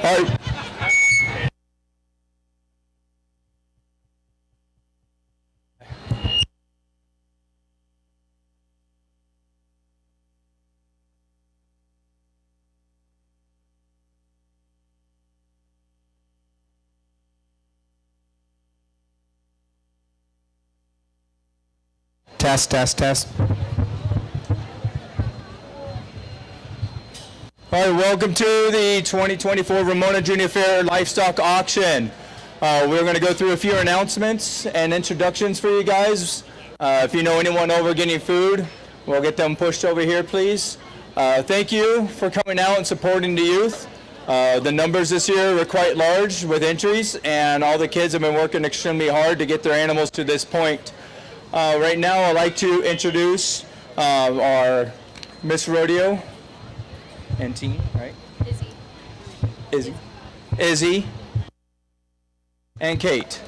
All right. Test, test, test. All right, welcome to the 2024 Ramona Junior Fair Livestock Auction. We're going to go through a few announcements and introductions for you guys. If you know anyone over getting food, we'll get them pushed over here, please. Thank you for coming out and supporting the youth. The numbers this year were quite large with entries, and all the kids have been working extremely hard to get their animals to this point. Right now, I'd like to introduce our Miss Rodeo and team, right? Izzy, and Kate.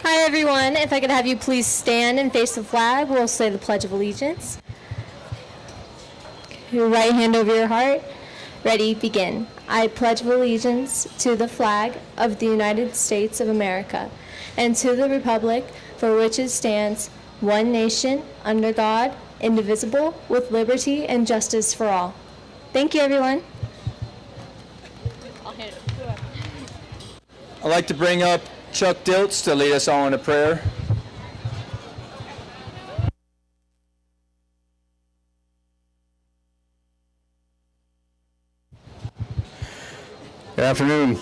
Hi, everyone. If I could have you please stand and face the flag, we'll say the Pledge of Allegiance. Your right hand over your heart. Ready, begin. I pledge allegiance to the flag of the United States of America and to the republic for which it stands, one nation, under God, indivisible, with liberty and justice for all. Thank you, everyone. I'd like to bring up Chuck Diltz to lead us all in a prayer. Good afternoon.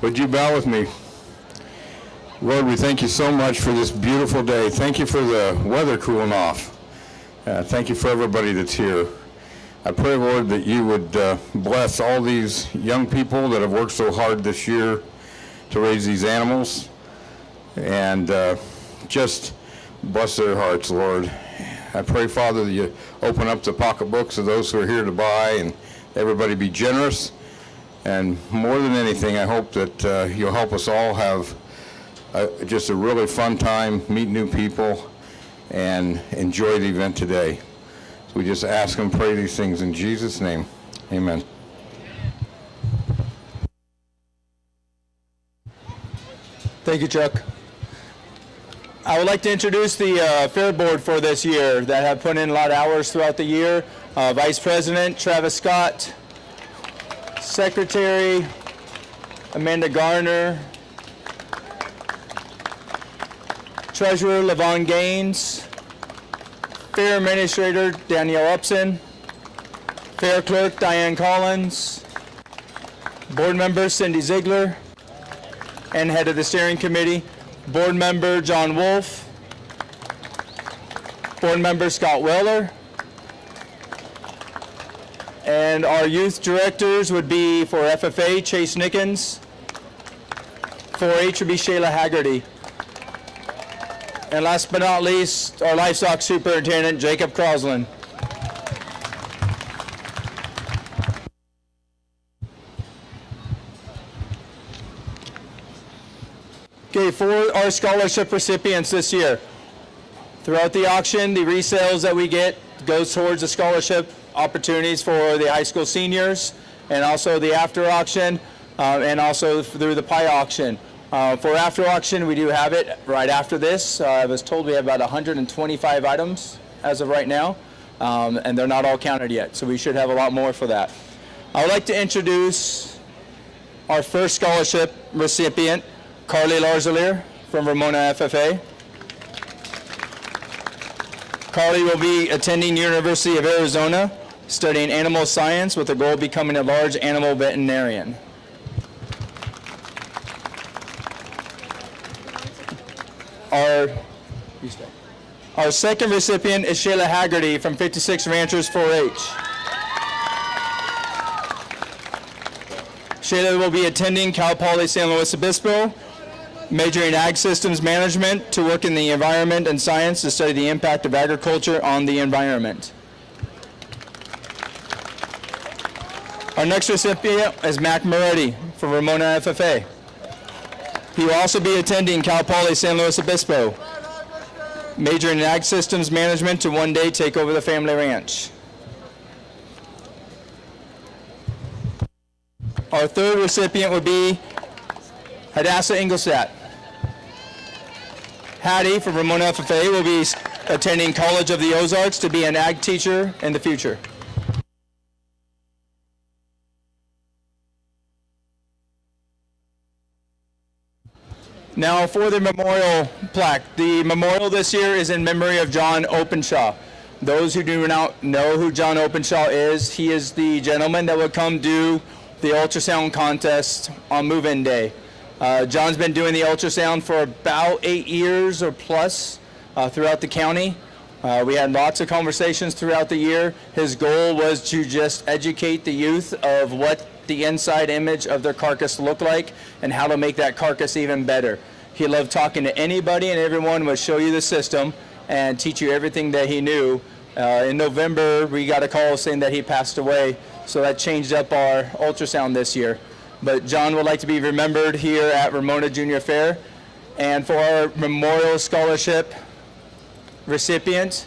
Would you bow with me? Lord, we thank you so much for this beautiful day. Thank you for the weather cooling off. Thank you for everybody that's here. I pray, Lord, that you would bless all these young people that have worked so hard this year to raise these animals, and just bless their hearts, Lord. I pray, Father, that you open up the pocketbooks of those who are here to buy, and everybody be generous. And more than anything, I hope that you'll help us all have just a really fun time, meet new people, and enjoy the event today. So we just ask and pray these things in Jesus' name. Amen. Thank you, Chuck. I would like to introduce the fair board for this year that have put in a lot of hours throughout the year. Vice President Travis Scott, Secretary Amanda Garner, Treasurer Levon Gaines, Fair Administrator Danielle Upson, Fair Clerk Diane Collins, Board Member Cindy Ziegler, and Head of the Steering Committee, Board Member John Wolf, Board Member Scott Weller, and our youth directors would be for FFA, Chase Nickens, 4-H would be Shayla Haggerty. And last but not least, our livestock superintendent, Jacob Crosland. Okay, for our scholarship recipients this year, throughout the auction, the resales that we get goes towards the scholarship opportunities for the high school seniors, and also the after auction, and also through the pie auction. For after auction, we do have it right after this. I was told we have about 125 items as of right now, and they're not all counted yet, so we should have a lot more for that. I would like to introduce our first scholarship recipient, Carly Larzalier from Ramona FFA. Carly will be attending University of Arizona, studying animal science with the goal of becoming a large animal veterinarian. Our second recipient is Shayla Haggerty from 56 Ranchers 4-H. Shayla will be attending Cal Poly San Luis Obispo, majoring in Ag Systems Management to work in the environment and science to study the impact of agriculture on the environment. Our next recipient is Mac Moretti from Ramona FFA. He will also be attending Cal Poly San Luis Obispo, majoring in Ag Systems Management to one day take over the family ranch. Our third recipient would be Hadassah Ingolstadt. Hattie from Ramona FFA will be attending College of the Ozarks to be an ag teacher in the future. Now for the memorial plaque. The memorial this year is in memory of John Openshaw. Those who do not know who John Openshaw is, he is the gentleman that would come do the ultrasound contest on move-in day. John's been doing the ultrasound for about 8 years or plus throughout the county. We had lots of conversations throughout the year. His goal was to just educate the youth of what the inside image of their carcass looked like and how to make that carcass even better. He loved talking to anybody and everyone, would show you the system and teach you everything that he knew. In November, we got a call saying that he passed away, so that changed up our ultrasound this year. But John would like to be remembered here at Ramona Junior Fair. And for our Memorial Scholarship recipient,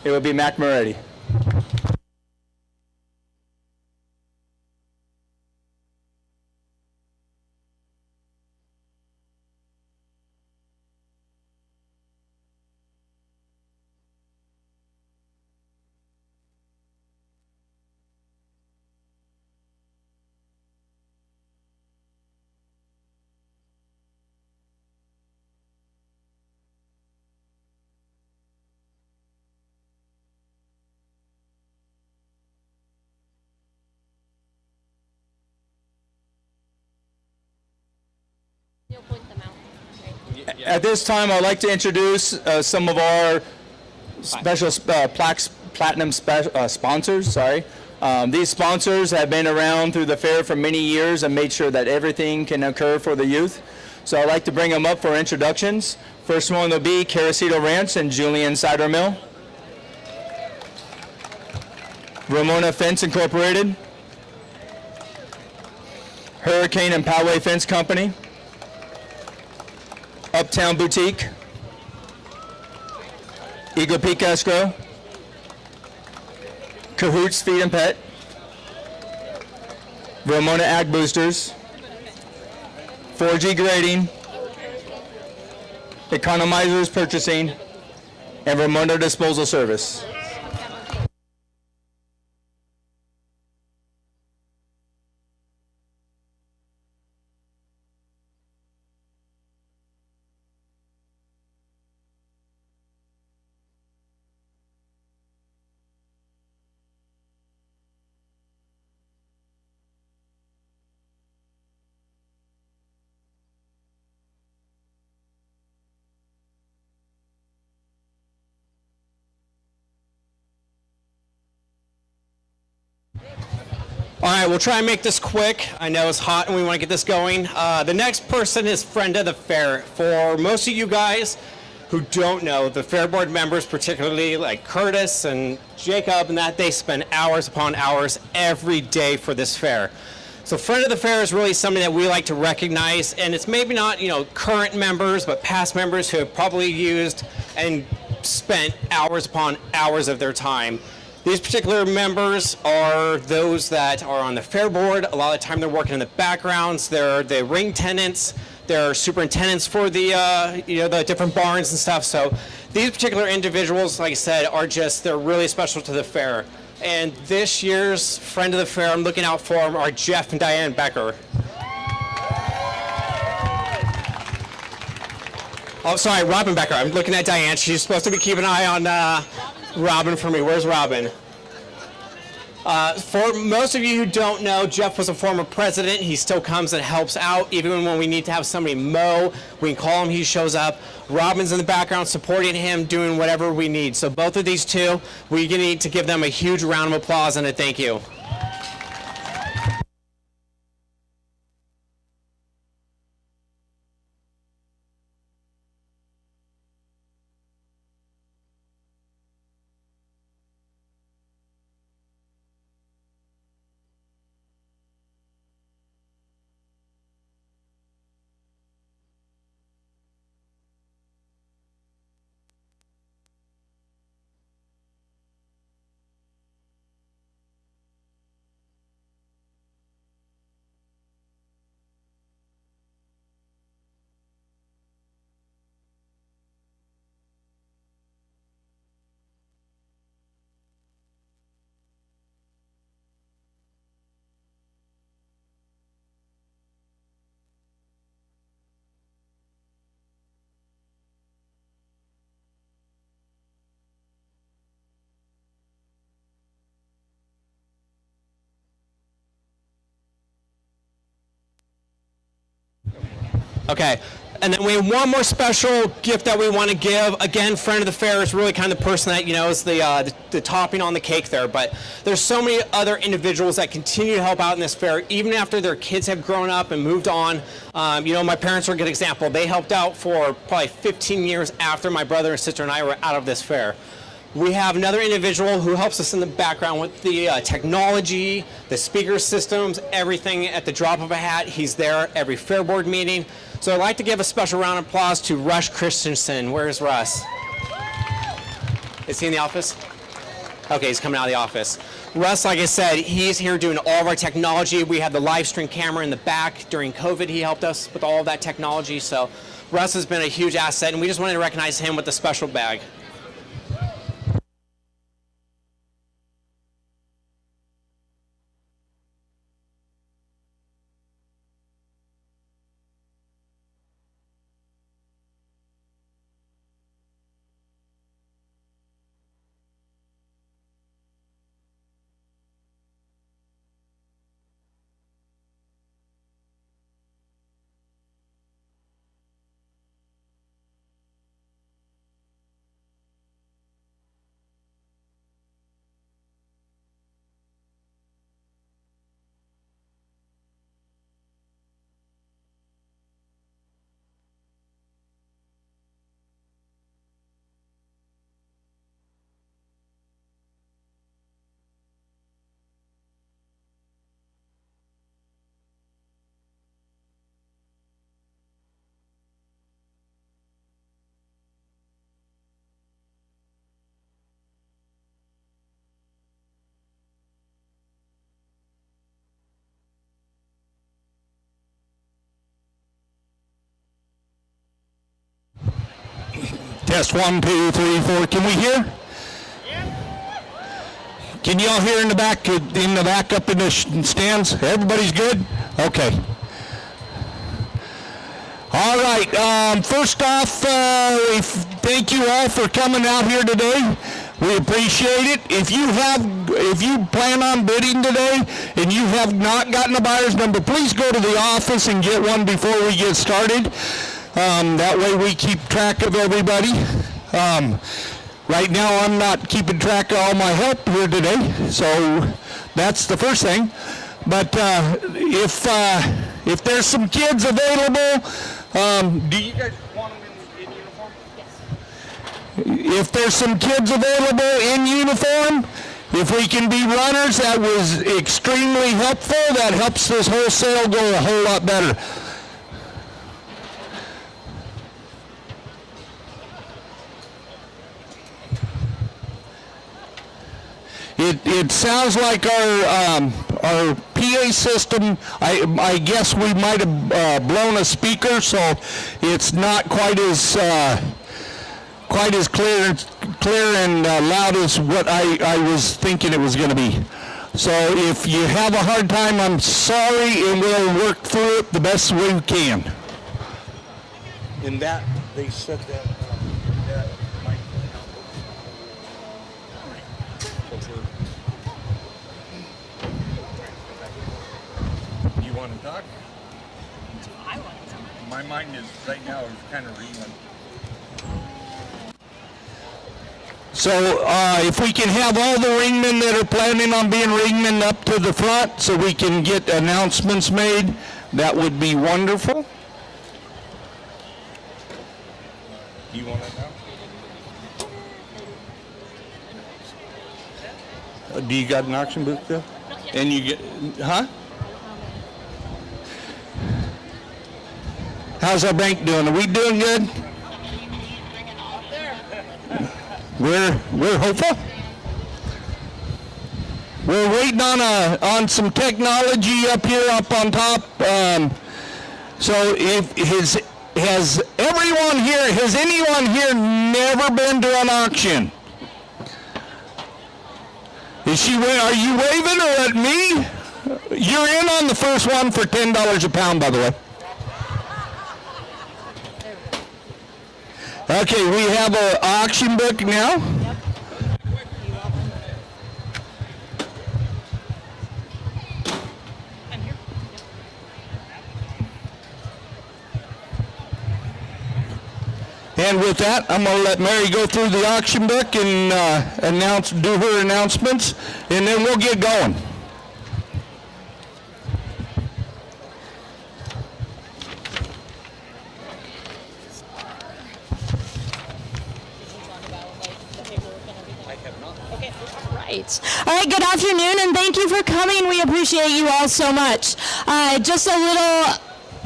it will be Mac Moretti. At this time, I'd like to introduce some of our special platinum sponsors. These sponsors have been around through the fair for many years and made sure that everything can occur for the youth. So I'd like to bring them up for introductions. First one will be Carricito Ranch and Julian Cider Mill. Ramona Fence Incorporated. Hurricane and Poway Fence Company. Uptown Boutique, Eagle Peak Escrow, Cahoots Feed and Pet, Ramona Ag Boosters, 4G Grading, Economizers Purchasing, and Ramona Disposal Service. All right, we'll try and make this quick. I know it's hot and we want to get this going. The next person is friend of the fair. For most of you guys who don't know, the fair board members, particularly like Curtis and Jacob and that, they spend hours upon hours every day for this fair. So friend of the fair is really something that we like to recognize, and it's maybe not, current members, but past members who have probably used and spent hours upon hours of their time. These particular members are those that are on the fair board. A lot of the time they're working in the backgrounds. They're the ring tenants. They're superintendents for the the different barns and stuff. So these particular individuals, like I said, they're really special to the fair. And this year's friend of the fair I'm looking out for are Jeff and Diane Becker. Oh, sorry, Robin Becker. I'm looking at Diane. She's supposed to be keeping an eye on Robin for me. Where's Robin? For most of you who don't know, Jeff was a former president. He still comes and helps out. Even when we need to have somebody mow, we can call him, he shows up. Robin's in the background supporting him, doing whatever we need. So both of these two, we need to give them a huge round of applause and a thank you. Okay. And then we have one more special gift that we want to give. Again, friend of the fair is really kind of the person that, is the topping on the cake there. But there's so many other individuals that continue to help out in this fair, even after their kids have grown up and moved on. My parents are a good example. They helped out for probably 15 years after my brother and sister and I were out of this fair. We have another individual who helps us in the background with the technology, the speaker systems, everything at the drop of a hat. He's there every fair board meeting. So I'd like to give a special round of applause to Russ Christensen. Where's Russ? Is he in the office? Okay, he's coming out of the office. Russ, like I said, he's here doing all of our technology. We have the live stream camera in the back. During COVID, he helped us with all of that technology. So Russ has been a huge asset, and we just wanted to recognize him with the special bag. Test 1, 2, 3, 4. Can we hear? Can you all hear in the back up in the stands? Everybody's good? Okay. All right. First off, thank you all for coming out here today. We appreciate it. If you plan on bidding today and you have not gotten a buyer's number, please go to the office and get one before we get started. That way we keep track of everybody. Right now I'm not keeping track of all my help here today, so that's the first thing. But if there's some kids available, do you guys want them in uniform? Yes. If there's some kids available in uniform, if we can be runners, that was extremely helpful. That helps this whole sale go a whole lot better. It sounds like our PA system, I guess we might have blown a speaker, so it's not quite as clear and loud as what I was thinking it was going to be. So if you have a hard time, I'm sorry, and we'll work through it the best way we can. In that, they said that might You want to talk? I want to talk. My mind is right now is kind of reeling. So if we can have all the ringmen that are planning on being ringmen up to the front so we can get announcements made, that would be wonderful. You want it now? Do you got an auction booth there? And you get, huh? How's our bank doing? Are we doing good? We're hopeful. We're waiting on some technology up here, up on top. So has anyone here never been to an auction? Are you waving or at me? You're in on the first one for $10 a pound, by the way. Okay, we have an auction book now. Yep. I'm here. And with that, I'm going to let Mary go through the auction book and do her announcements, and then we'll get going. All right, good afternoon, and thank you for coming. We appreciate you all so much. Just a little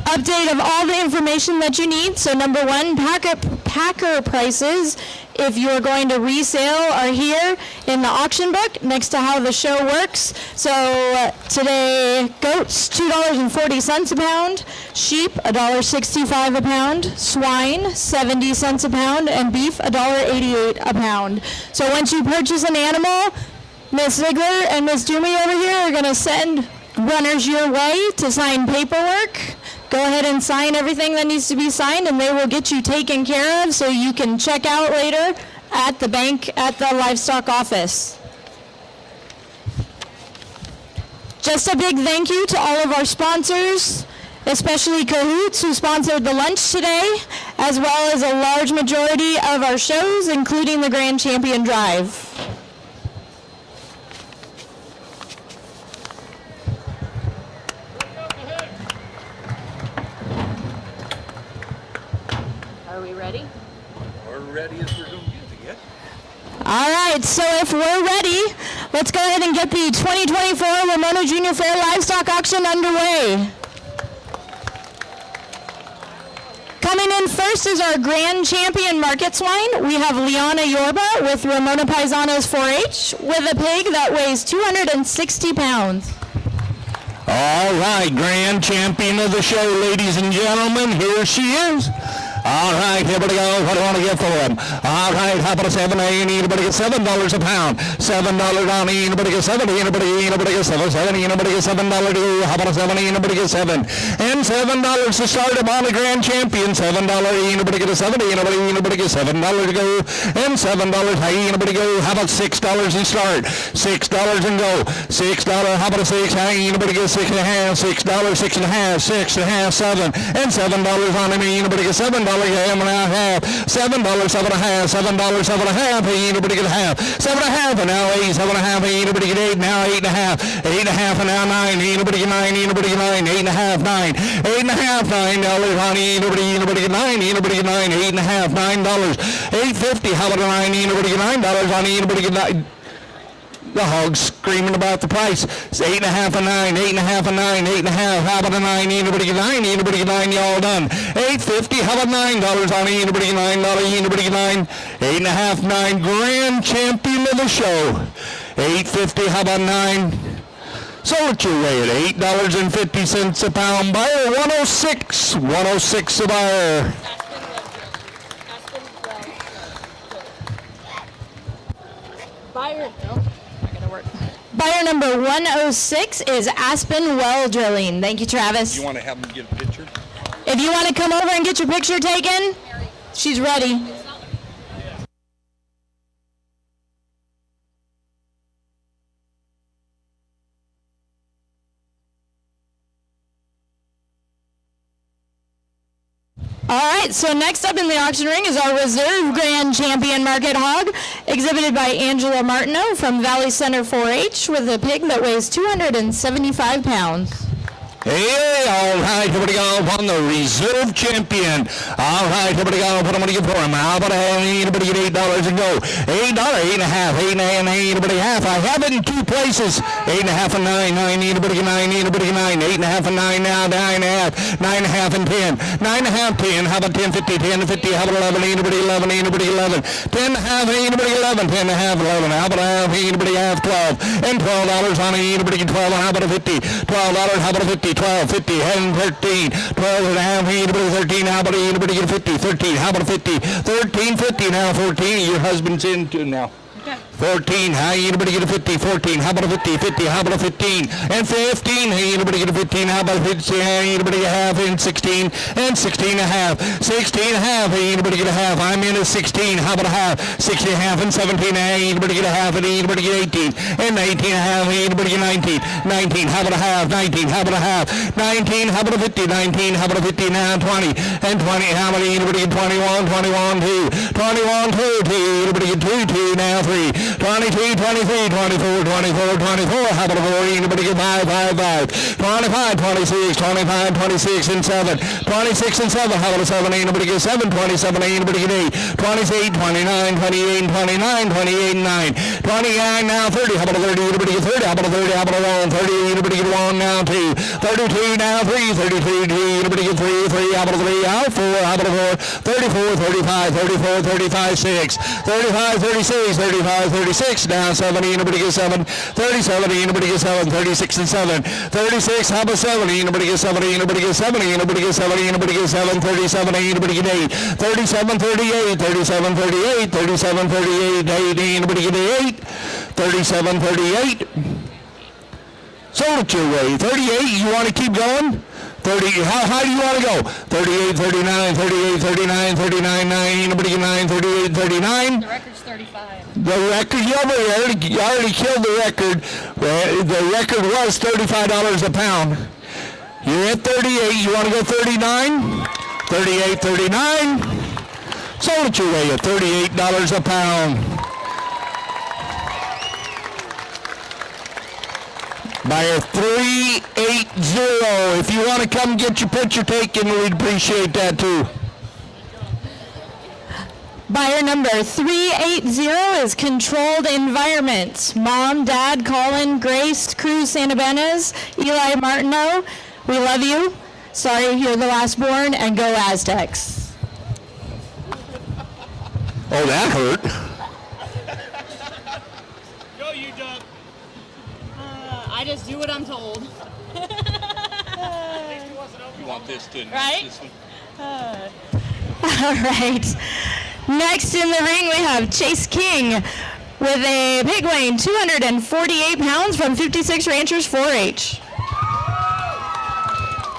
update of all the information that you need. So number one, packer prices, if you're going to resale, are here in the auction book next to how the show works. So today, goats, $2.40 a pound, sheep, $1.65 a pound, swine, 70 cents a pound, and beef, $1.88 a pound. So once you purchase an animal, Ms. Ziegler and Ms. Toomey over here are going to send runners your way to sign paperwork. Go ahead and sign everything that needs to be signed, and they will get you taken care of so you can check out later at the bank at the livestock office. Just a big thank you to all of our sponsors, especially Cahoots, who sponsored the lunch today, as well as a large majority of our shows, including the Grand Champion Drive. Are we ready? We're ready as we're going to get. All right, so if we're ready, let's go ahead and get the 2024 Ramona Junior Fair Livestock Auction underway. Coming in first is our Grand Champion Market Swine. We have Liana Yorba with Ramona Paisanos 4-H with a pig that weighs 260 pounds. All right, Grand Champion of the show, ladies and gentlemen, here she is. All right, here we go. What do I want to get for him? All right, how about a 7A? Anybody get $7 a pound? $7 on E. Anybody get 70? Anybody get 7? Anybody get $7 to go? How about a 70? Anybody get 7? And $7 to start him on the Grand Champion. $7 E. Anybody get a 70? Anybody get $7 to go? And $7 high. Anybody go? How about $6 to start? $6 and go. $6. How about a 6 high? Anybody get 6.5? $6, 6.5, 6.5, 7. And $7 on him. Anybody get $7? $7, $7.5, $7.5, hey, anybody get a half, 7.5, and now 8, 7.5, hey, anybody get 8, now 8.5, 8.5, and now 9, anybody get 9, anybody get 9, 8.5, 9, 8.5, $9, honey, anybody get 9, anybody get 9, 8.5, $9, $8.50, how about a 9, anybody get $9, honey, anybody get 9, the hog's screaming about the price. It's 8.5 and 9, 8.5 and 9, 8.5. How about a 9? Anybody get 9? Anybody get 9? Y'all done. $8.50. How about $9 on anybody get $9? Anybody get 9? 8.5, 9. Grand Champion of the show. $8.50. How about 9? Sold it your way at $8.50 a pound. Buyer 106. 106 a buyer. Buyer, no. Buyer number 106 is Aspen Well Drilling. Thank you, Travis. You want to have them get a picture? If you want to come over and get your picture taken, she's ready. All right, so next up in the auction ring is our Reserve Grand Champion Market Hog, exhibited by Angela Martineau from Valley Center 4-H with a pig that weighs 275 pounds. Hey, all right, here we go on the Reserve Champion. All right, here we go. What am I going to get for him? How about anybody get $8 and go? $8, 8.5, 8.5, anybody half. I have it in two places. 8.5 and 9, 9, anybody get 9, anybody get 9, 8.5 and 9 now, 9.5, 9.5 and 10, 9.5, 10. How about 10, 50, 10, 50, how about 11, anybody 11, anybody 11, 10.5, anybody 11, 10.5, 11, how about half, anybody half, 12, and $12 on anybody get 12, how about a 50, $12, how about a 50, 12, 50, and 13, 12 and a half, anybody 13, how about anybody get 50, 13, how about a 50, 13, 50, now 14, your husband's in too now. 14, hey, anybody get a 50? 14, how about a 50? 50, how about a 15? And 15, hey, anybody get a 15? How about a 15? Hey, anybody get a half? And 16, and 16 and a half. 16 and a half, hey, anybody get a half? I'm in at 16, how about a half? 16 and a half, and 17, hey, anybody get a half? And anybody get 18, and 19 and a half, hey, anybody get 19? 19, how about a half? 19, how about a half? 19, how about a 50? 19, how about a 50? Now 20, and 20, how many? Anybody get 21? 21, 2, 21, 2, 2, anybody get 2, 2, now 3, 22, 23, 24, 24, 24, how about a 4? Anybody get 5, 5, 5, 25, 26, 25, 26, and 7, 26 and 7, how about a 7? Anybody get 7, 27, anybody get 8, 28, 29, 28, 29, 28, 9, 29, now 30, how about a 30? Anybody get 30? How about a 30? How about a 1? 30, anybody get 1, now 2, 32, now 3, 32, 2, anybody get 3, 3, how about a 3? Out 4, how about a 4? 34, 35, 34, 35, 6, 35, 36, 35, 36, now 7, anybody get 7, 37, anybody get 7, 36 and 7, 36, how about 7, anybody get 7, anybody get 7, anybody get 7, anybody get 7, 37, anybody get 8, 37, 38, 37, 38, 37, 38, 8, anybody get 8, 37, 38, sold it your way, 38, you want to keep going? 30, how high do you want to go? 38, 39, 38, 39, 39, 9, anybody get 9, 38, 39? The record's 35. The record, you already killed the record. The record was $35 a pound. You're at 38, you want to go 39? 38, 39. Sold it your way at $38 a pound. Buyer 380. If you want to come get your picture taken, we'd appreciate that too. Buyer number 380 is Controlled Environment. Mom, Dad, Colin, Grace, Cruz Santabenes, Eli Martineau, we love you. Sorry you're the last born, and go Aztecs. Oh, that hurt. Go you, Doug. I just do what I'm told. You want this to Right? This one? All right. Next in the ring, we have Chase King with a pig weighing 248 pounds from 56 Ranchers 4-H.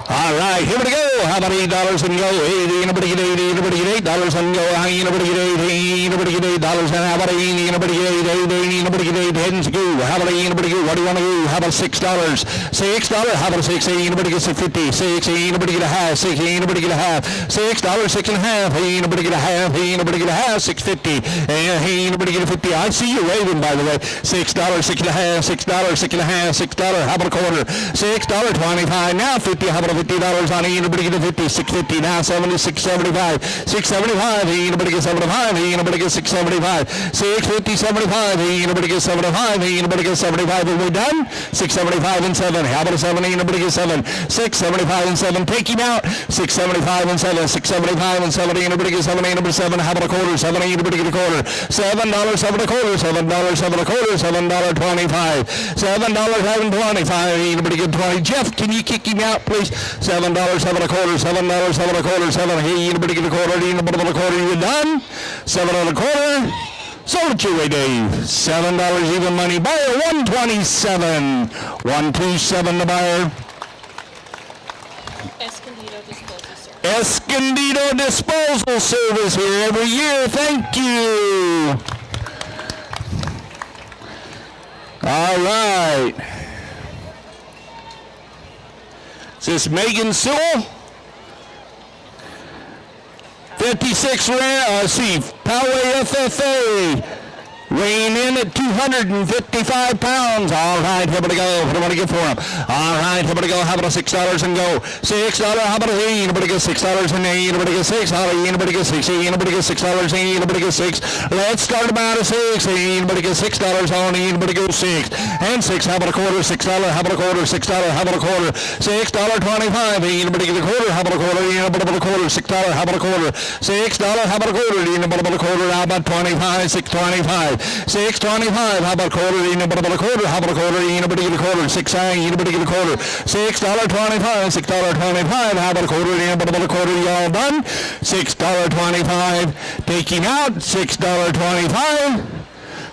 All right, here we go. How about $8 and go? 80, anybody get 80, anybody get $8 and go. Anybody get 80, anybody get $8 and how about 80, anybody get 80, anybody get 8 heads go. How about anybody go? What do you want to do? How about $6? $6, how about a 6? Anybody gets a 50, 6, anybody get a half, 6, anybody get a half, $6, 6 and a half, anybody get a half, anybody get a half, 6.50, and anybody get a 50. I see you waving, by the way. $6, 6 and a half, $6, 6 and a half, $6, how about a quarter? $6.25, now 50, how about a $50 on anybody get a 50, 6.50, now 70, 6.75, 6.75, anybody get 75, anybody get 6.75, 6.50, 75, anybody get 75, anybody get 75, are we done? 6.75 and 7, how about a 7, anybody get 7, 6.75 and 7, take him out, 6.75 and 7, 6.75 and 7, anybody get 7, anybody 7, how about a quarter, 7, anybody get a quarter, $7, 7 a quarter, $7, 7 a quarter, $7.25, $7.25, anybody get 20, Jeff, can you kick him out, please? $7, 7 a quarter, $7, 7 a quarter, 7, hey, anybody get a quarter, anybody get a quarter, you done? 7 and a quarter. Sold it your way, Dave. $7 even money. Buyer 127. 127 the buyer. Escondido Disposal Service. Escondido Disposal Service here every year. Thank you. All right. Is this Megan Sewell? 56 Poway FFA, weighing in at 255 pounds. All right, here we go. What do I want to get for him? All right, here we go. How about a $6 and go? $6, how about a $8? Anybody get $6 and $8? Anybody get $6? Anybody get $6? Anybody get $6? Anybody get $6? Let's start about a $6. Anybody get $6 on? Anybody go 6? And 6, how about a quarter? $6, how about a quarter? $6, how about a quarter? $6.25. Anybody get a quarter? How about a quarter? Anybody about a quarter? $6, how about a quarter? $6, how about a quarter? Anybody about a quarter? How about 25? $6.25. $6.25. How about a quarter? Anybody about a quarter? How about a quarter? Anybody get a quarter? 6, anybody get a quarter? $6.25. $6.25. How about a quarter? Anybody about a quarter? Y'all done? $6.25. Taking out $6.25.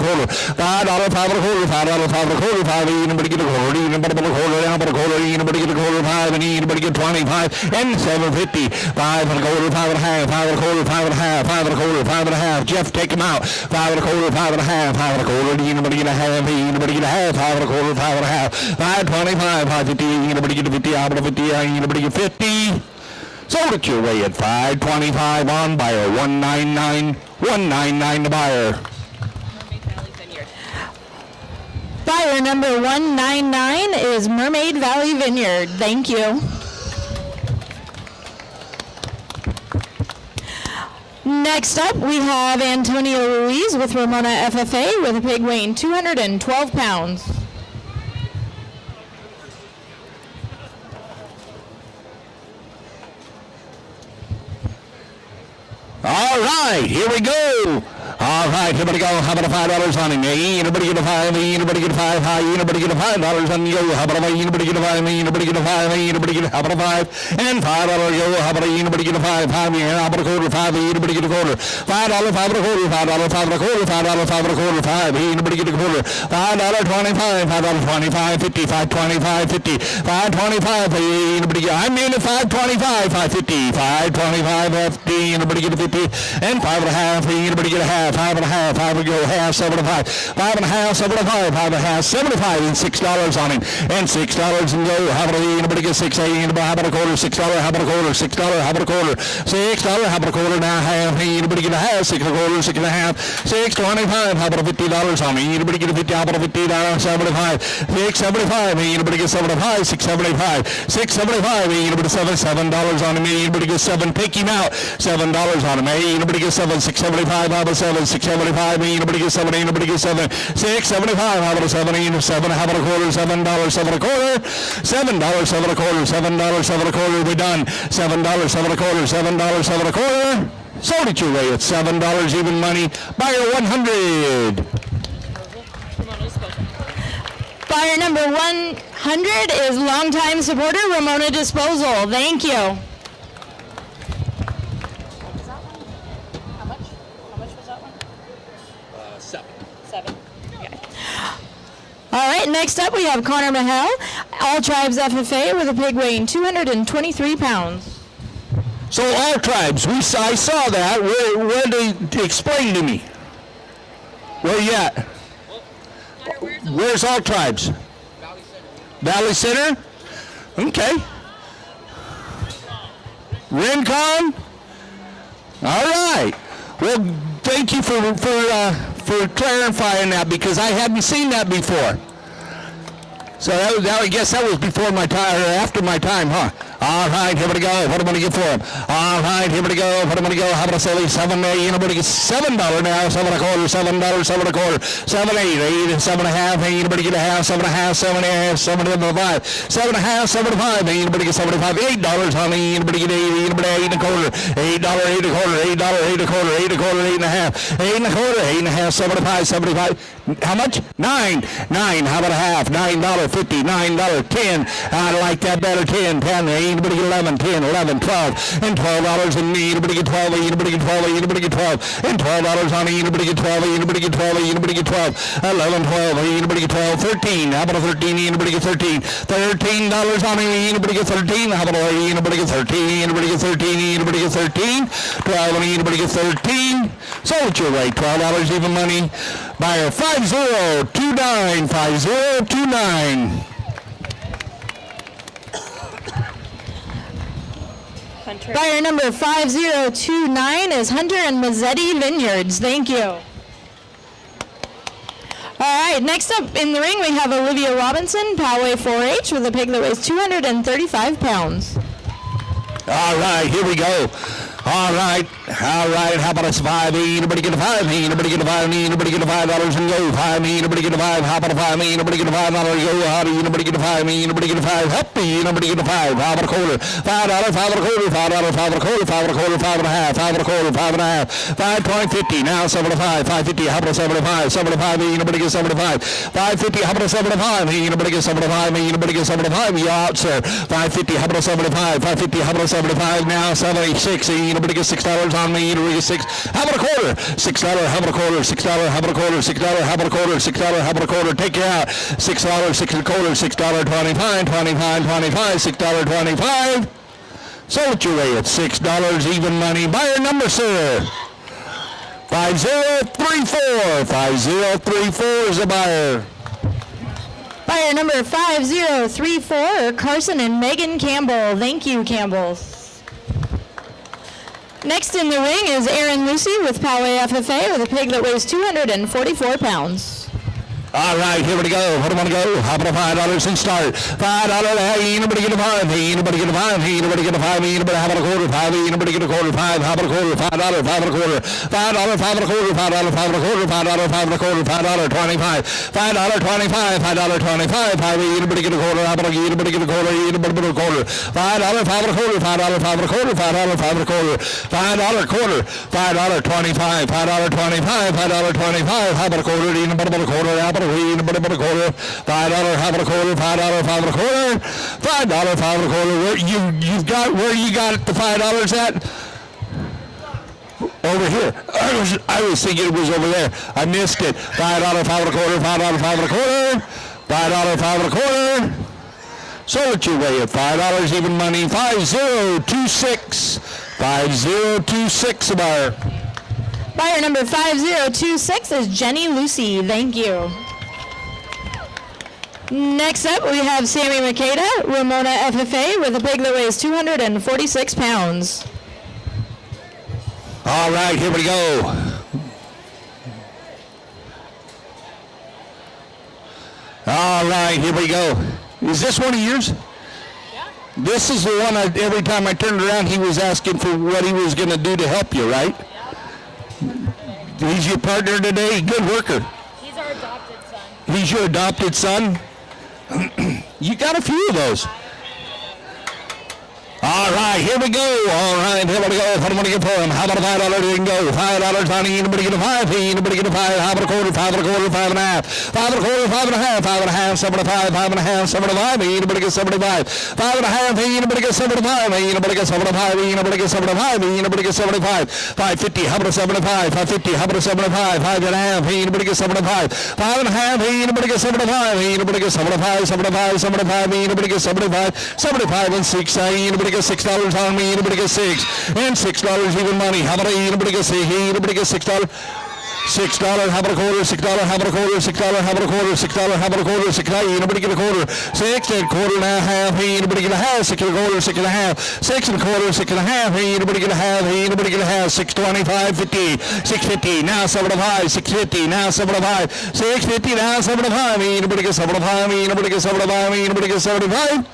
quarter. $5, $5 and a quarter, $5, $5 and a quarter, $5, anybody get a quarter, anybody get a quarter, anybody get a quarter, anybody get a quarter, 5, and anybody get 25, and $7.50, 5 and a quarter, 5 and a half, 5 and a quarter, 5 and a half, 5 and a quarter, 5 and a half. Jeff, take him out. 5 and a quarter, 5 and a half, 5 and a quarter, anybody get a half, anybody get a half, 5 and a quarter, 5 and a half, 5.25, 5.50, anybody get a 50, out of a 50, anybody get 50. Sold it your way at $5.25 on buyer, $199, $199 to buyer. Buyer number 199 is Mermaid Valley Vineyard. Thank you. Next up, we have Antonio Ruiz with Ramona FFA with a pig weighing 212 pounds. All right, here we go. All right, everybody go. How about $5 on him? Anybody get a $5? Anybody get a $5? High. Anybody get a $5 on you? How about a $5? Anybody get a $5? Anybody get a $5? Anybody get a how about a $5? And $5 go. How about anybody get a $5? $5 here. How about a quarter? $5. Anybody get a quarter? $5, $5 and a quarter. $5, $5 and a quarter. $5, $5 and a quarter. $5. Anybody get a quarter? $5.25. $5.25. $50. $5.25. $50. $5.25. Anybody get? I'm in at $5.25. $5.50. $5.25. $50. Anybody get a $50? And $5.50. Anybody get a half? $5.50. $5 would go half. $7.5. $5.50. $7.5. $5.50. $75 and $6 on him. And $6 and go. How about anybody get $6? Anybody? How about a quarter? $6. How about a quarter? $6. How about a quarter? $6. How about a quarter? Now half. Anybody get a half? $6 and a quarter. $6 and a half. $6.25. How about a $50 on him? Anybody get a $50? How about a $50? $75. $6.75. Anybody get $7.5? $6.75. $6.75. Anybody $7 on him? Anybody get $7? Take him out. $7 on him. Anybody get $7? $6.75. How about $7? $6.75. Anybody get $7? Anybody get $7? $6.75. How about a $7? $7. How about a quarter? $7. $7 a quarter. $7. $7 a quarter. $7. $7 a quarter. We're done. $7. $7 a quarter. $7. $7 a quarter. Sold at your rate at $7 even money. Buyer 100. Buyer number 100 is longtime supporter Ramona Disposal. Thank you. All right, next up we have Connor Mahel, All Tribes FFA with a pig weighing 223 pounds. So All Tribes, I saw that. Where they explain to me? Where you at? Where's All Tribes? Valley Center. Okay. Rincon? All right. Well, thank you for clarifying that, because I hadn't seen that before. So I guess that was before my time, or after my time, huh? All right, here we go. What am I going to get for him? All right, here we go. What am I going to go? How about I say $7? Anybody get $7 now? $7 and a quarter. $7. $7 and a quarter. 7, 8, 8, 7 and a half. Anybody get a half? 7 and a half. 7 and a half. 7 and a 5. 7 and a half. 7 and 5. Anybody get $75? $8 on me. Anybody get 8? Anybody 8 and a quarter? $8, 8 and a quarter. $8, 8 and a quarter. 8 and a quarter. 8 and a half. 8 and a quarter. 8 and a half. 75. 75. How much? 9. 9. How about a half? $9.50. $9. 10. I like that better. 10. 10. Anybody get 11, 10, 11, 12, and $12 and anybody get 12, anybody get 12, anybody get 12, and $12 on anybody get 12, anybody get 12, anybody get 12, 11, 12, anybody get 12, 13, how about a 13, anybody get 13, $13 on anybody get 13, how about anybody get 13, anybody get 13, anybody get 13, 12 and anybody get 13, so it's your rate, $12 even money, buyer 5029, 5029. Buyer number 5029 is Hunter and Mazzetti Vineyards. Thank you. All right, next up in the ring we have Olivia Robinson, Poway 4-H, with a pig that weighs 235 pounds. All right, here we go. All right, how about a 5? Anybody get a 5? Anybody get a 5? Anybody get a $5 and go? 5, anybody get a 5? How about a 5? Anybody get a $5 and go? How do anybody get a 5? Anybody get a 5? Happy, anybody get a 5? How about a quarter? $5, $5 and a quarter, $5, $5 and a quarter, $5 and a quarter, $5 and a half, $5 and a quarter, $5 and a half, $5.50. Now 75, $5.50. How about a 75? 75, anybody get 75? $5.50. How about a 75? Anybody get 75? Anybody get 75? You out, sir. $5.50. How about a 75? $5.50. How about a 75? Now 76. Anybody get $6 on me? Anybody get 6? How about a quarter? $6. How about a quarter? $6. How about a quarter? $6. How about a quarter? $6. How about a quarter? Take it out. $6. 6 and a quarter. $6.25. 25. 25. $6.25. Sold at your rate at $6 even money. Buyer number, sir. 5034. 5034 is the buyer. Buyer number 5034, Carson and Megan Campbell. Thank you, Campbell. Next in the ring is Aaron Lucy with Poway FFA with a pig that weighs 244 pounds. All right, here we go. What do I want to go? How about $5 and start? $5. Hey, anybody get a 5? Hey, anybody get a 5? Hey, anybody get a 5? Hey, anybody have a quarter? 5. Hey, anybody get a quarter? 5. How about a quarter? $5. 5 and a quarter. $5. 5 and a quarter. $5. 5 and a quarter. $5. 5 and a quarter. $5.25. $5.25. $5.25. 5. Hey, anybody get a quarter? How about anybody get a quarter? Hey, anybody get a quarter? $5. 5 and a quarter. $5. 5 and a quarter. $5. 5 and a quarter. $5 quarter. $5.25. $5.25. $5.25. How about a quarter? Anybody about a quarter? How about anybody but a quarter? $5, half and a quarter, $5, 5 and a quarter, $5, 5 and a quarter. Where you got the $5 at? Over here. I was thinking it was over there. I missed it. $5, 5 and a quarter, $5, 5 and a quarter, $5, 5 and a quarter. Sold it your way at $5 even money. 5026. 5026 a buyer. Buyer number 5026 is Jenny Lucy. Thank you. Next up, we have Sammy Makeda, Ramona FFA, with a pig that weighs 246 pounds. All right, here we go. All right, here we go. Is this one of yours? Yeah. This is the one every time I turned around, he was asking for what he was going to do to help you, right? Yeah. He's your partner today. Good worker. He's our adopted son. He's your adopted son? You got a few of those. All right, here we go. All right, here we go. What do I want to get for him? How about a $5 you can go? $5 on anybody get a 5? Hey, anybody get a 5? How about a quarter? 5 and a quarter, 5 and a half. 5 and a quarter, 5 and a half. 5 and a half, 75. 5 and a half, 75. Hey, anybody get 75? 5 and a half. Hey, anybody get 75? Hey, anybody get 75? Hey, anybody get 75? Hey, anybody get 75? 550. How about a 75? 550. How about a 75? 5 and a half. Hey, anybody get 75? 5 and a half. Hey, anybody get 75? Hey, anybody get 75? 75. 75. Hey, anybody get 75? 75 and 6. Hey, anybody get $6 on me, anybody get 6, and $6 even money. How about anybody get 6? Hey, anybody get $6? $6, how about a quarter? $6, how about a quarter? $6, how about a quarter? $6, how about a quarter? $6, hey, anybody get a quarter? 6 and a quarter and a half. Hey, anybody get a half? 6 and a quarter, 6 and a half. 6 and a quarter, 6 and a half. Hey, anybody get a half? Hey, anybody get a half? 625, 50, 650. Now 75, 650. Now 75, 650. Now 75. Hey, anybody get 75? Hey, anybody get 75? Hey, anybody get 75?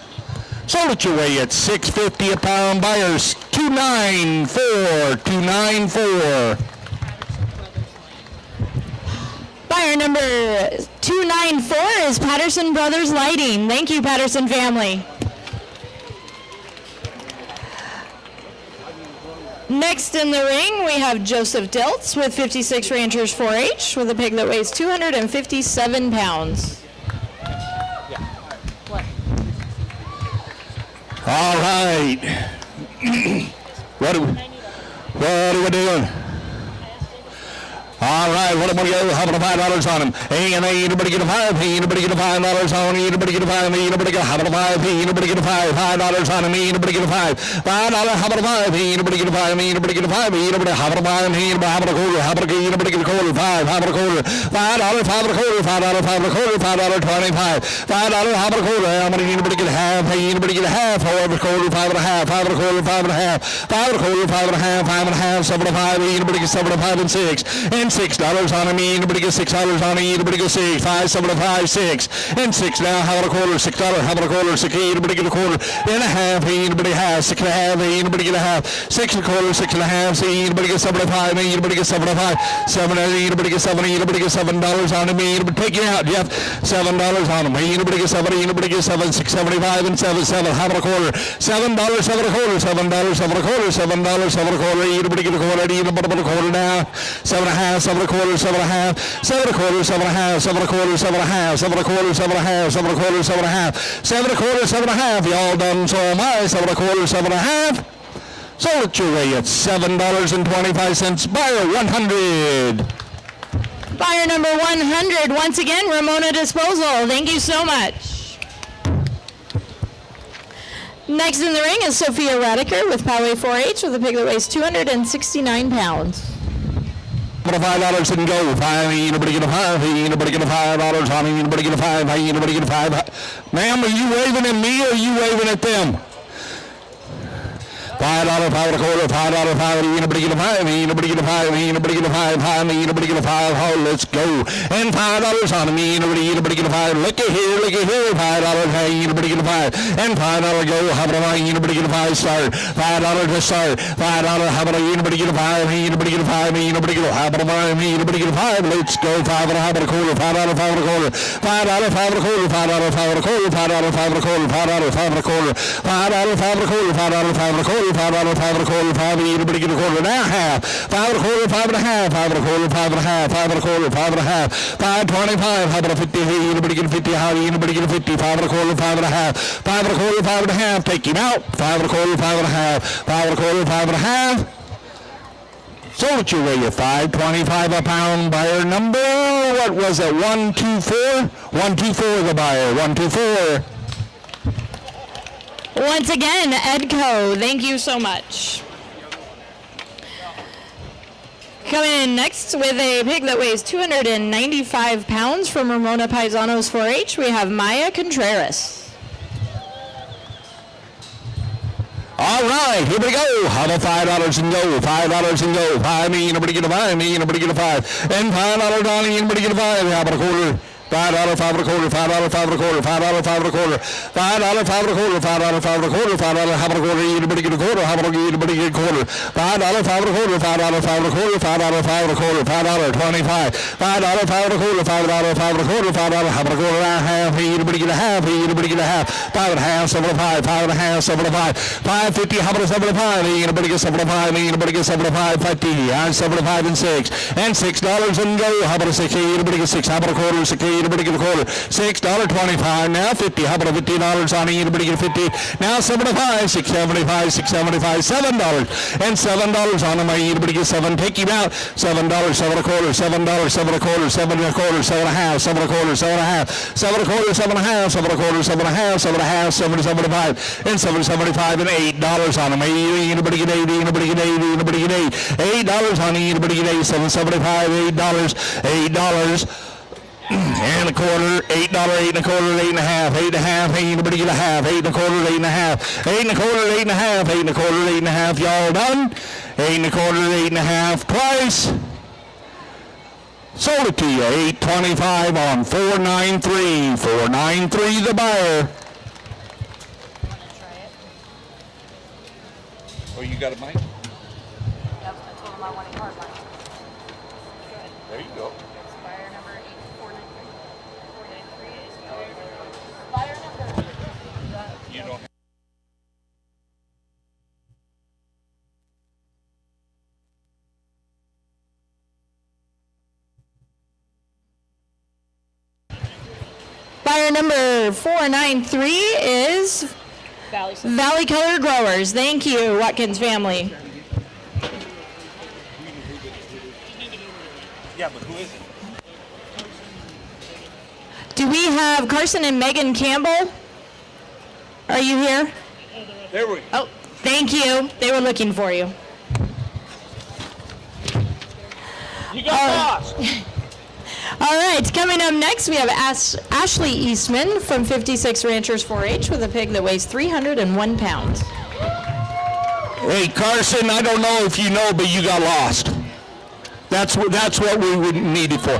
Sold it your way at $6.50 a pound. Buyers 294, 294. Buyer number 294 is Patterson Brothers Lighting. Thank you, Patterson family. Next in the ring, we have Joseph Diltz with 56 Ranchers 4-H with a pig that weighs 257 pounds. All right. What are we doing? All right, what am I going to go? How about $5 on him? Hey, and hey, anybody get a 5? Hey, anybody get a $5 on him? Anybody get a 5? Hey, anybody get a, how about a 5? Hey, anybody get a 5? $5 on him? Hey, anybody get a 5? $5, how about a 5? Hey, anybody get a 5? Hey, anybody get a 5? Hey, anybody, how about a 5? Hey, anybody, how about a quarter? How about a, anybody get a quarter? 5, how about a quarter? $5, 5 and a quarter, $5, 5 and a quarter, $5.25. $5, how about a quarter? How about anybody get a half? Hey, anybody get a half? However, quarter, 5 and a half, 5 and a quarter, 5 and a half, 5 and a quarter, 5 and a half, 5 and a half, 7 and 5. Hey, anybody get 7 and 5 and 6, and $6 on me, anybody get $6 on me, anybody get 6, 5, 7, 5, 6, and 6 now, how about a quarter? $6, how about a quarter? 6, hey, anybody get a quarter and a half, hey, anybody has 6 and a half, hey, anybody get a half, 6 and a quarter, 6 and a half, see, anybody get 7 and 5, hey, anybody get 7 and 5, 7, anybody get 7, anybody get $7 on me, anybody take it out, Jeff, $7 on him, hey, anybody get 7, anybody get 7, 675 and 7, 7, how about a quarter? $7, 7 and a quarter, $7, 7 and a quarter, $7, 7 and a quarter, anybody get a quarter, anybody get a quarter now, 7 and a half, 7 and a quarter, 7 and a half, 7 and a quarter, 7 and a half, 7 and a quarter, 7 and a half, 7 and a quarter, 7 and a half, 7 and a quarter, 7 and a half, 7 and a quarter, 7 and a half, y'all done, so am I, 7 and a quarter, 7 and a half, sold it your way at $7.25, buyer 100. Buyer number 100, once again, Ramona Disposal. Thank you so much. Next in the ring is Sophia Radiker with Poway 4-H with a pig that weighs 269 pounds. $5 and go. 5, anybody get a 5? Hey, anybody get a $5 on me? Anybody get a 5? Hey, anybody get a 5? Ma'am, are you waving at me or are you waving at them? $5, $5 and a quarter, $5, $5, anybody get a 5, anybody get a 5, anybody get a 5, anybody get a 5, oh, let's go. And $5 on me, anybody get a 5, look at here, $5, hey, anybody get a 5, and $5 go, how about anybody get a 5, start, $5 to start, $5, how about anybody get a 5, anybody get a 5, anybody get a, how about anybody get a 5, let's go, $5 and a quarter, $5, $5 and a quarter, $5, $5 and a quarter, $5, $5 and a quarter, $5, $5 and a quarter, $5, $5 and a quarter, $5, $5 and a quarter, $5, $5 and a quarter, $5, $5 and a quarter, $5 and a quarter, $5, anybody get a quarter, now half, $5 and a quarter, $5 and a half, $5 and a quarter, $5 and a half, $5 and a quarter, $5 and a half, $5.25, how about a 50, hey, anybody get a 50, how anybody get a 50, $5 and a quarter, $5 and a half, $5 and a quarter, $5 and a half, take him out, $5 and a quarter, $5 and a half, $5 and a quarter, $5 and a half. Sold at your rate of $5.25 a pound. Buyer number, what was it, 124? 124 the buyer, 124. Once again, Edco, thank you so much. Coming in next with a pig that weighs 295 pounds from Ramona Paisanos 4-H, we have Maya Contreras. All right, here we go. How about $5 and go? $5 and go. 5, me, anybody get a 5, me, anybody get a 5. And $5 Donnie, anybody get a 5. How about a quarter? $5, $5 and a quarter, $5, $5 and a quarter, $5, $5 and a quarter, $5, $5 and a quarter, $5, $5 and a quarter, $5, how about a quarter, anybody get a quarter, how about anybody get a quarter, $5, $5 and a quarter, $5, $5 and a quarter, $5, $5 and a quarter, $5.25, $5, $5 and a quarter, $5, $5 and a quarter, $5, how about a quarter and a half, anybody get a half, anybody get a half, 5 and a half, 7 and 5, 5 and a half, 7 and 5, 5.50, how about a 7 and 5, anybody get 7 and 5, anybody get 7 and 5, 50, and 7 and 5 and 6, and $6 and go, how about a 6, anybody get 6, how about a quarter, 6, anybody get a quarter, $6.25, now 50, how about a $50 on anybody get a 50, now 75, $6.75, $6.75, $7, and $7 on them, anybody get 7, take him out, $7, 7 and a quarter, $7, 7 and a quarter, 7 and a quarter, 7 and a half, 7 and a quarter, 7 and a half, 7 and a quarter, 7 and a half, 7 and a quarter, 7 and a half, 7 and a half, 7.75, and $7.75, and $8 on them, anybody get 80, anybody get 80, anybody get 8, $8 on anybody get 8, $7.75, $8, and a quarter, $8, 8 and a quarter, 8 and a half, 8 and a half, hey, anybody get a half, 8 and a quarter, 8 and a half, 8 and a quarter, 8 and a half, 8 and a quarter, 8 and a half, y'all done? 8 and a quarter, 8 and a half, twice. Sold it to you, $8.25 on 493, 493 the buyer. Oh, you got a mic? There you go. You don't have Buyer number 493 is Valley Color Growers. Thank you, Watkins family. Yeah, but who is it? Do we have Carson and Megan Campbell? Are you here? There we go. Oh, thank you. They were looking for you. You got lost. All right, coming up next, we have Ashley Eastman from 56 Ranchers 4-H with a pig that weighs 301 pounds. Hey, Carson, I don't know if you know, but you got lost. That's what we would need it for.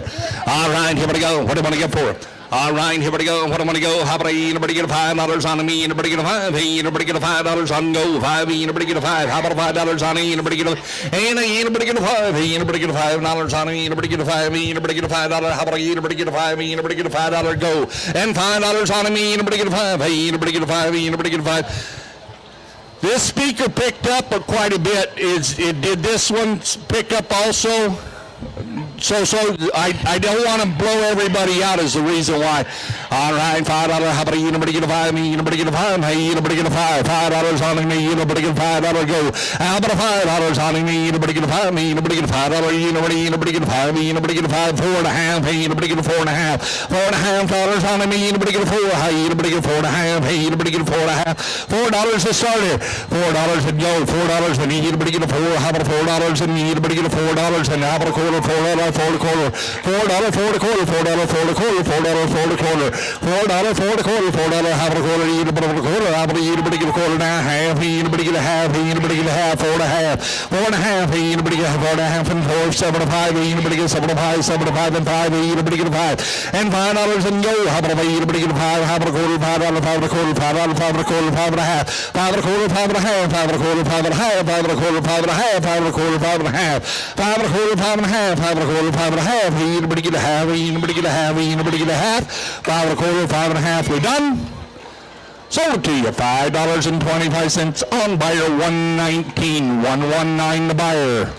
All right, here we go. What do I want to get for it? All right, here we go. What do I want to go? How about anybody get a $5 on me? Anybody get a 5? Hey, anybody get a $5 on go? 5. Anybody get a 5? How about a $5 on me? Anybody get a? And anybody get a 5? Hey, anybody get a $5 on me? Anybody get a 5? Anybody get a $5? How about anybody get a 5? Anybody get a $5 go? And $5 on me? Anybody get a 5? Hey, anybody get a 5? Anybody get a 5? This speaker picked up quite a bit. It did this one pick up also? So I don't want to blow everybody out is the reason why. All right, $5. How about anybody get a 5? Me, anybody get a 5? Hey, anybody get a 5? $5 on me, anybody get a $5 go. How about a $5 on me? Anybody get a 5? Me, anybody get a $5? Anybody get a 5? Me, anybody get a 5? 4.5. Hey, anybody get a 4.5? $4.5 on me, anybody get a 4? Hey, anybody get a 4.5? Hey, anybody get a 4.5? $4 to start it. $4 and go. $4 and anybody get a 4? How about a $4 and anybody get a $4 and how about a quarter? $4 for the quarter, $4 for the quarter, $4 for the quarter, $4 for the quarter, $4 for the quarter, $4 half a quarter, anybody get a quarter, anybody get a quarter and a half, anybody get a half, anybody get a half, 4 and a half, 4 and a half, anybody get a 4 and a half and 4, 7 to 5, anybody get 7 to 5, 7 to 5 and 5, anybody get a 5 and $5 and go, how about anybody get a 5, half a quarter, $5, 5 and a quarter, $5, 5 and a quarter, 5 and a half, 5 and a quarter, 5 and a half, 5 and a quarter, 5 and a half, 5 and a quarter, 5 and a half, 5 and a quarter, 5 and a half, 5 and a quarter, 5 and a half, 5 and a quarter, 5 and a half, anybody get a half, anybody get a half, anybody get a half, 5 and a quarter, 5 and a half, we're done. Sold to you, $5.25 on buyer 119, 119 the buyer.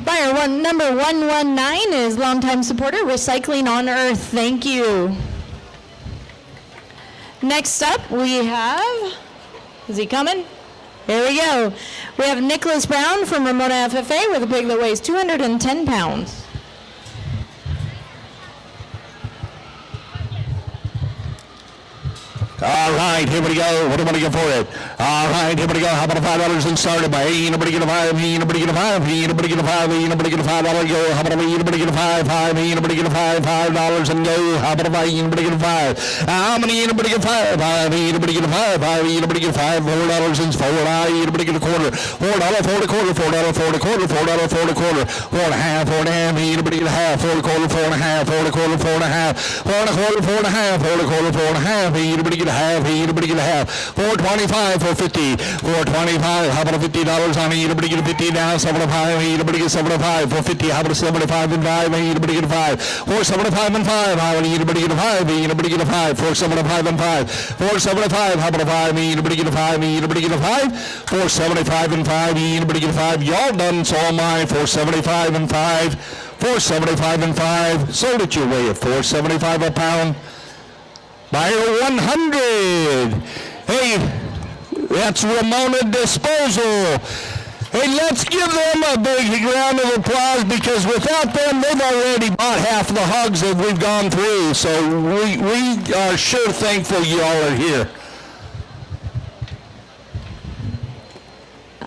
Buyer number 119 is longtime supporter, Recycling on Earth. Thank you. Next up, we have, is he coming? Here we go. We have Nicholas Brown from Ramona FFA with a pig that weighs 210 pounds. All right, here we go. What do we get for it? All right, here we go. How about $5 and started by anybody get a 5, anybody get a 5, anybody get a 5, anybody get a $5 go. How about anybody get a 5, 5, anybody get a 5, $5 and go. How about anybody get a 5? How many anybody get 5, 5, anybody get a 5, 5, anybody get a 5, $4 and 4, anybody get a quarter, $4 for the quarter, $4 for the quarter, $4 for the quarter, 4 and a half, 4 and a half, anybody get a half, 4 the quarter, 4 and a half, 4 the quarter, 4 and a half, 4 and a quarter, 4 and a half, 4 the quarter, 4 and a half, anybody get a half, anybody get a half, 425 for 50, 425, how about $50 on it, anybody get a 50 now, 75, anybody get 75 for 50, how about 75 and 5, anybody get a 5, 475 and 5, how about anybody get a 5, anybody get a 5, 475 and 5, 475, how about a 5, anybody get a 5, anybody get a 5, 475 and 5, anybody get a 5, y'all done, so am I, 475 and 5, 475 and 5, sold it your way at 475 a pound. Buyer 100. Hey, that's Ramona Disposal. Hey, let's give them a big round of applause because without them, they've already bought half the hogs that we've gone through. So we are sure thankful you all are here.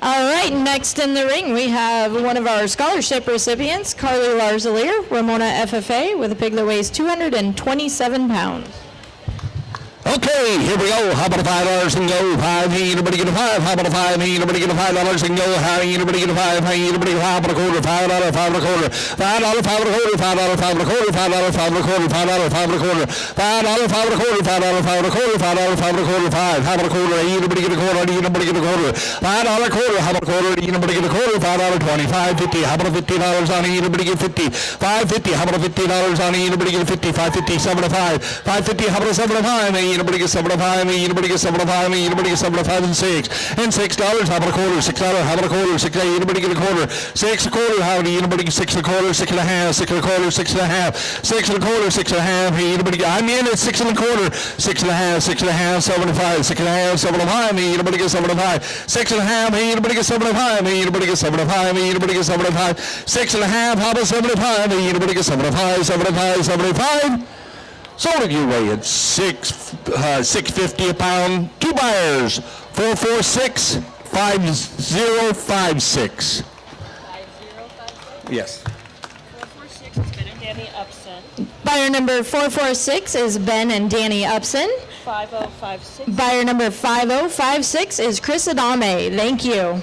All right, next in the ring, we have one of our scholarship recipients, Carly Larzalier, Ramona FFA, with a pig that weighs 227 pounds. Okay, here we go. How about $5 and go? 5, anybody get a 5? How about a 5? Anybody get a $5 and go? How anybody get a 5? How anybody get a 5 and a quarter? $5, 5 and a quarter. $5, 5 and a quarter. $5, 5 and a quarter. $5, 5 and a quarter. $5, 5 and a quarter. $5, 5 and a quarter. $5, 5 and a quarter. $5, 5 and a quarter. 5, how about a quarter? Anybody get a quarter? Anybody get a quarter? $5 a quarter. How about a quarter? Anybody get a quarter? $5, 25, 50. How about $50 on anybody get 50? $5.50. How about $50 on anybody get 50? $5.50. 7 to 5. $5.50. How about a 7 to 5? Anybody get 7 to 5? Anybody get 7 to 5? Anybody get 7 to 5 and 6? And $6. How about a quarter? $6. How about a quarter? 6. Anybody get a quarter? 6 a quarter. How do anybody get 6 and a quarter? 6 and a half. 6 and a quarter. 6 and a half. 6 and a quarter. 6 and a half. Anybody get? I'm in at 6 and a quarter. 6 and a half. 6 and a half. 7 to 5. 6 and a half. 7 to 5. Anybody get 7 to 5? 6 and a half. Anybody get 7 to 5? Anybody get 7 to 5? Anybody get 7 to 5? 6 and a half. How about 7 to 5? Anybody get 7 to 5? 7 to 5. 7 to 5. Sold it your way at $6.50 a pound. Two buyers, 446 5056. 5056. Yes. 446 is Ben and Danny Upson. Buyer number 446 is Ben and Danny Upson. 5056. Buyer number 5056 is Chris Adame. Thank you.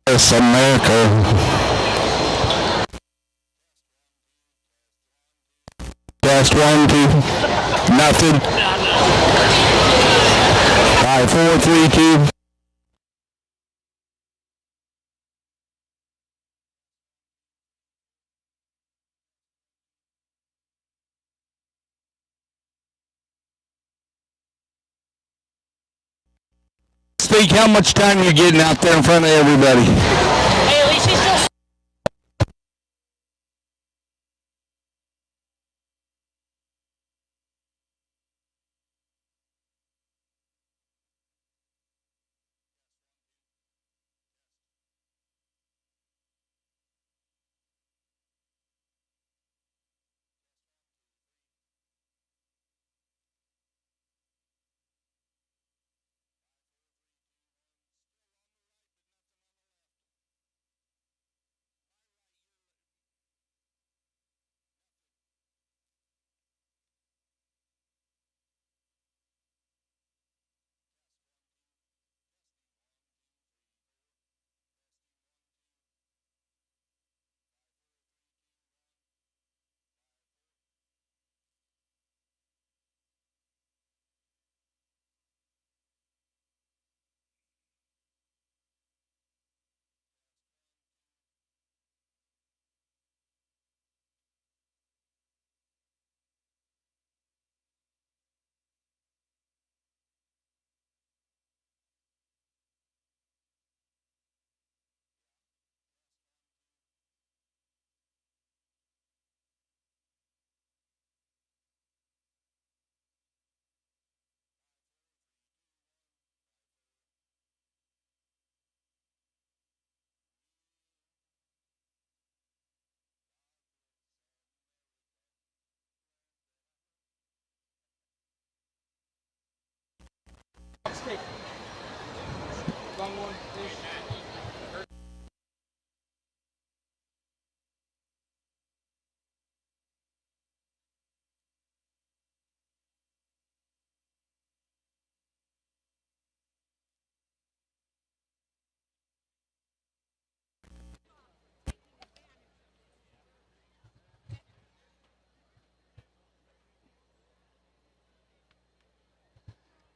Yes, America. Test 1, 2. Nothing. 5, 4, 3, 2. Speak how much time you're getting out there in front of everybody. Hey, at least she's still.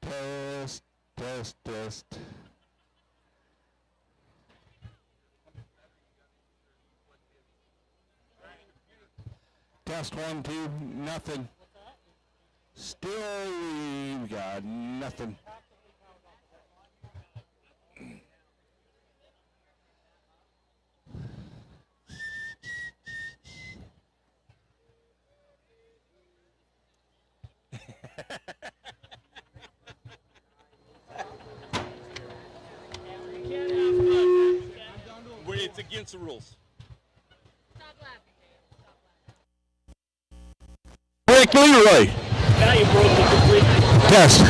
Test, test, test. Test 1, 2, nothing. Still, we got nothing. It's against the rules. Rick Leroy. Now you broke it completely. Test.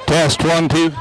Test 1, 2.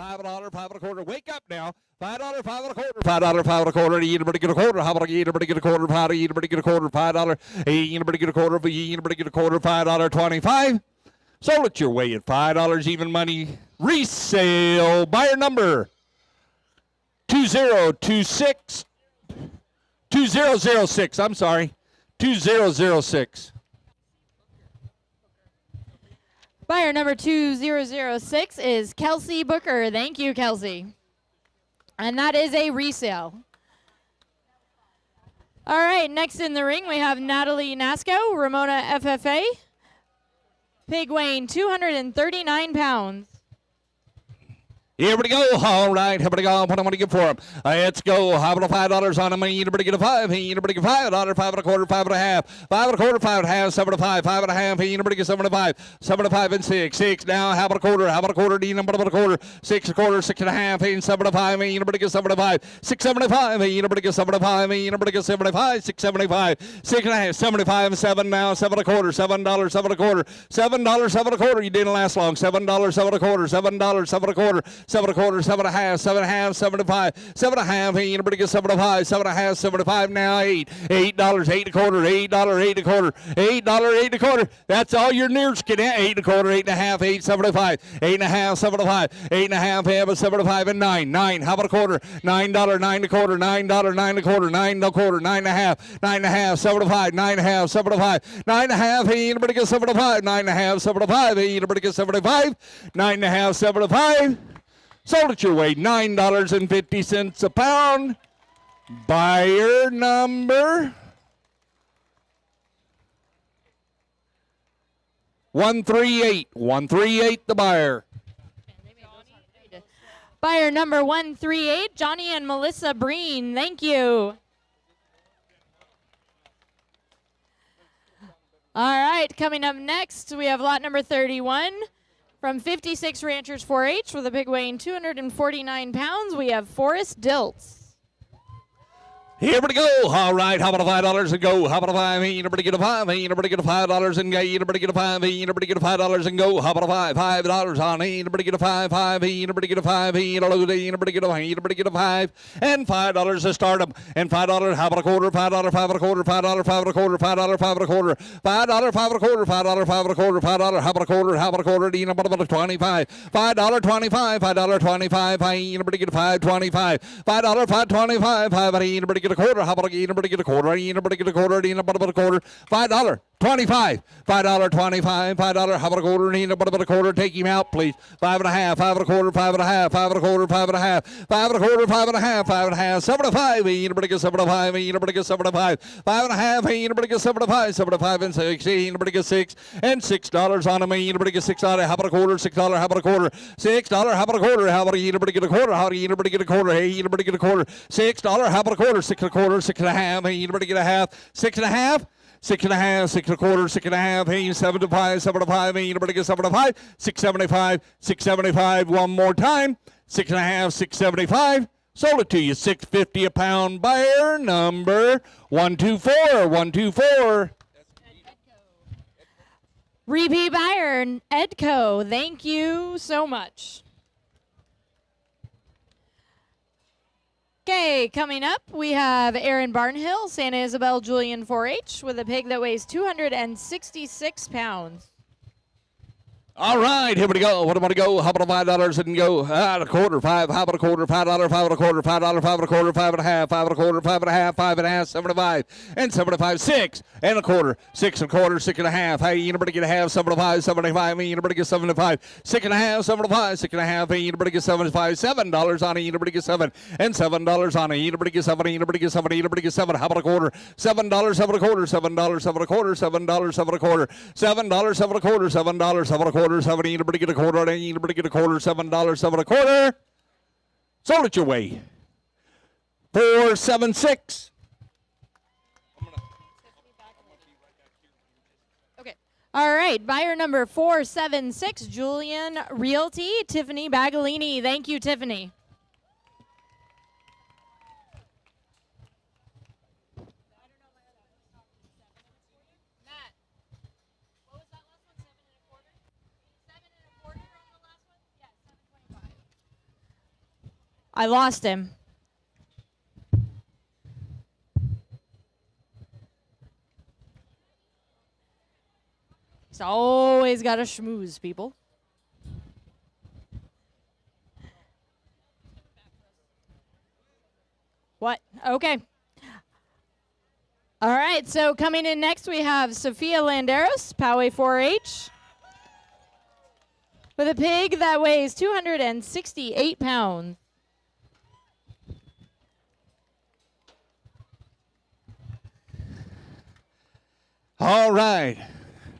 $5, $5.25. Wake up now. $5, $5.25. $5, $5.25. Anybody get a quarter? How about anybody get a quarter? How do anybody get a quarter? $5. Anybody get a quarter? Anybody get a quarter? $5.25. Sold it your way at $5 even money. Resale. Buyer number 2026. 2006. I'm sorry. 2006. Buyer number 2006 is Kelsey Booker. Thank you, Kelsey. And that is a resale. All right, next in the ring we have Natalie Nasco, Ramona FFA. Pig weighing 239 pounds. Here we go. All right. Here we go. What am I going to get for him? Let's go. How about $5 on him? Anybody get a $5? Anybody get $5? $5.25, $5.50. $5.25, $5.50, $7.5. $5.50. Anybody get $7.5? $7.5 and $6. $6 now. How about a quarter? How about a quarter? About a quarter. $6 $6.50. $7.5. Anybody get $7.5? $6.75. Anybody get $7.5? Anybody get $7.5? $6.75. $6.50. $7.5 and $7 now. $7.25. $7. $7.25. $7. $7.25. You didn't last long. $7. $7.25. $7. $7.25. $7.25, $7.50, $7.50, $7.5, $7.50. Anybody get $7.5? $7.50, $7.5 now. $8, $8, $8.25, $8, $8.25, $8, $8.25. That's all your nears can have. $8.25, $8.50, $8.75, $8.50, $7.5, $8.50, $7.5 and $9, $9. How about a quarter? $9, $9.25, $9, $9.25, $9.25, $9.50, $9.50, $7.5, $9.50, $7.5, $9.50. Anybody get $7.5? $9.50, $7.5. Anybody get $7.5? $9.50, $7.5. Sold it your way, $9.50 a pound. Buyer number 138. 138, the buyer. Buyer number 138, Johnny and Melissa Breen. Thank you. All right, coming up next, we have lot number 31. From 56 Ranchers 4-H with a pig weighing 249 pounds, we have Forrest Diltz. Here we go. All right. How about a $5 and go? How about a $5? Anybody get a $5? Anybody get a $5 and go? Anybody get a $5? Anybody get a $5 and go? How about a $5? $5 on anybody get a $5? $5. Anybody get a $5? Anybody get a $5? And $5 to start them. And $5. How about a quarter? $5, $5.25, $5, $5.25, $5, $5.25, $5, $5.25, $5, $5.25, $5. How about a quarter? How about a quarter? About a 25. $5.25, $5.25. Anybody get a $5.25? $5, $5.25, $5. Anybody get a quarter? How about anybody get a quarter? Anybody get a quarter? About a quarter? $5.25. $5.25. $5. How about a quarter? About a quarter? Take him out, please. $5.50. $5.25. $5.50. $5.25. $5.50. $5.25. $5.50. $5.50. $7.5. Anybody get $7.5? Anybody get $7.5? $5.50. Anybody get $7.5? $7.5 and $6. Anybody get $6 and $6 on him? Anybody get $6? How about a quarter? $6. How about a quarter? $6. How about a quarter? How about anybody get a quarter? How do anybody get a quarter? Hey, anybody get a quarter? $6. How about a quarter? $6.25. $6.50. Hey, anybody get a half? $6.50. $6.50, $6.25, $6.50. Hey, $7.5, $7.5. Hey, anybody get $7.5? $6.75, $6.75. One more time. $6.50, $6.75. Sold it to you, $6.50 a pound. Buyer number 124, 124. Repeat buyer, Edco. Thank you so much. Okay, coming up, we have Aaron Barnhill, Santa Isabel Julian 4-H, with a pig that weighs 266 pounds. All right, here we go. What am I going to go? How about $5 and go? A quarter, $5. How about a quarter? $5, $5.25, $5, $5.25, $5.50, $5.25, $5.50, $5.50, $7.5 and $7.5, $6 and a quarter, $6 and a quarter, $6.50. Hey, anybody get a half? $7.5, $7.5. Anybody get $7.5? $6.50, $7.5, $6.50. Hey, anybody get $7.5? $7 on it. Anybody get $7 and $7 on it. Anybody get $7? Anybody get $7? Anybody get $7? How about a quarter? $7, $7 a quarter, $7, $7 a quarter, $7, $7 a quarter, $7, $7 a quarter, $7, $7 a quarter. $7, anybody get a quarter? Anybody get a quarter? $7, $7 a quarter. Sold it your way. 476. Okay. All right. Buyer number 476, Julian Realty, Tiffany Bagalini. Thank you, Tiffany. I lost him. He's always got to schmooze, people. What? Okay. All right, so coming in next, we have Sophia Landeros, Poway 4-H, with a pig that weighs 268 pounds. All right.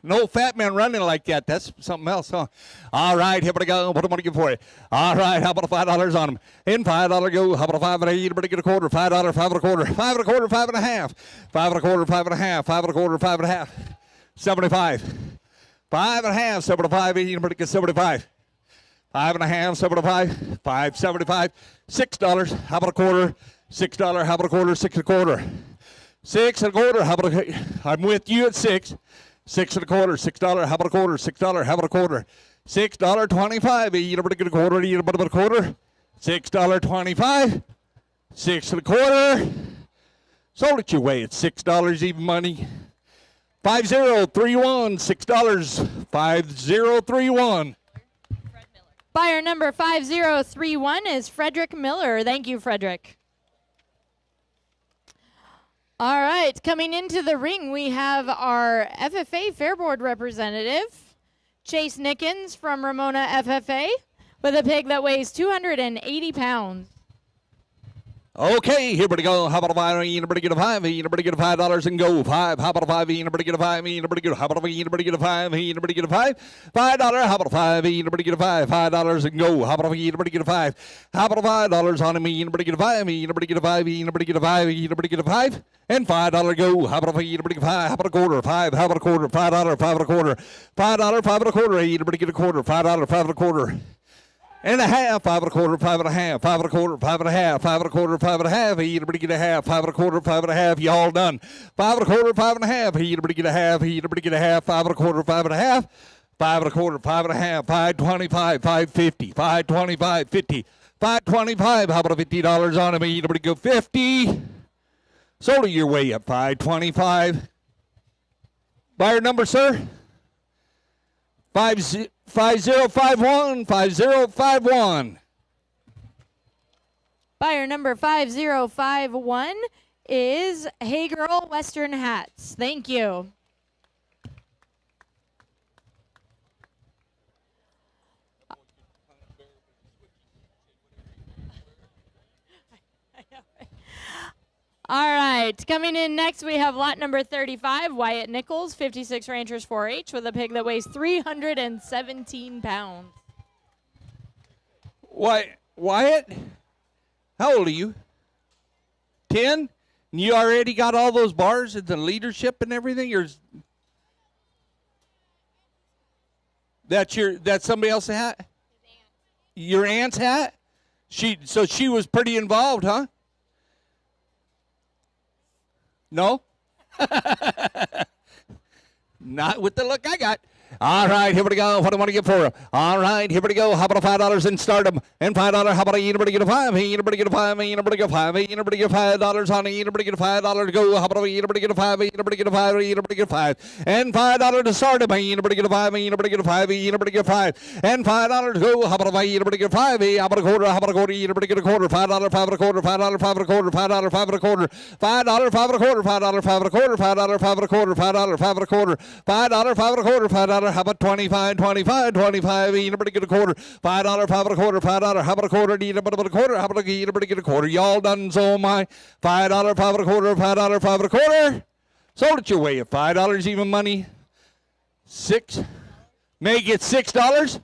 No fat man running like that. That's something else, huh? All right, here we go. What am I going to give for it? All right, how about $5 on them? In $5 go. How about a 5 and 8? You better get a quarter. $5, 5 and a quarter. 5 and a quarter, 5 and a half. 5 and a quarter, 5 and a half. 5 and a quarter, 5 and a half. 75. 5 and a half, 75. You better get 75. 5 and a half, 75. 5.75. $6. How about a quarter? $6. How about a quarter? 6 and a quarter. 6 and a quarter. How about a? I'm with you at 6. 6 and a quarter, $6. How about a quarter? $6. How about a quarter? $6.25. You better get a quarter. You better get a quarter. $6.25. 6 and a quarter. Sold it your way at $6 even money. 5031. $6. 5031. Buyer number 5031 is Frederick Miller. Thank you, Frederick. All right, coming into the ring, we have our FFA Fairboard representative, Chase Nickens from Ramona FFA, with a pig that weighs 280 pounds. Okay, here we go. How about a 5? You better get a 5. You better get a $5 and go. 5. How about a 5? You better get a 5. You better get a. How about a? You better get a 5. You better get a 5. $5. How about a 5? You better get a 5. $5 and go. How about a? You better get a 5. How about a $5 on him? You better get a 5. You better get a 5. You better get a 5. You better get a 5. And $5 go. How about a? You better get a 5. How about a quarter? 5. How about a quarter? $5. 5 and a quarter. $5. 5 and a quarter. You better get a quarter. $5. 5 and a quarter. And a half, 5 and a quarter, 5 and a half, 5 and a quarter, 5 and a half, 5 and a quarter, 5 and a half. You better get a half, 5 and a quarter, 5 and a half. You all done. 5 and a quarter, 5 and a half. You better get a half. You better get a half, 5 and a quarter, 5 and a half. 5 and a quarter, 5 and a half, 525, 550, 525, 50, 525. How about a $50 on him? You better go 50. Sold it your way up, 525. Buyer number, sir? 5051, 5051. Buyer number 5051 is Hey Girl Western Hats. Thank you. All right, coming in next, we have lot number 35, Wyatt Nichols, 56 Ranchers 4-H, with a pig that weighs 317 pounds. Wyatt? How old are you? 10? And you already got all those bars and the leadership and everything? Or that's somebody else's hat? Your aunt's hat? So she was pretty involved, huh? No? Not with the look I got. All right, here we go. What do I want to get for her? All right, here we go. How about a $5 in stardom? And $5. How about a you better get a 5? You better get a 5. You better get a 5. You better get $5 on it. You better get a $5 to go. How about a you better get a 5? You better get a 5. You better get a 5. And $5 to stardom. You better get a 5. You better get a 5. You better get a 5. And $5 to go. How about a 5? You better get a 5. How about a quarter? How about a quarter? You better get a quarter. $5, 5 and a quarter. $5, 5 and a quarter. $5, 5 and a quarter. $5, 5 and a quarter. $5, 5 and a quarter. $5, 5 and a quarter. $5, 5 and a quarter. $5, 5 and a quarter. $5. How about 25? 25, 25, you better get a quarter. $5, 5 and a quarter, $5. How about a quarter? You better a quarter. How about you better get a quarter? Y'all done, so am I. $5, 5 and a quarter, $5, 5 and a quarter. Sold it your way at $5 even money. 6. Make it $6.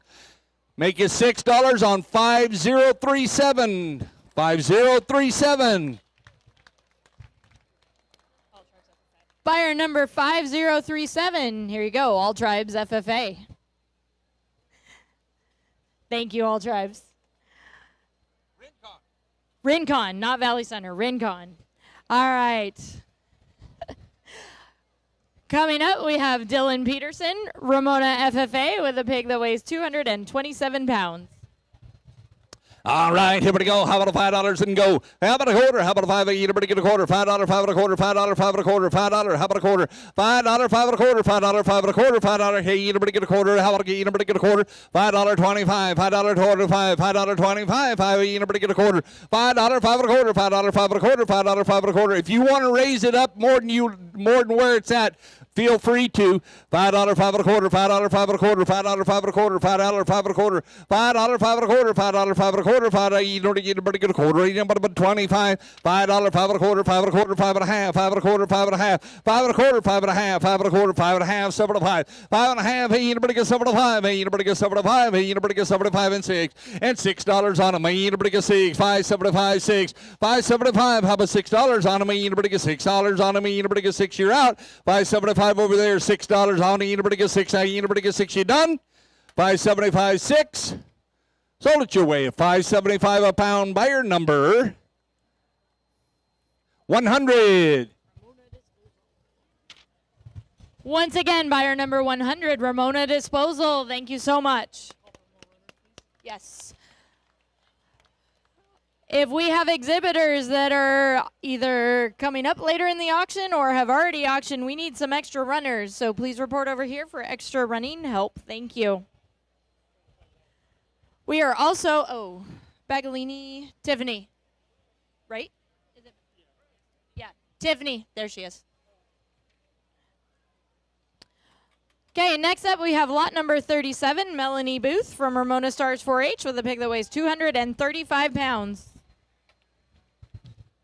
Make it $6 on 5037. 5037. Buyer number 5037. Here you go, All Tribes FFA. Thank you, All Tribes. Rincon, not Valley Center, Rincon. All right. Coming up, we have Dylan Peterson, Ramona FFA, with a pig that weighs 227 pounds. All right, here we go. How about $5 and go? How about a quarter? How about a $5? Anybody get a quarter? $5, $5 and a quarter, $5, $5 and a quarter, $5. How about a quarter? $5, $5 and a quarter, $5, $5 and a quarter, $5. Hey, anybody get a quarter? How about anybody get a quarter? $5.25, $5.25, $5.25, $5. Anybody get a quarter? $5, $5 and a quarter, $5, $5 and a quarter, $5, $5 and a quarter. If you want to raise it up more than where it's at, feel free to. $5, $5 and a quarter, $5, $5 and a quarter, $5, $5 and a quarter, $5, $5 and a quarter, $5, $5 and a quarter, $5, $5 and a quarter, $5. You know, anybody get a quarter? Anybody but 25? $5, $5 and a quarter, $5 and a quarter, $5 and a half, $5 and a quarter, $5 and a half, $5 and a quarter, $5 and a half, $5 and a quarter, $5 and a half, $7 and a $5, $5 and a half. Hey, anybody get $7 and a $5? Hey, anybody get $7 and a $5? Hey, anybody get $7 and a $5 and 6 and $6 on them? Hey, anybody get 6? $5.75, 6, $5.75. How about $6 on them? Hey, anybody get $6 on them? Hey, anybody get 6? You're out. $5.75 over there. $6 on it. Anybody get 6? Anybody get 6? You done? $5.75, 6. Sold it your way at $5.75 a pound. Buyer number 100. Once again, buyer number 100, Ramona Disposal. Thank you so much. Yes. If we have exhibitors that are either coming up later in the auction or have already auctioned, we need some extra runners. So please report over here for extra running help. Thank you. We are also, Bagalini, Tiffany, right? Is it? Yeah, Tiffany. There she is. Okay, next up we have lot number 37, Melanie Booth from Ramona Stars 4-H with a pig that weighs 235 pounds.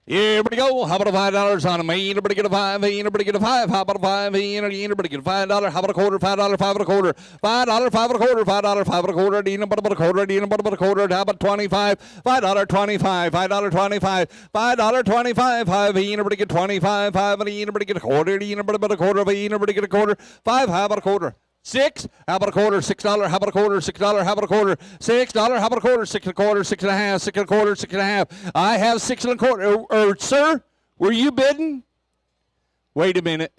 Here we go. How about $5 on them? Anybody get a 5? Anybody get a 5? How about a 5? Anybody get a $5? How about a quarter? $5, $5 and a quarter. $5, $5 and a quarter. $5, $5 and a quarter. Anybody but a quarter? Anybody but a quarter? How about 25? $5.25. $5.25. $5.25. 5. Anybody get 25? 5. Anybody get a quarter? Anybody but a quarter? Anybody get a quarter? 5. How about a quarter? 6. How about a quarter? $6. How about a quarter? $6. How about a quarter? $6. How about a quarter? 6 and a quarter. 6 and a half. 6 and a quarter. 6 and a half. I have 6 and a quarter. Sir, were you bidding? Wait a minute.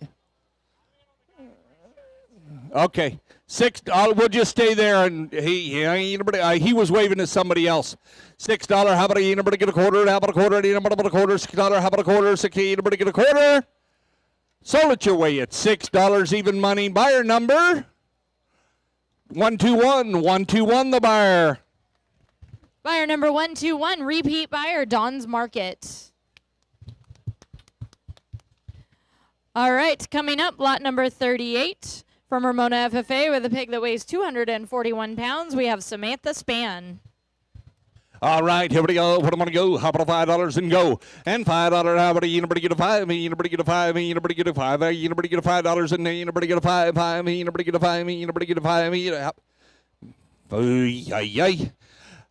Okay. 6. We'll just stay there, and he was waving at somebody else. $6. How about anybody get a quarter? How about a quarter? Anybody get a quarter? $6. How about a quarter? 6. Anybody get a quarter? Sold it your way at $6 even money. Buyer number 121. 121 the buyer. Buyer number 121, repeat buyer, Don's Market. All right, coming up, lot number 38 from Ramona FFA with a pig that weighs 241 pounds. We have Samantha Span. All right, here we go. What am I going to go? How about $5 and go? And $5. How about anybody get a 5? Anybody get a 5? Anybody get a 5? Anybody get a $5 and anybody get a 5? 5. Anybody get a 5? Anybody get a 5?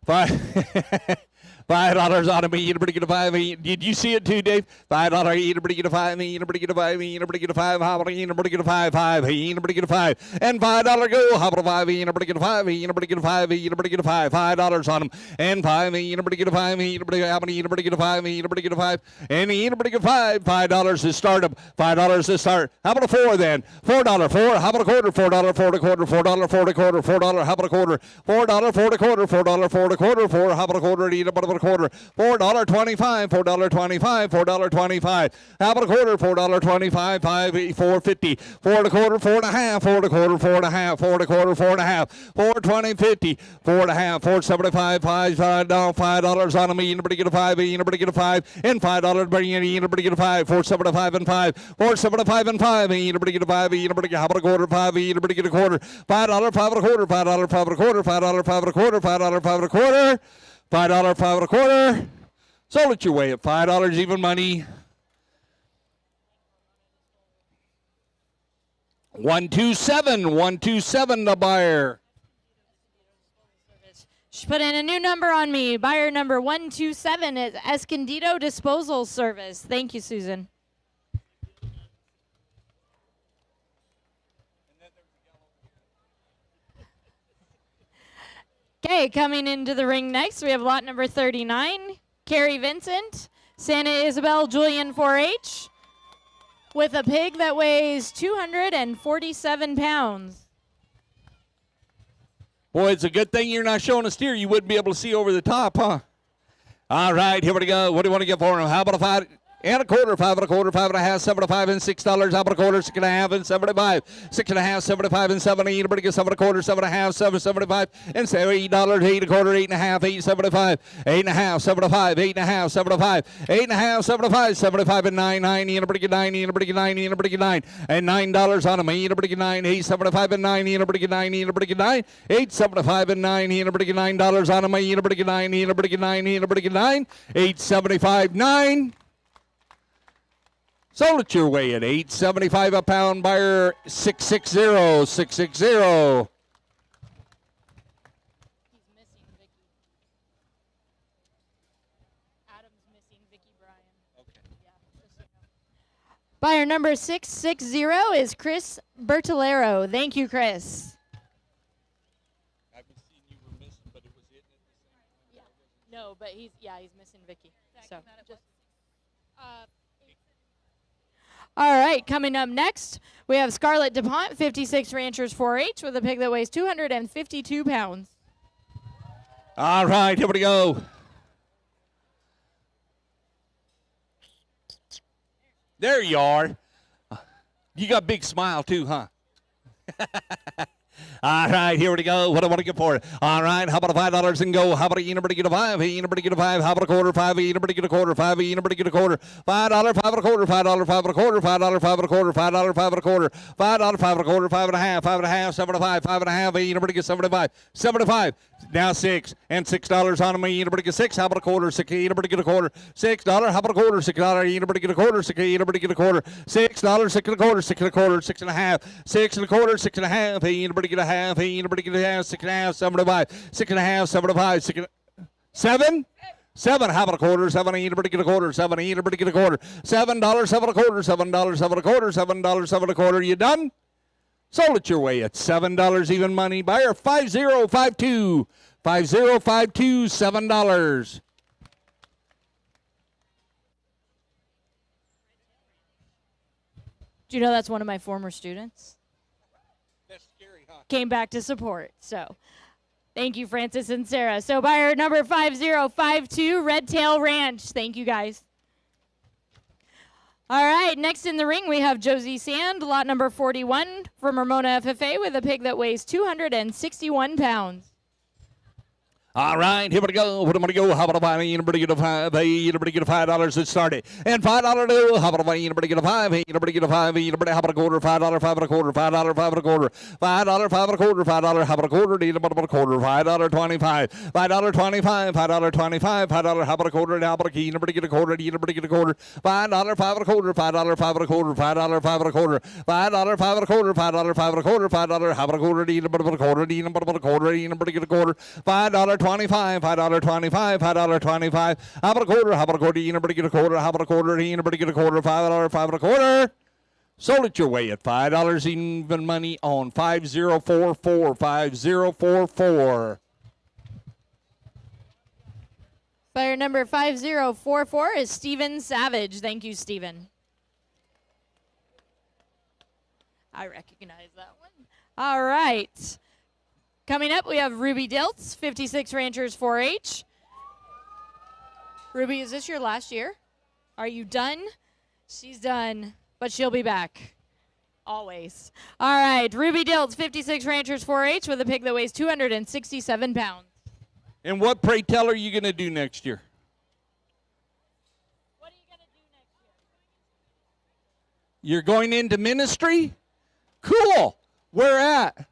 $5. $5 on me. Anybody get a 5? Did you see it too, Dave? $5. Anybody get a 5? Anybody get a 5? Anybody get a 5? How about anybody get a 5? 5. Anybody get a 5? And $5 go. How about a 5? Anybody get a 5? Anybody get a 5? Anybody get a 5? $5 on them. And 5. Anybody get a 5? Anybody how many? Anybody get a 5? Anybody get a 5? And anybody get a 5? $5 to start them. $5 to start. How about a 4 then? $4. 4. How about a quarter? $4. 4 a quarter. $4. 4 a quarter. $4. How about a quarter? $4. 4 a quarter. $4. 4 a quarter. 4. How about a quarter? Anybody a quarter? $4.25. $4.25. $4.25. How about a quarter? $4.25. 5. $4.50. 4 and a quarter. 4 and a half. 4 and a quarter. 4 and a half. 4 and a quarter. 4 and a half. 4.20. 50. 4 and a half. 4.75. $5 on me. Anybody get a 5? Anybody get a 5? And $5. Anybody get a 5? 4.75 and 5. 4.75 and 5. Anybody get a 5? Anybody get how about a quarter? 5. Anybody get a quarter? $5. 5 and a quarter. $5. 5 and a quarter. $5. 5 and a quarter. $5. 5 and a quarter. $5, 5 and a quarter. Sold it your way at $5 even money. 127. 127 the buyer. She put in a new number on me. Buyer number 127 is Escondido Disposal Service. Thank you, Susan. Okay, coming into the ring next, we have lot number 39, Carrie Vincent, Santa Isabel Julian 4-H, with a pig that weighs 247 pounds. Boy, it's a good thing you're not showing a steer. You wouldn't be able to see over the top, huh? All right, here we go. What do you want to get for him? How about a 5 and a quarter, 5 and a quarter, 5 and a half, 75 and $6. How about a quarter, 6 and a half and 75, 6 and a half, 75 and 70. Anybody get 7 and a quarter, 7 and a half, 7.75 and $8, 8 and a quarter, 8 and a half, 8.75, 8 and a half, 75, 8 and a half, 75, 8 and a half, 75, 75 and 9, 9. Anybody get 9, anybody get 9, anybody get 9, and $9 on them. Anybody get 9, 8.75 and 9, anybody get 9, anybody get 9, 8.75 and 9, anybody get $9 on them. Anybody get 9, anybody get 9, anybody get 9, 8.75, 9. Sold it your way at $8.75 a pound. Buyer 660, 660. He's missing Vicky. Adam's missing Vicky Bryan. Okay. Yeah, just so you know. Buyer number 660 is Chris Bertolero. Thank you, Chris. I haven't seen you were missing, but it was hitting at the same time. Yeah. No, but he's missing Vicky. So just All right, coming up next, we have Scarlett DuPont, 56 Ranchers 4-H, with a pig that weighs 252 pounds. All right, here we go. There you are. You got a big smile too, huh? All right, here we go. What do I want to get for it? All right, how about a $5 and go? How about anybody get a 5? Anybody get a 5? How about a quarter? 5. Anybody get a quarter? 5. Anybody get a quarter? $5, 5 and a quarter, $5, 5 and a quarter, $5, 5 and a quarter, $5, 5 and a quarter, $5, 5 and a quarter, 5 and a half, 5 and a half, 75, 5 and a half. Anybody get 75? 75. Now 6 and $6 on them. Anybody get 6? How about a quarter? 6. Anybody get a quarter? $6. How about a quarter? $6. Anybody get a quarter? 6. Anybody get a quarter? $6. 6 and a quarter, 6 and a quarter, 6 and a half, 6 and a quarter, 6 and a half. Anybody get a half? Anybody get a half? 6 and a half, 75, 6 and a half, 75, 6 and 7. 7, how about a quarter? 7, anybody get a quarter? 7, anybody get a quarter? $7, 7 and a quarter, $7, 7 and a quarter, $7, 7 and a quarter. You done? Sold it your way at $7 even money. Buyer 5052, 5052, $7. Do you know that's one of my former students? That's scary, huh? Came back to support, so thank you, Francis and Sarah. So buyer number 5052, Red Tail Ranch. Thank you, guys. All right, next in the ring, we have Josie Sand, lot number 41 from Ramona FFA with a pig that weighs 261 pounds. All right, here we go. What am I going to go? How about a 5? Anybody get a 5? Anybody get a $5? Let's start it. And $5 to go. How about a 5? Anybody get a 5? Anybody get a 5? Anybody, how about a quarter? $5, 5 and a quarter, $5, 5 and a quarter, $5, 5 and a quarter, $5, how about a quarter? Need about a quarter, $5.25, $5.25, $5.25, $5, how about a quarter? How about a key? Anybody get a quarter? Anybody get a quarter? $5, 5 and a quarter, $5, 5 and a quarter, $5, 5 and a quarter, $5, 5 and a quarter, $5, 5 and a quarter, $5, how about a quarter? Need about a quarter? Need about a quarter? Anybody get a quarter? $5.25, $5.25, $5.25. How about a quarter? How about a quarter? Anybody get a quarter? How about a quarter? Anybody get a quarter? $5, 5 and a quarter. Sold it your way at $5 even money on 5044, 5044. Buyer number 5044 is Steven Savage. Thank you, Steven. I recognize that one. All right. Coming up, we have Ruby Diltz, 56 Ranchers 4-H. Ruby, is this your last year? Are you done? She's done, but she'll be back. Always. All right, Ruby Diltz, 56 Ranchers 4-H with a pig that weighs 267 pounds. And what, pray tell, are you going to do next year? What are you going to do next year? You're going into ministry? Cool. Where at?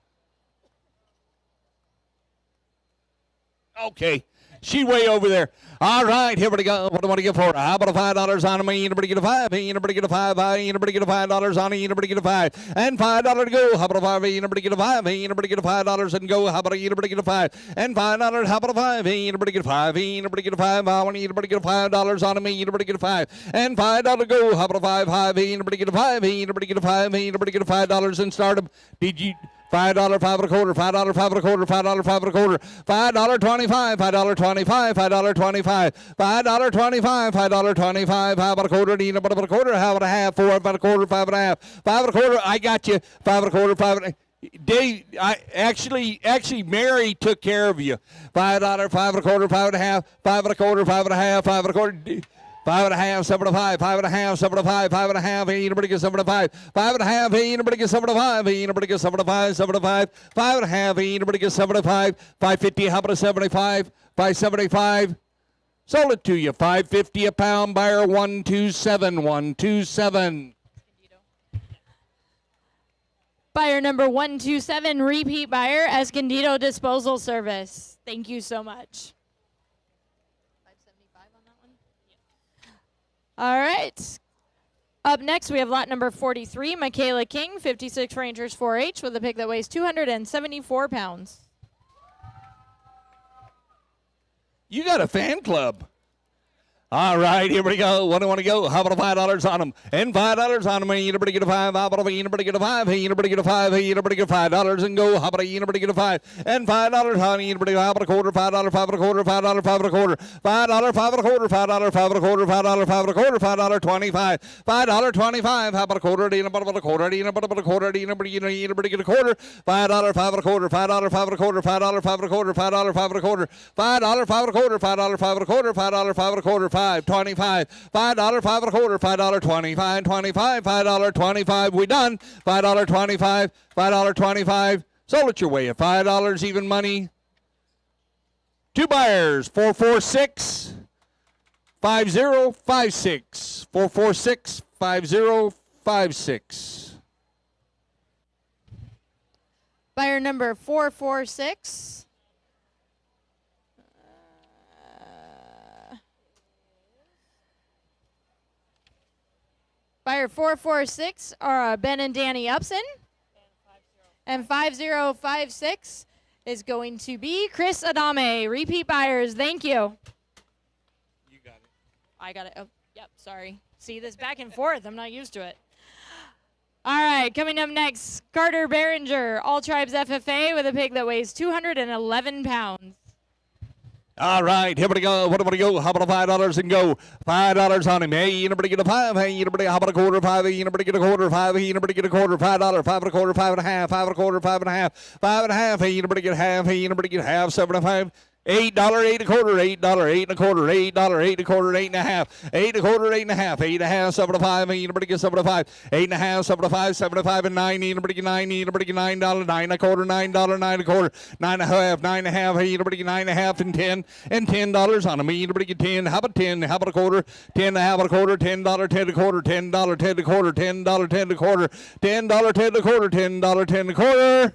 Okay. She way over there. All right, here we go. What do I want to get for her? How about a $5 on me? Anybody get a 5? Anybody get a 5? Anybody get a $5 on me? Anybody get a 5? And $5 to go. How about a 5? Anybody get a 5? Anybody get a $5 and go. How about anybody get a 5? And $5. How about a 5? Anybody get a 5? Anybody get a 5? I want anybody get a $5 on me? Anybody get a 5? And $5 to go. How about a 5? 5? Anybody get a 5? Anybody get a 5? Anybody get a $5 and start them? Did you? $5, 5 and a quarter, $5, 5 and a quarter, $5, 5 and a quarter, $5.25, $5.25, $5.25, $5.25, $5.25. How about a quarter? Need about a quarter? How about a half? 4, about a quarter, 5 and a half, 5 and a quarter. I got you. 5 and a quarter, 5 and a. Dave, actually, Mary took care of you. $5, 5 1/4, 5 1/2, 5 1/4, 5 1/2, 5 1/4, 5 1/2, 7 5, 5 1/2, 7 5, 5 1/2. Hey, anybody get 7 5, 5 1/2. Hey, anybody get 7 5. Hey, anybody get 7 5, 7 5, 5 1/2. Hey, anybody get 7 5, 550. How about a 75, 575? Sold it to you, $5.50 a pound. Buyer 127, 127. Buyer number 127, repeat buyer, Escondido Disposal Service. Thank you so much. 575 on that one? All right. Up next, we have lot number 43, Michaela King, 56 Rangers 4-H, with a pig that weighs 274 pounds. You got a fan club. All right, here we go. What do you want to go? How about $5 on them? And $5 on them. Hey, anybody get a 5? How about anybody get a 5? Hey, anybody get a 5? Hey, anybody get $5 and go? How about anybody get a 5? And $5 on anybody? How about a quarter? $5, 5 1/4, $5, 5 1/4, $5, 5 1/4, $5, 5 1/4, $5, 5 1/4, $5.25, $5.25. How about a quarter? About a quarter? About a quarter? Anybody get a quarter? $5, 5 1/4, $5, 5 1/4, $5, 5 1/4, $5, 5 1/4, $5, 5 1/4, $5, 5 1/4, $5, 5 1/4, $5.25, $5, 5 1/4, $5.25, $5.25. We done. $5.25, $5.25. Sold it your way at $5 even money. Two buyers, 446 5056. 446 5056. Buyer number 446. Buyer 446 are Ben and Danny Upson. And 5056 is going to be Chris Adame. Repeat buyers, thank you. You got it. I got it. Oh, yep, sorry. See, this back and forth. I'm not used to it. All right, coming up next, Carter Behringer, All Tribes FFA, with a pig that weighs 211 pounds. All right, here we go. What do we go? How about $5 and go? $5 on him. Hey, anybody get a 5? Hey, anybody? How about a quarter? 5? Hey, anybody get a quarter? 5? Hey, anybody get a quarter? $5, 5 1/4, 5 1/2, 5 1/4, 5 1/2, 5 1/2. Hey, anybody get half? Hey, anybody get half? 7 5. $8, 8 1/4, $8, 8 1/4, $8, 8 1/4, 8 1/2, 8 1/4, 8 1/2, 8 1/2, 7 5. Anybody get 7 5? 8 1/2, 7 5, 7 5 and 9. Anybody get 9? Anybody get $9, 9 1/4, $9, 9 1/4, 9 1/2, 9 1/2. Hey, anybody get 9 1/2 and 10 and $10 on them. Anybody get 10? How about 10? How about a quarter? 10, how about a quarter? $10, 10 1/4, $10, 10 1/4, $10, 10 1/4, $10, 10 1/4, $10, 10 1/4.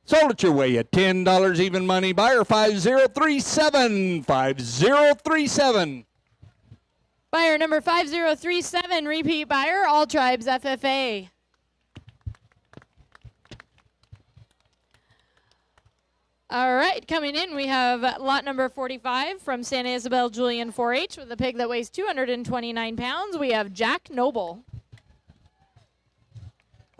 Sold it your way at $10 even money. Buyer 5037, 5037. Buyer number 5037, repeat buyer, All Tribes FFA. All right, coming in, we have lot number 45 from Santa Isabel Julian 4-H with a pig that weighs 229 pounds. We have Jack Noble.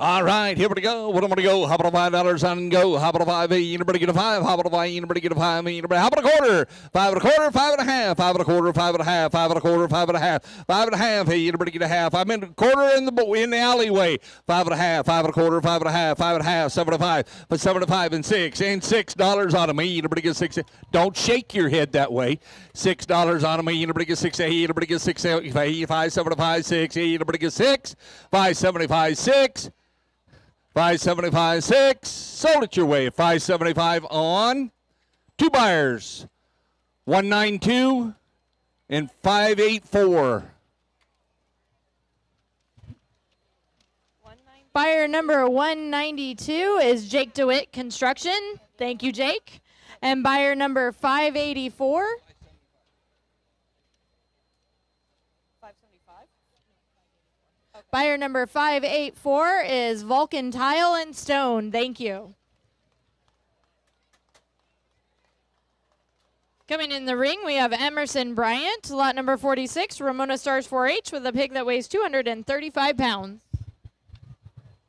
All right, here we go. What am I going to go? How about a $5 on go? How about a 5? Hey, anybody get a 5? How about a 5? Anybody get a 5? Anybody? How about a quarter? 5 1/4, 5 1/2, 5 1/4, 5 1/2, 5 1/4, 5 1/2, 5 1/2. Hey, anybody get a half? I'm in a quarter in the alleyway. 5 1/2, 5 1/4, 5 1/2, 5 1/2, 7 5, but 7 5 and 6 and $6 on them. Hey, anybody get 6? Don't shake your head that way. $6 on them. Hey, anybody get 6? Hey, anybody get 6? 5 7 5 6. Hey, anybody get 6? 5 75 6. 575 6. Sold it your way. 575 on. Two buyers. 192 and 584. Buyer number 192 is Jake DeWitt Construction. Thank you, Jake. And buyer number 584. Buyer number 584 is Vulcan Tile and Stone. Thank you. Coming in the ring, we have Emerson Bryant, lot number 46, Ramona Stars 4-H, with a pig that weighs 235 pounds.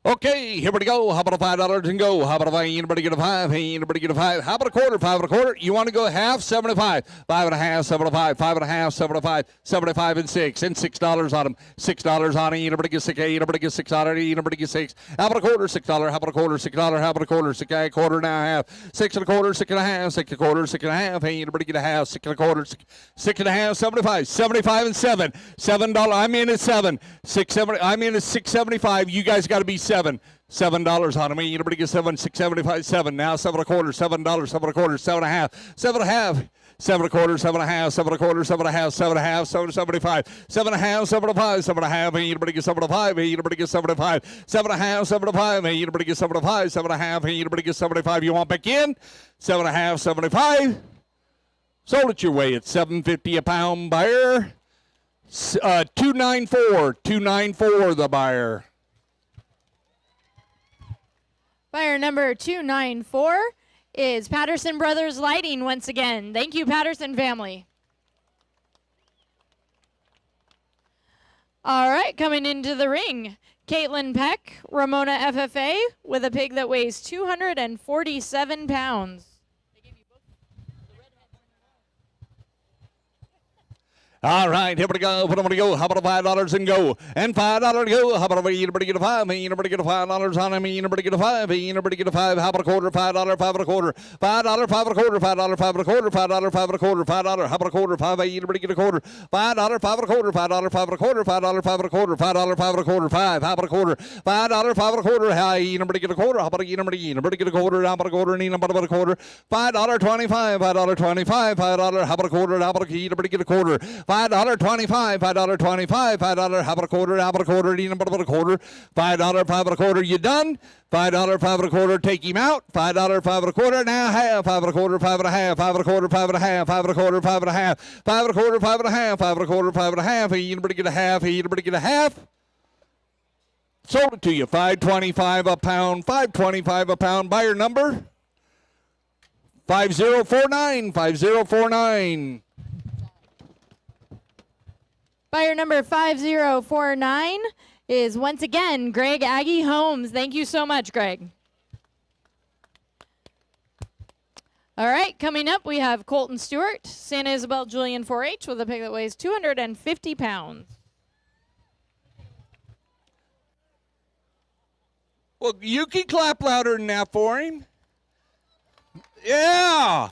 Okay, here we go. How about a $5 and go? How about a $5? Anybody get a $5? Hey, anybody get a $5? How about a quarter? $5 and a quarter. You want to go half? 75. 5 and a half, 75. 5 and a half, 75. 75 and 6. And $6 on them. $6 on it. Anybody get 6? Anybody get $6 on it? Anybody get 6? How about a quarter? $6. How about a quarter? $6. How about a quarter? 6 and a quarter and a half. 6 and a quarter, 6 and a half. 6 and a quarter, 6 and a half. Hey, anybody get a half? 6 and a quarter, 6 and a half. 75. 75 and 7. $7. I'm in at 7. 670. I'm in at 675. You guys got to be 7. $7 on them. Anybody get 7? 675. 7. Now 7 and a quarter. $7. 7 and a quarter. 7 and a half. 7 and a half. 7 and a quarter. 7 and a half. 7 and a quarter. 7 and a half. 7 and a half. 775. 7 and a half. 7 and a 5. 7 and a half. Anybody get 7 and a 5? Anybody get 7 and a 5? 7 and a half. 7 and a 5. Anybody get 7 and a 5? 7 and a half. Anybody get 75? You want back in? 7 and a half. 75. Sold it your way at $7.50 a pound, buyer. 294. 294 the buyer. Buyer number 294 is Patterson Brothers Lighting once again. Thank you, Patterson family. All right, coming into the ring, Caitlin Peck, Ramona FFA, with a pig that weighs 247 pounds. All right, here we go. Put them to go. How about a $5 and go? And $5 to go. How about a anybody get a 5? Anybody get a $5 on him? Anybody get a 5? Anybody get a 5? How about a quarter? $5, 5 and a quarter. $5, 5 and a quarter. $5, 5 and a quarter. $5, 5 and a quarter. $5. How about a quarter? 5. Anybody get a quarter? $5, 5 and a quarter. $5, 5 and a quarter. $5, 5 and a quarter. $5, 5 and a quarter. 5. How about a quarter? $5, 5 and a quarter. How anybody get a quarter? How about anybody get a quarter? How about a quarter? And about a quarter? $5.25. $5.25. $5. How about a quarter? How about anybody get a quarter? $5.25, $5.25, $5. How about a quarter? How about a quarter? About a quarter? $5, 5 and a quarter. You done? $5, 5 and a quarter. Take him out. $5, 5 and a quarter. Now half. 5 and a quarter. 5 and a half. 5 and a quarter. 5 and a half. 5 and a quarter. 5 and a half. 5 and a quarter. 5 and a half. 5 and a quarter. 5 and a half. Anybody get a half? Anybody get a half? Sold it to you. $5.25 a pound. $5.25 a pound. Buyer number 5049. 5049. Buyer number 5049 is once again Greg Aggie Holmes. Thank you so much, Greg. All right, coming up we have Colton Stewart, Santa Isabel Julian 4-H with a pig that weighs 250 pounds. Well, you can clap louder than that for him. Yeah.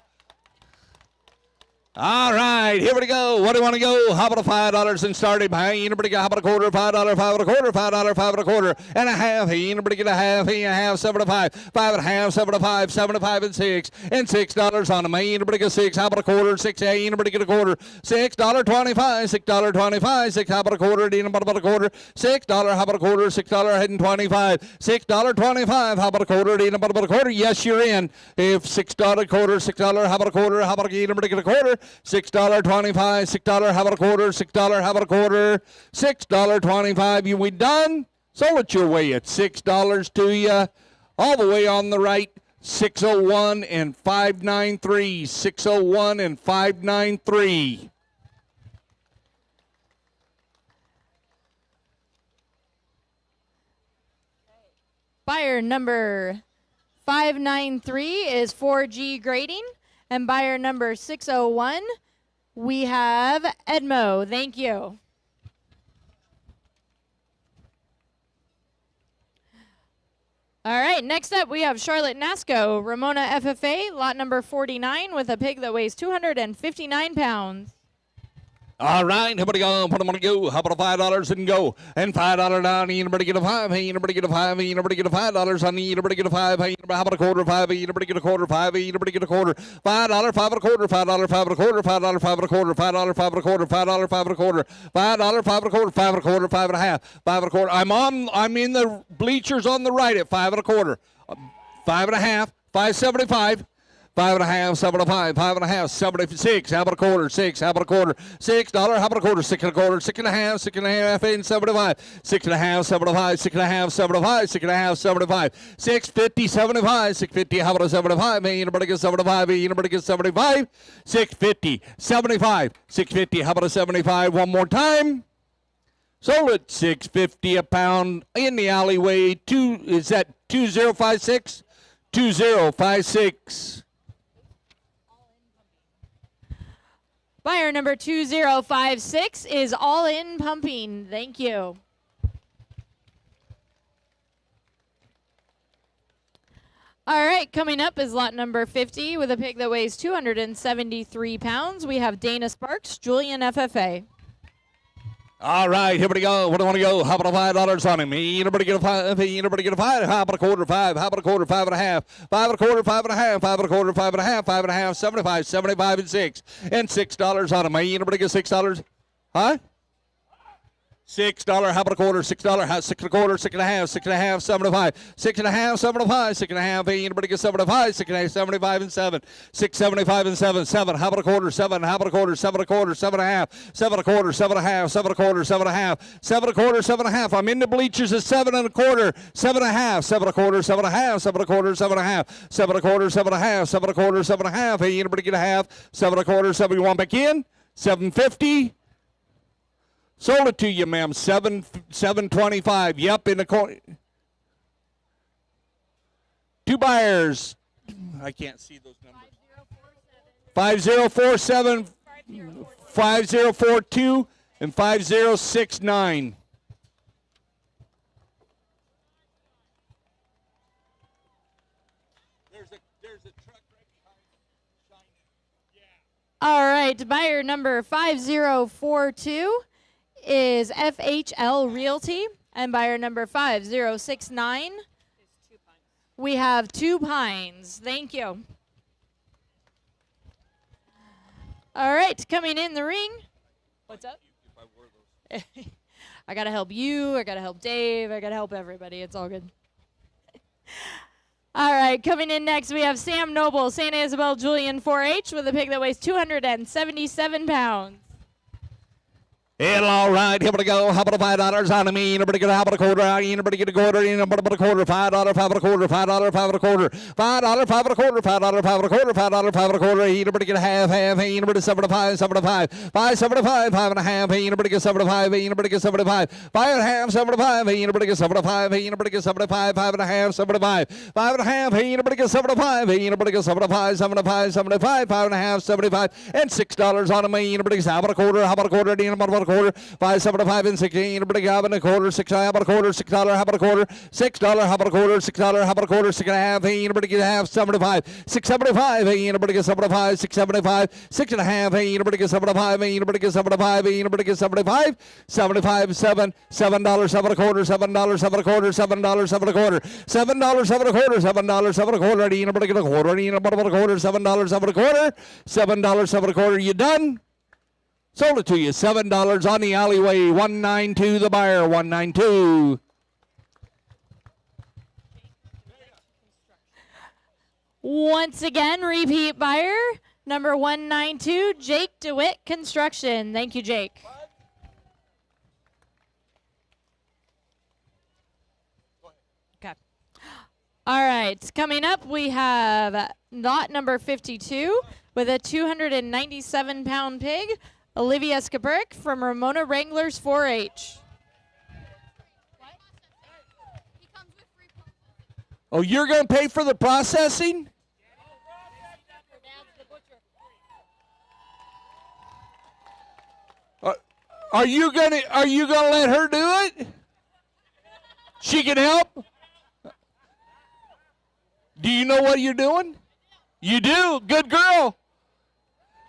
All right, here we go. What do you want to go? How about a $5 and started? Hey, anybody got how about a quarter? $5, 5 and a quarter, $5, 5 and a quarter, and a half. Hey, anybody get a half? Hey, a half, 75, 5 and a half, 75, 75 and 6, and $6 on them. Hey, anybody get 6? How about a quarter? 6. Hey, anybody get a quarter? $6.25, $6.25, 6. How about a quarter? About a quarter? $6. How about a quarter? $6.25, $6.25. How about a quarter? About a quarter? Yes, you're in. If $6 a quarter, $6. How about a quarter? How about anybody get a quarter? $6.25, $6. How about a quarter? $6. How about a quarter? $6.25. You we done? Sold it your way at $6 to you. All the way on the right, 601 and 593. 601 and 593. Buyer number 593 is 4G Grading. And buyer number 601, we have Edmo. Thank you. All right, next up we have Charlotte Nasco, Ramona FFA, lot number 49, with a pig that weighs 259 pounds. All right, everybody go. Put them on the go. How about a $5 and go? And $5 down. Anybody get a 5? Hey, anybody get a 5? Hey, anybody get a $5 on the anybody get a 5? Hey, how about a quarter? 5? Hey, anybody get a quarter? 5? Hey, anybody get a quarter? $5, 5 and a quarter. $5, 5 and a quarter. $5, 5 and a quarter. $5, 5 and a quarter. $5, 5 and a quarter. $5, 5 and a quarter. 5 and a quarter. 5 and a half. 5 and a quarter. I'm in the bleachers on the right at 5 and a quarter. 5 and a half. 5.75. 5 and a half, 75, 5 and a half, 76. How about a quarter? 6. How about a quarter? $6. How about a quarter? 6 and a quarter. 6 and a half, 6 and a half, and 75. 6 and a half, 75. 6 and a half, 75. 6 and a half, 75. 650, 75. 650. How about a 75? Hey, anybody get 75? Hey, anybody get 75? 650, 75. 650. How about a 75? One more time. Sold at $6.50 a pound in the alleyway. Is that 2056? 2056. Buyer number 2056 is All In Pumping. Thank you. All right, coming up is lot number 50 with a pig that weighs 273 pounds. We have Dana Sparks, Julian FFA. All right, here we go. What do I want to go? How about $5 on him? Anybody get a $5? Anybody get a $5? How about a quarter? $5? How about a quarter? $5.50? $5.25? $5.50? $5.25? $5.50? $5.50? 75, 75, and 6. And $6 on him. Anybody get $6? Huh? $6. How about a quarter? $6. $6 and a quarter. $6.50. $6.50. 75. $6.50. 75. $6.50. Anybody get 75? $6.50. 75 and 7. 6.75 and 7. 7. How about a quarter? 7. How about a quarter? 7 and a quarter. 7.50. 7 and a quarter. 7.50. 7 and a quarter. 7.50. 7 and a quarter. 7.50. I'm in the bleachers at 7 and a quarter. 7.50. 7 and a quarter. 7.50. 7 and a quarter. 7.50. 7 and a quarter. 7.50. 7 and a quarter. 7.50. Hey, anybody get a half? 7 and a quarter. 7. You want back in? 7.50. Sold it to you, ma'am. 7.25. Yep, in the corner. Two buyers. I can't see those numbers. 5047, 5042, and 5069. There's a truck right behind shining. All right, buyer number 5042 is FHL Realty, and buyer number 5069. We have Two Pines. Thank you. All right, coming in the ring. What's up? I got to help you. I got to help Dave. I got to help everybody. It's all good. All right, coming in next, we have Sam Noble, Santa Isabel Julian 4-H, with a pig that weighs 277 pounds. And all right, here we go. How about $5 on me? Anybody get a how about a quarter? Anybody get a quarter? Anybody about a quarter? $5, $5 and a quarter, $5, $5 and a quarter, $5, $5 and a quarter, $5, $5 and a quarter, $5, $5 and a quarter. Anybody get a half? Hey, anybody 75, 75, 5.75, 5.5. Hey, anybody get 75? Hey, anybody get 75? 5.5, 75. Hey, anybody get 75? Hey, anybody get 75? 5.5, 75, 5.5. Hey, anybody get 75? Hey, anybody get 75? 75, 75, 5.5, 75, and $6 on me. Anybody get how about a quarter? How about a quarter? Anybody about a quarter? 5.75 and 6. Anybody got a quarter? 6. How about a quarter? $6. How about a quarter? $6. How about a quarter? $6. How about a quarter? 6.5. Hey, anybody get half? 75. 6.75. Hey, anybody get 75? 6.75. 6.5. Hey, anybody get 75? Hey, anybody get 75? Hey, anybody get 75? 75. 7. $7. 7 and a quarter. $7. 7 and a quarter. $7. 7 and a quarter. $7. 7 and a quarter. $7. 7 and a quarter. Anybody get a quarter? Anybody about a quarter? $7. 7 and a quarter. $7. 7 and a quarter. You done? Sold it to you. $7 on the alleyway. 192 the buyer. 192. Once again, repeat buyer number 192, Jake DeWitt Construction. Thank you, Jake. Okay. All right. Coming up, we have lot number 52 with a 297-pound pig. Olivia Skabrick from Ramona Wranglers 4-H. Oh, you're going to pay for the processing? Are you gonna let her do it? She can help? Do you know what you're doing? You do? Good girl.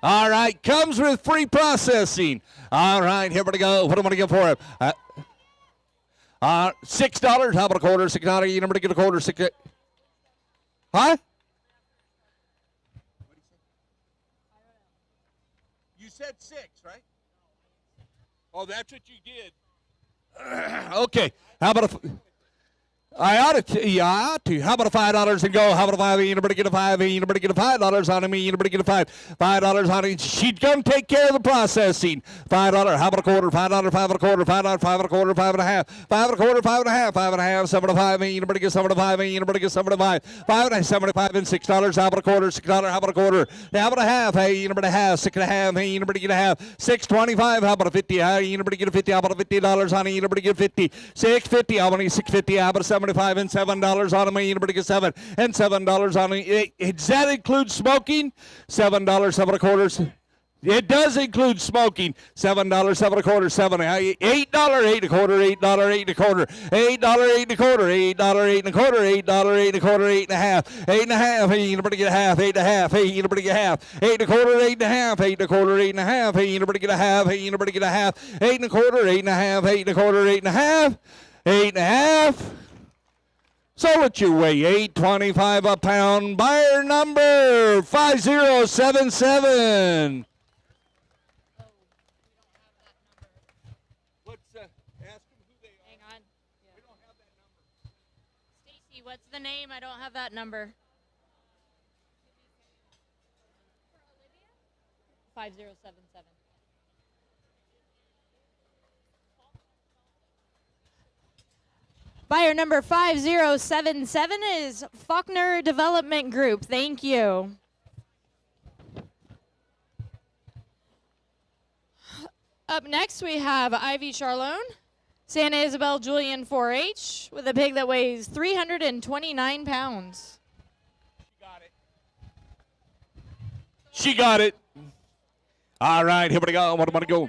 All right, comes with free processing. All right, here we go. What am I going to get for it? $6. How about a quarter? $6. You never get a quarter. 6. Huh? You said 6, right? Oh, that's what you did. Okay. How about I ought to. How about a $5 and go? How about a $5? Anybody get a $5? Anybody get a $5 on me? Anybody get a $5? $5 on it. She's gonna take care of the processing. $5. How about a quarter? $5, 5 and a quarter, $5, 5 and a quarter, 5 and a half, 5 and a quarter, 5 and a half, 5 and a half, 7 and a 5. Anybody get 7 and a 5? Anybody get 7 and a 5? 5 and 75 and $6. How about a quarter? $6. How about a quarter? How about a half? Hey, anybody half? 6 and a half. Hey, anybody get a half? 6.25. How about a 50? Hey, anybody get a 50? How about a $50 on it? Anybody get 50? 6.50. How about a 6.50? How about a 75 and $7 on me? Anybody get 7 and $7 on me? Does that include smoking? $7, 7 and a quarter. It does include smoking. $7, 7 and a quarter, 7, $8, 8 and a quarter, $8, 8 and a quarter, $8, 8 and a quarter, $8, 8 and a quarter, $8, 8 and a quarter, 8 and a half, 8 and a half. Hey, anybody get a half? 8 and a half. Hey, anybody get a half? 8 and a quarter, 8 and a half, 8 and a quarter, 8 and a half. Hey, anybody get a half? Hey, anybody get a half? 8 and a quarter, 8 and a half, 8 and a quarter, 8 and a half, 8 and a half. Sold at your way, $8.25 a pound. Buyer number 5077. What's the name? I don't have that number. 5077. Buyer number 5077 is Faulkner Development Group. Thank you. Up next, we have Ivy Charlone, Santa Isabel Julian 4-H, with a pig that weighs 329 pounds. She got it. All right, here we go. What am I going to go?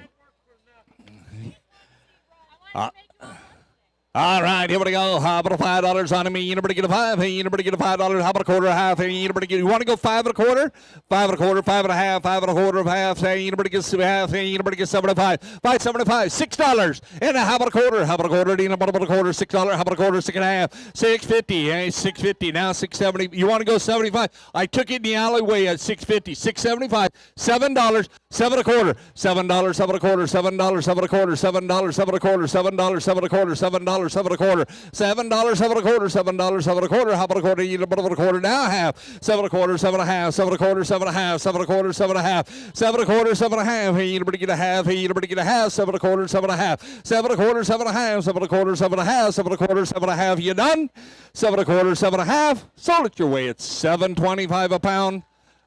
All right, here we go. How about a $5 on me? Anybody get a 5? Hey, anybody get a $5? How about a quarter, a half? Hey, anybody get? You want to go 5 and a quarter? 5 and a quarter, 5 and a half, 5 and a quarter of half. Hey, anybody gets a half? Hey, anybody gets 75? 5.75, $6. And how about a quarter? How about a quarter? How about a quarter? $6. How about a quarter? 6 and a half. 6.50. Hey, 6.50. Now 6.70. You want to go 75? I took it in the alleyway at 6.50. 6.75. $7. 7 and a quarter. $7. 7 and a quarter. $7. 7 and a quarter. $7. 7 and a quarter. $7. 7 and a quarter. $7. $7 and a quarter, $7, 7 and a quarter, $7, 7 and a quarter. How about a quarter? You know, about a quarter now, half, 7 and a quarter, 7 and a half, 7 and a quarter, 7 and a half, 7 and a quarter, 7 and a half, 7 and a quarter, 7 and a half. Hey, anybody get a half? Hey, anybody get a half? 7 and a quarter, 7 and a half, 7 and a quarter, 7 and a half, 7 and a quarter, 7 and a half, 7 and a quarter, 7 and a half. You done? 7 and a quarter, 7 and a half. Sold it your way. It's $7.25 a pound.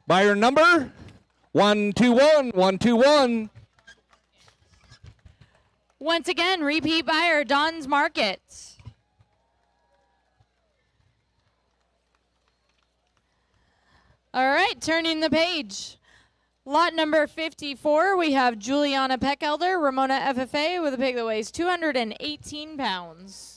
Buyer number 121, 121. Once again, repeat buyer, Don's Market. All right, turning the page. Lot number 54, we have Juliana Peckelder, Ramona FFA, with a pig that weighs 218 pounds.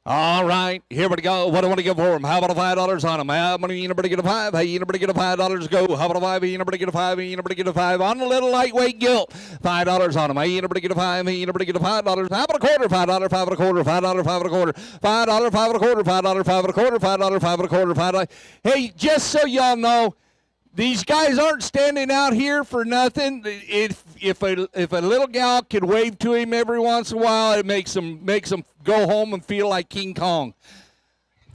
All right, here we go. What do I want to give for him? How about a $5 on him? How many? Anybody get a 5? Hey, anybody get a $5? Go. How about a 5? Anybody get a 5? Anybody get a 5 on a little lightweight gilt? $5 on him. Hey, anybody get a 5? Hey, anybody get a $5? How about a quarter? $5, 5 and a quarter. $5, 5 and a quarter. $5, 5 and a quarter. $5, 5 and a quarter. $5, 5 and a quarter. $5. Hey, just so y'all know, these guys aren't standing out here for nothing. If a little gal could wave to him every once in a while, it makes him go home and feel like King Kong.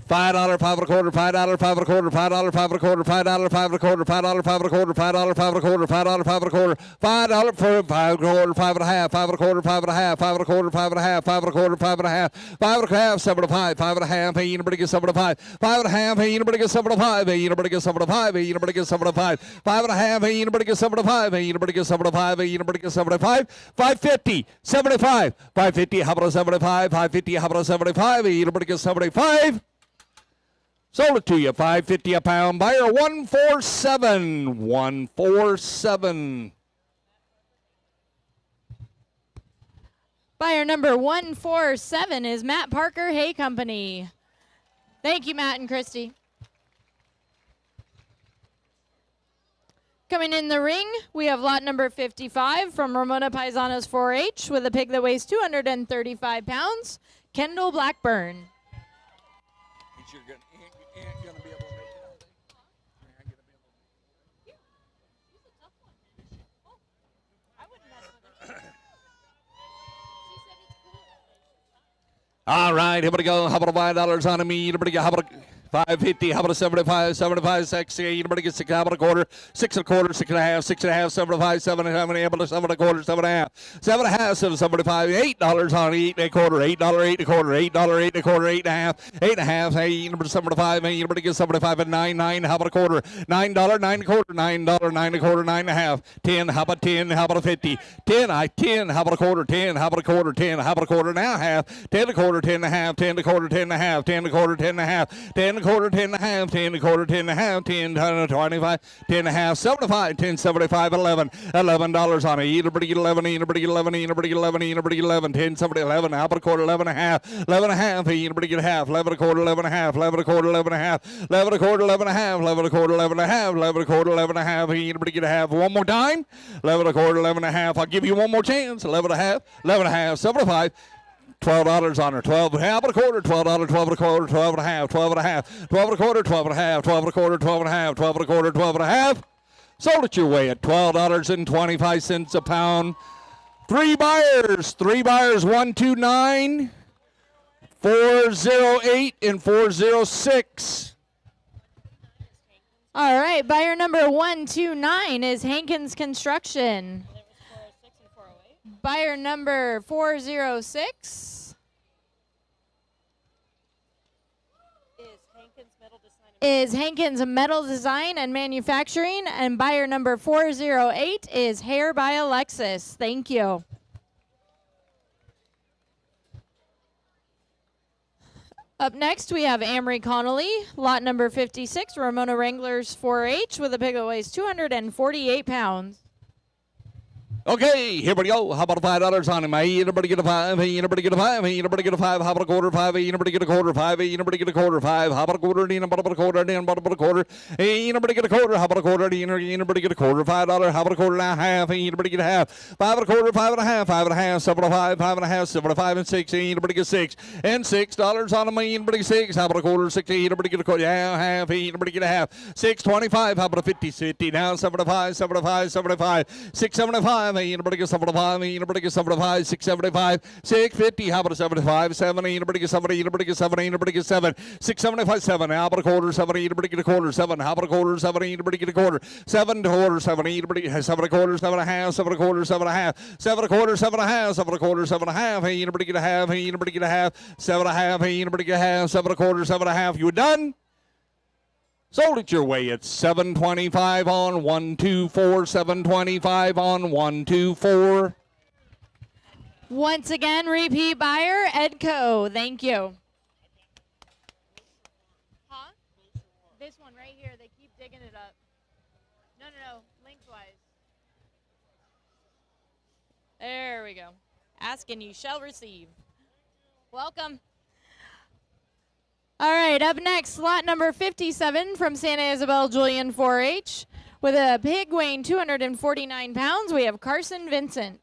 $5, 5 and a quarter, $5, 5 and a quarter, $5, 5 and a quarter, $5, 5 and a quarter, $5, 5 and a quarter, $5, 5 and a quarter, $5, 5 and a quarter, $5 for 5 and a quarter, 5 and a half, 5 and a quarter, 5 and a half, 5 and a quarter, 5 and a half, 5 and a quarter, 5 and a half, 5 and a half, 7 and a 5, 5 and a half. Hey, anybody get 7 and a 5, 5 and a half. Hey, anybody get 7 and a 5. Hey, anybody get 7 and a 5. Hey, anybody get 7 and a 5, 5 and a half. Hey, anybody get 7 and a 5. Hey, anybody get 7 and a 5. Hey, anybody get 7 and a 5. 550, 75, 550. How about a 75? 550. How about a 75? Hey, anybody get 75? Sold it to you, $5.50 a pound. Buyer 147, 147. Buyer number 147 is Matt Parker Hay Company. Thank you, Matt and Christy. Coming in the ring, we have lot number 55 from Ramona Paisanos 4-H with a pig that weighs 235 pounds, Kendall Blackburn. All right, here we go. How about $5 on me? How about $5.50? How about a 75? 75, 60. Anybody get 6? How about a quarter? 6 and a quarter, 6 and a half, 6 and a half, 75, 7 and a half, 7 and a quarter, 7 and a half, 7 and a half, 775, $8 on 8 and a quarter, $8, 8 and a quarter, $8, 8 and a quarter, 8 and a half, 8 and a half. Hey, number 75. Hey, anybody get 75 and 9, 9? How about a quarter? $9, 9 and a quarter, $9, 9 and a quarter, 9 and a half, 10. How about 10? How about a 50? 10, 10. How about a quarter? 10. How about a quarter? 10. How about a quarter and a half? 10 and a quarter, 10 and a half, 10 and a quarter, 10 and a half, 10 and a quarter, 10 and a half, 10 and a quarter, 10 and a half, 10 and a quarter, 10 and a half, 10, 25, 10 and a half, 75, 10, 75, 11, $11 on it. Anybody get 11, anybody get 11, anybody get 11, anybody get 11, 10, somebody 11, how about a quarter, 11 and a half, 11 and a half, anybody get a half, 11 and a quarter, 11 and a half, 11 and a quarter, 11 and a half, 11 and a quarter, 11 and a half, 11 and a quarter, 11 and a half, 11 and a quarter, 11 and a half, anybody get a half, one more time, 11 and a quarter, 11 and a half, I'll give you one more chance, 11 and a half, 11 and a half, 75, $12 on her, 12 and a half, a quarter, $12, 12 and a quarter, 12 and a half, 12 and a half, 12 and a quarter, 12 and a half, 12 and a quarter, 12 and a half, 12 and a quarter, 12 and a half. Sold it your way at $12.25 a pound. Three buyers, 129, 408, and 406. All right, buyer number 129 is Hankins Construction. Buyer number 406 is Hankins Metal Design and Manufacturing, and buyer number 408 is Hair by Alexis. Thank you. Up next, we have Amory Connolly, lot number 56, Ramona Wranglers 4-H, with a pig that weighs 248 pounds. Okay, here we go. How about $5 on him? Hey, anybody get a 5? Hey, anybody get a 5? Hey, anybody get a 5? How about a quarter? 5? Hey, anybody get a quarter? 5? Hey, anybody get a quarter? 5? How about a quarter? How about a quarter? How about a quarter? Hey, anybody get a quarter? How about a quarter? Anybody get a quarter? $5? How about a quarter and a half? Hey, anybody get a half? 5 and a quarter, 5 and a half, 5 and a half, 7 and a 5, 5 and a half, 7 and 5 and 6. Hey, anybody get 6? And $6 on him. Hey, anybody get 6? How about a quarter? 6? Hey, anybody get a quarter? Yeah, half. Hey, anybody get a half? 6.25. How about a 50? 50 now. 75, 75, 75, 6.75. Hey, anybody get 75? Anybody get 75, 675, 650. How about a 75, 70? Anybody get 70? Anybody get 7? Anybody get 7? 675, 7. How about a quarter? 70? Anybody get a quarter? 7. How about a quarter? 70? Anybody get a quarter? 7 quarter, 70. Anybody has 7 and a quarter, 7 and a half, 7 and a quarter, 7 and a half, 7 and a quarter, 7 and a half, 7 and a quarter, 7 and a half. Hey, anybody get a half? Hey, anybody get a half? 7 and a half. Hey, anybody get a half? 7 and a quarter, 7 and a half. You were done? Sold it your way at $7.25 on 124, $7.25 on 124. Once again, repeat buyer, Edco. Thank you. Huh? This one right here. They keep digging it up. No. Lengthwise. There we go. Ask and you shall receive. Welcome. All right, up next, lot number 57 from Santa Isabel Julian 4-H. With a pig weighing 249 pounds, we have Carson Vincent.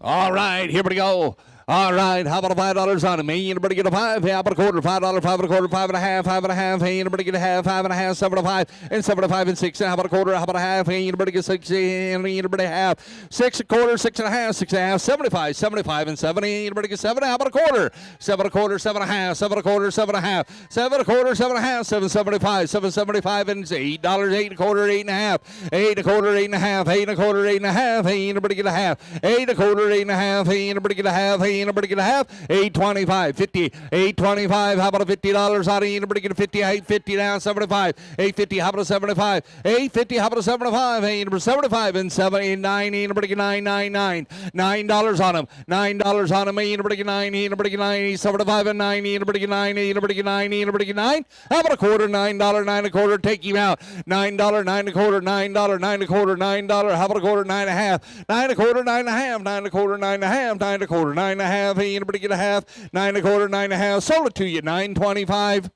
All right, here we go. All right, how about a $5 on him? Hey, anybody get a 5? Hey, how about a quarter? $5, 5 and a quarter, 5 and a half, 5 and a half. Hey, anybody get a half? 5 and a half, 7 and a 5, and 7 and 5 and 6. How about a quarter? How about a half? Hey, anybody get 6? Anybody half? 6 and a quarter, 6 and a half, 6 and a half, 75, 75 and 70. Anybody get 7? How about a quarter? 7 and a quarter, 7 and a half, 7 and a quarter, 7 and a half, 7 and a quarter, 7 and a half, 775, 775 and $8, 8 and a quarter, 8 and a half, 8 and a quarter, 8 and a half, 8 and a quarter, 8 and a half. Hey, anybody get a half? 8 and a quarter, 8 and a half. Hey, anybody get a half? Hey, Anybody get a half? 825, 50, 825. How about a $50 on it? Anybody get a 50? 850 down, 75. 850. How about a 75? 850. How about a 75? Hey, number 75 and 79. Anybody get 999? $9 on them. $9 on them. Anybody get 9? Anybody get 9? 75 and 9. Anybody get 9? Anybody get 9? Anybody get 9? How about a quarter? $9, 9 a quarter. Take him out. $9, 9 a quarter. $9, 9 a quarter. $9. How about a quarter? 9 and a half. 9 a quarter. 9 and a half. 9 a quarter. 9 and a half. 9 a quarter. 9 and a half. Hey, anybody get a half? 9 a quarter. 9 and a half. Sold it to you. 925.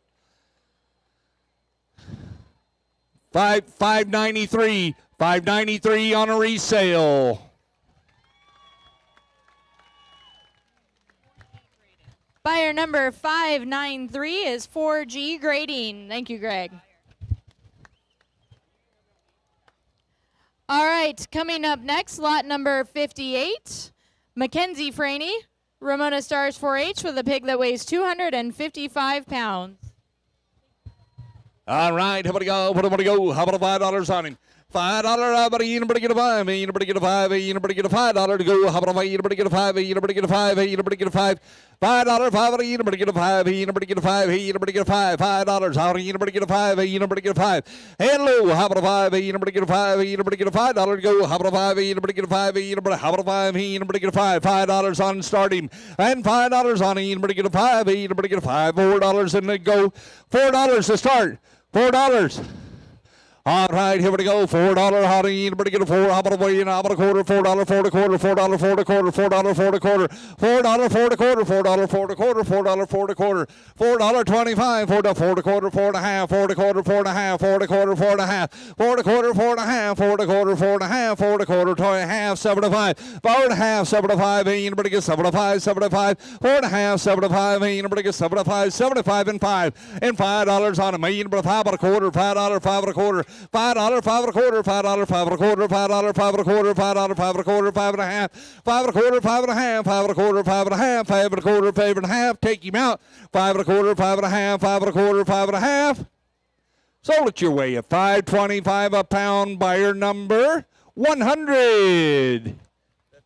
593. 593 on a resale. Buyer number 593 is 4G Grading. Thank you, Greg. All right, coming up next, lot number 58, Mackenzie Franey, Ramona Stars 4-H with a pig that weighs 255 pounds. All right, how about to go? How about to go? How about $5 on him? $5. How about anybody get a 5? Anybody get a 5? Anybody get a $5 to go? How about anybody get a 5? Anybody get a 5? Anybody get a 5? $5. $5. Anybody get a 5? Anybody get a 5? Anybody get a 5? $5. How about anybody get a 5? Anybody get a 5? Hello. How about a 5? Anybody get a 5? Anybody get a $5 to go? How about a 5? Anybody get a 5? Anybody? How about a 5? Anybody get a 5? $5 on starting and $5 on anybody get a 5? Anybody get a 5? $4 and they go. $4 to start. $4. All right, here we go. $4. How do anybody get a 4? How about a weigh in? How about a quarter? $4, 4 to quarter, $4, 4 to quarter, $4, 4 to quarter, $4, 4 to quarter, $4, 4 to quarter, $4, 4 to quarter, $4.25, 4 to 4 to quarter, 4 and a half, 4 to quarter, 4 and a half, 4 to quarter, 4 and a half, 4 to quarter, 4 and a half, 4 to quarter, 4 and a half, 4 to quarter, 2 and a half, 7 to 5, 4 and a half, 7 to 5. Anybody get 7 to 5, 7 to 5, 4 and a half, 7 to 5. Anybody get 7 to 5, 75 and 5 and $5 on them. Anybody 5 and a quarter, $5, 5 and a quarter, $5, 5 and a quarter, $5, 5 and a quarter, $5, 5 and a quarter, $5, 5 and a quarter, 5 and a half, 5 and a quarter, 5 and a half, 5 and a quarter, 5 and a half, 5 and a quarter, 5 and a half. Take him out. 5 and a quarter, 5 and a half, 5 and a quarter, 5 and a half. Sold it your way at $5.25 a pound. Buyer number 100. That's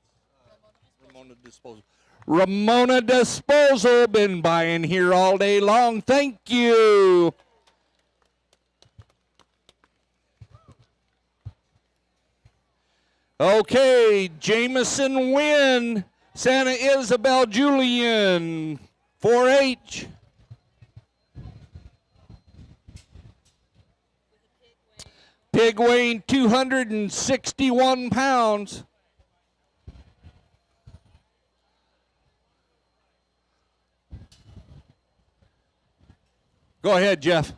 Ramona Disposal. Ramona Disposal, been buying here all day long. Thank you. Okay, Jameson Wynn, Santa Isabel Julian, 4-H. Pig weighing 261 pounds. Go ahead, Jeff.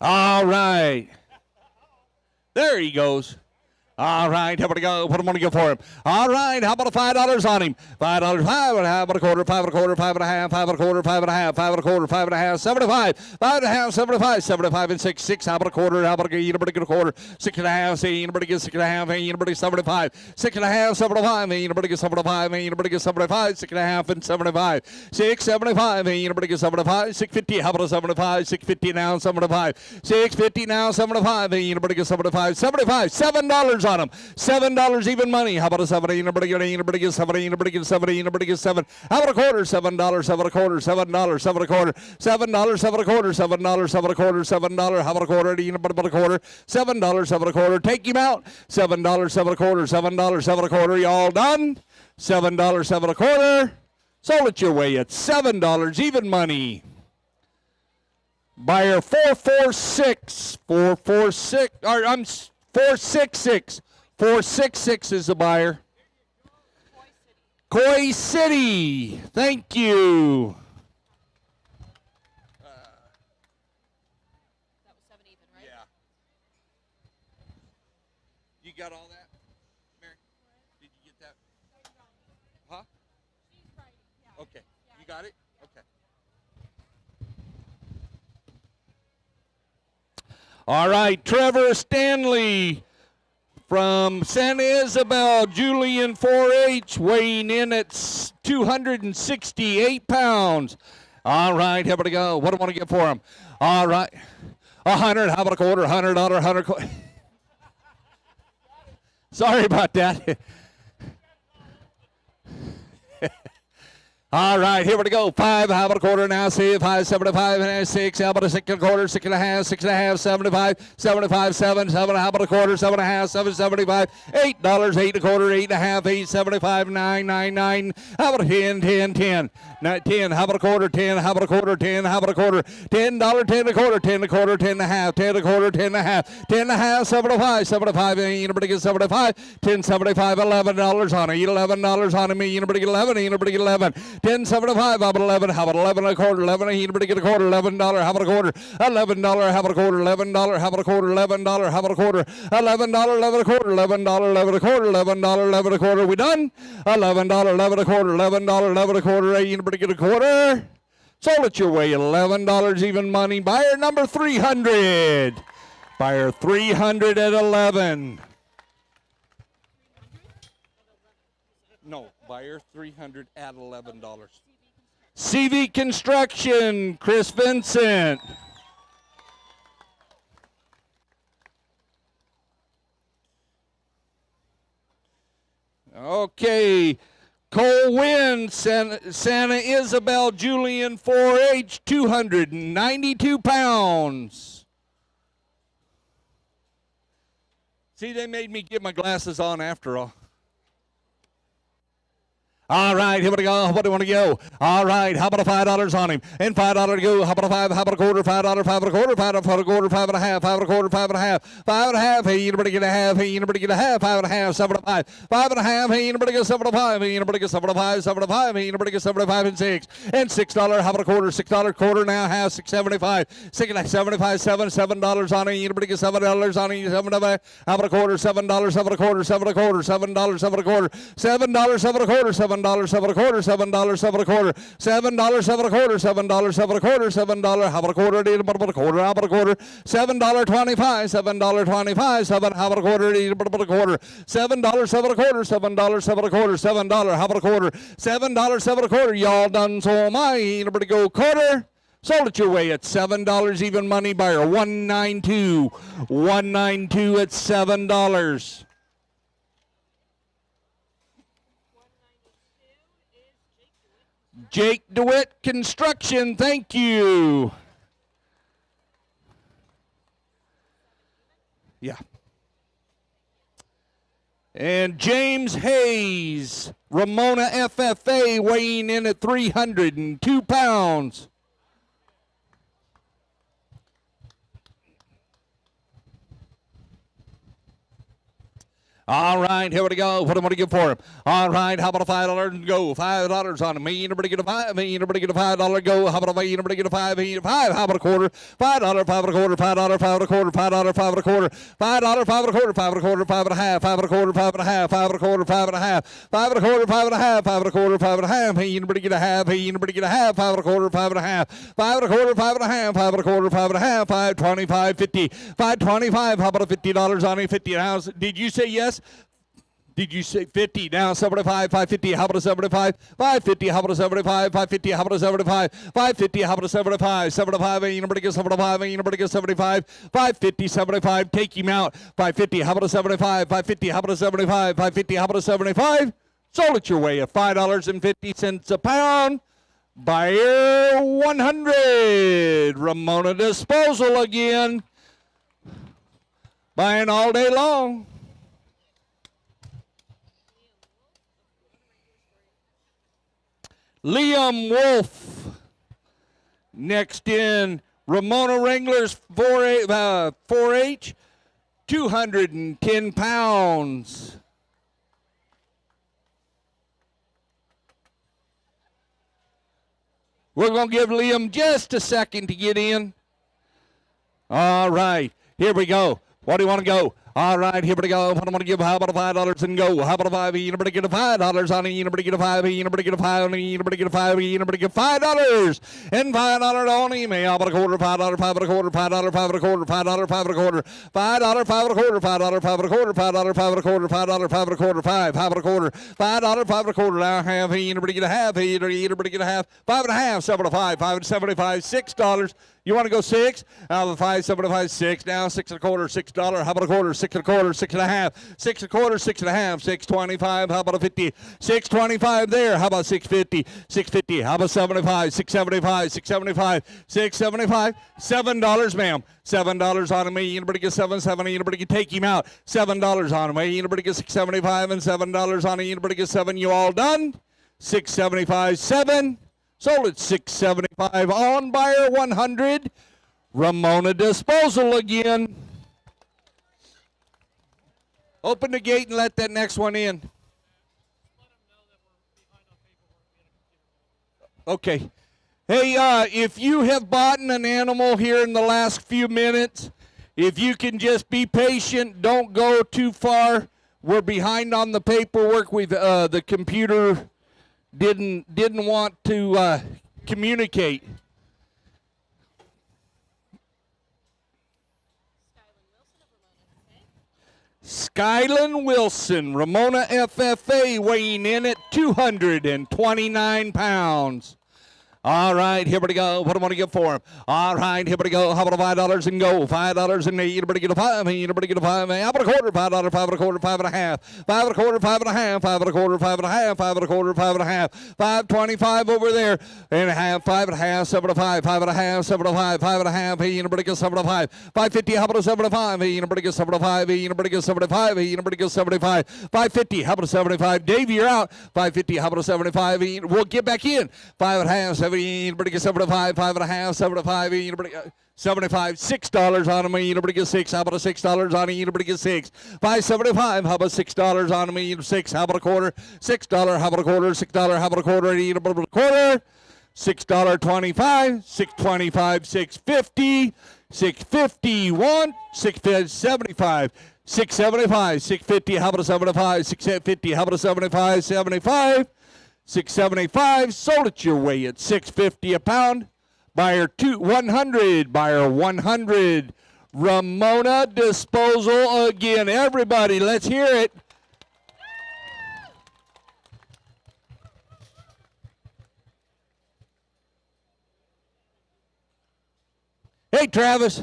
All right. There he goes. All right, how about to go? What am I going to go for him? All right, how about a $5 on him? $5, 5 and a half, about a quarter, 5 and a quarter, 5 and a half, 5 and a quarter, 5 and a half, 5 and a quarter, 5 and a half, 75, 5 and a half, 75, 75 and 6, 6. How about a quarter? How about anybody get a quarter? 6 and a half. Say anybody get 6 and a half. Anybody 75, 6 and a half, 75. Anybody get 75. Anybody get 75, 6 and a half and 75, 6, 75. Anybody get 75, 650. How about a 75? 650 now, 75, 650 now, 75. Anybody get 75, 75, $7 on them. $7 even money. How about a 70? Anybody get 70? Anybody get 70? Anybody get 7? How about a quarter? $7, 7 a quarter, $7, 7 a quarter, $7, 7 a quarter, $7, 7 a quarter, $7. How about a quarter? Anybody about a quarter? $7, 7 a quarter. Take him out. $7, 7 a quarter, $7, 7 a quarter. Y'all done? $7, 7 a quarter. Sold it your way at $7 even money. Buyer 446, 446. Or I'm 466. 466 is the buyer. Koi City. Thank you. That was 7 even, right? Yeah. You got all that, Mary? Did you get that? Huh? Okay. You got it? Okay. All right, Trevor Stanley. From Santa Isabel, Julian 4-H, weighing in at 268 pounds. All right, here we go. What do I want to get for him? All right. 100, how about a quarter? $100, 100. Sorry about that. All right, here we go. 5, how about a quarter now? See, 5, 75, and 6. How about a 6 and a quarter? 6 and a half, 6 and a half, 75, 75, 7, 7. How about a quarter? 7 and a half, 7, 75, $8, 8 and a quarter, 8 and a half, 8, 75, 9, 9, 9. How about a 10, 10, 10? 10, how about a quarter? 10, how about a quarter? 10, how about a quarter? $10, 10 and a quarter, 10 and a quarter, 10 and a half, 10 and a quarter, 10 and a half, 10 and a half, 75, 75, anybody get 75, 10, 75, $11 on it, $11 on me, anybody get 11, anybody get 11, 10, 75, how about 11, how about 11 and a quarter, 11, anybody get a quarter, $11, how about a quarter, $11, how about a quarter, $11, how about a quarter, $11, how about a quarter, $11, 11 a quarter, $11, 11 a quarter, $11, 11 a quarter, we done? $11, 11 a quarter, $11, 11 a quarter, anybody get a quarter? Sold it your way, $11 even money. Buyer number 300. Buyer 300 at 11. No, buyer 300 at $11. CV Construction, Chris Vincent. Okay. Cole Wynn, Santa Isabel, Julian 4-H, 292 pounds. See, they made me get my glasses on after all. All right, here we go. What do you want to go? All right, how about a $5 on him? And $5 to go. How about a 5? How about a quarter? $5, 5 and a quarter, 5 and a quarter, 5 and a half, 5 and a quarter, 5 and a half, 5 and a half. Hey, anybody get a half? Hey, anybody get a half? 5 and a half, 7 and a 5, 5 and a half. Hey, anybody get 7 and a 5? Hey, anybody get 7 and a 5, 7 and a 5. Hey, anybody get 7 and a 5 and 6 and $6. How about a quarter? $6 quarter now, half, 6.75, 6.75, $7 on it. Anybody get $7 on it? 7 and a half. How about a quarter? $7, 7 and a quarter, 7 and a quarter, $7, 7 and a quarter, $7, 7 and a quarter, $7, 7 and a quarter. $7, 7 and a quarter, $7, 7 and a quarter, $7, 7 and a quarter, $7. How about a quarter? About a quarter? How about a quarter? $7.25, $7.25, 7. How about a quarter? About a quarter? $7, 7 and a quarter, $7, 7 and a quarter, $7. How about a quarter? $7, 7 and a quarter. Y'all done so am I. Anybody go quarter? Sold it your way at $7 even money. Buyer 192, 192 at $7. Jake DeWitt Construction, thank you. Yeah. And James Hayes, Ramona FFA, weighing in at 302 pounds. All right, here we go. What am I going to give for him? All right, how about a $5 go? $5 on him. Me, anybody get a 5? Me, anybody get a $5 go? How about a anybody get a 5? Me, 5. How about a quarter? $5, 5 and a quarter, $5, 5 and a quarter, $5, 5 and a quarter, $5, 5 and a quarter, 5 and a quarter, 5 and a half, 5 and a quarter, 5 and a half, 5 and a quarter, 5 and a half, 5 and a quarter, 5 and a half, 5 and a quarter, 5 and a half. Hey, anybody get a half? Hey, anybody get a half? 5 and a quarter, 5 and a half, 5 and a quarter, 5 and a half, 5 and a quarter, 5 and a half, 5.25, 50, 5.25. How about a $50 on it? 50 now. Did you say yes? Did you say 50? Now 75, 550. How about a 75? 550. How about a 75? 550. How about a 75? 550. How about a 75? 75. Ain't nobody get 75. Ain't nobody get 75. 550, 75. Take him out. 550. How about a 75? 550. How about a 75? 550. How about a 75? Sold it your way at $5.50 a pound. Buyer 100. Ramona Disposal again. Buying all day long. Liam Wolf. Next in, Ramona Wranglers 4-H, 210 pounds. We're going to give Liam just a second to get in. All right, here we go. What do you want to go? All right, here we go. What I'm going to give, how about $5 and go? How about a 5? Anybody get a $5 on it? Anybody get a 5? Anybody get a 5? Anybody get a 5? Anybody get $5? And $5 on email. How about a quarter? $5, $5 and a quarter, $5, $5 and a quarter, $5, $5 and a quarter, $5, $5 and a quarter, $5, $5 and a quarter, $5, $5 and a quarter, $5, $5 and a quarter, $5 and a quarter, $5, $5 and a quarter. Now half. Anybody get a half? Anybody get a half? 5 and a half, 7 and a 5, 5 and 75, $6. You want to go 6? Now the 5, 75, 6. Now 6 and a quarter, $6. How about a quarter? 6 and a quarter, 6 and a half. 6 and a quarter, 6 and a half. 6.25. How about a 50? 6.25 there. How about 6.50? 6.50. How about 75? 6.75. 6.75. 6.75. $7, ma'am. $7 on me. Anybody get 7.70? Anybody can take him out. $7 on me. Anybody get 6.75 and $7 on me. Anybody get 7? You all done? 6.75. 7. Sold at $6.75 on buyer 100. Ramona Disposal again. Open the gate and let that next one in. Okay. Hey, if you have bought an animal here in the last few minutes, if you can just be patient, don't go too far. We're behind on the paperwork. We've the computer didn't want to communicate. Skyland Wilson, Ramona FFA, weighing in at 229 pounds. All right, here we go. What do I want to get for him? All right, here we go. How about $5 and go? $5 and anybody get a 5? Anybody get a 5? How about a quarter? $5, 5 and a quarter, 5 and a half. 5 and a quarter, 5 and a half. 5 and a quarter, 5 and a half. 5 and a quarter, 5 and a half. 5.25 over there and a half. 5 and a half. 7 and a 5. 5 and a half. 7 and a 5. 5 and a half. Anybody get 7 and a 5? 5.50. How about a 7 and a 5? Anybody get 7 and a 5? Anybody get 75? Anybody get 75? 5.50. How about a 75? Dave, you're out. 5.50. How about a 75? We'll get back in. 5 and a half. 7. Anybody get 75, 5 and a half, 75, anybody 75, $6 on me, anybody get 6, how about a $6 on me, anybody get 6, 5.75, how about $6 on me, 6, how about a quarter, $6, how about a quarter, $6, how about a quarter, anybody a quarter, $6.25, $6.25, $6.50, $6.51, $6.75, $6.75, $6.50, how about a 75, $6.50, how about a 75, $75, $6.75, sold it your way at $6.50 a pound. Buyer 100, buyer 100. Ramona Disposal again. Everybody, let's hear it. Hey, Travis.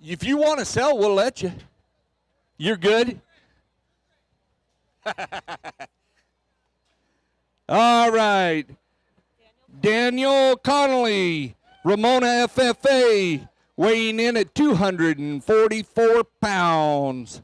If you want to sell, we'll let you. You're good? All right. Daniel Connolly, Ramona FFA, weighing in at 244 pounds.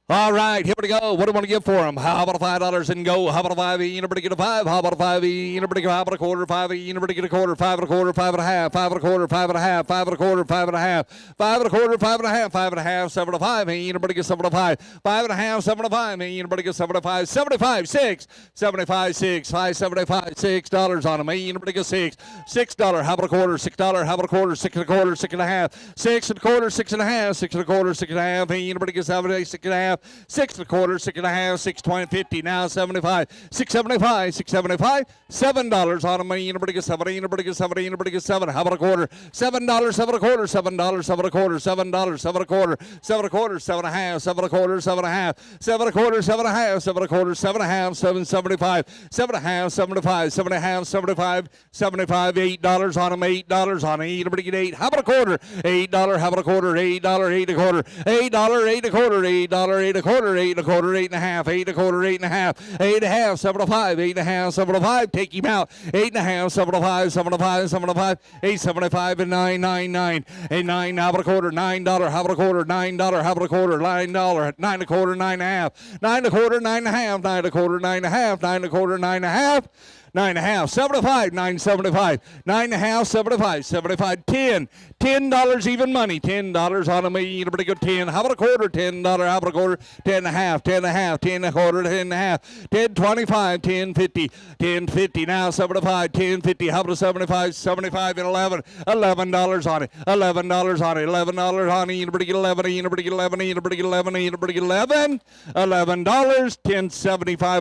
All right, here we go. What do I want to give for him? How about a $5 and go? How about a 5? Anybody get a 5? How about a 5? Anybody get, how about a quarter? 5? Anybody get a quarter? 5 and a quarter, 5 and a half. 5 and a quarter, 5 and a half. 5 and a quarter, 5 and a half. 5 and a quarter, 5 and a half. 5 and a half, 7 and a 5. Anybody get 7 and a 5? 5 and a half, 7 and a 5. Anybody get 7 and a 5? 75, 6. 75, 6. 5.75, $6 on him. Anybody get 6? $6. How about a quarter? $6. How about a quarter? 6 and a quarter, 6 and a half. 6 and a quarter, 6 and a half. 6 and a quarter, 6 and a half. Anybody get 7, 6 and a half. 6 and a quarter, 6 and a half, 6.20, 50, now 75, 675, 675, $7 on them. Anybody get 7, anybody get 7, anybody get 7. How about a quarter? $7, 7 and a quarter, $7, 7 and a quarter, $7, 7 and a quarter, 7 and a quarter, 7 and a half, 7 and a quarter, 7 and a half, 7 and a quarter, 7 and a half, 7 and a quarter, 7 and a half, 7.75, 7 and a half, 75, 7 and a half, 75, 75, $8 on them, $8 on them. Anybody get 8? How about a quarter? $8, how about a quarter? $8, 8 and a quarter, $8, 8 and a quarter, $8, 8 and a quarter, 8 and a quarter, 8 and a half, 8 and a quarter, 8 and a half, 8 and a half, 7 and a 5, 8 and a half, 7 and a 5, take him out, 8 and a half, 7 and a 5, 7 and a 5, 7 and a 5, 8, 7 and a 5, and 9, 9, 9, and 9, how about a quarter, $9, how about a quarter, $9, how about a quarter, $9, 9 and a quarter, 9 and a half, 9 and a quarter, 9 and a half, 9 and a quarter, 9 and a half, 9 and a quarter, 9 and a half, 9.5, 75, 9.75, 9.5, 75, 75, 10, $10 even money, $10 on a million, pretty good 10. How about a quarter? $10, how about a quarter? 10.5, 10.5, 10 a quarter, 10.5, 10.25, 10.50, 10.50 now, 75, 10.50. How about a 75, 75 and 11, $11 on it, $11 on it, $11 on it. You pretty get 11, you pretty get 11, you pretty get 11, you pretty get 11, $11, 10.75,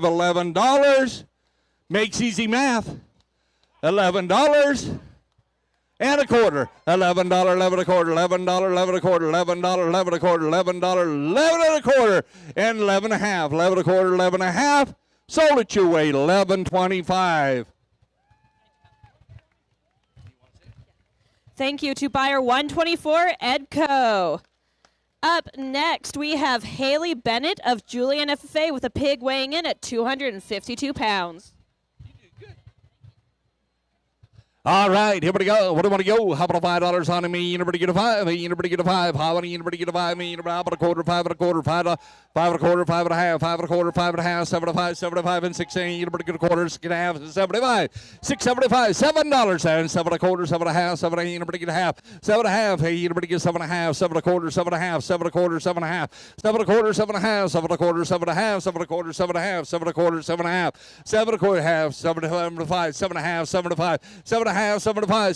$11. Makes easy math. $11 and a quarter. $11, 11 a quarter, $11, 11 a quarter, $11, 11 a quarter, $11, 11 and a quarter, and 11 and a half, 11 a quarter, 11 and a half. Sold at your weight, $11.25. Thank you to buyer 124, Edco. Up next, we have Haley Bennett of Julian FFA with a pig weighing in at 252 pounds. All right, here we go. What do we want to go? How about $5 on me? You never get a 5. You never get a 5. How about you never get a 5? You never, how about a quarter, 5 and a quarter, 5 and a quarter, 5 and a half, 5 and a quarter, 5 and a half, 75, 75 and 16. You never get a quarter, 6 and a half, 75, 6.75, $7 and 7 and a quarter, 7 and a half, 7 and you never get a half, 7 and a half. Hey, you never get 7 and a half, 7 and a quarter, 7 and a half, 7 and a quarter, 7 and a half, 7 and a quarter, 7 and a half, 7 and a quarter, 7 and a half, 7 and a quarter, 7 and a half, 7 and a quarter, 7 and a half, 7 and a quarter, half, 7 and a 5, 7 and a half, 7 and a 5, 7 and a half, 7 and a 5. 7.5,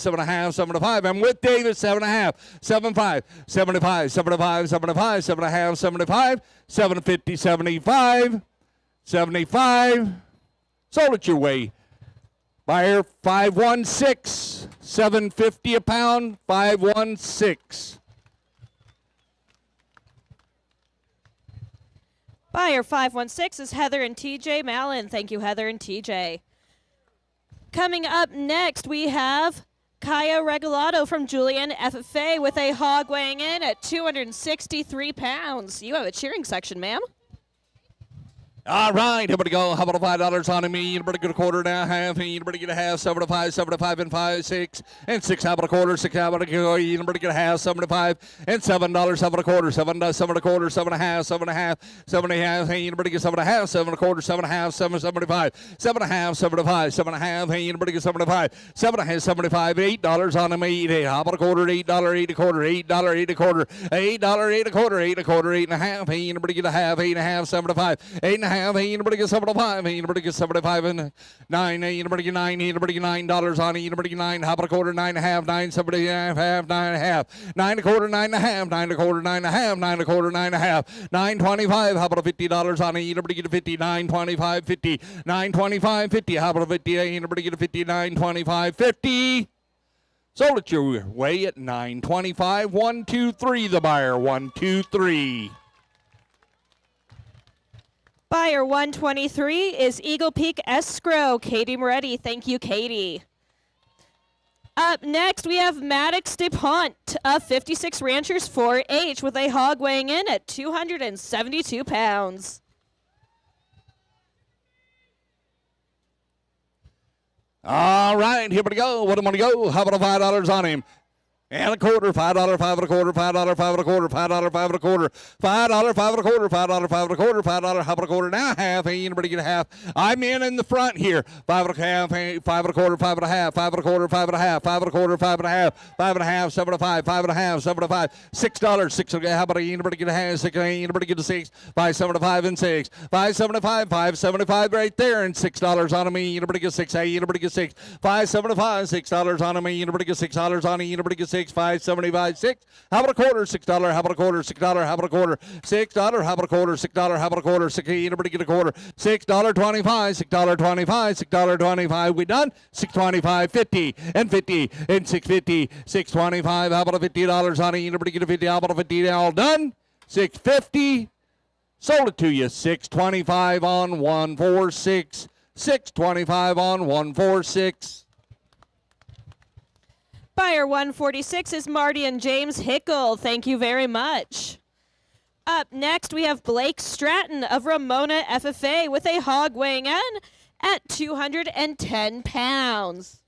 7.5. I'm with David, 7.5, 7.5, 7.5, 7.5, 7.5, 7.5, 7.5, 7.50, 75, 75. Sold it your way. Buyer 516, 7.50 a pound, 516. Buyer 516 is Heather and TJ Mallon. Thank you, Heather and TJ. Coming up next, we have Kaya Regalado from Julian FFA with a hog weighing in at 263 pounds. You have a cheering section, ma'am. All right, here we go. How about a $5 on me? You better get a quarter now, half. You better get a half, 75, 75 and 5, 6 and 6. How about a quarter? 6. How about a quarter? You better get a half, 75 and $7. How about a quarter? 7, 7 and a quarter, 7 and a half, 7 and a half, 7 and a half. Hey, you better get 7 and a half, 7 and a quarter, 7 and a half, 7, 75, 7 and a half, 75, 7 and a half. Hey, you better get 75, 7 and a half, 75, $8 on me. Hey, how about a quarter? $8, 8 a quarter, $8, 8 a quarter, $8, 8 a quarter, 8 a quarter, 8 and a half. Hey, you better get a half, 8 and a half, 75, 8 and a half. Hey, you better get 75. Hey, you better get 75 and 9. Hey, you better get 9. You better get $9 on it. You better get 9. How about a quarter? 9 and a half, 9, 70 and a half, 9 and a half, 9 a quarter, 9 and a half, 9 a quarter, 9 and a half, 9 a quarter, 9 and a half, 9.25. How about a $50 on it? You better get a 50, 9.25, 50, 9.25, 50. How about a 50? Hey, you better get a 50, 9.25, 50. Sold it your way at 9.25. 1, 2, 3. The buyer. 1, 2, 3. Buyer 123 is Eagle Peak Escrow, Katie Moretti. Thank you, Katie. Up next, we have Maddox DuPont of 56 Ranchers 4-H with a hog weighing in at 272 pounds. All right, here we go. What am I going to go? How about a $5 on him? And a quarter, $5, 5 and a quarter, $5, 5 and a quarter, $5, 5 and a quarter, $5, 5 and a quarter, $5, 5 and a quarter, $5, how about a quarter now, half, hey, anybody get a half? I'm in the front here, 5 and a half, hey, 5 and a quarter, 5 and a half, 5 and a quarter, 5 and a half, 5 and a quarter, 5 and a half, 5 and a half, 7 and a 5, 5 and a half, 7 and a 5, $6, 6, how about anybody get a half, 6, anybody get a 6, 5, 7 and 5 and 6, 5, 7 and 5, 5, 75 right there, and $6 on me, anybody get 6, hey, anybody get 6, 5, 7 and 5, $6 on me, anybody get $6 on me, anybody get 6, 5, 75, 6. How about a quarter? $6. How about a quarter? $6. How about a quarter? $6. How about a quarter? $6. How about a quarter? Anybody get a quarter? $6.25. $6.25. $6.25. We done? $6.25. 50 and 50 and 650. $6.25. How about a $50 on it? Anybody get a 50? How about a 50? All done? $6.50. Sold it to you. $6.25 on 146. $6.25 on 146. Buyer 146 is Marty and James Hickle. Thank you very much. Up next, we have Blake Stratton of Ramona FFA with a hog weighing in at 210 pounds.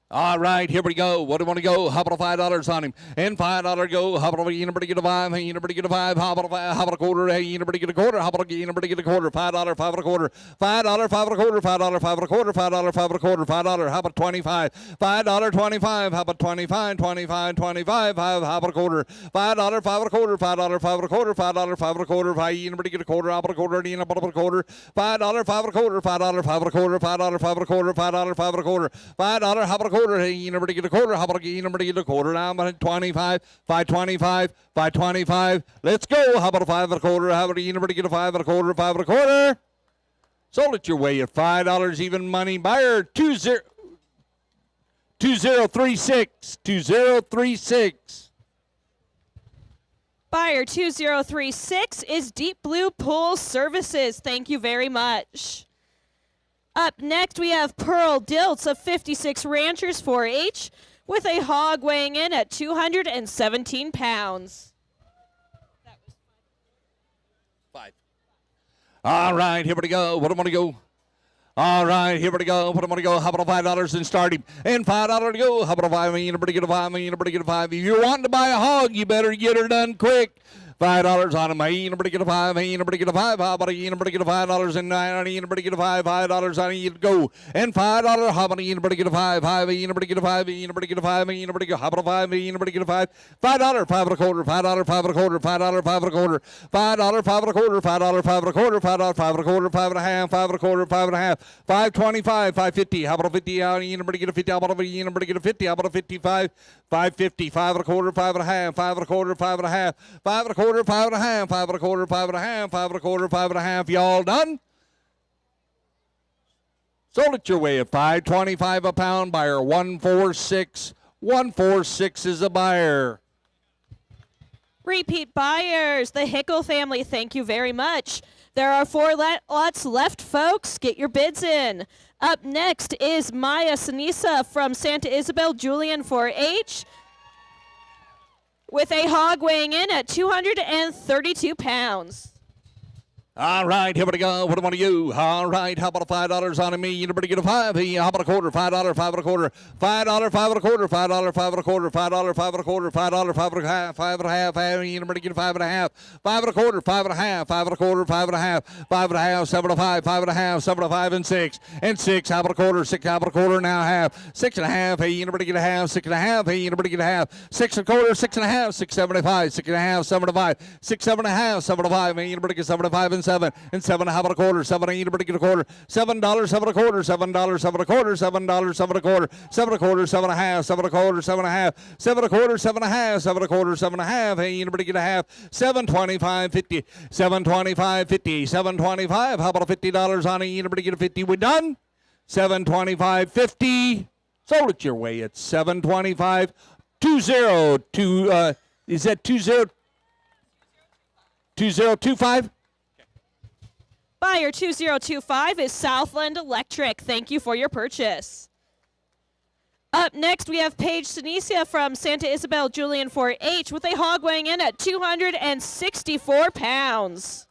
All right, here we go. What do you want to go? How about $5 on him? And $5 go. How about anybody get a 5? Hey, anybody get a 5? How about a 5? How about a quarter? Hey, anybody get a quarter? How about anybody get a quarter? $5, 5 and a quarter. $5, 5 and a quarter. $5, 5 and a quarter. $5, 5 and a quarter. $5. How about 25? $5, 25. How about 25? 25, 25. How about a quarter? $5, 5 and a quarter. $5, 5 and a quarter. $5, 5 and a quarter. Hey, anybody get a quarter? How about a quarter? Anybody get a quarter? $5, 5 and a quarter. $5, 5 and a quarter. $5, 5 and a quarter. $5, 5 and a quarter. $5, how about a quarter? Hey, you never get a quarter. How about you never get a quarter? Now I'm at 25, 525, 525. Let's go. How about a 5 and a quarter? How about you never get a 5 and a quarter? 5 and a quarter. Sold it your way at $5 even money. Buyer 2036. 2036. Buyer 2036 is Deep Blue Pool Services. Thank you very much. Up next, we have Pearl Dilts of 56 Ranchers 4-H with a hog weighing in at 217 pounds. Five. All right, here we go. What do I want to go? All right, here we go. What do I want to go? How about $5 and start him? And $5 to go. How about a 5? Anybody get a 5? Anybody get a 5? If you're wanting to buy a hog, you better get her done quick. $5 on him. Hey, anybody get a 5? Hey, anybody get a 5? How about anybody get a $5 and 9? Anybody get a 5? $5 on you to go. And $5. How about anybody get a 5? 5? Anybody get a 5? Anybody get a 5? Anybody get how about a 5? Anybody get a 5? $5, 5 and a quarter. $5, 5 and a quarter. $5, 5 and a quarter. $5, 5 and a quarter. $5, 5 and a quarter. $5, 5 and a quarter. 5 and a half. 5 and a quarter. 5 and a half. 525. 550. How about a 50? Anybody get a 50? How about anybody get a 50? How about a 55? 550. 5 and a quarter. 5 and a half. 5 and a quarter. 5 and a half. 5 and a quarter. 5 and a half. 5 and a quarter, 5 and a half, 5 and a quarter, 5 and a half. Y'all done? Sold it your way at $5.25 a pound. Buyer 146. 146 is a buyer. Repeat buyers, the Hickle family, thank you very much. There are 4 lots left, folks. Get your bids in. Up next is Maya Sinisa from Santa Isabel Julian 4-H. With a hog weighing in at 232 pounds. All right, here we go. What do I want to do? All right, how about a $5 on me? Anybody get a 5? Hey, how about a quarter? $5, 5 and a quarter. $5, 5 and a quarter. $5, 5 and a quarter. $5, 5 and a quarter. $5, 5 and a half. 5 and a half. Anybody get a 5 and a half? 5 and a quarter. 5 and a half. 5 and a quarter. 5 and a half. 5 and a half. 7 and a 5. 5 and a half. 7 and a 5 and 6. And 6. How about a quarter? 6. How about a quarter? Now half. 6 and a half. Hey, anybody get a half? 6 and a half. Hey, anybody get a half? 6 and a quarter. 6 and a half. 6, 75. 6 and a half. 7 and a 5. 6, 7 and a half. 7 and a 5. Hey, anybody get 7 and 5 and 7. And 7. How about a quarter? 7. Anybody get a quarter? $7, 7 and a quarter. $7, 7 and a quarter. $7, 7 and a quarter. 7 and a quarter. 7 and a half. 7 and a quarter. 7 and a half. 7 and a quarter. 7 and a half. 7 and a quarter. 7 and a half. Hey, anybody get a half? 725, 50. 725, 50. 725. How about a $50 on it? Anybody get a 50? We done? 725, 50. Sold it your way at 725. 20. Is that 20? 2025? Buyer 2025 is Southland Electric. Thank you for your purchase. Up next, we have Paige Sinisa from Santa Isabel Julian 4-H with a hog weighing in at 264 pounds.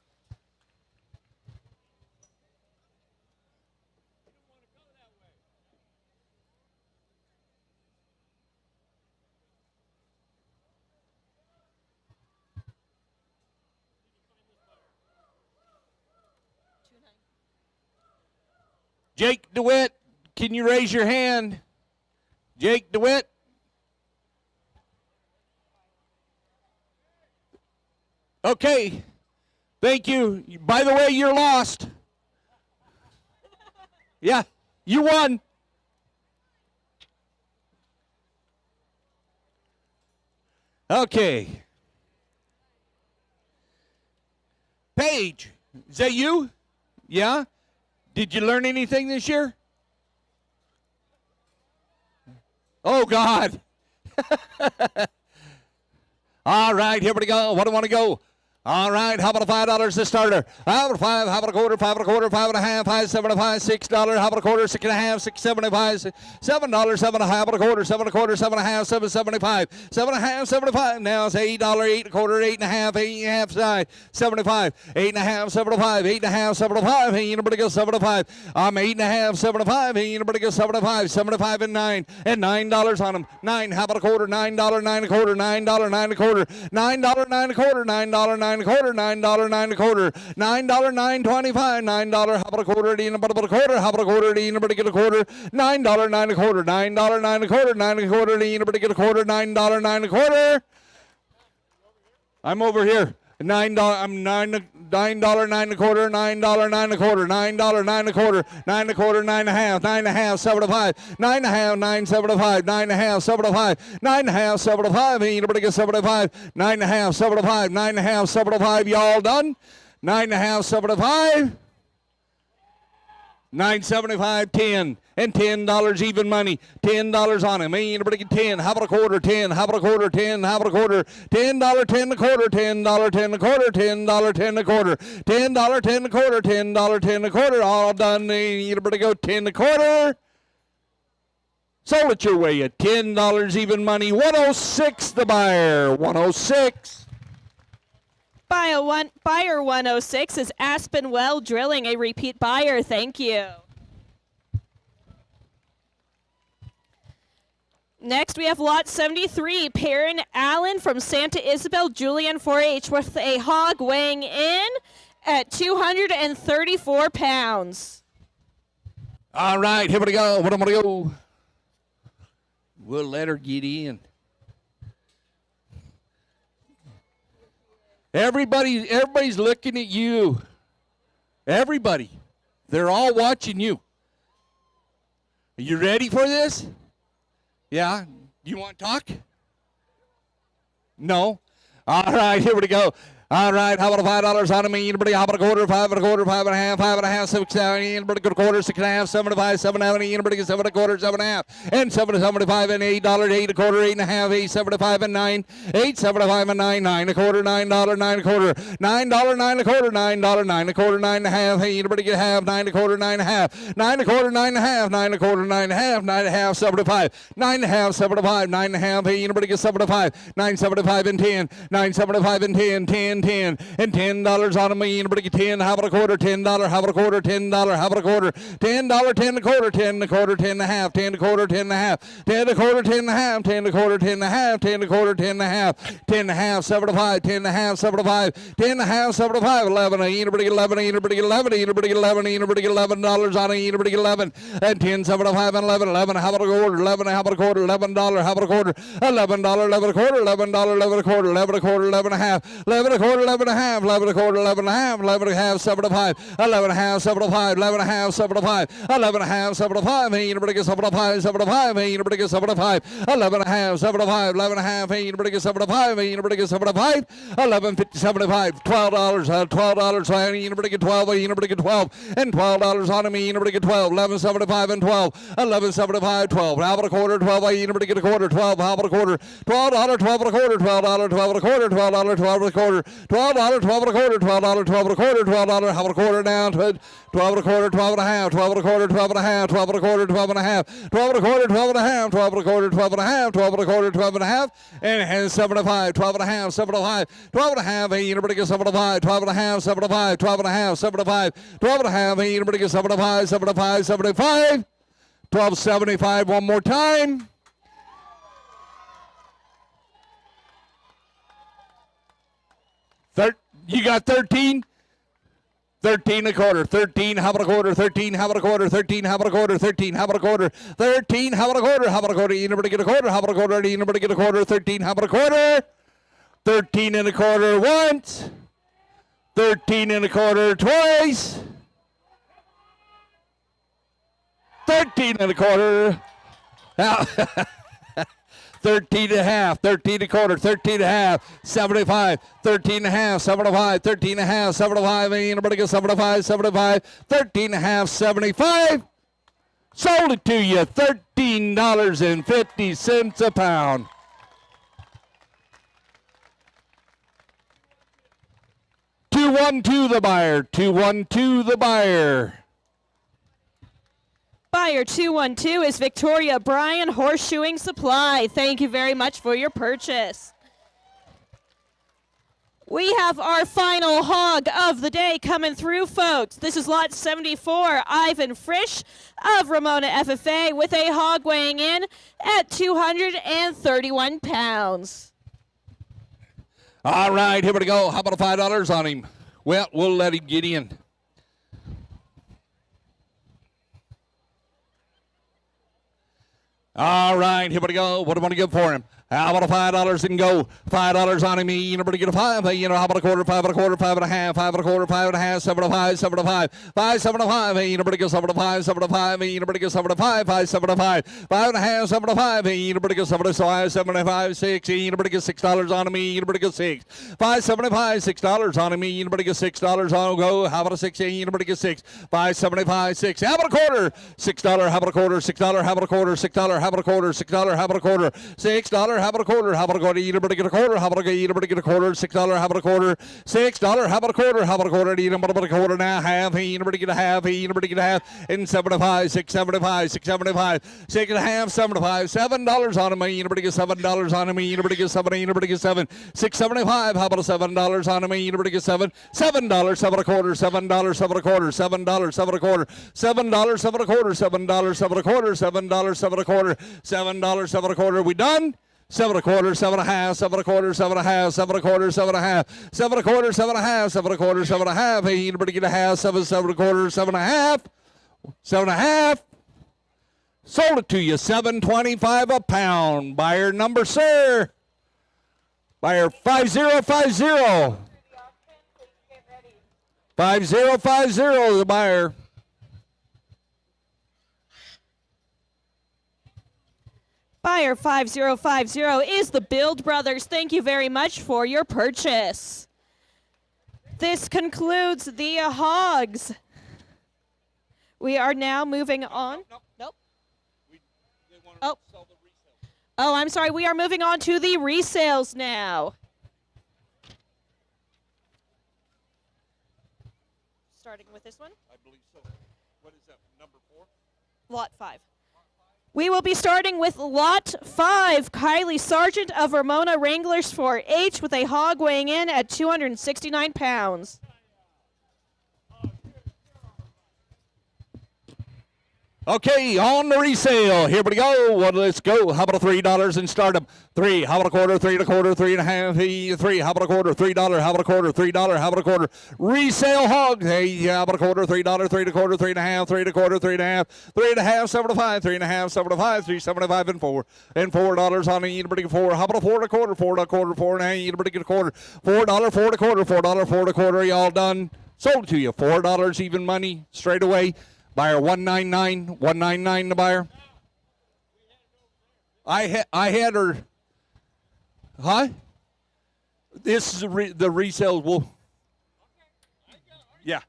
Jake DeWitt, can you raise your hand? Jake DeWitt. Okay. Thank you. By the way, you're lost. Yeah, you won. Okay. Paige, is that you? Yeah? Did you learn anything this year? Oh, God. All right, here we go. What do I want to go? All right, how about a $5 the starter? How about a $5, how about a quarter, $5 and a quarter, $5 and a half, $5.75, $6, how about a quarter, $6 and a half, $6.75, $7, $7 and a half, about a quarter, $7 and a quarter, $7 and a half, $7.75, $7 and a half, $7.75. Now it's $8, $8 and a quarter, $8 and a half, $8 and a half side, $7.75, $8 and a half, $7.5, $8 and a half, $7.5. Hey, anybody go $7.5? I'm $8 and a half, $7.5. Hey, anybody go $7.5? $7.5 and $9 on them. $9, how about a quarter, $9, $9 and a quarter, $9, $9 and a quarter, $9, $9 and a quarter, $9, $9 and a quarter, $9, $9 and a quarter, $9, $9.25, $9, how about a quarter, $9 about a quarter, how about a quarter, anybody get a quarter, $9, $9 and a quarter, $9, $9 and a quarter, $9 and a quarter, anybody get a quarter, $9, $9 and a quarter. I'm over here. $9. I'm $9, $9 and a quarter, $9, $9 and a quarter, $9, $9 and a quarter, $9 and a quarter, $9 and a half, $9 and a half, $7.5, $9 and a half, $9.75, $9 and a half, $7.5, $9 and a half, $7.5. Anybody get $7.5? $9 and a half, $7.5, $9 and a half, $7.5. Y'all done? $9 and a half, $7.5. $9.75, 10, and $10 even money. $10 on him. Anybody get 10? How about a quarter? 10. How about a quarter? 10. How about a quarter? $10, 10 and a quarter. $10, 10 and a quarter. $10, 10 and a quarter. $10, 10 and a quarter. $10, 10 and a quarter. All done. Anybody go 10 and a quarter? Sold it your way at $10 even money. 106 the buyer. 106. Buyer 106 is Aspen Well Drilling, a repeat buyer. Thank you. Next, we have lot 73, Perrin Allen from Santa Isabel Julian 4-H with a hog weighing in at 234 pounds. All right, here we go. What am I going to go? We'll let her get in. Everybody's looking at you. Everybody. They're all watching you. Are you ready for this? Yeah? You want to talk? No? All right, here we go. All right, how about $5 on me? Anybody? How about a quarter? 5 and a quarter, 5 and a half, 5 and a half, 6, 7. Anybody get a quarter? 6 and a half, 7 and 5, 7 and 7. Anybody get 7 and a quarter, 7 and a half, and 7 and 75 and $8, 8 and a quarter, 8 and a half, 8, 75 and 9, 8, 75 and 9, 9 and a quarter, $9, 9 and a quarter, $9, 9 and a quarter, $9, 9 and a quarter, 9 and a half. Hey, anybody get half? 9 and a quarter, 9 and a half, 9 and a quarter, 9 and a half, 9 and a quarter, 9 and a half, 9 and a half, 75, 9 and a half, 75, 9 and a half. Hey, anybody get 75, 9.75 and 10, 9.75 and 10, 10, 10, and $10 on me. Anybody get 10? How about a quarter? $10. How about a quarter? $10. How about a quarter? $10. 10 and a quarter. 10 and a quarter. 10 and a half. 10 and a quarter. 10 and a half. 10 and a quarter. 10 and a half. 10 and a quarter. 10 and a half. 10 and a quarter. 10 and a half. 10 and a half. 75. 10 and a half. 75. 10 and a half. 75. 11. Anybody get 11? Anybody get 11? Anybody get 11? Anybody get $11 on it? Anybody get 11? And 10, 75 and 11. 11. How about a quarter? 11. How about a quarter? $11. How about a quarter? $11. 11 a quarter. $11. 11 a quarter. 11 a quarter. 11 and a half. 11 a quarter. 11 and a half. 11 a quarter. 11 and a half. 11 and a half. 75. 11 and a half. 75. 11 and a half. 75. 11 and a half. 75. Hey, anybody get 75? 75. Hey, anybody get 75? 11 and a half. 75. 11 and a half. Hey, anybody get 75? Hey, anybody get 75? 11.50. 75. $12. $12. Hey, anybody get 12? Hey, anybody get 12? And $12 on me. Anybody get 12? 11.75 and 12. 11.75. 12. How about a quarter? 12. Hey, anybody get a quarter? 12. How about a quarter? $12. 12 and a quarter. $12. 12 and a quarter. $12. 12 and a quarter. $12. 12 and a quarter. $12. 12 and a quarter. $12. How about a quarter down to 12 and a quarter, 12 and a half, 12 and a quarter, 12 and a half, 12 and a quarter, 12 and a half, 12 and a quarter, 12 and a half, 12 and a quarter, 12 and a half, 12 and a quarter, 12 and a half, and it has 75, 12 and a half, 75, 12 and a half, hey, anybody get 75, 12 and a half, 75, 12 and a half, 75, 12 and a half, hey, anybody get 75, 75, 75, 12.75 one more time. You got 13? 13 a quarter, 13, how about a quarter, 13, how about a quarter, 13, how about a quarter, 13, how about a quarter, 13, how about a quarter, how about a quarter, anybody get a quarter, how about a quarter, anybody get a quarter, 13, how about a quarter, 13 and a quarter once, 13 and a quarter twice, 13 and a quarter, 13 and a half, 13 and a quarter, 13 and a half, 75, 13 and a half, 75, 13 and a half, 75, anybody get 75, 75, 13 and a half, 75. Sold it to you, $13.50 a pound. 212 the buyer. 212 the buyer. Buyer 212 is Victoria Bryan Horseshoeing Supply. Thank you very much for your purchase. We have our final hog of the day coming through, folks. This is lot 74, Ivan Frisch of Ramona FFA, with a hog weighing in at 231 pounds. All right, here we go. How about $5 on him? Well, we'll let him get in. All right, here we go. What do I want to give for him? How about $5 and go? $5 on him. You know, to get a 5. You know, how about a quarter, 5 and a quarter, 5 and a half, 5 and a quarter, 5 and a half, 7 and a 5, 7 and a 5, 5, 7 and a 5. You know, to get 7 and a 5, 7 and a 5. You know, to get 7 and a 5, 5, 7 and a 5, 5 and a half, 7 and a 5. You know, to get 7 and a 5, 7 and a 5, 6. You know, to get $6 on him. You know, to get 6, 5, 7 and 5, $6 on him. You know, to get $6 on go. How about a 6? You know, to get 6, 5, 7 and 5, 6. How about a quarter? $6. How about a quarter? $6. How about a quarter? $6. How about a quarter? $6. How about a quarter? $6. How about a quarter? How about a quarter? You get a quarter. How about a get a quarter? $6. How about a quarter? $6. How about a quarter? How about a quarter? You know about a quarter now? Half. You know get a half. You know get a half. And 75, 6, 75, 6, 75, 6 and a half, 75, $7 on him. You know get $7 on him. You know get 7. You know get 7, 6, 75. How about a $7 on him? You know get 7, $7, 7 a quarter, $7, 7 a quarter, $7, 7 a quarter, $7, 7 a quarter, $7, 7 a quarter, $7, 7 a quarter, $7, 7 a quarter. We done? 7 a quarter, 7 and a half, 7 a quarter, 7 and a half, 7 a quarter, 7 and a half, 7 a quarter, 7 and a half, 7 a quarter, 7 and a half. Hey, you better get a half, 7, 7 a quarter, 7 and a half, 7 and a half. Sold it to you, $7.25 a pound. Buyer number, sir. Buyer 5050. 5050, the buyer. Buyer 5050 is the Build Brothers. Thank you very much for your purchase. This concludes the hogs. We are now moving on. Nope. Oh, I'm sorry. We are moving on to the resales now. Starting with this one. I believe so. What is that, number 4? Lot 5. We will be starting with Lot 5, Kylie Sargent of Ramona Wranglers 4-H, with a hog weighing in at 269 pounds. Okay, on the resale. Here we go. Well, let's go. How about a $3 and start them? 3. How about a quarter? 3 and a quarter. 3 and a half. 3. How about a quarter? $3. How about a quarter? $3. How about a quarter? Resale hog. Hey, how about a quarter? $3. 3 and a quarter. 3 and a half. 3 and a quarter. 3 and a half. 3 and a half. 75. 3 and a half. 75. 375 and 4. And $4 on it. You need to 4. How about a 4 and a quarter? 4 and a quarter. 4 and a half. You need to get a quarter. $4. 4 and a quarter. $4. 4 and a quarter. Y'all done? Sold it to you. $4 even money straight away. Buyer 199, 199 the buyer. I had her. Huh? This is the resale. Will. Yeah.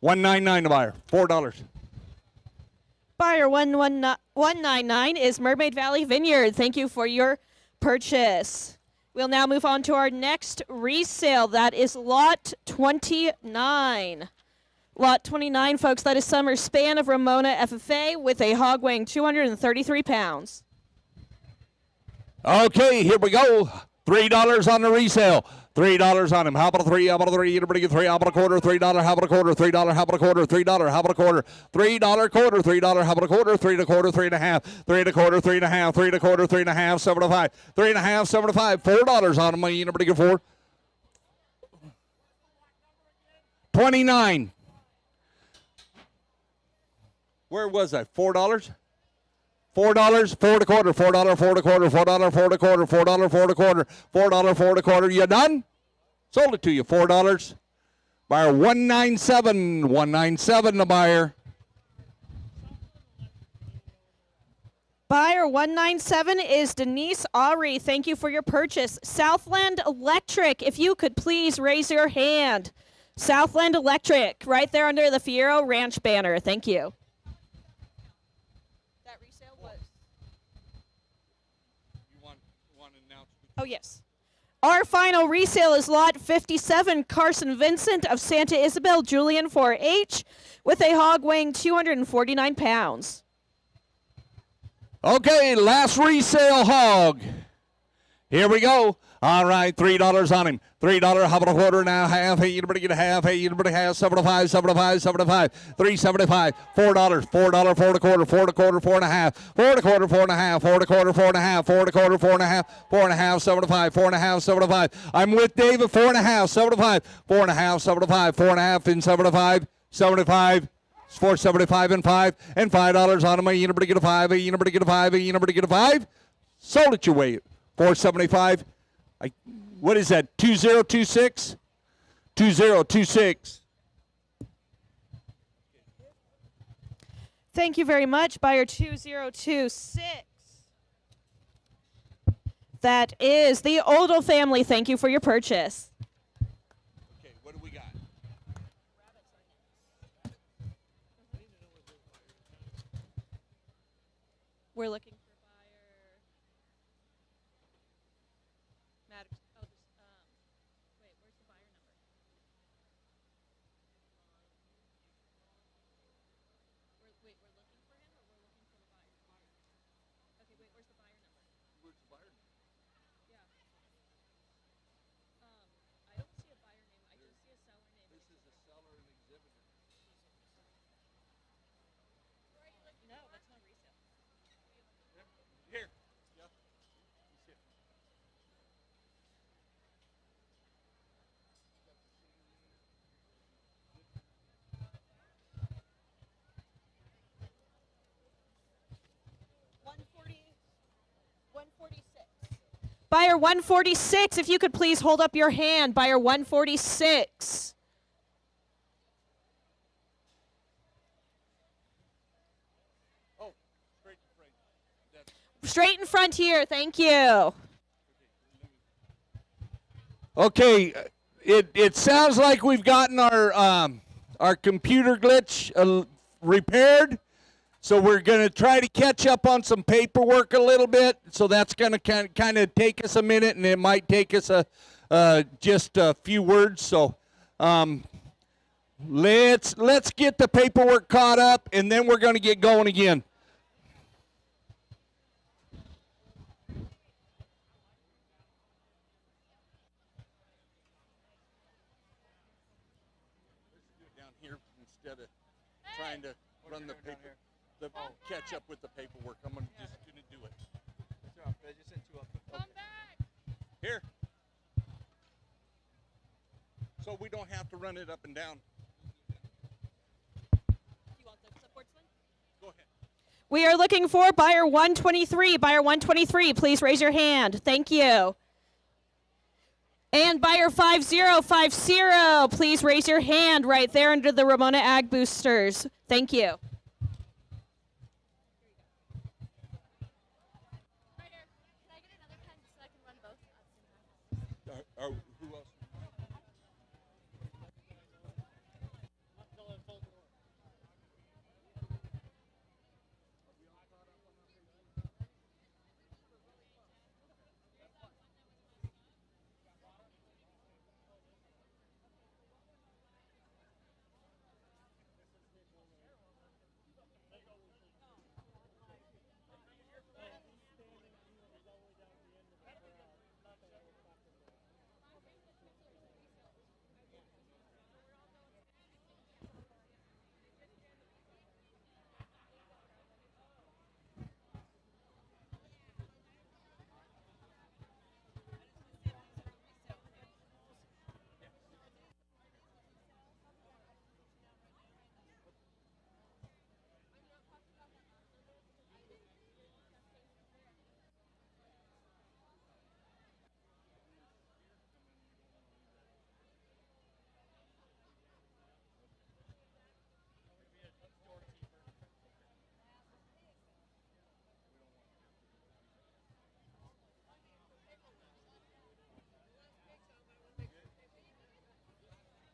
199 the buyer. $4. Buyer 199 is Mermaid Valley Vineyard. Thank you for your purchase. We'll now move on to our next resale. That is Lot 29. Lot 29, folks, that is Summer Span of Ramona FFA with a hog weighing 233 pounds. Okay, here we go. $3 on the resale. $3 on him. How about a 3? How about a 3? Everybody get 3. How about a quarter? $3. How about a quarter? $3. How about a quarter? $3. How about a quarter? $3 quarter. $3. How about a quarter? 3 and a quarter. 3 and a half. 3 and a quarter. 3 and a half. 3 and a quarter. 3 and a half. 75. 3 and a half. 75. $4 on him. Everybody get 4. 29. Where was I? $4? $4, 4 and a quarter, $4, 4 and a quarter, $4, 4 and a quarter, $4, 4 and a quarter, $4, 4 and a quarter. You done? Sold it to you. $4. Buyer 197, 197 the buyer. Buyer 197 is Denise Ari. Thank you for your purchase. Southland Electric, if you could please raise your hand. Southland Electric, right there under the Fierro Ranch banner. Thank you. Oh, yes. Our final resale is lot 57, Carson Vincent of Santa Isabel Julian 4-H, with a hog weighing 249 pounds. Okay, last resale hog. Here we go. All right, $3 on him. $3, how about a quarter and a half? Hey, anybody get a half? Hey, anybody has 75, 75, 75, $3.75, $4, $4, $4 and a quarter, $4 and a quarter, $4 and a half, $4 and a quarter, $4 and a half, $4 and a quarter, $4 and a half, $4 and a quarter, $4 and a half, $4 and a half, 75, $4 and a half, 75. I'm with David, $4 and a half, 75, $4 and a half, 75, $4 and a half in 75, 75. It's $4.75 and $5 on them. Anybody get a 5? Anybody get a 5? Anybody get a 5? Sold it your way. $4.75. What is that? 2026? 2026. Thank you very much, buyer 2026. That is the Odell family. Thank you for your purchase. Okay, what do we got? We're looking for buyer. Maddox. Oh, this, wait, where's the buyer number? We're looking for him, or we're looking for the buyer? Okay, wait, where's the buyer number? Where's the buyer? Yeah. I don't see a buyer name. I just see a seller name. This is a seller and exhibitor. No, that's not resale. Here. Yeah. Buyer 146, if you could please hold up your hand. Buyer 146. Oh, straight to frame. That's Straight in front here. Thank you. okay. It sounds like we've gotten our computer glitch repaired. So we're going to try to catch up on some paperwork a little bit. So that's going to kind of take us a minute, and it might take us just a few words. So let's get the paperwork caught up, and then we're going to get going again. Down here instead of trying to run the paper. Catch up with the paperwork. I'm just going to do it. Come back. Here. So we don't have to run it up and down. Go ahead. We are looking for buyer 123. Buyer 123, please raise your hand. Thank you. And buyer 5050, please raise your hand right there under the Ramona Ag Boosters. Thank you. Who else?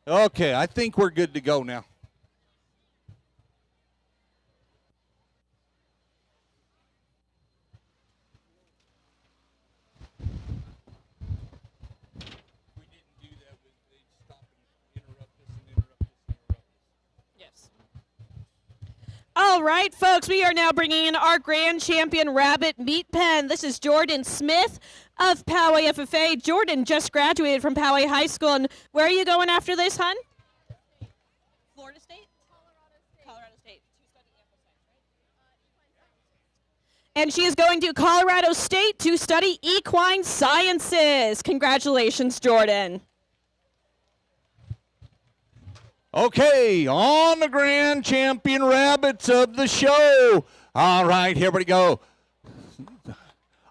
Okay, I think we're good to go now. All right, folks, we are now bringing in our grand champion rabbit meat pen. This is Jordan Smith of Poway FFA. Jordan just graduated from Poway High School. And where are you going after this, hun? Florida State? Colorado State. And she is going to Colorado State to study equine sciences. Congratulations, Jordan. Okay, on the grand champion rabbits of the show. All right, here we go.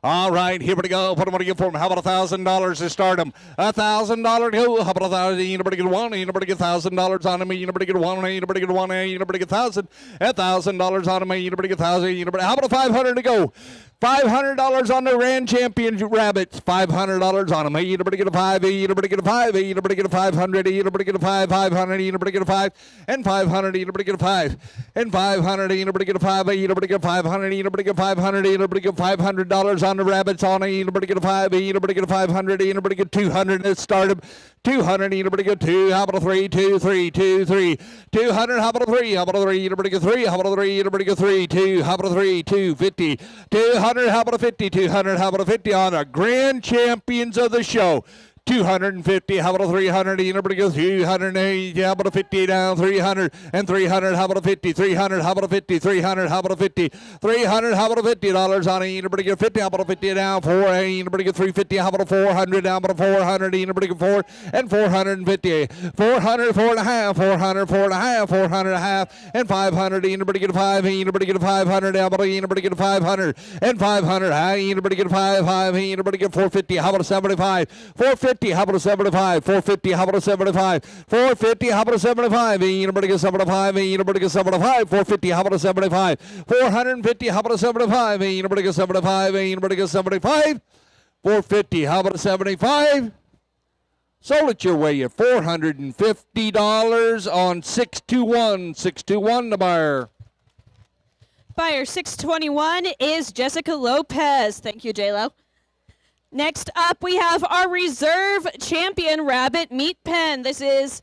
All right, here we go. What am I going to give for them? How about $1,000 to start them? $1,000 to go. How about $1,000? Anybody get one? Anybody get $1,000 on me? Anybody get one? Anybody get one? Anybody get $1,000? $1,000 on me? Anybody get $1,000? Anybody? How about $500 to go? $500 on the grand champion rabbits. $500 on them. Anybody get a five? Anybody get a five? Anybody get a 500? Anybody get a five? 500? Anybody get a five? And 500? Anybody get a five? And 500? Anybody get a five? Anybody get 500? Anybody get 500? Anybody get $500 on the rabbits on it? Anybody get a five? Anybody get a 500? Anybody get 200? Let's start them. 200. Anybody get two? How about a three? 2, 3, 2, 3. 200. How about a three? How about a three? Anybody get three? How about a three? Anybody get three? 2. How about a three? 250. 200. How about a 50? 200. How about a 50 on the grand champions of the show? 250. How about a 300? Anybody goes 380. How about a 50 down? 300 and 300. How about a 50? 300. How about a 50? 300. How about a 50? 300. How about a $50 on it? Anybody get 50? How about a 50 down? 4. Anybody get 350? How about a 400? How about a 400? Anybody get 4 and 450? 400. 4 and a half. 400. 4 and a half. 400 and a half and 500. Anybody get a 5? Anybody get a 500? How about anybody get a 500 and 500? Anybody get a 5? 5. Anybody get 450? How about a 75? 450. How about a 75? 450. How about a 75? 450. How about a 75? Anybody get 75? Anybody get 75? 450. How about a 75? 450. How about a 75? Anybody get 75? Anybody get 75? 450. How about a 75? Sold it your way at $450 on 621. 621 the buyer. Buyer 621 is Jessica Lopez. Thank you, J-Lo. Next up, we have our reserve champion rabbit meat pen. This is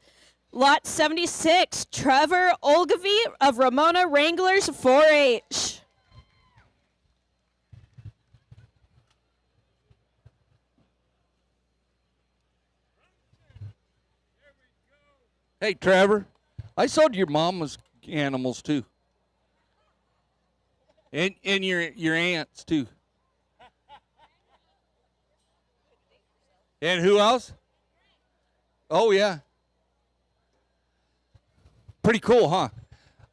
lot 76, Trevor Olgavy of Ramona Wranglers 4-H. Hey, Trevor, I sold your mama's animals, too. And your aunts, too. And who else? Oh, yeah. Pretty cool, huh?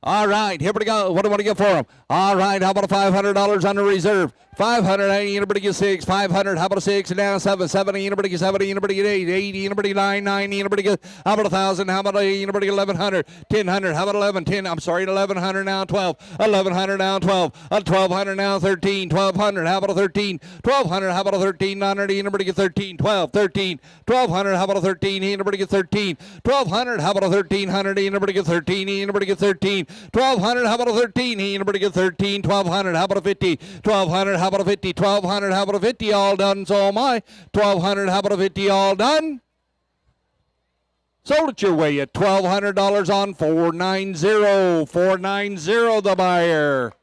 All right, here we go. What do I want to get for them? All right, how about a $500 on the reserve? 500, anybody get 6. 500, how about a 6? And down 7. 70, anybody get 70? Anybody get 8? 80, anybody 9? 90, anybody get, how about 1,000? How about anybody get 1,100? 1,000, how about 11? 10, I'm sorry, 1,100 now, 12. 1,100 now, 12. 1,200 now, 13. 1,200, how about a 13? 1,200, how about a 1,300? Anybody get 13? 12. 13. 1,200, how about a 13? Anybody get 13? 1,200, how about a 1,300? Anybody get 13? Anybody get 13? 1,200, how about a 13? Anybody get 13? 1,200, how about a 50? 1,200, how about a 50? 1,200, how about a 50? All done, so am I. 1,200, how about a 50? All done. Sold it your way at $1,200 on 490. 490 the buyer.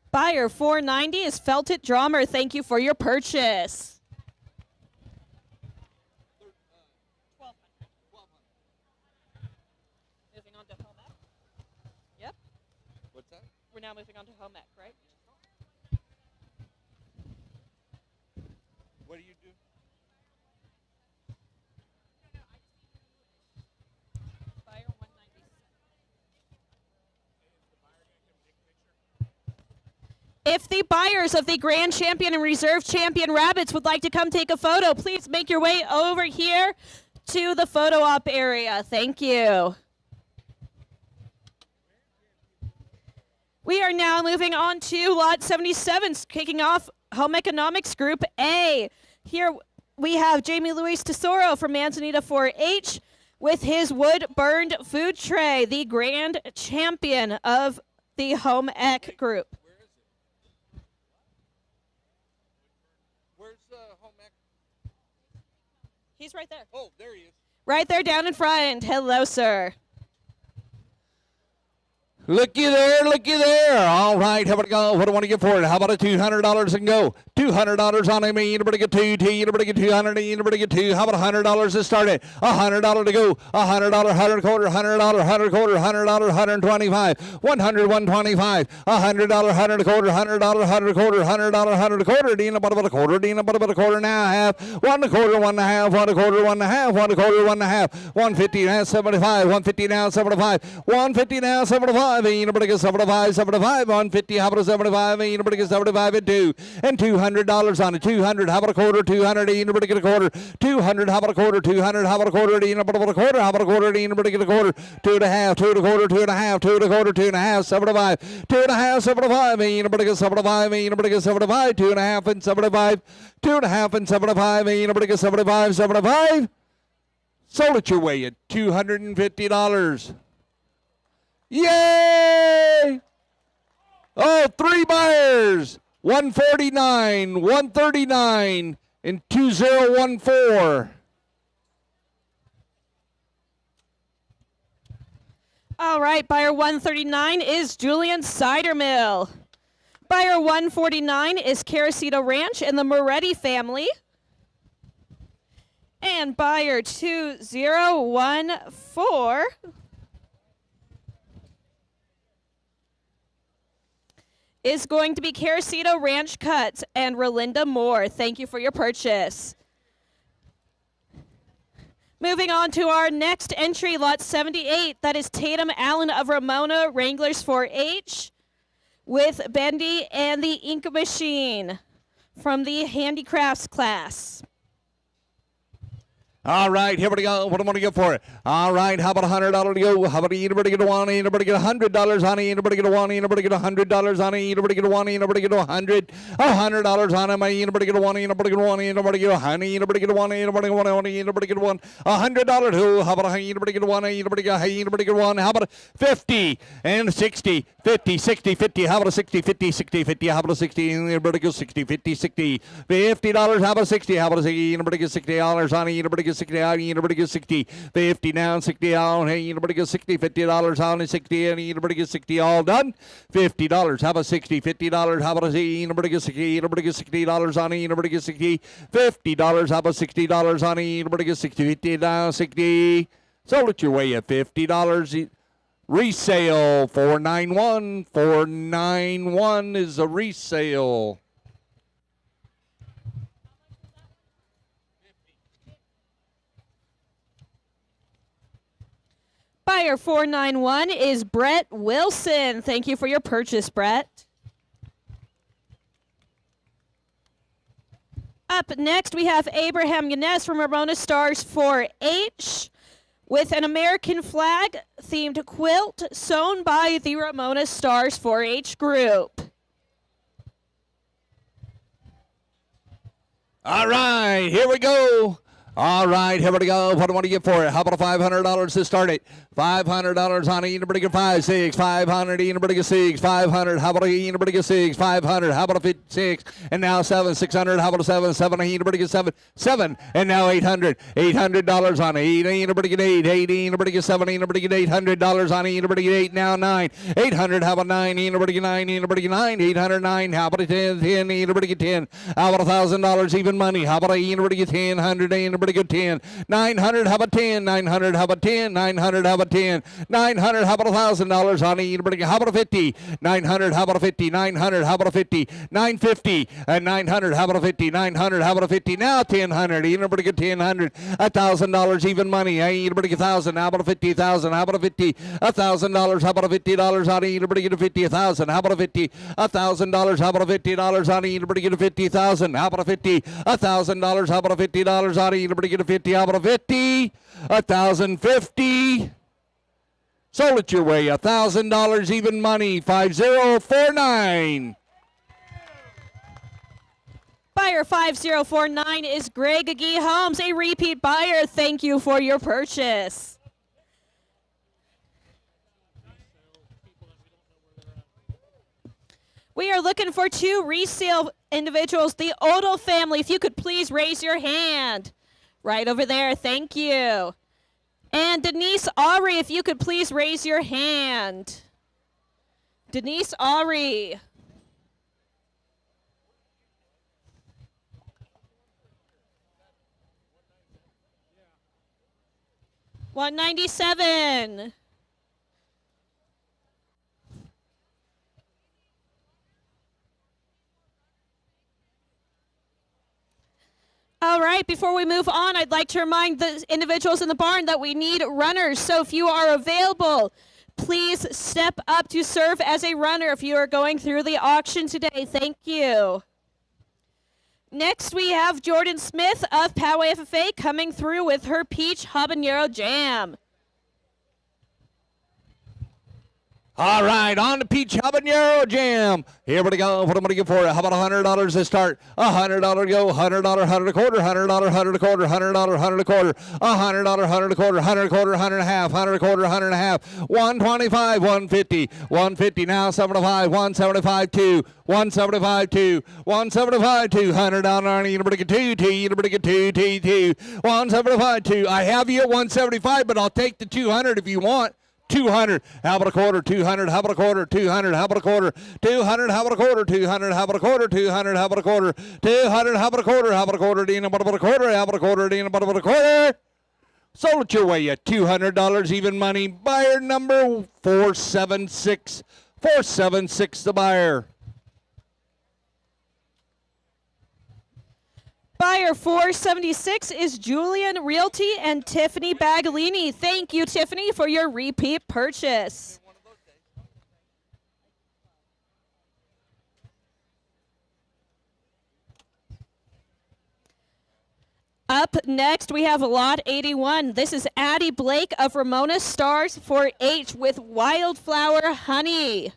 Buyer 490 is Felt It Drummer. Thank you for your purchase. Moving on to home ec. Yep. What's that? We're now moving on to home ec, right? What do you do? Buyer 197. If the buyers of the Grand Champion and Reserve Champion Rabbits would like to come take a photo, please make your way over here to the photo op area. Thank you. We are now moving on to Lot 77, kicking off Home Economics Group A. Here we have Jamie Luis Tesoro from Manzanita 4-H with his wood-burned food tray, the grand champion of the Home Ec Group. Where's home ec? He's right there. Oh, there he is. Right there down in front. Hello, sir. Looky there, looky there. All right, how about it go? What do I want to get for it? How about a $200 and go? $200 on him. Anybody get two? Anybody get 200? Anybody get two? How about $100 to start it? $100 to go. $100, $100 quarter, $100, $100 quarter, $100, $125, $100, $125, $100, $100 quarter, $100, $100 quarter, $100, $100 quarter. Dina, about a quarter. Dina, about a quarter now. Half. 1 quarter, 1 1/2. 1 quarter, 1 1/2. 1 quarter, 1 1/2. 150 now 75. 150 now 75. 150 now 75. Anybody get 75, 75, 150, how about a 75, anybody get 75 and 2, and $200 on it, 200, how about a quarter, 200, anybody get a quarter, 200, how about a quarter, 200, how about a quarter, anybody get a quarter, how about a quarter, anybody get a quarter, 2 1/2, 2 1/4, 2 1/2, 2 1/4, 2 1/2, 75, 2 1/2, 75, anybody get 75, anybody get 75, 2 1/2 and 75, 2 1/2 and 75, anybody get 75, 75, sold it your way at $250. Yay! Oh, 3 buyers. 149, 139, and 2014. All right, buyer 139 is Julian Cider Mill. Buyer 149 is Caracito Ranch and the Moretti family. And buyer 2014 is going to be Caracito Ranch Cuts and Relinda Moore. Thank you for your purchase. Moving on to our next entry, lot 78. That is Tatum Allen of Ramona Wranglers 4-H with Bendy and the Ink Machine from the Handicrafts class. All right, here we go. What do I want to get for it? All right, how about $100 to go? How about anybody get a one? Anybody get $100 on it? Anybody get a one? Anybody get $100 on it? Anybody get a one? Anybody get $100? $100 on it. Anybody get a one? Anybody get a one? Anybody get a honey? Anybody get a one? Anybody get a one? Anybody get a one? $100 who? How about anybody get a one? Anybody get anybody get a one? How about 50 and 60? 50, 60, 50. How about a 60, 50, 60, 50? How about a 60? Anybody get 60, 50, 60? $50. How about a 60? How about a 60? Anybody get $60 on it? Anybody get 60 out, anybody get 60, 50 down, 60 out, hey, anybody get 60, $50 on it, 60, and anybody get 60 all done, $50, how about 60, $50, how about a Z, anybody get 60, anybody get $60 on it, anybody get 60, $50, how about $60 on it, anybody get 60, 50 down, 60, sold it your way at $50, resale, 491, 491 is a resale. Buyer 491 is Brett Wilson. Thank you for your purchase, Brett. Up next, we have Abraham Yanez from Ramona Stars 4-H with an American flag themed quilt sewn by the Ramona Stars 4-H group. All right, here we go. All right, here we go. What do I want to get for it? How about a $500 to start it? $500 on it. Anybody get 5, 6, 500. Anybody get 6, 500. How about anybody get 6, 500. How about a 6 and now 7, 600. How about a 7, 7. Anybody get 7, 7 and now 800. $800 on it. Anybody get 8, 8. Anybody get 7. Anybody get $800 on it. Anybody get 8 now 9. 800. How about 9? Anybody get 9? Anybody get 9? 809. How about a 10? 10. Anybody get 10? How about $1,000 even money? How about anybody get 10? 100. Anybody get 10? 900. How about 10? 900. How about 10? 900. How about 10? 900. How about $1,000 on it? Anybody? How about a 50? 900. How about a 50? 900. How about a 50? 950 and 900. How about a 50? 900. How about a 50? Now 1000. Anybody get 1000? $1,000 even money. Anybody get 1,000? How about a 50,000? How about a 50? $1,000. How about a $50 on it? Anybody get a 50,000? How about a 50? $1,000. How about a $50 on it? Anybody get a 50,000? How about a 50? $1,000. How about a $50 on it? Anybody get a 50? How about a 50? 1,050. Sold it your way. $1,000 even money. 5049. Buyer 5049 is Greg Agee Holmes, a repeat buyer. Thank you for your purchase. We are looking for 2 resale individuals. The Odell family, if you could please raise your hand. Right over there, thank you. And Denise Aubrey, if you could please raise your hand. Denise Aubrey. $197. All right, before we move on, I'd like to remind the individuals in the barn that we need runners. So if you are available, please step up to serve as a runner if you are going through the auction today. Thank you. Next, we have Jordan Smith of Poway FFA coming through with her Peach Habanero Jam. All right, on the Peach Habanero Jam. Here we go. What am I going to get for it? How about $100 to start? $100 go. $100, $100 a quarter. $100, $100 a quarter. $100, $100 a quarter. $100, $100 a quarter. $100 a quarter. $100 and a half. $100 a quarter. $100 and a half. $125, $150. $150 now. $75. $175 2. $175 2. $175 2. $100 you bring it 2. You bring it 2. $175 2. I have you at $175, but I'll take the $200 if you want. $200, how about a quarter? $200, how about a quarter? $200, how about a quarter? $200, how about a quarter? $200, how about a quarter? $200, how about a quarter? $200, how about a quarter? How about a quarter? Dean, about a quarter? How about a quarter? Dean, about a quarter? Sold it your way at $200 even money. Buyer number 476. 476 the buyer. Buyer 476 is Julian Realty and Tiffany Bagalini. Thank you, Tiffany, for your repeat purchase. Up next, we have lot 81. This is Addie Blake of Ramona Stars 4-H with Wildflower Honey.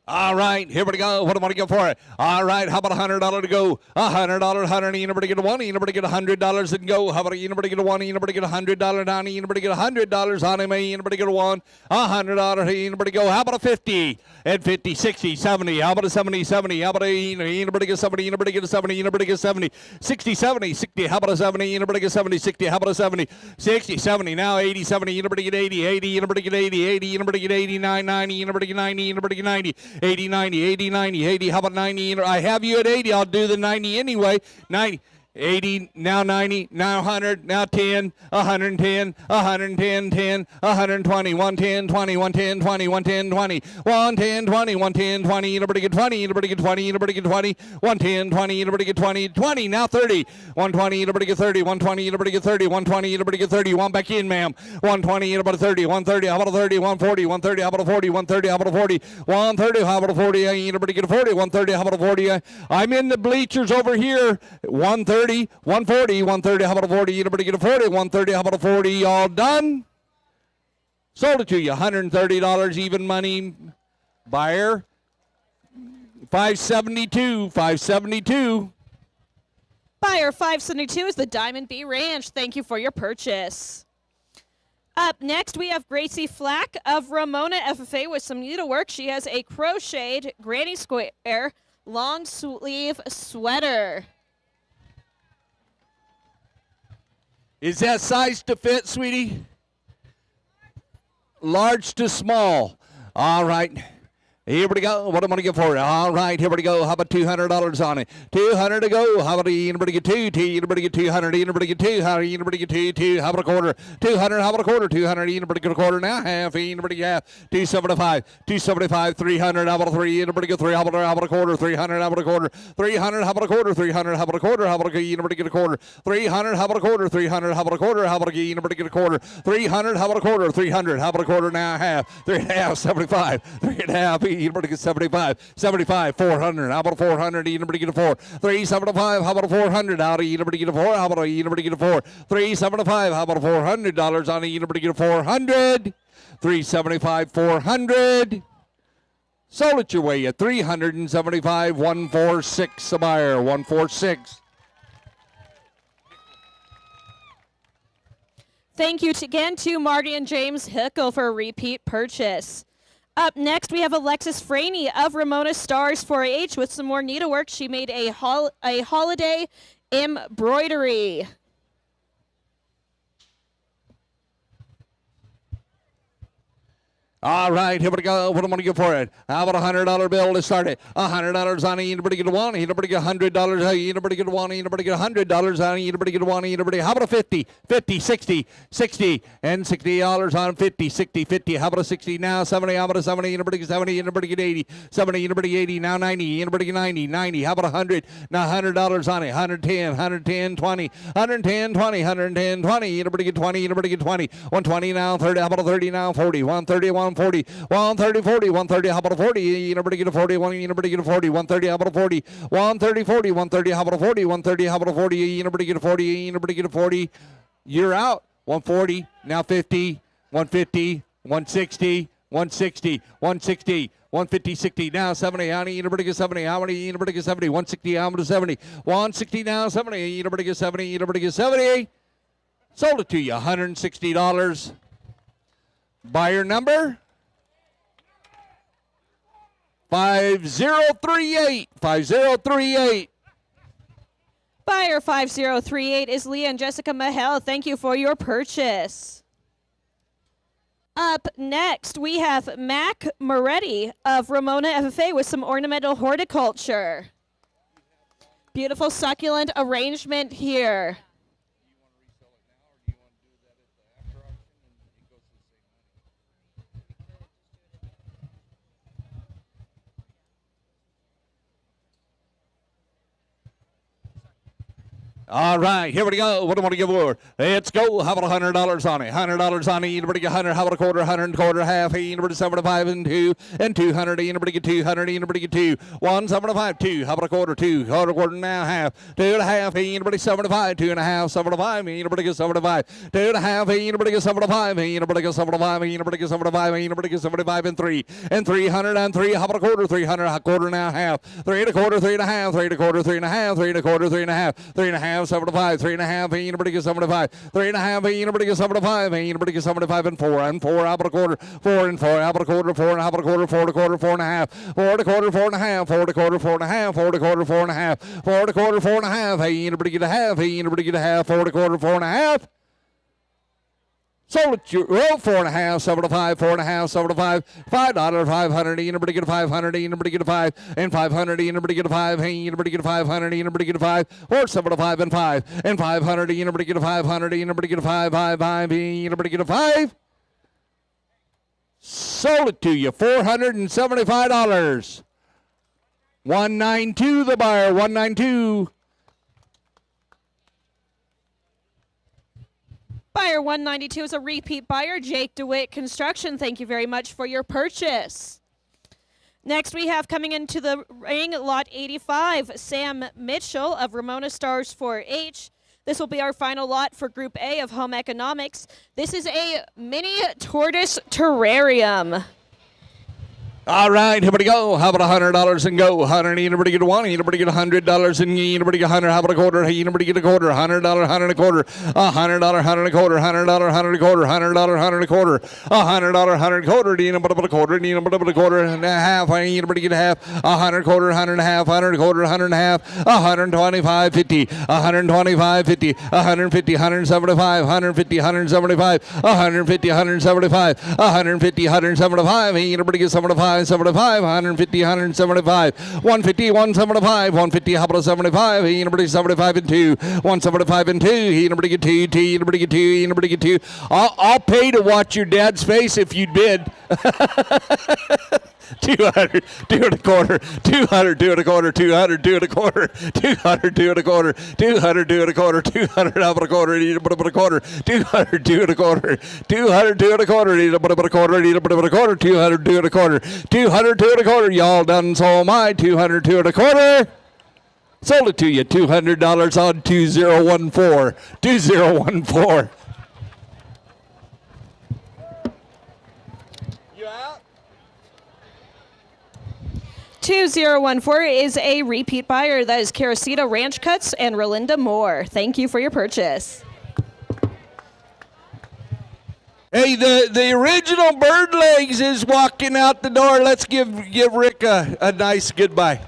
All right, here we go. What am I going to go for it? All right, how about $100 to go? $100, $100, you never get a $1, you never get $100 and go. How about you never get a $1, you never get $100 down, you never get $100 on him, you never get a $1, $100, you never go. How about a 50? And 50, 60, 70. How about a 70, 70? How about a you never get a 70, you never get a 70, you never get a 70, 60, 70, 60. How about a 70? You never get a 70, 60. How about a 70, 60, 70? Now 80, 70. You never get 80, 80. You never get 80, 80. You never get 89, 90. You never get 90. You never get 90. 80, 90, 80, 90, 80. How about 90? I have you at 80. I'll do the 90 anyway. 90. 80, now 90, now 100, now 10, 110, 110, 10, 120, 110, 20, 110, 20, 110, 20, 110, 20, 110, 20, you never get 20, you never get 20, you never get 20, 110, 20, you never get 20, 20, now 30, 120, you never get 30, 120, you never get 30, 120, you never get 30, one back in, ma'am, 120, you never get 30, 130, how about a 30, 140, 130, how about a 40, 130, how about a 40, 130, how about a 40, you never get a 40, 130, how about a 40, I'm in the bleachers over here, 130, 140, 130, how about a 40? You never get a 40, 130, how about a 40? All done? Sold it to you, $130 even money. Buyer, 572, 572. Buyer 572 is the Diamond B Ranch. Thank you for your purchase. Up next, we have Gracie Flack of Ramona FFA with some needlework. She has a crocheted granny square long sleeve sweater. Is that size to fit, sweetie? Large to small. All right. Here we go. What am I going to get for it? All right, here we go. How about $200 on it? $200 to go. How about anybody get two? Anybody get 200? Anybody get two? How anybody get two? How about a quarter? 200. How about a quarter? 200. Anybody get a quarter now? Half. Anybody get 275? 275. 300. How about a 3? Anybody get 3? How about a quarter? 300. How about a quarter? 300. How about a quarter? 300. How about a quarter? How about a anybody get a quarter? 300. How about a quarter? 300. How about a quarter? How about a anybody get a quarter? 300. How about a quarter? 300. How about a quarter now? Half. 3.5. 75. 3.5. Anybody get 75, 75, 400. How about a 400? Anybody get a 4? 375. How about a 400? Out of anybody get a 4? How about a anybody get a 4? 375. How about a $400 on a anybody get a 400? 375, 400. Sold it your way at 375, 146. A buyer, 146. Thank you again to Marty and James Hickle for a repeat purchase. Up next, we have Alexis Franey of Ramona Stars 4-H with some more needlework. She made a holiday embroidery. All right, here we go. What am I going to get for it? How about $100 bill to start it? $100 on it. Anybody get one? Anybody get $100? Anybody get one? Anybody get $100 on it? Anybody get one? Anybody? How about a 50? 50, 60, 60, and $60 on 50, 60, 50. How about a 60 now? 70. How about a 70? Anybody get 70? Anybody get 80? 70. Anybody get 80? Now 90. Anybody get 90? 90. How about 100? Now $100 on it. 110, 110, 20, 110, 20, 110, 20. Anybody get 20? Anybody get 20? 120 now. 30. How about a 30 now? 40. 130, 140, 130, 40, 130, how about a 40? Anybody get a 40? Anybody get a 40? 130, how about a 40? 130, 40, 130, how about a 40? 130, how about a 40? Anybody get a 40? Anybody get a 40? You're out. 140, now 50, 150, 160, 160, 160. 150, 60, now 70. How many? Anybody get 70? How many? Anybody get 70? 160, how many? 70. 160, now 70. Anybody get 70? Anybody get 70? Sold it to you. $160. Buyer number 5038. 5038. Buyer 5038 is Leah and Jessica Mahel. Thank you for your purchase. Up next, we have Mac Moretti of Ramona FFA with some ornamental horticulture. Beautiful succulent arrangement here. All right, here we go. What do I want to give for? Let's go. How about $100 on it? $100 on it. Anybody get 100? How about a quarter? 100 and quarter, half. Anybody 75 and 2 and 200. Anybody get 200? Anybody get 2? 175, 2. How about a quarter? 2. Quarter now, half. 2 and a half. Anybody 75? 2 and a half. 75. Anybody get 75? 2 and a half. Anybody get 75? Anybody get 75? Anybody get 75? Anybody get 75 and 3 and 300 and 3. How about a quarter? 300. A quarter now, half. 3 and a quarter, 3 and a half. 3 and a quarter, 3 and a half. 3 and a quarter, 3 and a half. 3 and a half. 75, 3 and a half, anybody get 75, 3 and a half, anybody get 75, anybody get 75 and 4 and 4, how about a quarter, 4 and 4, how about a quarter, 4 and how about a quarter, 4 and a quarter, 4 and a half, 4 and a quarter, 4 and a half, 4 and a quarter, 4 and a half, 4 and a quarter, 4 and a half, 4 and a quarter, 4 and a half, hey, anybody get a half, hey, anybody get a half, 4 and a quarter, 4 and a half. Sold it to 4 and a half, 75, 4 and a half, 75, $5, 500, anybody get a 500, anybody get a 5, and 500, anybody get a 5, hey, anybody get a 500, anybody get a 5, or 75 and 5, and 500, anybody get a 500, anybody get a 5, 5, 5, anybody get a 5. Sold it to you, $475. 192 the buyer, 192. Buyer 192 is a repeat buyer, Jake DeWitt Construction. Thank you very much for your purchase. Next, we have coming into the ring, lot 85, Sam Mitchell of Ramona Stars 4-H. This will be our final lot for Group A of Home Economics. This is a mini tortoise terrarium. All right, here we go. How about $100 and go? 100. Anybody get one? Anybody get $100 and anybody get 100? How about a quarter? Hey, anybody get a quarter? $100, 100 and a quarter. $100, 100 and a quarter. $100, 100 and a quarter. $100, 100 and a quarter. $100, 100 and a quarter. Anybody but a quarter? Anybody but a quarter and a half? Anybody get a half? 100 quarter, 100 and a half. 100 quarter, 100 and a half. 125, 50. 125, 50. 150, 175. 150, 175. 150, 175. 150, 175. Anybody get 75? 75, 150, 175, 150, 175, 150, how about a 75, anybody 75 and 2, 175 and 2, anybody get 2, anybody get 2, anybody get 2, I'll pay to watch your dad's face if you bid. 200, 2 and a quarter, 200, 2 and a quarter, 200, 2 and a quarter, 200, 2 and a quarter, 200, 2 and a quarter, 200, how about a quarter, need a bit of a quarter, 200, 2 and a quarter, 200, 2 and a quarter, need a bit of a quarter, need a bit of a quarter, 200, 2 and a quarter, 200, 2 and a quarter, y'all done, so am I, 200, 2 and a quarter. Sold it to you, $200 on 2014, 2014. 2014 is a repeat buyer. That is Caracita Ranch Cuts and Rolinda Moore. Thank you for your purchase. Hey, the original Bird Legs is walking out the door. Let's give Rick a nice goodbye.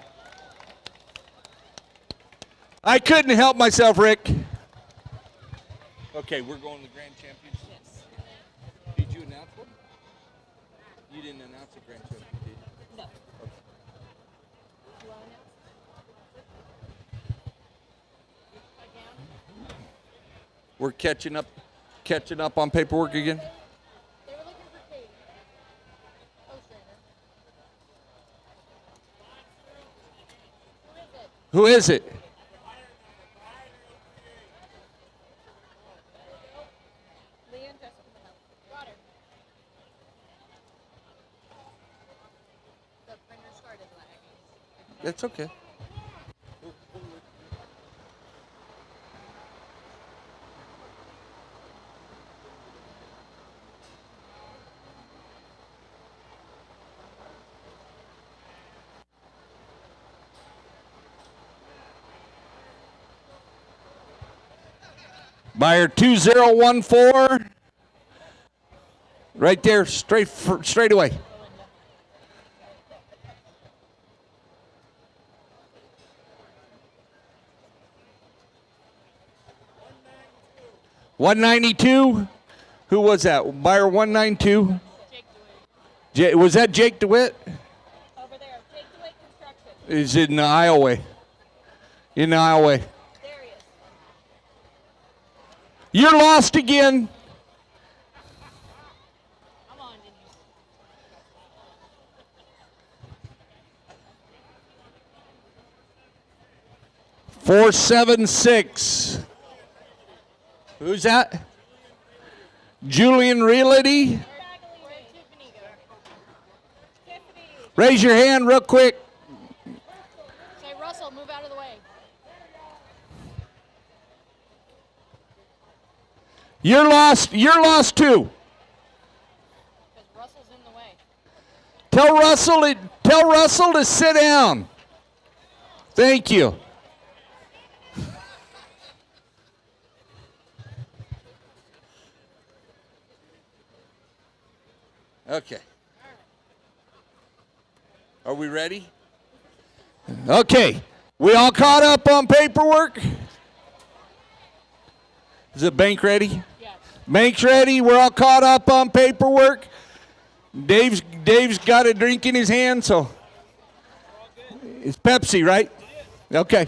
I couldn't help myself, Rick. Okay, we're going to Grand Champions? Yes. Did you announce one? You didn't announce a Grand Champion, did you? No. Okay. We're catching up on paperwork again? They were looking for Kate. Oh, Strainer. Who is it? Got her. The printer started lagging. That's okay. Buyer 2014. Right there, straight away. $192. Who was that? Buyer 192. Was that Jake DeWitt? Over there, Jake DeWitt Construction. Is it in the aisleway? In the aisleway. There he is. You're lost again. Come on, Denise. 476. Who's that? Julian Realty. Raise your hand real quick. Say, Russell, move out of the way. You're lost. You're lost too. Because Russell's in the way. Tell Russell to sit down. Thank you. Okay. Are we ready? Okay. We all caught up on paperwork? Is the bank ready? Yes. Bank's ready. We're all caught up on paperwork. Dave's got a drink in his hand, so it's Pepsi, right? Okay.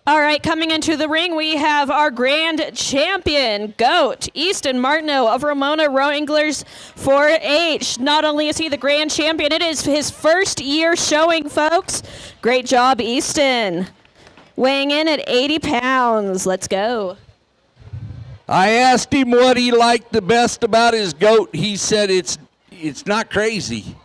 All right, coming into the ring, we have our grand champion, GOAT, Easton Martineau of Ramona Wranglers 4-H. Not only is he the grand champion, it is his first year showing, folks. Great job, Easton. Weighing in at 80 pounds. Let's go. I asked him what he liked the best about his goat. He said it's not crazy.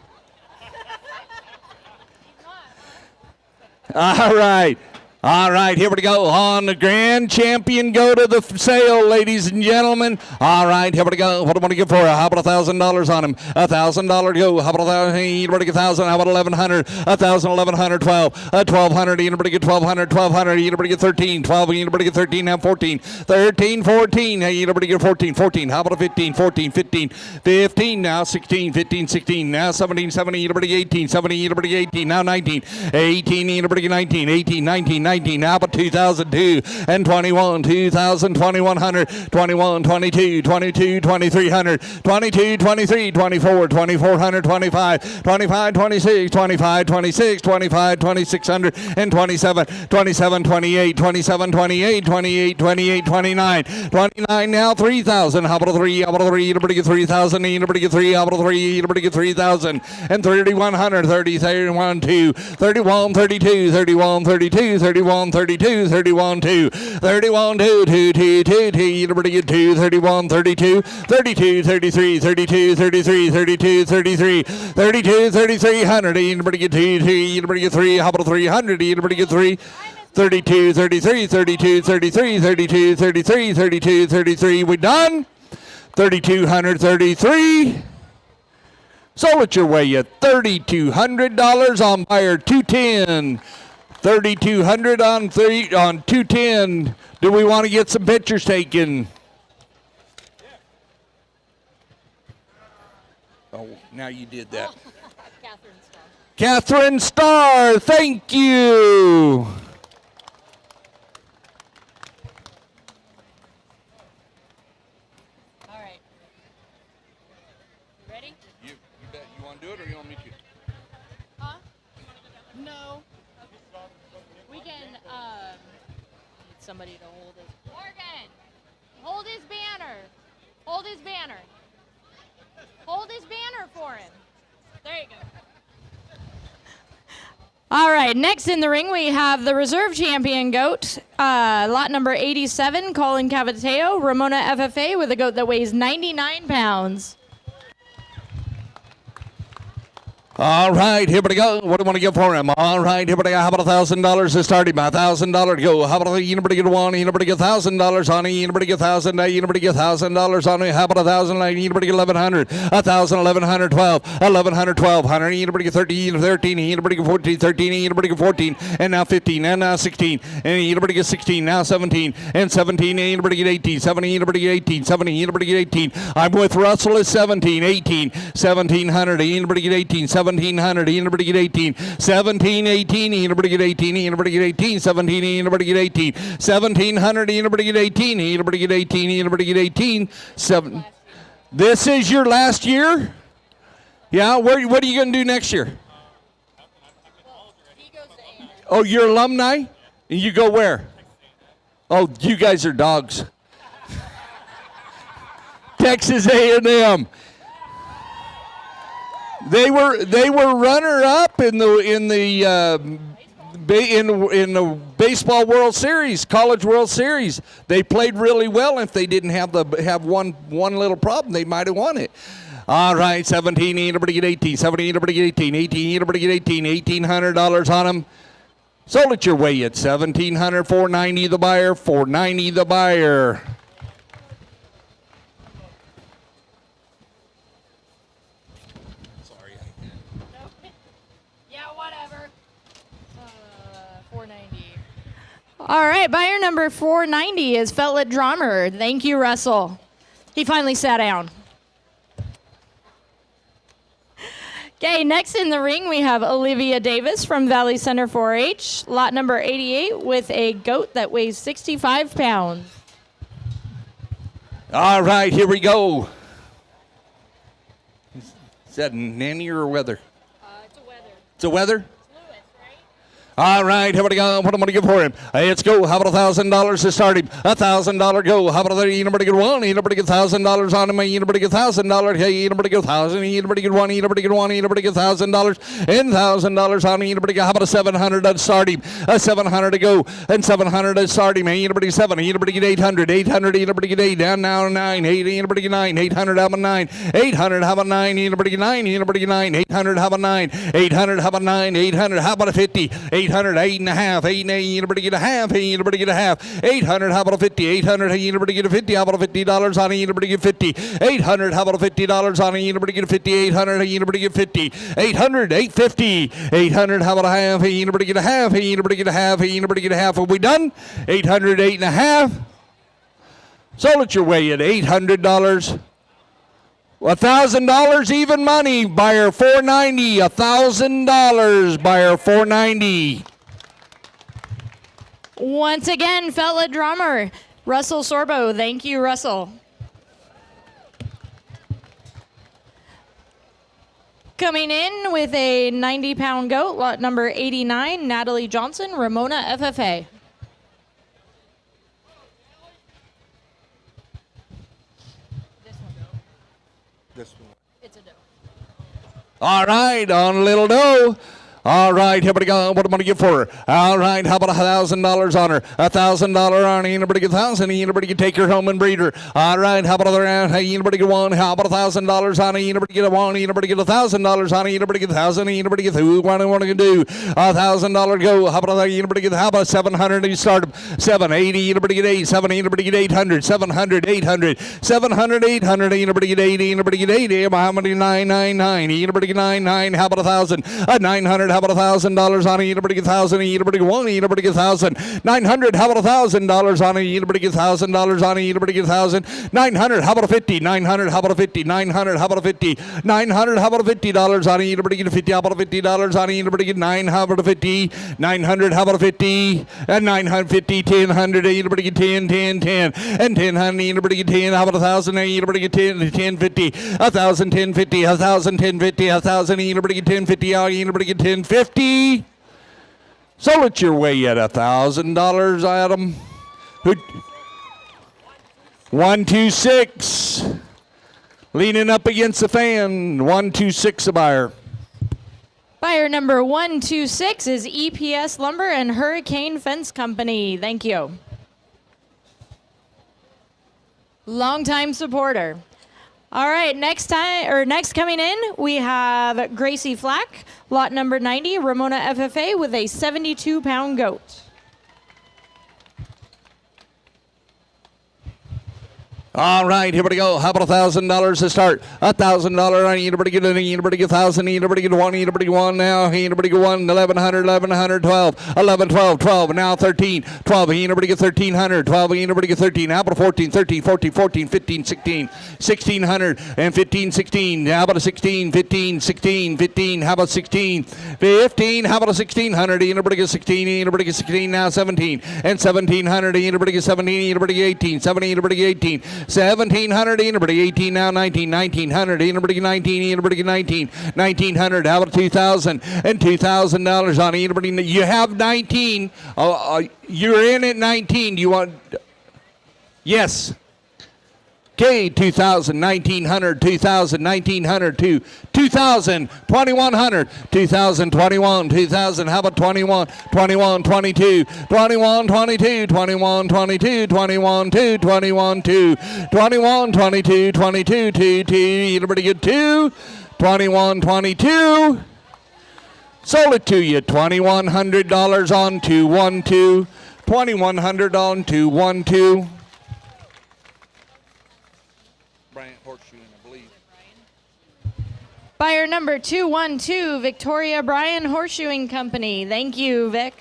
All right. All right, here we go. On the grand champion, go to the sale, ladies and gentlemen. All right, here we go. What do I want to give for it? How about $1,000 on him? $1,000 go. How about $1,000? $1,000. How about $1,100? $1,000, $1,100, $1,200. Anybody get $1,200? $1,200. Anybody get $13? $12. Anybody get $13? Now $14. $13, $14. Hey, anybody get $14? $14. How about $15? $14, $15. $15. Now $16. $15, $16. Now $17. $17. Anybody get $18? $17. Anybody get $18? Now $19. $18. Anybody get $19? $18. $19. Now about 2002 and 21, 2000, 2100, 21, 22, 22, 2300, 22, 23, 24, 2400, 25, 25, 26, 25, 26, 25, 2600, and 27, 27, 28, 27, 28, 28, 28, 29, 29 now 3000. How about a 3? How about a 3? Anybody get 3000? Anybody get 3? How about a 3? Anybody get 3000? And 3100, 30, 31, 2, 31, 32, 31, 32, 31, 32, 31, 2, 31, 2, 2, 2, 2, 2, anybody get 2, 31, 32, 32, 33, 32, 33, 32, 33, 32, 3300, anybody get 2, 2, anybody get 3, how about 300, anybody get 3, 32, 33, 32, 33, 32, 33, 32, 33, we done? 3,233. Sold it your way at $3,200 on buyer 210. 3,200 on 210. Do we want to get some pictures taken? Oh, now you did that. Catherine Starr, thank you. All right. You ready? You bet. You want to do it or you want me to? Huh? No. We can, need somebody to hold his. Morgan! Hold his banner. Hold his banner. Hold his banner for him. There you go. All right, next in the ring we have the reserve champion goat, lot number 87, Colin Cavateo, Ramona FFA, with a goat that weighs 99 pounds. All right, here we go. What do I want to give for him? All right, here we go. How about $1,000 to start him? $1,000 to go. How about anybody get one? Anybody get $1,000 on it? Anybody get $1,000? Anybody get $1,000 on it? How about $1,000? Anybody get 1,100? 1,000, 1,112, 1,100, 1,200. Anybody get 13? Anybody get 14? 13. Anybody get 14? And now 15. And now 16. And anybody get 16? Now 17. And 17. Anybody get 18? 17. Anybody get 18? 17. Anybody get 18? I'm with Russell at 17. 18. 1,700. Anybody get 18? 1,700, anybody get 18, 17, 18, anybody get 18, anybody get 18, 17, anybody get 18, 1,700, anybody get 18, anybody get 18, anybody get 18, 7. This is your last year? Yeah, what are you going to do next year? Oh, you're alumni? And you go where? Oh, you guys are dogs. Texas A&M. They were runner up in the baseball World Series, College World Series. They played really well. If they didn't have one little problem, they might have won it. All right, 17, anybody get 18, 17, anybody get 18, 18, anybody get 18, $1,800 on them. Sold it your way at $1,700, $490 the buyer, $490 the buyer. All right, buyer number 490 is Feltlet Drummer. Thank you, Russell. He finally sat down. Okay, next in the ring we have Olivia Davis from Valley Center 4-H, lot number 88, with a goat that weighs 65 pounds. All right, here we go. Is that nanny or weather? It's a weather. It's a weather? All right, here we go. What am I going to give for him? Let's go. How about $1,000 to start him? $1,000 go. How about anybody get one? Anybody get $1,000 on him? Anybody get $1,000? Hey, anybody get 1,000? Anybody get one? Anybody get one? Anybody get $1,000? And $1,000 on him. Anybody get? How about $700 to start him? $700 to go. And $700 to start him. Anybody get 7? Anybody get 800? 800. Anybody get 8? Down now 9. 8. Anybody get 9? 800. How about 9? 800. How about 9? Anybody get 9? Anybody get 9? 800. How about 9? 800. How about 9? 800. How about a 50? 800. 8 and a half. 8 and 8. Anybody get a half? Hey, anybody get a half? 800. How about a 50? 800. Hey, anybody get a 50? How about a $50 on it? Anybody get 50? 800. How about a $50 on it? Anybody get a 50? 800. Hey, anybody get 50? 800. 850. 800. How about a half? Hey, anybody get a half? Hey, anybody get a half? Hey, anybody get a half? Are we done? 800. 8 and a half. Sold it your way at $800. $1,000 even money. Buyer $490. $1,000. Buyer $490. Once again, fellow drummer, Russell Sorbo. Thank you, Russell. Coming in with a 90-pound goat, lot number 89, Natalie Johnson, Ramona FFA. This one. It's a doe. All right, on a little doe. All right, here we go. What am I going to give for her? All right, how about $1,000 on her? $1,000 on her. Anybody get 1,000? Anybody can take her home and breed her. All right, how about other? Hey, anybody get one? How about $1,000 on her? Anybody get a one? Anybody get $1,000 on her? Anybody get 1,000? Anybody get who? What do you do? $1,000 go. How about anybody get? How about 700? You start 780. Anybody get 8? 7. Anybody get 800? 700. 800. 700. 800. Anybody get 80? Anybody get 80? How many? 999. Anybody get 99? How about 1,000? 900. $800, how about $1,000 on it? Anybody get 1,000? Anybody get 1? Anybody get 1,000? $900, how about $1,000 on it? Anybody get $1,000 on it? Anybody get 1,000? $900, how about a 50? $900, how about a 50? $900, how about a 50? $900, how about a $50 on it? Anybody get a 50? How about a $50 on it? Anybody get 9? How about a 50? $900, how about a 50? And 950, 1,000, anybody get 10, 10, 10, and 1,000, anybody get 10? How about 1,000? Anybody get 10, 1050, 1,000, 1050, 1,000, 1050, 1,000, anybody get 1050? Anybody get 1050? So it's your way at $1,000, Adam. 126. Leaning up against the fan. 126 a buyer. Buyer number 126 is EPS Lumber and Hurricane Fence Company. Thank you. Longtime supporter. All right, next coming in, we have Gracie Flack, lot number 90, Ramona FFA with a 72-pound goat. All right, here we go. How about $1,000 to start? $1,000. Anybody get anything? Anybody get 1,000? Anybody get 1? Anybody get 1 now? Anybody get 1? 1,100, 1,100, 12, 11, 12, 12. Now 13, 12. Anybody get 1,300? 12. Anybody get 13? How about 14, 13, 14, 14, 15, 16, 1,600 and 15, 16. How about a 16, 15, 16, 15? How about 16, 15? How about a 1,600? Anybody get 16? Anybody get 16? Now 17 and 1,700. Anybody get 17? Anybody get 18? 17. Anybody get 18? 1,700, anybody 18 now, 19, 1,900, anybody 19, anybody 19, 1,900, how about 2,000 and $2,000 on anybody? You have 19, you're in at 19, do you want, yes. Okay, 2,000, 1,900, 2,000, 1,900, 2,000, 2,100, 2,000, 21, 2,000, how about 21, 21, 22, 21, 22, 21, 22, 21, 2, 21, 2, 21, 22, 22, 2, 2, anybody get 2, 21, 22, sold it to you, $2,100 on 212, $2,100 on 212. Buyer number 212, Victoria Bryan Horseshoeing Company. Thank you, Vic.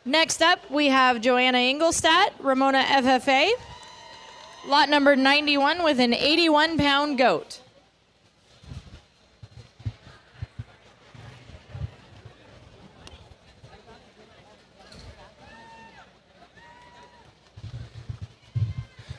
Next up, we have Joanna Ingolstadt, Ramona FFA. Lot number 91 with an 81-pound goat.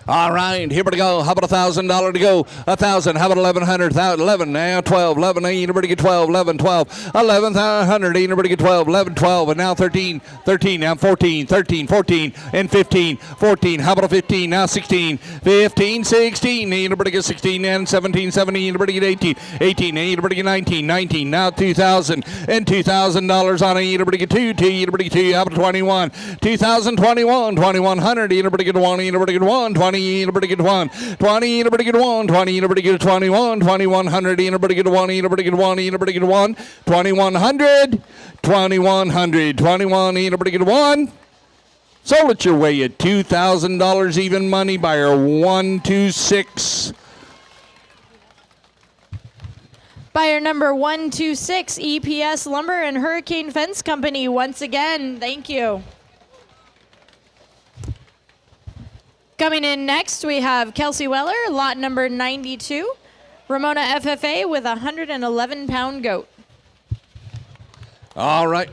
All right, here we go. How about $1,000 to go? 1,000. How about 1,100? 11 now. 12. 11. Anybody get 12? 11. 12. 1,100. Anybody get 12? 11. 12. And now 13. 13. Now 14. 13. 14. And 15. 14. How about a 15? Now 16. 15. 16. Anybody get 16? And 17. 17. Anybody get 18? 18. Anybody get 19? 19. Now 2,000 and $2,000 on it. Anybody get 2? 2. Anybody get 2? How about 21? 2,021. 2,100. Anybody get 1? Anybody get 1? 20. Anybody get 1? 20. Anybody get 1? 20. Anybody get 21? 2,100. Anybody get 1? Anybody get 1? Anybody get 1? 2,100. 2,100. 21. Anybody get 1? Sold it your way at $2,000 even money. Buyer 126. Buyer number 126, EPS Lumber and Hurricane Fence Company. Once again, thank you. Coming in next, we have Kelsey Weller, lot number 92, Ramona FFA with a 111-pound goat. All right.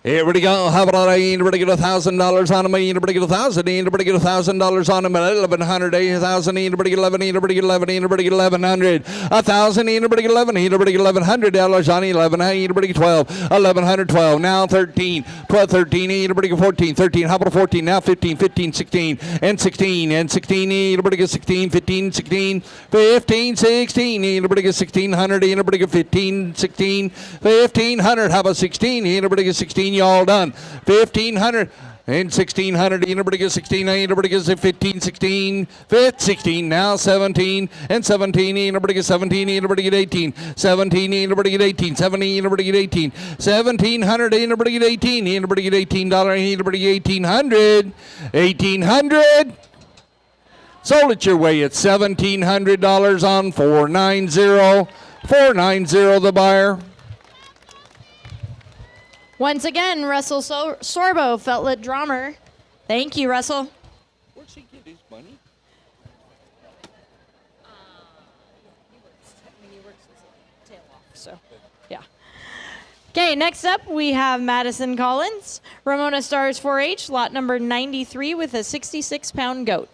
Here we go. How about anybody get $1,000 on them? Anybody get 1,000? Anybody get $1,000 on them? 1,100, 8,000. Anybody get 11? Anybody get 11? Anybody get 1,100? 1,000. Anybody get 11? Anybody get $1,100 on 11? Anybody get 12? 1,100, 12. Now 13, 12, 13. Anybody get 14? 13. How about 14? Now 15, 15, 16, and 16, and 16. Anybody get 16? 15, 16, 15, 16. Anybody get 1,600? Anybody get 15, 16, 1,500? How about 16? Anybody get 16? You all done. 1,500 and 1,600. Anybody get 16? Anybody gets 15, 16, 16. Now 17 and 17. Anybody get 17? Anybody get 18? 17. Anybody get 18? 17. Anybody get 18? 1,700. Anybody get 18? Anybody get $18? Anybody get 1,800? 1,800. Sold it your way at $1,700 on 490. 490 the buyer. Once again, Russell Sorbo, Feltlet Drummer. Thank you, Russell. Where'd she get his money? He works his tail off, so yeah. Okay, next up we have Madison Collins, Ramona Stars 4-H, lot number 93 with a 66-pound goat.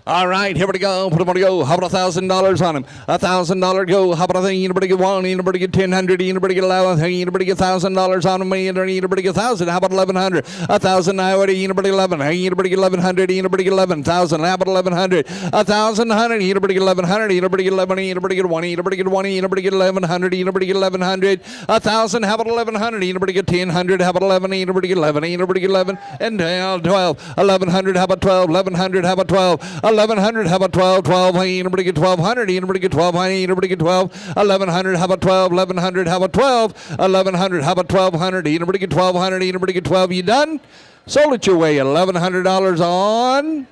All right, here we go. Put him on the go. How about $1,000 on him? $1,000 go. How about anybody get one? Anybody get 1,000? Anybody get 11? Anybody get $1,000 on him? Anybody get 1,000? How about 1,100? 1,000. Anybody get 11? Anybody get 1,100? Anybody get 11,000? How about 1,100? 1,000. Anybody get 1,100? Anybody get 11? Anybody get 1? Anybody get 1? Anybody get 1,100? Anybody get 1,100? 1,000. How about 1,100? Anybody get 1,000? How about 11? Anybody get 11? Anybody get 11? And 12. 1,100. How about 12? 1,100. How about 12? 1,100, how about 12? 12, anybody get 1,200? Anybody get 12? Anybody get 12? 1,100, how about 12? 1,100, how about 12? 1,100, how about 1,200? Anybody get 1,200? Anybody get 12? You done? Sold it your way at $1,100 on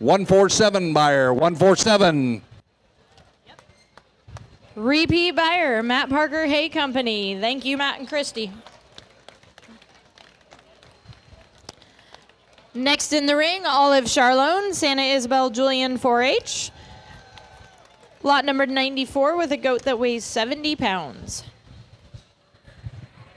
147 buyer, 147. Repeat buyer, Matt Parker Hay Company. Thank you, Matt and Christy. Next in the ring, Olive Charlone, Santa Isabel Julian 4-H. Lot number 94 with a goat that weighs 70 pounds.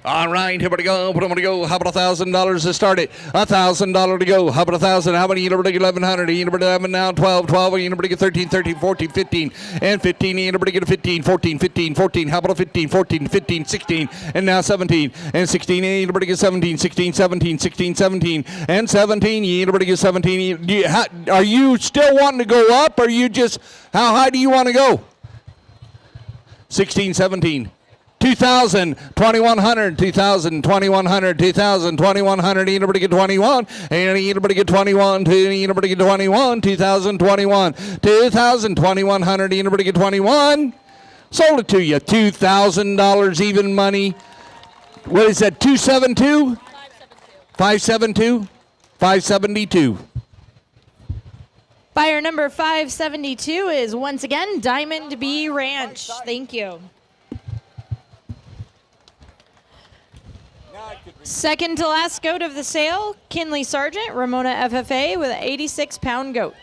All right, here we go. Put them to go. How about $1,000 to start it? $1,000 to go. How about 1,000? How many? Anybody get 1,100? Anybody 11 now? 12, 12. Anybody get 13, 13, 14, 15, and 15. Anybody get a 15, 14, 15, 14. How about a 15, 14, 15, 16, and now 17, and 16. Anybody get 17, 16, 17, 16, 17, and 17. Anybody get 17? Are you still wanting to go up, or you just, how high do you want to go? 16, 17. 2,000, 2,100, 2,000, 2,100, 2,000, 2,100. Anybody get 21? Anybody get 21? Anybody get 21? 2,000, 21, 2,000, 2,100. Anybody get 21? Sold it to you. $2,000 even money. What is that? 272? 572? 572. Buyer number 572 is once again Diamond B Ranch. Thank you. Second to last goat of the sale, Kinley Sargent, Ramona FFA with an 86-pound goat.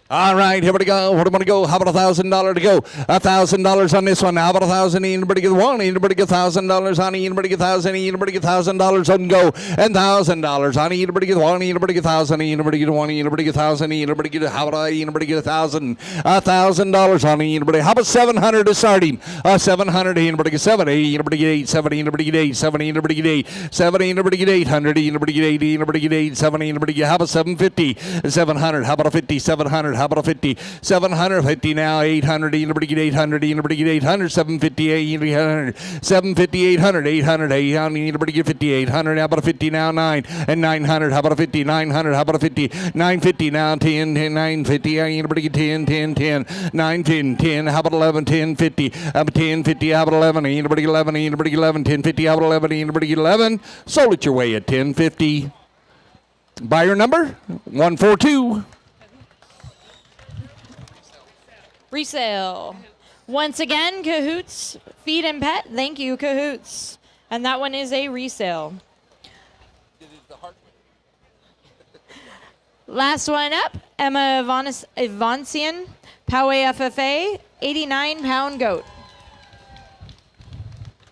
All right, here we go. What am I going to go? How about $1,000 to go? $1,000 on this one. How about 1,000? Anybody get one? Anybody get $1,000 on it? Anybody get 1,000? Anybody get $1,000 on go? And $1,000 on it. Anybody get one? Anybody get 1,000? Anybody get one? Anybody get 1,000? Anybody get how about anybody get 1,000? $1,000 on it. Anybody? How about 700 to start him? 700. Anybody get 7? Anybody get 8? 7. Anybody get 8? 7. Anybody get 8? 7. Anybody get 800? Anybody get 80? Anybody get 8? 7. Anybody get how about 750? 700. How about a 50? 700. How about a 50? 750 now. 800. Anybody get 800? Anybody get 800? 750. 800. 750. 800. 800. Anybody get 50? 800. How about a 50 now? 9 and 900. How about a 50? 900. How about a 50? 950 now. 10. 10. 950. Anybody get 10? 10. 10. 9. 10. 10. How about 11? 10. 50. How about 10. 50. How about 11? Anybody get 11? Anybody get 11? 10. 50. How about 11? Anybody get 11? Sold it your way at 1050. Buyer number 142. Resale. Once again, Cahoots Feed and Pet. Thank you, Cahoots. And that one is a resale. Last one up, Emma Evansian, Poway FFA, 89-pound goat.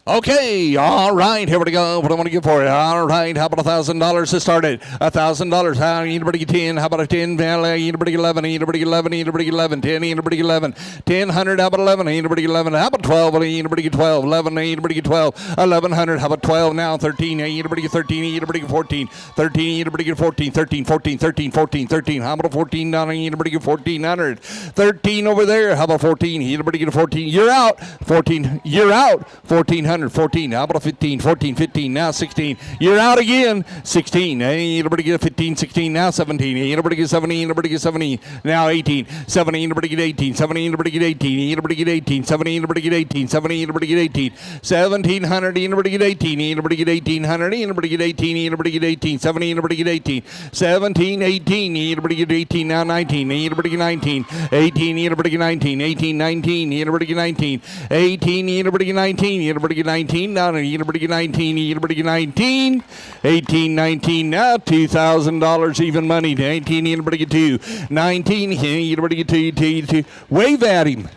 Okay, all right, here we go. What do I want to give for it? All right, how about $1,000 to start it? $1,000. How anybody get 10? How about a 10? Anybody get 11? Anybody get 11? Anybody get 11? 10? Anybody get 11? 1000. How about 11? Anybody get 11? How about 12? Anybody get 12? 11? Anybody get 12? 1100. How about 12 now? 13? Anybody get 13? Anybody get 14? 13? Anybody get 14? 13? 14? 13? 14? 13? How about a 14 down? Anybody get 1400? 13 over there. How about 14? Anybody get a 14? You're out. 14. You're out. 1400. 1400, 14, how about a 15, 14, 15, now 16. You're out again. 16, anybody get a 15, 16, now 17. Anybody get 17, anybody get 17, now 18. 17, anybody get 18, 17, anybody get 18, anybody get 18, 17, anybody get 18, 17, anybody get 18. 1700, anybody get 18, anybody get 1800, anybody get 18, anybody get 18, 17, anybody get 18. 17, 18, anybody get 18, now 19, anybody get 19. 18, anybody get 19, 18, 19, anybody get 19. 18, anybody get 19, anybody get 19, now anybody get 19, anybody get 19. 18, 19, now $2,000 even money. 19, anybody get 2. 19, anybody get 2. Wave at him.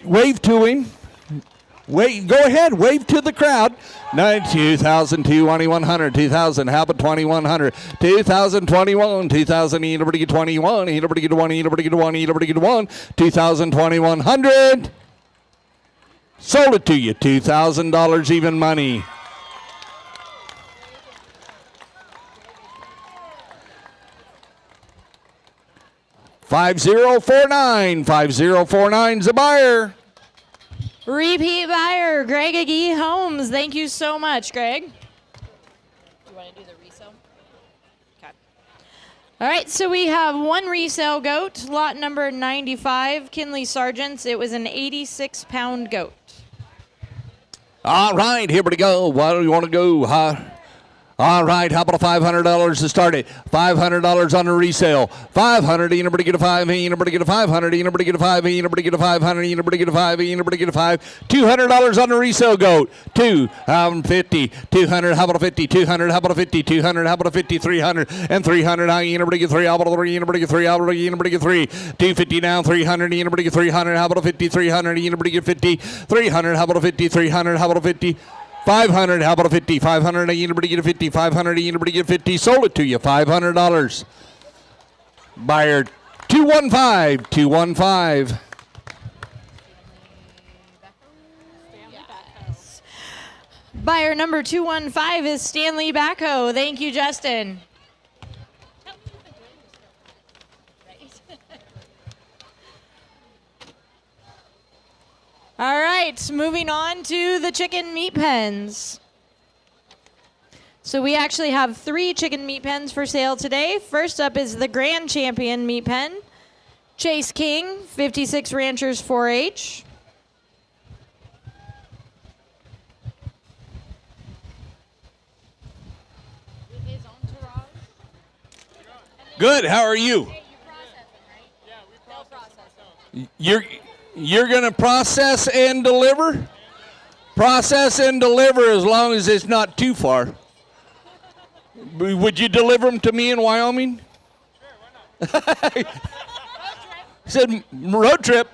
Wave to him. Wait, go ahead, wave to the crowd. 2,000, 2,100, 2,000, how about 2,100? 2,021, 2,000, anybody get 21, anybody get 1, anybody get 1, anybody get 1, 2,000, 2,100. Sold it to you, $2,000 even money. $5049's a buyer. Repeat buyer, Greg Agee Holmes. Thank you so much, Greg. You want to do the resale? Okay. All right, so we have one resale goat, lot number 95, Kinley Sargents. It was an 86-pound goat. All right, here we go. Why do you want to go? All right, how about a $500 to start it? $500 on the resale. 500, anybody get a 5, anybody get a 500, anybody get a 5, anybody get a 500, anybody get a 5, anybody get a 5. $200 on the resale goat. 250, 200, how about a 50, 200, how about a 50, 200, how about a 50, 300, and 300, anybody get 3, how about a 3, anybody get 3, anybody get 3. 250 now, 300, anybody get 300, how about a 50, 300, anybody get 50, 300, how about a 50, 300, how about a 50. 500, how about a 50? 500, anybody get a 50? 500, anybody get 50? Sold it to you, $500. Buyer 215, 215. Yes. Buyer number 215 is Stanley Bacco. Thank you, Justin. All right, moving on to the chicken meat pens. So we actually have 3 chicken meat pens for sale today. First up is the Grand Champion meat pen. Chase King, 56 Ranchers 4-H. Good, how are you? You're going to process and deliver? Process and deliver as long as it's not too far. Would you deliver them to me in Wyoming? Sure, why not? Said road trip.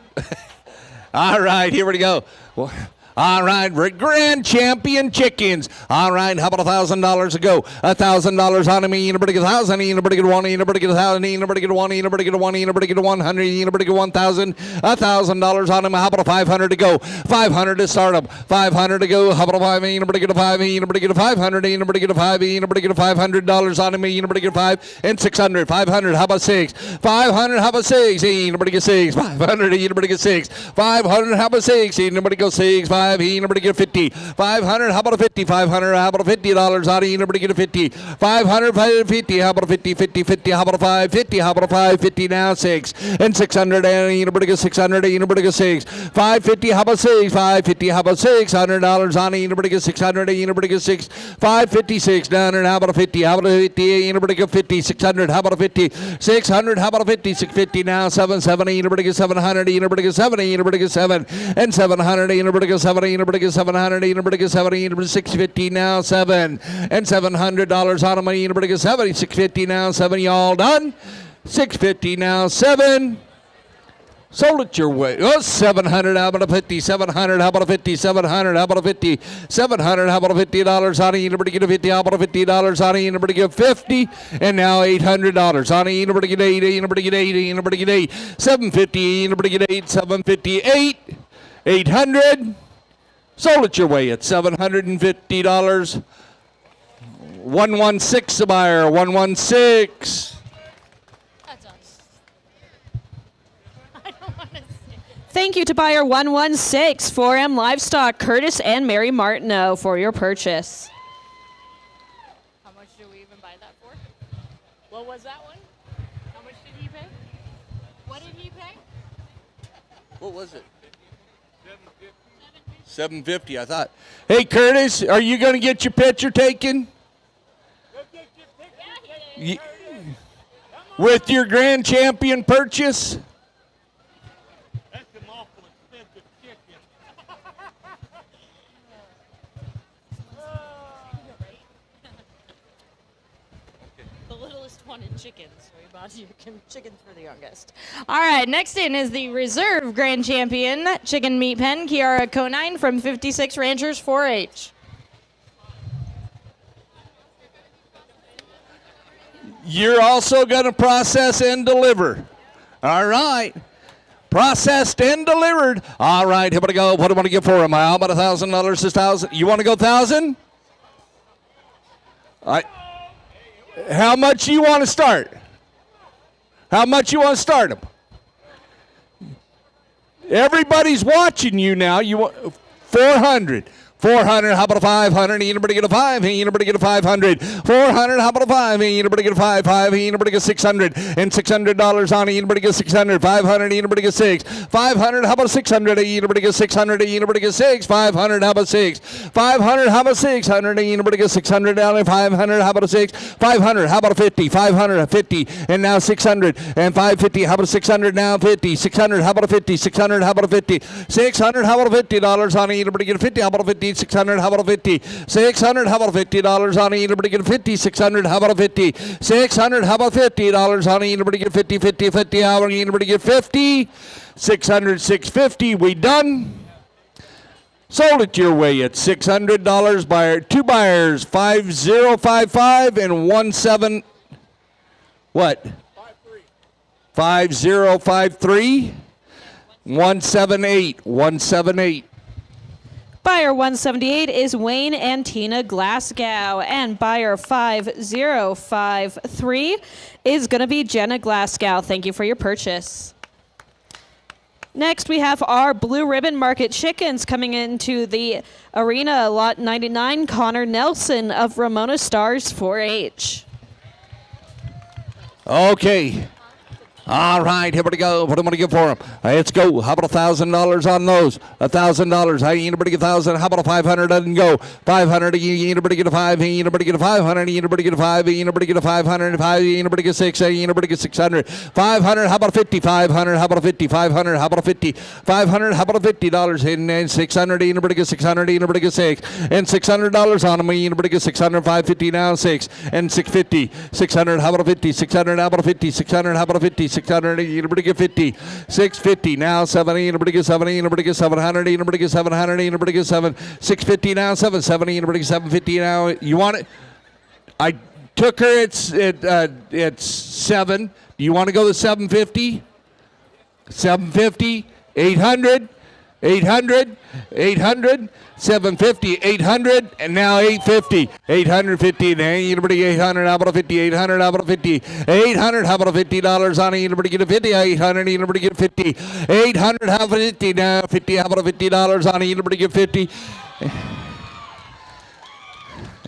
All right, here we go. Well, all right, Grand Champion chickens. All right, how about $1,000 a go? $1,000 on me. Anybody get 1,000? Anybody get 1? Anybody get 1,000? Anybody get 1? Anybody get 1? Anybody get 100? Anybody get 1,000? $1,000 on him. How about a 500 to go? 500 to start them. 500 to go. How about a 5? Anybody get a 5? Anybody get a 500? Anybody get a 5? Anybody get a $500 on me? Anybody get 5? And 600. 500. How about 6? 500. How about 6? Anybody get 6? 500. Anybody get 6? 500. How about 6? Anybody go 6? 5. Anybody get 50? 500. How about a 50? 500. How about a $50 out of anybody get a 50? 500. 50. How about a 50? 50. 50. How about a 5? 50. How about a 5? 50 now 6 and 600. And anybody get 600? Anybody get 6? 550. How about 6? 550. How about $600 on anybody get 600? Anybody get 6? 556 down and how about a 50? How about a 50? Anybody get 50? 600. How about a 50? 600. How about a 50? 650 now 770. Anybody get 700? Anybody get 70? Anybody get 7 and 700? Anybody get 70? Anybody get 700? Anybody get 70? Anybody 650 now 7 and $700 on money. Anybody get 70? 650 now 7. Y'all done? 650 now 7. Sold it your way. Oh, 700. How about a 50? 700. How about a 50? 700. How about a 50? 700. How about a $50 on anybody get a 50? How about a $50 on anybody get 50? And now $800 on anybody get 80. Anybody get 80. Anybody get 8. 750. Anybody get 8. 758. 800. Sold it your way at $750. 116 a buyer. 116. Thank Thank you to buyer 116, 4M Livestock, Curtis and Mary Martineau for your purchase. How much do we even buy that for? What was that one? How much did he pay? What did he pay? What was it? $750, I thought. Hey, Curtis, are you going to get your picture taken? With your grand champion purchase? That's an awful expensive chicken. The littlest wanted chickens. So we bought you chickens for the youngest. All right, next in is the reserve grand champion chicken meat pen, Kiara Conine from 56 Ranchers 4-H. You're also going to process and deliver. All right. Processed and delivered. All right, here we go. What do I want to give for him? How about $1,000? This $1,000. You want to go 1,000? How much do you want to start? How much you want to start him? Everybody's watching you now. You want 400. 400, how about a 500? Anybody get a 5? Anybody get a 500? 400, how about a 5? Anybody get a 5? 5, anybody get 600? And $600 on it. Anybody get 600? 500, anybody get 6? 500, how about 600? Anybody get 600? Anybody get 6? 500, how about 6? 500, how about 600? Anybody get 600 down? 500, how about a 6? 500, how about a 50? 500, 50, and now 600, and 550, how about a 600 now? 50, 600, how about a 50? 600, how about a 50? 600, how about a $50 on it? Anybody get a 50? How about a 50? 600, how about a 50? 600, how about a $50 on it? Anybody get a 50? 600, how about a 50? 600, how about $50 on it? Anybody get 50, 50, 50? How about anybody get 50? 600, 650, we done? Sold it your way at $600. Buyer, two buyers, 5055 and 17. What? 5053 178 178. Buyer 178 is Wayne and Tina Glasgow, and buyer 5053 is going to be Jenna Glasgow. Thank you for your purchase. Next, we have our Blue Ribbon Market chickens coming into the arena, lot 99, Connor Nelson of Ramona Stars 4-H. Okay. All right, here we go. What am I going to give for them? Let's go. How about $1,000 on those? $1,000. Hey, anybody get 1,000? How about a 500? Doesn't go. 500. Anybody get a 5? Anybody get a 500? Anybody get a 5? Anybody get a 500? 5. Anybody get 6? Anybody get 600? 500. How about a 50? 500. How about a 50? 500. How about a 50? 500. How about a $50? And 600. Anybody get 600? Anybody get 6? And $600 on them. Anybody get 600? 550 now. 6 and 650. 600. How about a 50? 600. How about a 50? 600. How about a 50? 600, anybody get 50, 650 now, 70, anybody get 70, anybody get 700, anybody get 700, anybody get 650 now, 770, anybody get 750 now. You want it? I took her, it's 7. Do you want to go to 750? 750, 800, 800, 800, 750, 800, and now 850, 850. Anybody 800? How about a 50? 800? How about a 50? 800? How about a $50 on it? Anybody get a 50? 800? Anybody get 50? 800? How about 50 now? 50? How about a $50 on it? Anybody get 50?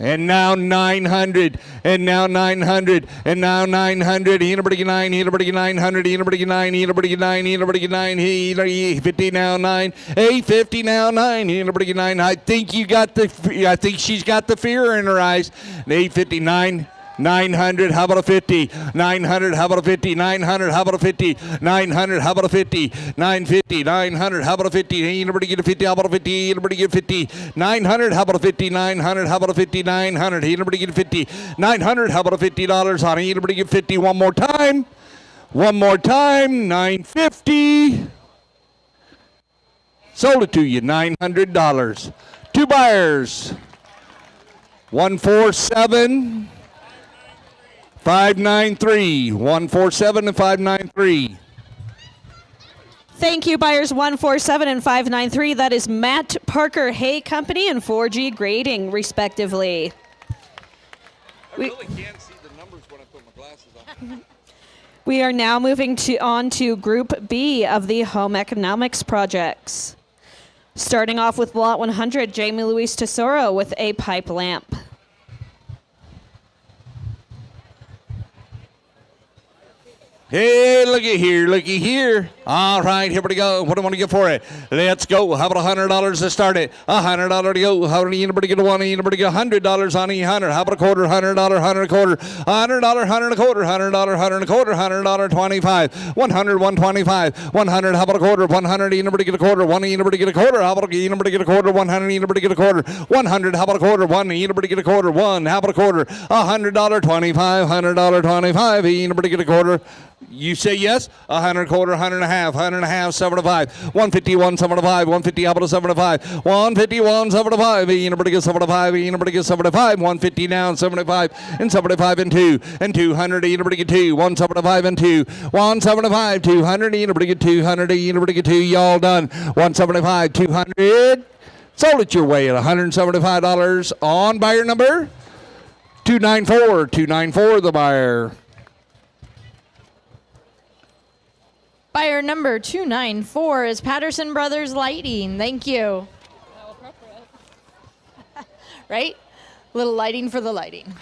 And now 900, and now 900, and now 900. Anybody get 9? Anybody get 900? Anybody get 9? Anybody get 9? Anybody get 9? 50 now 9. 850 now 9. Anybody get 9? I think you got the. I think she's got the fear in her eyes. 859. 900, how about a 50? 900, how about a 50? 900, how about a 50? 900, how about a 50? 950, 900, how about a 50? Anybody get a 50? How about a 50? Anybody get 50? 900, how about a 50? 900, how about a 50? 900, anybody get a 50? 900, how about a $50 on it? Anybody get 50? One more time. One more time. 950. Sold it to you, $900. Two buyers. 147. 593, 147 and 593. Thank you, buyers 147 and 593. That is Matt Parker Hay Company and 4G Grading, respectively. I really can't see the numbers when I put my glasses on. We are now moving on to Group B of the Home Economics Projects. Starting off with Lot 100, Jamie Louise Tesoro with a pipe lamp. Hey, looky here, looky here. All right, here we go. What do I want to get for it? Let's go. How about $100 to start it? $100 to go. How many anybody get one? Anybody get $100 on each $100? How about a quarter? $100, $100 a quarter, $100, $100 a quarter, $100, $100 a quarter, $100, 25, 100, 125, 100. How about a quarter? 100. Anybody get a quarter? One. Anybody get a quarter? How about anybody get a quarter? 100. Anybody get a quarter? 100. How about a quarter? One. Anybody get a quarter? One. How about a quarter? $100, 25, $100, 25. Anybody get a quarter? You say yes. 100 quarter, 100 and a half, 100 and a half, 75, 150, 175, 150, how about a 75, 150, 175, anybody get 75, anybody get 75, 150 down, 75, and 75 and 2, and 200, anybody get 2, 175 and 2, 175, 200, anybody get 200, anybody get 2, y'all done, 175, 200, sold it your way at $175 on buyer number 294, 294 the buyer. Buyer number 294 is Patterson Brothers Lighting. Thank you. How appropriate. Right? Little lighting for the lighting.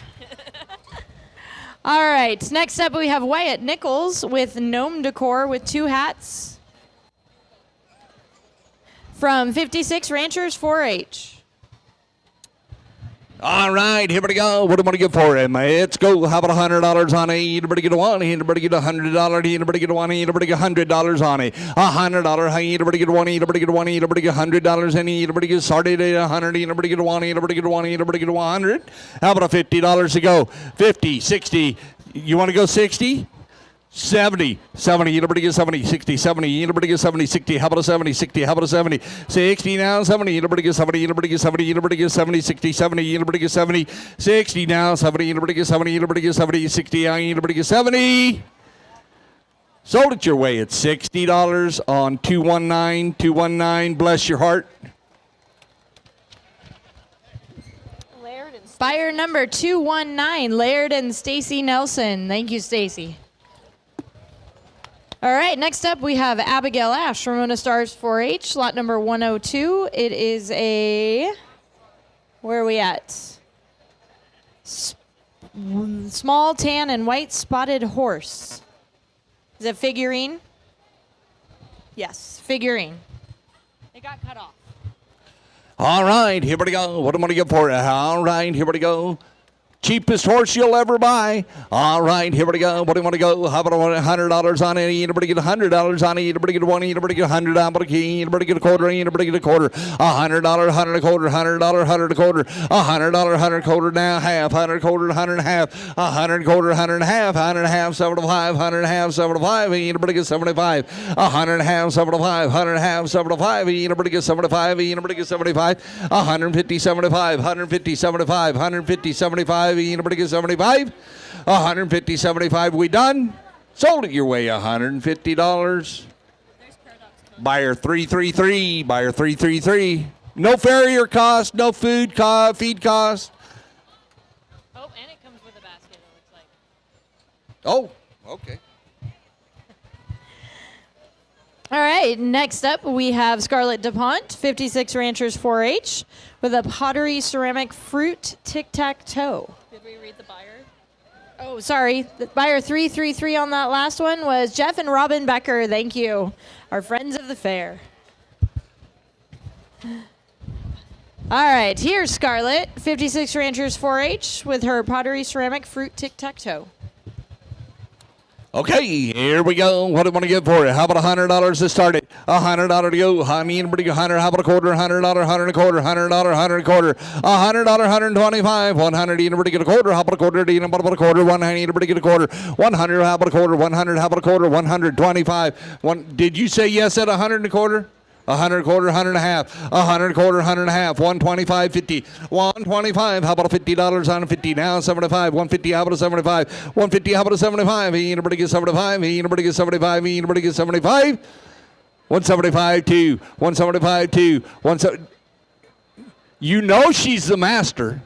All right. Next up, we have Wyatt Nichols with Gnome Decor with 2 hats from 56 Ranchers 4-H. All right, here we go. What do I want to get for him? Let's go. How about $100 on it? Anybody get a one? Anybody get $100? Anybody get a one? Anybody get $100 on it? $100. Anybody get a one? Anybody get a one? Anybody get $100? Anybody get started at 100? Anybody get a one? Anybody get a one? Anybody get a 100? How about a $50 to go? 50, 60. You want to go 60? 70, anybody get 70, 60, 70, anybody get 70, 60, how about a 70, 60, how about a 70, 60 now, 70, anybody get 70, anybody get 70, anybody get 70, 60, 70, anybody get 70, 60 now, 70, anybody get 70, anybody get 70, 60, anybody get 70. Sold it your way at $60 on 219, 219, bless your heart. Buyer number 219, Laird and Stacy Nelson. Thank you, Stacy. All right, next up we have Abigail Ash, Ramona Stars 4-H, lot number 102. It is a, where are we at? Small tan and white spotted horse. Is it figurine? Yes, figurine. It got cut off. All right, here we go. What am I going to get for it? All right, here we go. Cheapest horse you'll ever buy. All right, here we go. What do you want to go? How about $100 on it? Anybody get $100 on it? Anybody get one? Anybody get 100? Anybody get a quarter? Anybody get a quarter? $100, 100 a quarter, $100, 100 a quarter, $100, 100 quarter now, half, 100 quarter, 100 and a half, 100 quarter, 100 and a half, 100 and a half, 75, 100 and a half, 75. Anybody get 75? 100 and a half, 75, 100 and a half, 75. Anybody get 75? Anybody get 75? 150, 75, 150, 75, 150, 75. Anybody get 75? 150, 75. We done? Sold it your way, $150. Buyer 333. Buyer 333. No farrier cost, no food cost, feed cost. Oh, and it comes with a basket, it looks like. Oh, okay. All right, next up we have Scarlett DuPont, 56 Ranchers 4-H, with a pottery ceramic fruit tic-tac-toe. Did we read the buyer? Oh, sorry. The buyer 333 on that last one was Jeff and Robin Becker. Thank you. Our friends of the fair. All right, here's Scarlett, 56 Ranchers 4-H, with her pottery ceramic fruit tic-tac-toe. Okay, here we go. What do I want to get for it? How about $100 to start it? $100 to go. Honey, anybody get 100? How about a quarter? $100, 100 a quarter, $100, 100 a quarter, $100, 125, 100. Anybody get a quarter? How about a quarter? Anybody about a quarter? 100. Anybody get a quarter? 100. How about a quarter? 100. How about a quarter? 125. Did you say yes at 100 and a quarter? 100 quarter, 100 and a half, 100 quarter, 100 and a half, 125, 50, 125. How about a $50 on a 50 now? 75, 150. How about a 75? 150. How about a 75? Anybody get 75? Anybody get 75? Anybody get 75? 175, 2, 175, 2, 170. You know she's the master.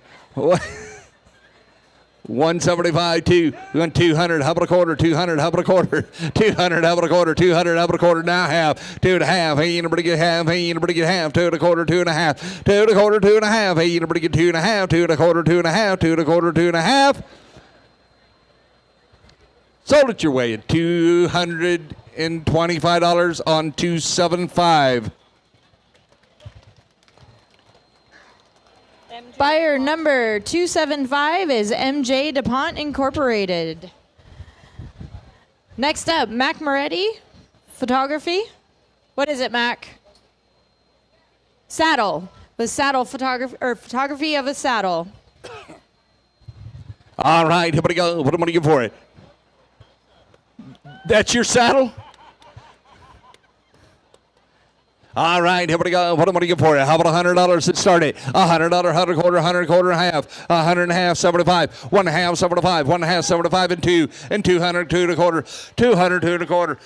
175, 200, how about a quarter, 200, how about a quarter, 200, how about a quarter, 200, how about a quarter, now half, 2 and a half, hey, anybody get half, hey, anybody get half, 2 and a quarter, 2 and a half, 2 and a quarter, 2 and a half, hey, anybody get 2 and a half, 2 and a quarter, 2 and a half, 2 and a quarter, 2 and a half. Sold it your way at $225 on 275. Buyer number 275 is MJ DuPont Incorporated. Next up, Mac Moretti, photography. What is it, Mac? Saddle. The saddle photography, or photography of a saddle. All right, here we go. What am I going to give for it? That's your saddle? All right, here we go. What am I going to give for it? How about $100 to start it? $100, 100 quarter, 100 quarter and a half, 100 and a half, 75, 1 and a half, 75, 1 and a half, 75 and 2, and 200, 2 and a quarter, 200, 2 and a quarter.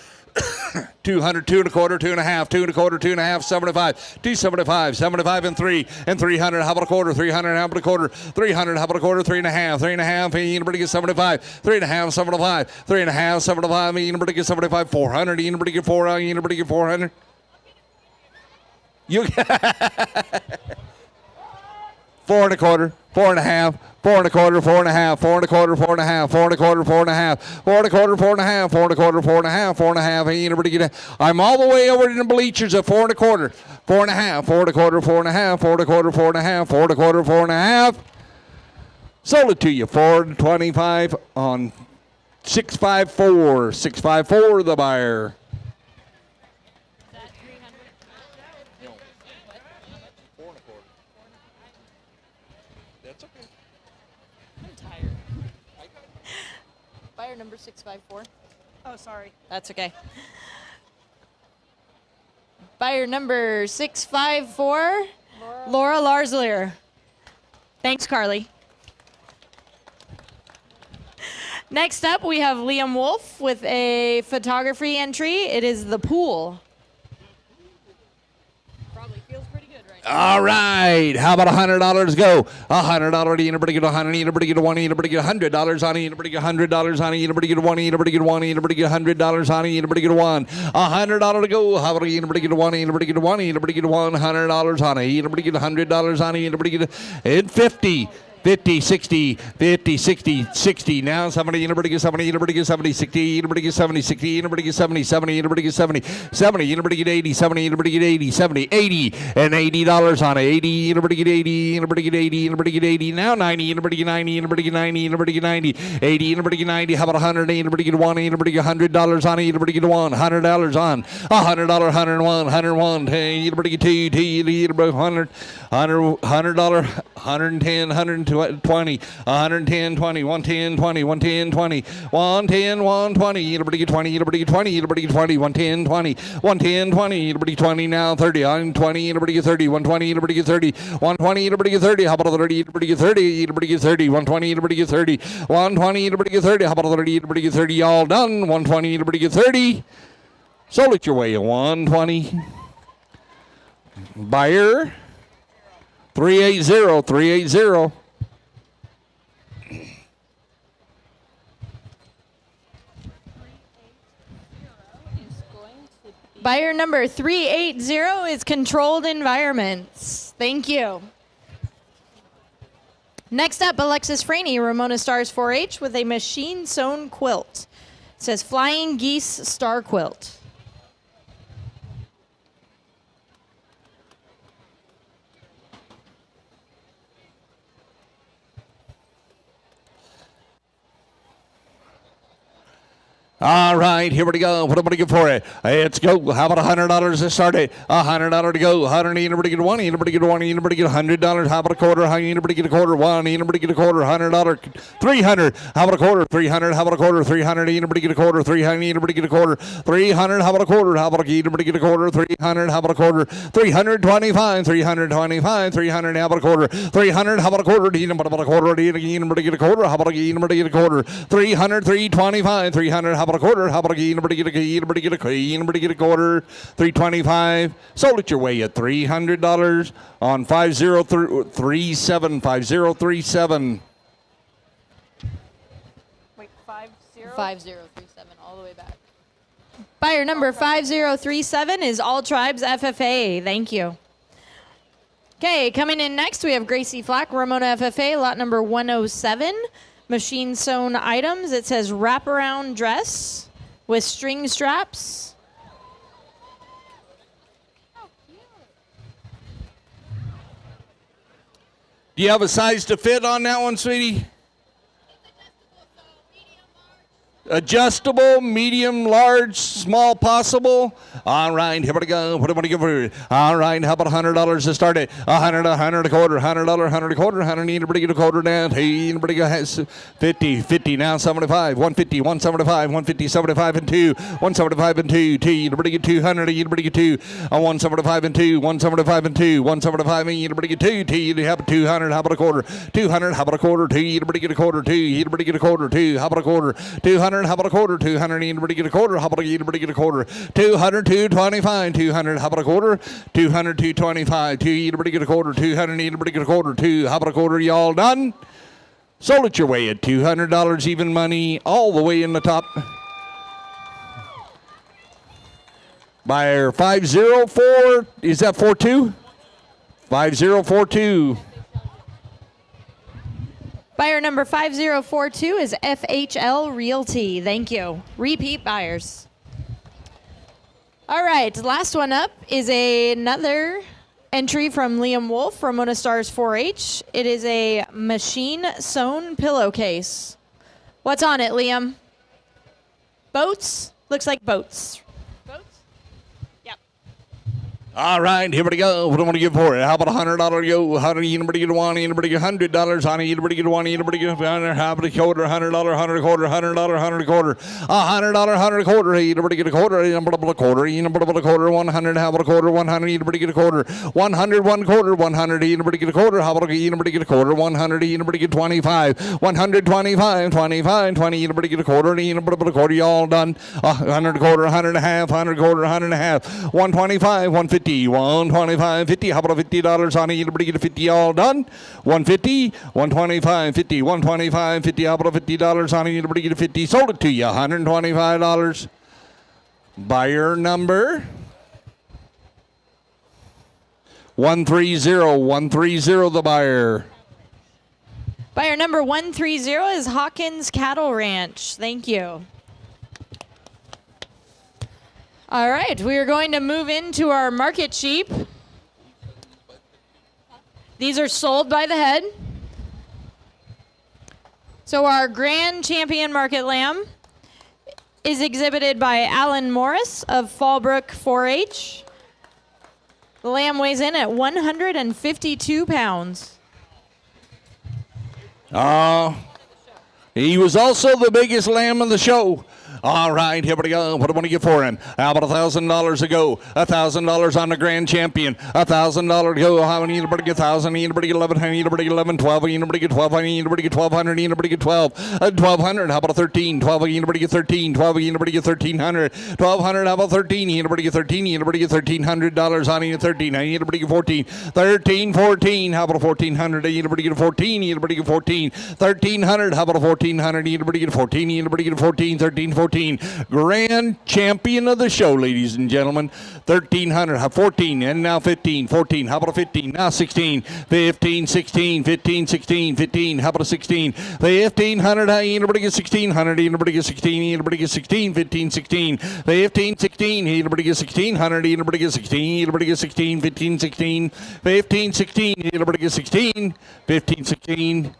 200, 2 and a quarter, 2 and a half, 2 and a quarter, 2 and a half, 75, 275, 75 and 3, and 300, how about a quarter, 300, how about a quarter, 300, how about a quarter, 3 and a half, 3 and a half, anybody get 75, 3 and a half, 75, 3 and a half, 75, anybody get 75, 400, anybody get 400, anybody get 400. You 4 and a quarter, 4 and a half, 4 and a quarter, 4 and a half, 4 and a quarter, 4 and a half, 4 and a quarter, 4 and a half, 4 and a quarter, 4 and a half, 4 and a quarter, 4 and a half, 4 and a half. Hey, anybody get it? I'm all the way over in the bleachers at 4 and a quarter, 4 and a half, 4 and a quarter, 4 and a half, 4 and a quarter, 4 and a half, 4 and a quarter, 4 and a half. Sold it to you, 425 on 654, 654 the buyer. Buyer number 654. Oh, sorry. That's okay. Buyer number 654, Laura Larslier. Thanks, Carly. Next up, we have Liam Wolf with a photography entry. It is the pool. Probably feels pretty good right now. All right, how about $100 go? $100, anybody get 100, anybody get 1, anybody get $100 on it, anybody get $100 on it, anybody get 1, anybody get 1, anybody get $100 on it, anybody get 1. $100 to go. How about anybody get 1, anybody get 1, anybody get $100 on it, anybody get $100 on it, anybody get and 50. 50, 60, 50, 60, 60. Now somebody, anybody get 70, anybody get 70, 60, anybody get 70, 60, anybody get 70, 70, anybody get 70, 70, anybody get 80, 70, anybody get 80, 70, 80, and $80 on it, 80, anybody get 80, anybody get 80, anybody get 80, now 90, anybody get 90, anybody get 90, anybody get 90, 80, anybody get 90, how about 100, anybody get 1, anybody get $100 on it, anybody get 1, $100 on, $100, 101, 101, anybody get 2, 2, anybody 100, $100, 110, 120, 110, 20, 110, 20, 110, 20, 110, 120, anybody get 20, anybody get 20, anybody get 20, 110, 20, 110, 20, anybody 20 now, 30, 120, anybody get 30, 120, anybody get 30, 120, anybody get 30, how about 30, anybody get 30, anybody get 30, 120, anybody get 30, 120, anybody get 30, how about 30, anybody get 30, all done, 120, anybody get 30, sold it your way at 120. Buyer 380, 380. Buyer number 380 is Controlled Environments. Thank you. Next up, Alexis Franey, Ramona Stars 4-H with a machine-sewn quilt. It says Flying Geese Star Quilt. All right, here we go. What am I going to get for it? Let's go. How about $100 to start it? $100 to go. 100, anybody get 1, anybody get 1, anybody get $100. How about a quarter? Anybody get a quarter? 1, anybody get a quarter? $100. 300. How about a quarter? 300. How about a quarter? 300. Anybody get a quarter? 300. Anybody get a quarter? 300. How about a quarter? How about anybody get a quarter? 300. How about a quarter? 325. 325. 300. How about a quarter? 300. How about a quarter? Anybody get a quarter? Anybody get a quarter? How about anybody get a quarter? 300. 325. 300. How about a quarter? How about anybody get a anybody get a quarter? 325. Sold it your way at $300 on 5037. 5037. 5037, all the way back. Buyer number 5037 is All Tribes FFA. Thank you. Okay, coming in next, we have Gracie Flack, Ramona FFA, lot number 107. Machine sewn items. It says wraparound dress with string straps. Do you have a size to fit on that one, sweetie? Adjustable, medium, large, small, possible. All right, here we go. What do I want to give her? All right, how about $100 to start it? $100 a quarter, $100, $100 a quarter, $100. Anybody get a quarter down? Hey, anybody has 50 now, 75, 150, 175, 150, 75 and 2, 175 and 2, anybody get 200? Anybody get 2? 175 and 2, 175 and 2, 175. Anybody get 2? You have 200. How about a quarter? 200. How about a quarter? 2. Anybody get a quarter? 2. Anybody get a quarter? 2. How about a quarter? 200. How about a quarter? 200. Anybody get a quarter? How about anybody get a quarter? 200, 225. 200. How about a quarter? 200, 225. 2. Anybody get a quarter? 200. Anybody get a quarter? 2. How about a quarter? Y'all done? Sold it your way at $200 even money all the way in the top. Buyer 504. Is that 42? 5042. Buyer number 5042 is FHL Realty. Thank you. Repeat buyers. All right, last one up is another entry from Liam Wolf, Ramona Stars 4-H. It is a machine sewn pillowcase. What's on it, Liam? Boats? Looks like boats. Boats? Yep. All right, here we go. What do I want to give for it? How about $100? Yo, how do anybody get one? Anybody get $100 on it? Anybody get one? Anybody get $100? How about a quarter? $100, $100 a quarter, $100, $100 a quarter, $100, $100 a quarter. Hey, anybody get a quarter? Anybody a quarter? Anybody a quarter? 100. How about a quarter? 100. Anybody get a quarter? 100, 1 quarter, 100. Anybody get a quarter? How about anybody get a quarter? 100. Anybody get 25? 125, 25, 20. Anybody get a quarter? Anybody a quarter? You all done? 100 a quarter, 100 and a half, 100 quarter, 100 and a half, 125, 150. 125, 50. How about $50 on it? Anybody get a 50 all done? 150, 125, 50, 125, 50. How about $50 on it? Anybody get a 50? Sold it to you. $125. Buyer number 130. 130 the buyer. Buyer number 130 is Hawkins Cattle Ranch. Thank you. All right, we are going to move into our market sheep. These are sold by the head. So our grand champion market lamb is exhibited by Alan Morris of Fallbrook 4-H. The lamb weighs in at 152 pounds. He was also the biggest lamb in the show. All right, here we go. What do I want to get for him? How about $1,000 a go? $1,000 on the grand champion. $1,000 to go. How many? Anybody get 1,000? Anybody get 1,100? Anybody get 11? 12? Anybody get 12? Anybody get 1,200? Anybody get 12? 1,200. How about a 13? 12? Anybody get 13? 12? Anybody get 1,300? 1,200. How about 13? Anybody get 13? Anybody get $1,300 on it? 13. Anybody get 14? 13, 14. How about a 1,400? Anybody get a 14? Anybody get 14? 1,300. How about a 1,400? Anybody get a 14? Anybody get a 14? 13, 14. Grand champion of the show, ladies and gentlemen. 1,300, 14, and now 15, 14. How about a 15? Now 16, 15, 16, 15, 16, 15. How about a 16? 1,500. Anybody get 1,600? Anybody get 16? Anybody get 16? 15, 16, 15, 16. Anybody get 1,600? Anybody get 16? Anybody get 16? 15, 16, 15, 16. Anybody get 16? 15, 16,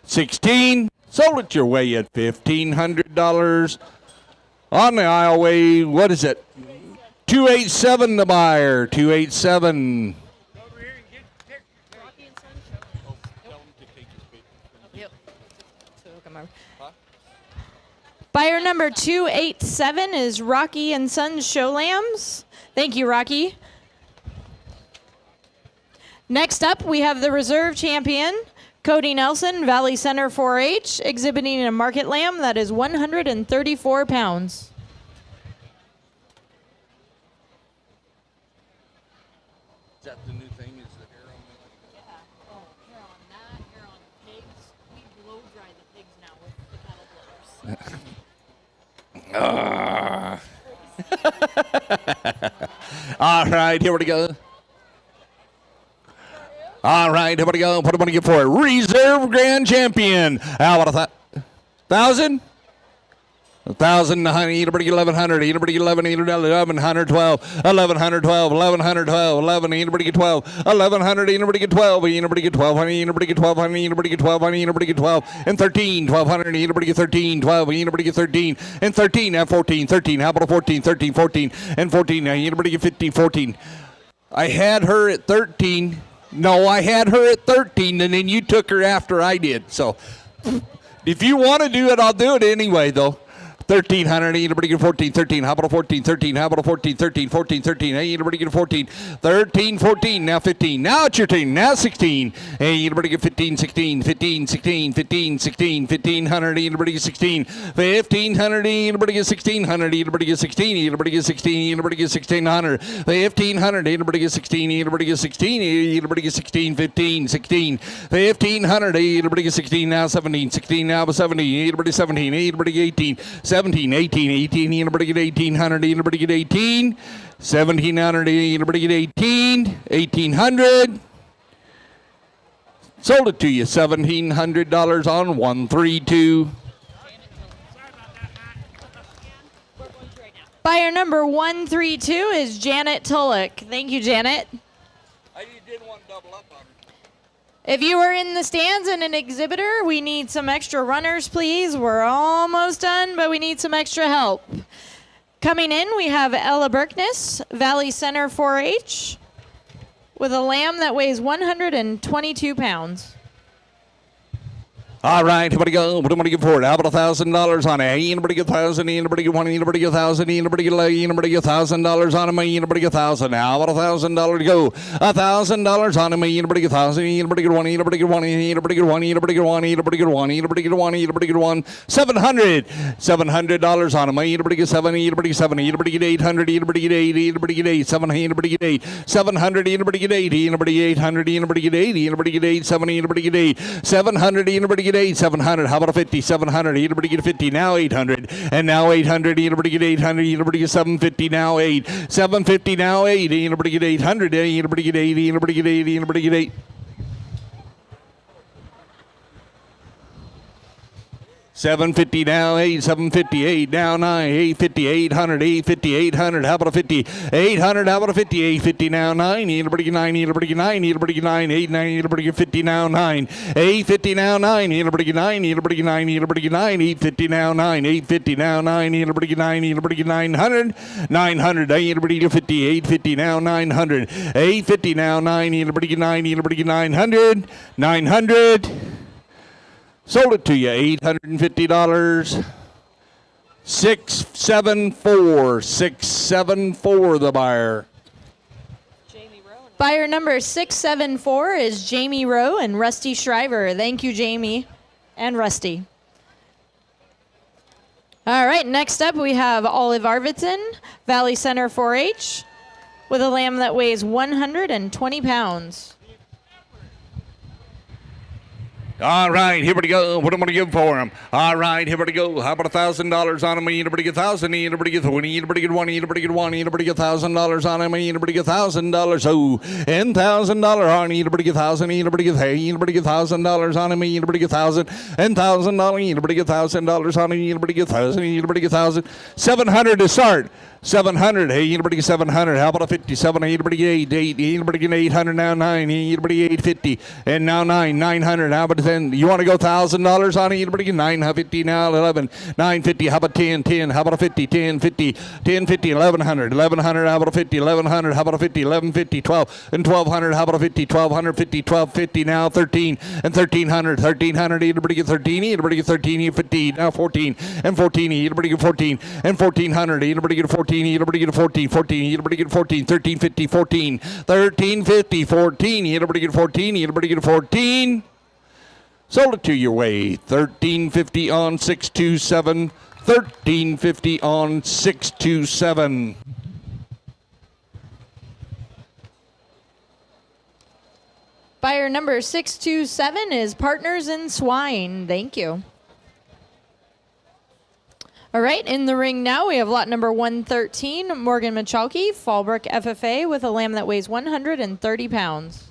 16. Sold it your way at $1,500. On the aisleway, what is it? 287 the buyer. 287. Buyer number 287 is Rocky and Sons Show Lambs. Thank you, Rocky. Next up, we have the reserve champion, Cody Nelson, Valley Center 4-H, exhibiting a market lamb that is 134 pounds. Is that the new thing? Is the hair on Yeah. Oh, hair on that, hair on pigs. We blow dry the pigs now with the cattle blowers. All right, here we go. All right, here we go. What am I going to get for it? Reserve Grand Champion. How about 1,000? 1,000, anybody get 1,100, anybody get 1,112, 1,112, 1,112, 11, anybody get 12, 1,100, anybody get 12, anybody get 12, honey, anybody get 12, honey, anybody get 12, honey, anybody get 12, and 13, 1,200, anybody get 13, 12, anybody get 13, and 13, and 14, 13, how about a 14, 13, 14, and 14, anybody get 50, 14. I had her at 13. No, I had her at 13, and then you took her after I did. So if you want to do it, I'll do it anyway, though. 1,300, anybody get 14, 13, how about a 14, 13, how about a 14, 13, 14, 13, hey, anybody get a 14, 13, 14, now 15, now it's your turn, now 16, hey, anybody get 15, 16, 15, 16, 15, 16, 1,500, anybody get 16, 1,500, anybody get 1,600, anybody get 16, anybody get 16, anybody get 1,600, 1,500, anybody get 16, anybody get 16, anybody get 16, 15, 16, 1,500, anybody get 16, now 17, 16, now 17, anybody 17, anybody get 18, 17, 18, 18, anybody get 1,800, anybody get 18, 1,700, anybody get 18, 1,800. Sold it to you, $1,700 on 132. Buyer number 132 is Janet Tullock. Thank you, Janet. I didn't want to double up on her. If you are in the stands and an exhibitor, we need some extra runners, please. We're almost done, but we need some extra help. Coming in, we have Ella Berkness, Valley Center 4-H, with a lamb that weighs 122 pounds. All right, everybody go. What am I going to get for it? How about $1,000 on it? Hey, anybody get 1,000? Anybody get 1? Anybody get 1,000? Anybody get 11? Anybody get $1,000 on it? Anybody get 1,000? How about $1,000 to go? $1,000 on it. Anybody get 1,000? Anybody get 1? Anybody get 1? Anybody get 1? Anybody get 1? Anybody get 1? Anybody get 1? Anybody get 1? $700 on it. Anybody get 7? Anybody get 7? Anybody get 800? Anybody get 8? Anybody get 8? 7? Anybody get 8? 700? Anybody get 8? Anybody get 800? Anybody get 8? Anybody get 8? 7? Anybody get 8? 700? Anybody get 8? 700. How about a 50? 700. Anybody get 50? Now 800. And now 800. Anybody get 800? Anybody get 750? Now 8. 750. Now 8. Anybody get 800? Anybody get 80? Anybody get 80? Anybody get 8? 750 now, 8, 758 now, 9, 850, 800, 850, 800, how about a 50, 800, how about a 50, 850 now, 9, anybody get 9, anybody get 9, anybody get 9, 8, 9, anybody get 50 now, 9, 850 now, 9, anybody get 9, anybody get 9, anybody get 9, 850 now, 9, 850 now, 9, anybody get 9, anybody get 900, 900, anybody get 50, 850 now, 900, 850 now, 9, anybody get 9, anybody get 900, 900. Sold it to you, $850. 674, 674 the buyer. Buyer number 674 is Jamie Rowe and Rusty Shriver. Thank you, Jamie and Rusty. All right, next up we have Olive Arvidsson, Valley Center 4-H, with a lamb that weighs 120 pounds. All right, here we go. What am I going to give for him? All right, here we go. How about $1,000 on him? Anybody get 1,000? Anybody get 20? Anybody get 1? Anybody get 1? Anybody get $1,000 on him? Anybody get $1,000? Oh, and $1,000 on him. Anybody get 1,000? Anybody get anybody get $1,000 on him? Anybody get 1,000? And $1,000? Anybody get $1,000 on him? Anybody get 1,000? Anybody get 1,000? 700 to start. 700. Hey, anybody get 700? How about a 57? Anybody get 8? Anybody get 800 now? 9. Anybody get 850? And now 9. 900. How about 10? You want to go $1,000 on it? Anybody get 950 now? 11. 950. How about 10? 10. How about a 50? 10. 50. 10. 50. 1100. 1100. How about a 50? 1100. How about a 50? 1150. 12. And 1200. How about a 50? 1200. 50. 1250 now. 13. And 1300. 1300. Anybody get 13? Anybody get 13? 50. Now 14. And 14. Anybody get 14? And 1400. Anybody get 14? Anybody get 14? 14. Anybody get 14? 1350. 14. 1350. 14. Anybody get 14? Anybody get 14? Sold it to your way. 1350 on 627. 1350 on 627. Buyer number 627 is Partners in Swine. Thank you. All right, in the ring now, we have lot number 113, Morgan Michalke, Fallbrook FFA, with a lamb that weighs 130 pounds.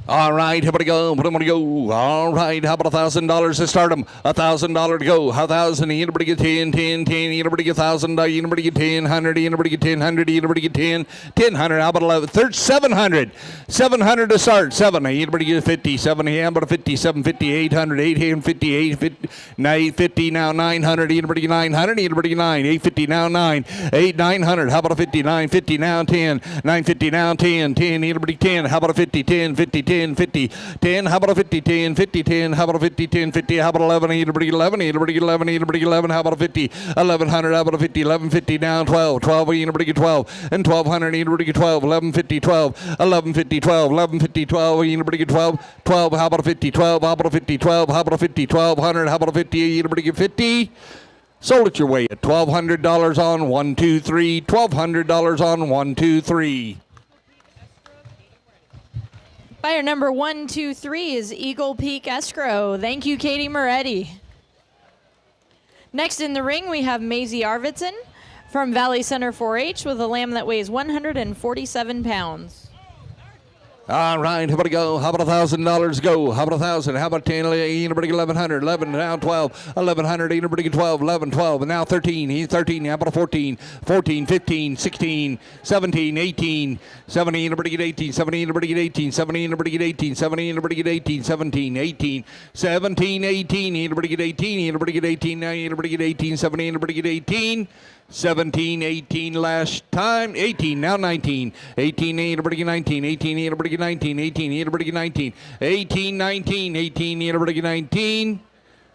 All right, here we go. What am I go? All right, how about $1,000 to start them? $1,000 to go. 1,000. Anybody get 10, 10, 10. Anybody get 1,000. Anybody get 10, 100. Anybody get 10, 100. Anybody get 10, 10, 100. How about 11? 700. 700 to start. 7. Anybody get 50? 70. How about 50? 750. 800. 850. 850. Now 850. Now 900. Anybody get 900? Anybody get 9? 850. Now 9. 8. 900. How about a 50? 950. Now 10. 950. Now 10. 10. Anybody 10? How about a 50? 10. 50. 10. 50, 10, how about a 50, 10, 50, 10, how about a 50, 10, 50, how about 11, anybody 11, anybody 11, anybody 11, how about a 50, 1100, how about a 50, 1150, down 12, 12, anybody get 12, and 1200, anybody get 12, 1150, 12, 1150, 12, 1150, 12, anybody get 12, 12, how about a 50, 12, how about a 50, 12, how about a 50, 1200, how about a 50, anybody get 50, sold it your way at $1,200 on 1, 2, 3, $1,200 on 1, 2, 3. Buyer number 123 is Eagle Peak Escrow. Thank you, Katie Moretti. Next in the ring, we have Maisie Arvidsson from Valley Center 4-H with a lamb that weighs 147 pounds. All right, how about a go? How about $1,000 go? How about 1,000? How about 10? Anybody get 1,100? 11, now 12. 1,100, anybody get 12. 11, 12, and now 13. He's 13. How about a 14? 14, 15, 16, 17, 18, 17. Anybody get 18? 17. Anybody get 18? 17. Anybody get 18? 17. Anybody get 18? 17, 18, 17, 18. Anybody get 18? Anybody get 18? Now anybody get 18? 17. Anybody get 18? 17, 18 last time, 18, now 19, 18, anybody get 19, 18, anybody get 19, 18, anybody get 19, 18, 19, 18, anybody get 19,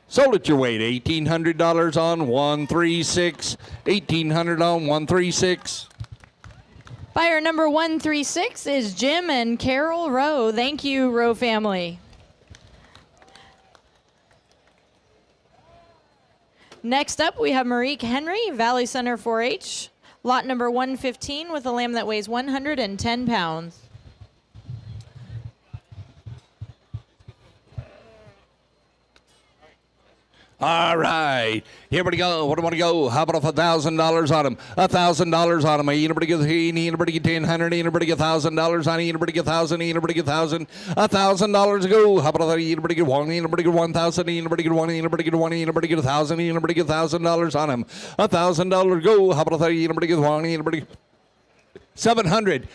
sold at your weight, $1,800 on 136, $1,800 on 136. Buyer number 136 is Jim and Carol Rowe. Thank you, Rowe family. Next up, we have Marique Henry, Valley Center 4-H, lot number 115 with a lamb that weighs 110 pounds. All right, here we go. What do I want to go? How about $1,000 on him? $1,000 on him. Anybody get 10? Anybody get 100? Anybody get $1,000 on him? Anybody get 1,000? Anybody get 1,000? $1,000 to go. How about anybody get 1? Anybody get 1,000? Anybody get 1? Anybody get 1? Anybody get 1,000? Anybody get $1,000 on him? $1,000 go. How about anybody get 1? Anybody? 700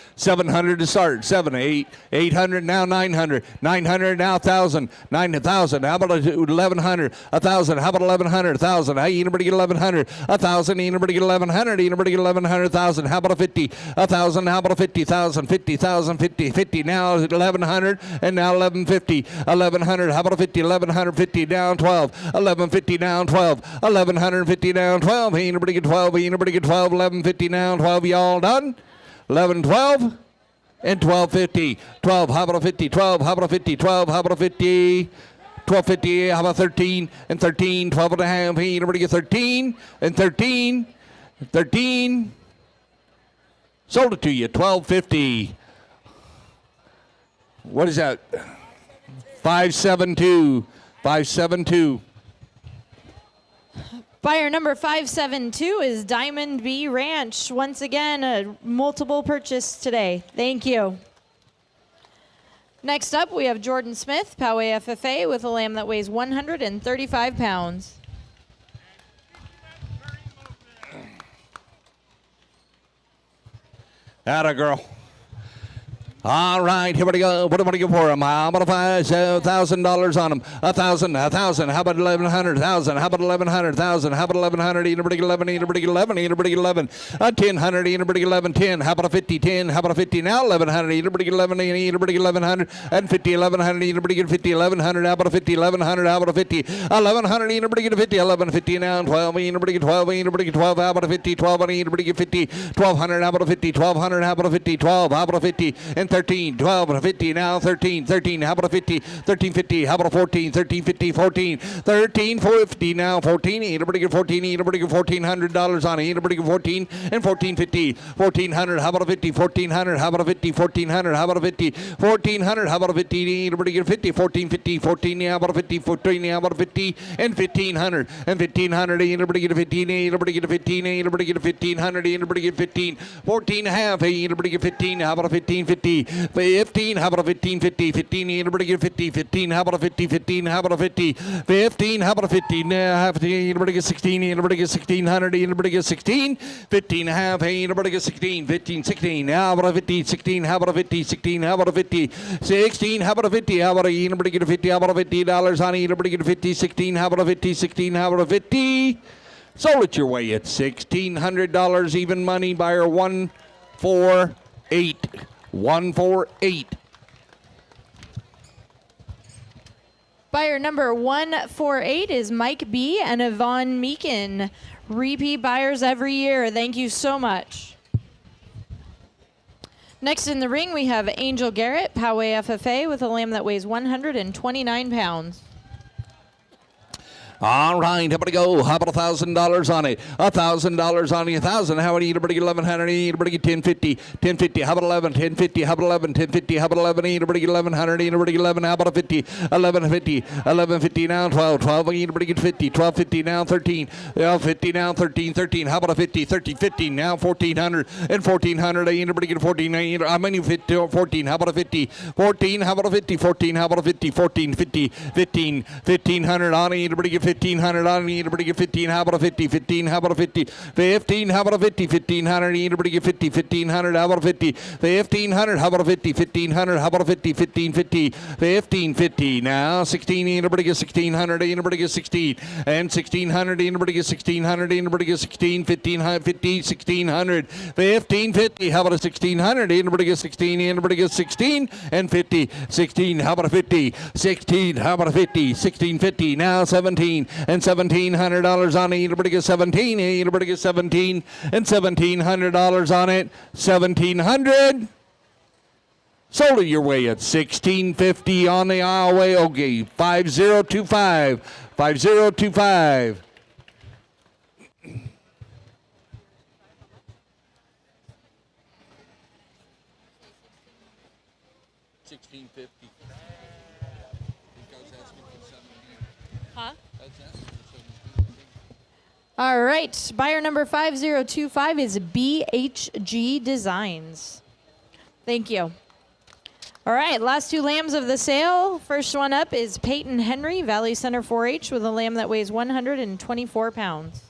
to start. 7, 8, 800 now 900, 900 now 1,000, 9,000. How about 1,100? 1,000. How about 1,100? 1,000. Hey, anybody get 1,100? 1,000. Anybody get 1,100? Anybody get 1,100? 1,000. How about a 50? 1,000. How about a 50,000? 50,000. 50. 50 now 1,100 and now 1,150. 1,100. How about a 50? 1,150 down 12. 1,150 down 12. 1,150 down 12. Hey, anybody get 12? Anybody get 12? 1,150 down 12. Y'all done? 11, 12, and 1250. 12, how about a 50? 12, how about a 50? 12, how about a 50? 1250, how about 13 and 13, 12 and a half. Hey, anybody get 13 and 13, 13. Sold it to you, 1250. What is that? 572, 572. Buyer number 572 is Diamond B Ranch. Once again, a multiple purchase today. Thank you. Next up, we have Jordan Smith, Poway FFA, with a lamb that weighs 135 pounds. Atta girl. All right, here we go. What do I want to give for him? How about $1,000 on him? 1,000, 1,000. How about 1,100? 1,000. How about 1,100? 1,000. How about 1,100? Anybody get 11? Anybody get 11? Anybody get 11? 1,000. Anybody get 11? 10. How about a 50? 10. How about a 50? Now 1,100. Anybody get 11? Anybody get 1,100? And 50. 1,100. Anybody get 50? 1,100. How about a 50? 1,100. How about a 50? 1,100. Anybody get a 50? 1,150 now 12. Anybody get 12? Anybody get 12? How about a 50? 12. Anybody get 50? 1,200. How about a 50? 1,200. How about a 50? 12. How about a 50? And 13, 12 and a 50 now, 13, 13, how about a 50, 13.50, how about a 14, 13.50, 14, 13.50 now, 14, anybody get 14, anybody get $1,400 on it, anybody get 14, and 14.50, 1,400, how about a 50, 1,400, how about a 50, 1,400, how about a 50, 1,400, how about a 50, anybody get 50, 14.50, 14, how about a 50, 14, how about a 50, and 1,500, and 1,500, anybody get a 15, anybody get a 15, anybody get a 1,500, anybody get 15, 14 and a half, anybody get 15, how about a 15.50, 15, how about a 15.50, 15, anybody get 50, 15, how about a 50, 15, how about a 50, 15, how about a 50, anybody get 16, anybody get 1,600, anybody get 16, 15 and a half, anybody get 16, 15, 16, how about a 50, 16, how about a 50, 16, how about a 50, 16, how about a 50, how about a, anybody get a 50, how about a $50 on it, anybody get a 50, 16, how about a 50, 16, how about a 50, sold it your way at $1,600 even money, buyer 148, 148. Buyer number 148 is Mike B. and Yvonne Meekin. Repeat buyers every year. Thank you so much. Next in the ring, we have Angel Garrett, Poway FFA, with a lamb that weighs 129 pounds. All right, how about to go? How about $1,000 on it? $1,000 on it. 1,000. How about anybody get 1,100? Anybody get 1050? 1050. How about 11? 1050. How about 11? 1050. How about 11? Anybody get 1,100? Anybody get 11? How about a 50? 1150. 1150 now. 12. 12. Anybody get 50? 1250 now. 13. 50 now. 13. 13. How about a 50? 13. 15 now. 1,400 and 1,400. Anybody get 14? How many 50? 14. How about a 50? 14. How about a 50? 14. How about a 50? 14. 50. 15. 1,500 on it. Anybody get 1,500 on it, anybody get 15, how about a 50, 15, how about a 50, 15, how about a 50, 1,500, anybody get 50, 1,500, how about a 50, 1,500, how about a 50, 1,500, how about a 50, 1550, 1550, now 16, anybody get 1,600, anybody get 16, and 1,600, anybody get 1,600, anybody get 16, 1,550, 1,600, 1,550, how about a 1,600, anybody get 16, anybody get 16, and 50, 16, how about a 50, 16, how about a 50, 1,650, now 17, and $1,700 on it. Anybody get 17? Anybody get 17? And $1,700 on it. 1,700. Sold it your way at 1,650 on the aisleway. Okay, 5025. 5025. Huh? All right, buyer number 5025 is BHG Designs. Thank you. All right, last two lambs of the sale. First one up is Peyton Henry, Valley Center 4-H, with a lamb that weighs 124 pounds.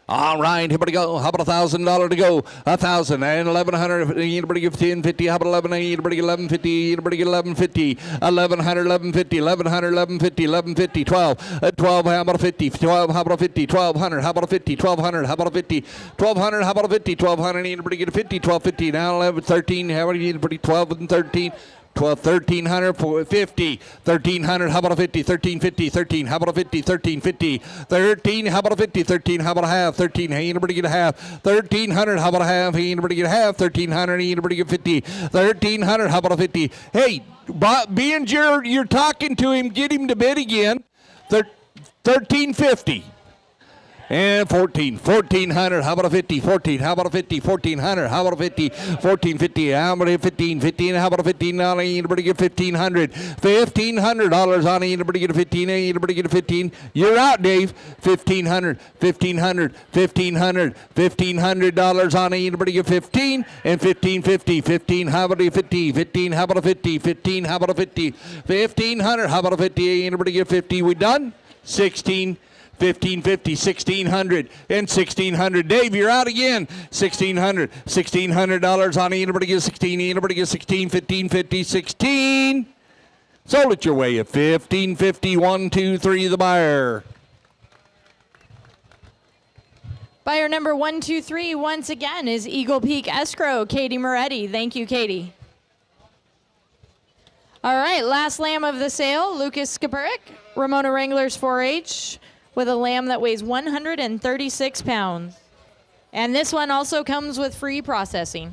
All right, everybody go. How about $1,000 to go? 1,000 and 1,100. Anybody give 1050? How about 11? Anybody get 1150? Anybody get 1150? 1,100, 1150, 1,100, 1150, 1150, 12. 12. How about a 50? 12. How about a 50? 1,200. How about a 50? 1,200. How about a 50? 1,200. How about a 50? 1,200. Anybody get a 50? 1,250. Now 11, 13. How about anybody? 12 and 13. 12, 1,300, 50, 1,300, how about a 50, 1,350, 13, how about a 50, 1,350, 13, how about a 50, 13, how about a half, 13, hey, anybody get a half, 1,300, how about a half, hey, anybody get a half, 1,300, anybody get 50, 1,300, how about a 50, hey, being you're talking to him, get him to bid again, 1,350. And 14, 1,400, how about a 50, 14, how about a 50, 1,400, how about a 50, 1,450, how about a 15, 15, how about a 15, anybody get 1,500, $1,500 on it, anybody get a 15, anybody get a 15, you're out, Dave, 1,500, 1,500, 1,500, $1,500 on it, anybody get 15, and 1,550, 15, how about a 50, 15, how about a 50, 15, how about a 50, 1,500, how about a 50, anybody get 50, we done? 16, 1,550, 1,600, and 1,600. Dave, you're out again. 1,600, $1,600 on it. Anybody get 16? Anybody get 16? 1,550, 16. Sold it your way at 1,550. 1, 2, 3, the buyer. Buyer number 123 once again is Eagle Peak Escrow, Katie Moretti. Thank you, Katie. All right, last lamb of the sale, Lucas Skapurik, Ramona Wranglers 4-H, with a lamb that weighs 136 pounds. And this one also comes with free processing.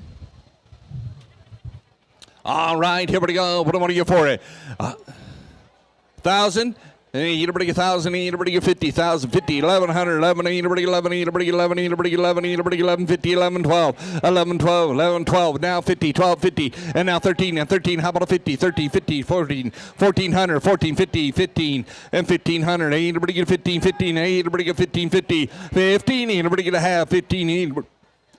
All right, here we go. What do I want to get for it? 1,000. Hey, everybody get 1,000, everybody get 50,000, 50, 1,100, 11, everybody 11, everybody 11, everybody 11, everybody 11, 50, 11, 12, 11, 12, 11, 12, now 50, 12, 50, and now 13, and 13, how about a 50, 30, 50, 14, 1,400, 14, 50, 15, and 1,500, hey, everybody get 15, 15, hey, everybody get 15, 50, 15, everybody get a half, 15,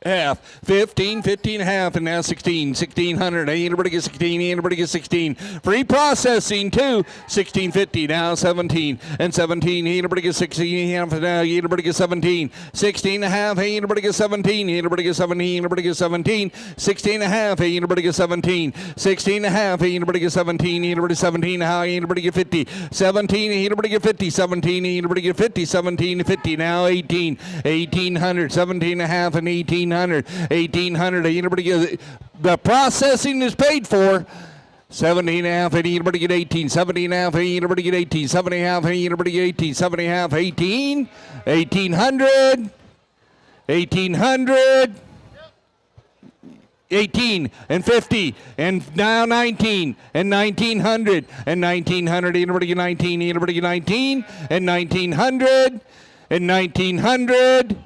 half, 15, 15 and a half, and now 16, 1,600, anybody get 16, anybody get 16, free processing too, 1,650, now 17, and 17, anybody get 16 and a half, now anybody get 17, 16 and a half, anybody get 17, anybody get 17, anybody get 17, 16 and a half, anybody get 17, 16 and a half, anybody get 17, anybody 17, how anybody get 50, 17, anybody get 50, 17, anybody get 50, 17 and 50, now 18, 1,800, 17 and a half, and 1,800, 1,800, anybody get, the processing is paid for. 17 and a half, anybody get 18, 17 and a half, anybody get 18, 7 and a half, anybody get 18, 7 and a half, 18, 1,800, 1,800, 18 and 50, and now 19 and 1,900 and 1,900, anybody get 19, anybody get 19 and 1,900 and 1,900.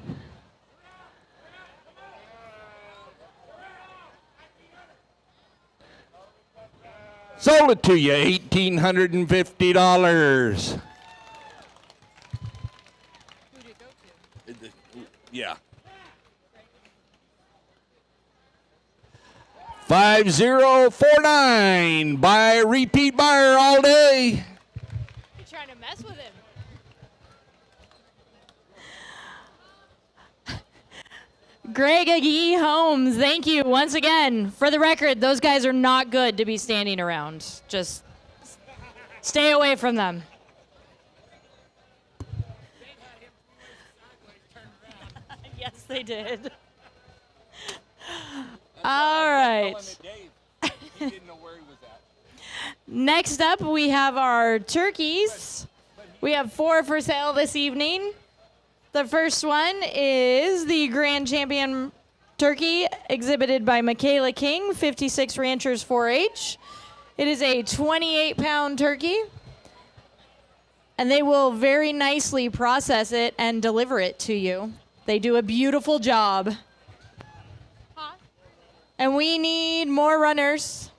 Sold it to you, $1,850. Yeah. 5049. Buy repeat buyer all day. You're trying to mess with him. Greg Agee Holmes, thank you once again. For the record, those guys are not good to be standing around. Just stay away from them. Yes, they did. All right. Next up, we have our turkeys. We have 4 for sale this evening. The first one is the Grand Champion turkey exhibited by Michaela King, 56 Ranchers 4-H. It is a 28-pound turkey, and they will very nicely process it and deliver it to you. They do a beautiful job. And we need more runners.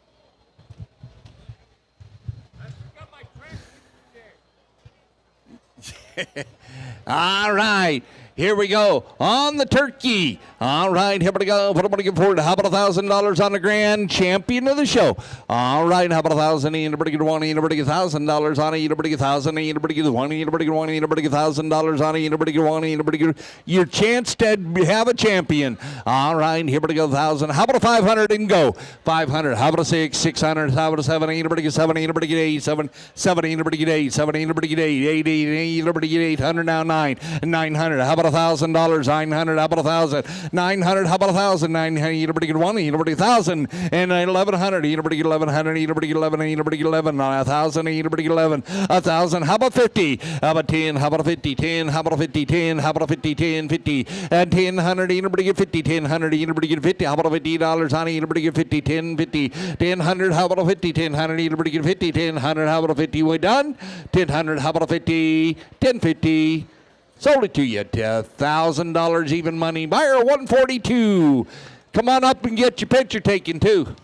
All right. Here we go on the turkey. All right, here we go. What am I going to give for it? How about $1,000 on the Grand Champion of the show? All right, how about 1,000? Anybody get one? Anybody get $1,000 on it? Anybody get 1,000? Anybody get one? Anybody get one? Anybody get $1,000 on it? Anybody get one? Anybody get your chance to have a champion? All right, here we go. 1,000. How about a 500 and go? 500. How about a 6? 600. How about a 7? Anybody get 7? Anybody get 8? 7. 7. Anybody get 8? 7. Anybody get 8? 8. 8. Anybody get 800? Now 9. 900. How about $1,000? 900. How about 1,000? 900. How about 1,000? 900. Anybody get 1? Anybody get 1,000? And 1,100. Anybody get 1,100? Anybody get 11? Anybody get 11? 1,000. Anybody get 11? 1,000. How about 50? How about 10? How about a 50? 10. How about a 50? 10. How about a 50? 10. 50. And 1,000. Anybody get 50? 1,000. Anybody get 50? How about a $50 on it? Anybody get 50? 10. 50. 1,000. How about a 50? 1,000. Anybody get 50? 1,000. How about a 50? We done? 1,000. How about a 50? 1,050. Sold it to you at $1,000 even money. Buyer 142. Come on up and get your picture taken too.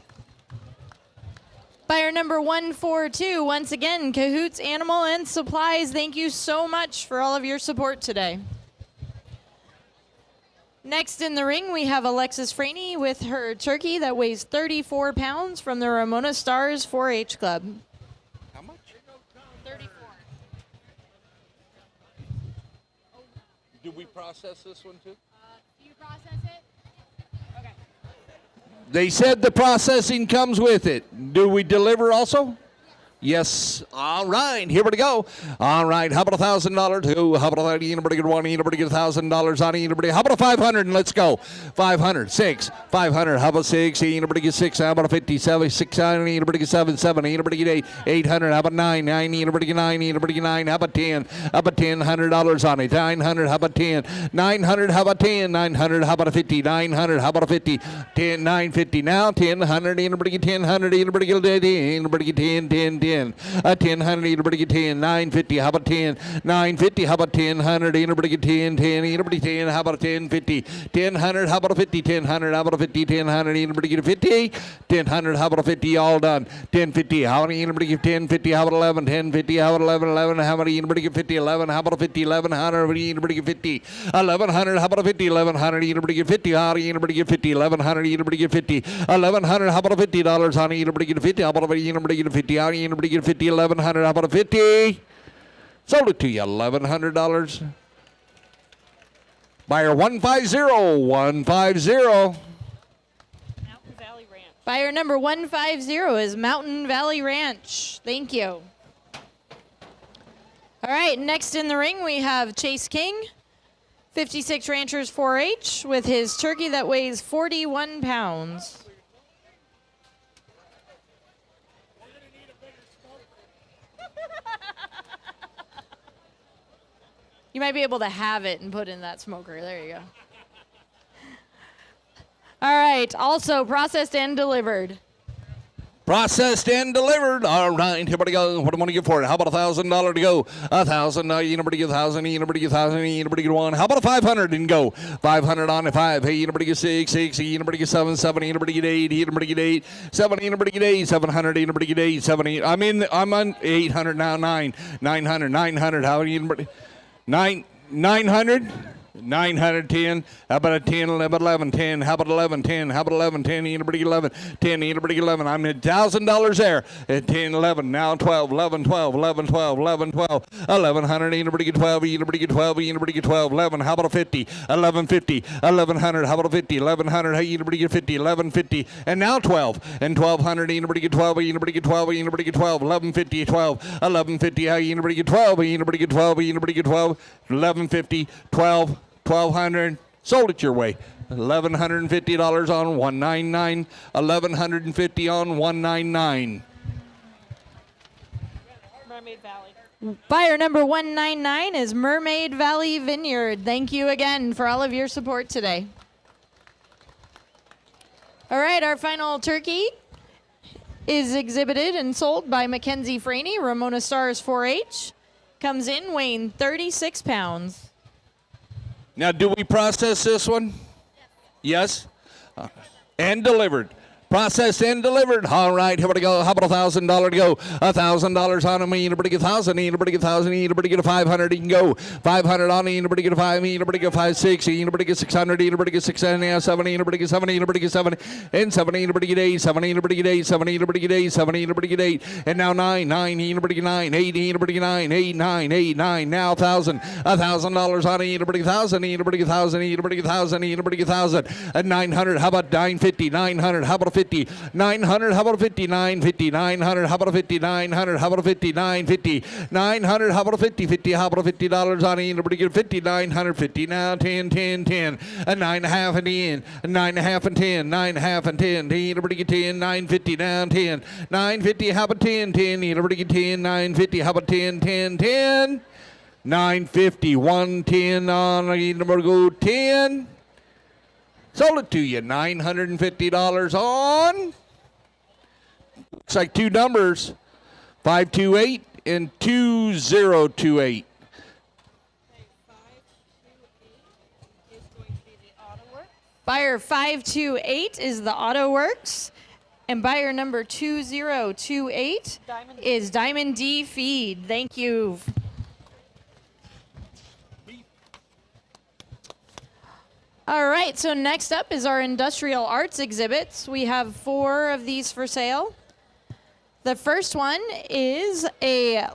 Buyer number 142, once again, Cahoots Animal and Supplies, thank you so much for all of your support today. Next in the ring, we have Alexis Franey with her turkey that weighs 34 pounds from the Ramona Stars 4-H Club. How much? 34. Do we process this one too? Do you process it? Okay. They said the processing comes with it. Do we deliver also? Yes. All right. Here we go. All right. How about $1,000? Two. How about that? Anybody get one? Anybody get $1,000 on anybody? How about 500? And let's go. 500. 6. 500. How about 6? Anybody get 6? How about 50? 7. 600. Anybody get 7? 7. Anybody get 8? 800. How about 9? 9. Anybody get 9? Anybody get 9? How about 10? How about $100 on it? 900. How about 10? 900. How about 10? 900. How about a 50? 900. How about a 50? 10. 950. Now 10. 100. Anybody get 10? 100. Anybody get 10? Anybody get 10? 10. 10. 10, 100, anybody get 10, 950, how about 10, 950, how about 10, 100, anybody get 10, 10, anybody 10, how about a 10, 50, 10, 100, how about a 50, 10, 100, how about a 50, 10, 100, anybody get a 50, 10, 100, how about a 50, all done, 10, 50, how many, anybody get 10, 50, how about 11, 10, 50, how about 11, 11, how many, anybody get 50, 11, how about a 50, 1100, anybody get 50, 1100, how about a 50, 1100, anybody get 50, how many, anybody get 50, 1100, anybody get 50, 1100, how about a $50, honey, anybody get 50, how about anybody get 50, how many, anybody get 50, 1100, how about a 50? Sold it to you, $1,100. Buyer 150, 150. Mountain Valley Ranch. Buyer number 150 is Mountain Valley Ranch. Thank you. All right, next in the ring we have Chase King, 56 Ranchers 4-H, with his turkey that weighs 41 pounds. You might be able to have it and put in that smoker. There you go. All right. Also processed and delivered. Processed and delivered. All right, here we go. What do I want to give for it? How about $1,000 to go? 1,000. Anybody get 1,000? Anybody get 1,000? Anybody get 1? How about a 500 and go? 500 on a 5. Hey, anybody get 6? 6. Anybody get 7? 7. Anybody get 8? Anybody get 8? 7. Anybody get 8? 700. Anybody get 8? 7. I'm on 800 now. 9. 900. 900. How many? Anybody? 900. 910. How about a 10, 11, 10. How about 11, 10. How about 11, 10. Anybody get 11? 10. Anybody get 11? I'm at $1,000 there. At 10, 11. Now 12, 11, 12, 11, 12, 11, 12. 1100. Anybody get 12? Anybody get 12? Anybody get 12? 11. How about a 50? 1150. 1100. How about a 50? 1100. Hey, anybody get 50? 1150. And now 12. And 1200. Anybody get 12? Anybody get 12? Anybody get 12? 1150. 12. 1150. Hey, anybody get 12? Anybody get 12? Anybody get 12? 1150. 12. 1,200, sold it your way. $1,150 on 199. $1,150 on 199. Mermaid Valley. Buyer number 199 is Mermaid Valley Vineyard. Thank you again for all of your support today. All right, our final turkey is exhibited and sold by Mackenzie Franey, Ramona Stars 4-H. Comes in weighing 36 pounds. Now, do we process this one? Yes. And delivered. Processed and delivered. All right, here we go. How about $1,000 to go? $1,000 on them. Anybody get 1,000? Anybody get 1,000? Anybody get a 500? You can go. 500 on it. Anybody get a 5? Anybody get 5, 6? Anybody get 600? Anybody get 600? 7? Anybody get 7? Anybody get 7? And 7. Anybody get 8? 7. Anybody get 8? 7. Anybody get 8? 7. Anybody get 8? And now 9. 9. Anybody get 9? 8. Anybody get 9? 8. 9. 8. 9. Now 1,000. $1,000 on it. Anybody get 1,000? Anybody get 1,000? Anybody get 1,000? Anybody get 1,000? And 900. How about 950? 900. How about a 50? 900, how about a 50, 950, 900, how about a 50, 900, how about a 50, 950, 900, how about a 50, 50, how about a $50 on it, anybody get 50, 950, now 10, 10, 10, a 9.5 and 10, a 9.5 and 10, 9.5 and 10, anybody get 10, 950, down 10, 950, how about 10, 10, anybody get 10, 950, how about 10, 10, 10, 950, 110 on, anybody go 10, sold it to you, $950 on. Looks like two numbers, 528 and 2028. Buyer 528 is the Auto Works, and buyer number 2028 is Diamond D Feed. Thank you. All right, so next up is our industrial arts exhibits. We have 4 of these for sale. The first one is a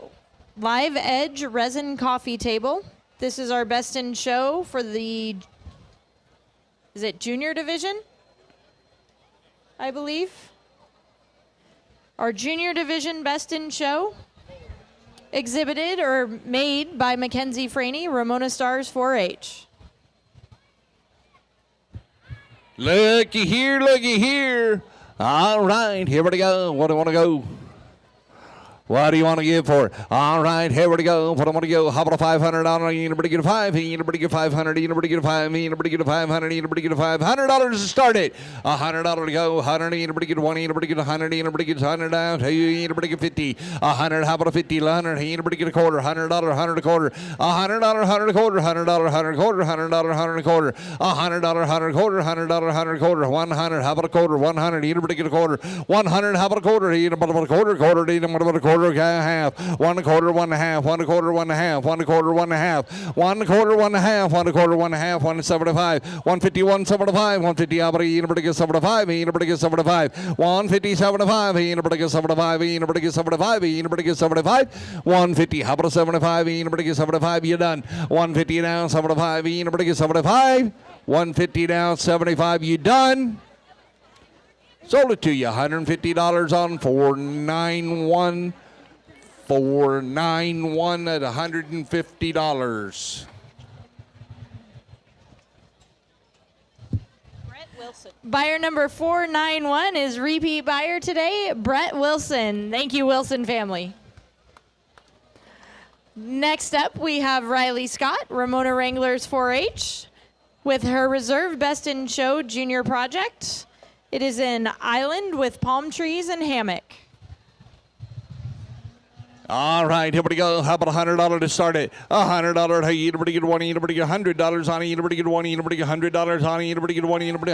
Live Edge resin coffee table. This is our best in show for the, is it junior division? I believe. Our junior division best in show, exhibited or made by Mackenzie Franey, Ramona Stars 4-H. Looky here, looky here. All right, here we go. What do I want to go? What do you want to give for it? All right, here we go. What do I want to go? How about a $500? Anybody get a 5? Anybody get 500? Anybody get a 5? Anybody get a 500? Anybody get a $500 to start it? $100 to go. 100. Anybody get 1? Anybody get 100? Anybody get 100 out? Anybody get 50? 100. How about a 50? 100. Anybody get a quarter? $100. 100 a quarter. $100. 100 a quarter. $100. 100 a quarter. $100. 100 a quarter. $100. 100 a quarter. $100. 100 a quarter. 100. How about a quarter? 100. Anybody get a quarter? 100. How about a quarter? Anybody about a quarter? Quarter. Anybody about a quarter? Half, 1 quarter, 1 1/2, 1 quarter, 1 1/2, 1 quarter, 1 1/2, 1 quarter, 1 1/2, 1 quarter, 1 1/2, 175, 150, 175, 150. Anybody get 75? Anybody get 75? 150, 75. Anybody get 75? Anybody get 75? Anybody get 75? 150. How about a 75? Anybody get 75? You done. 150 down, 75. Anybody get 75? 150 down, 75. You done. Sold it to you. $150 on 491. 491 at $150. Brett Wilson. Buyer number 491 is repeat buyer today, Brett Wilson. Thank you, Wilson family. Next up, we have Riley Scott, Ramona Wranglers 4-H, with her reserve best in show junior project. It is an island with palm trees and hammock. All right, here we go. How about $100 to start it? $100. Hey, anybody get 1? Anybody get $100 on it? Anybody get 1? Anybody get $100 on it? Anybody get 1? Anybody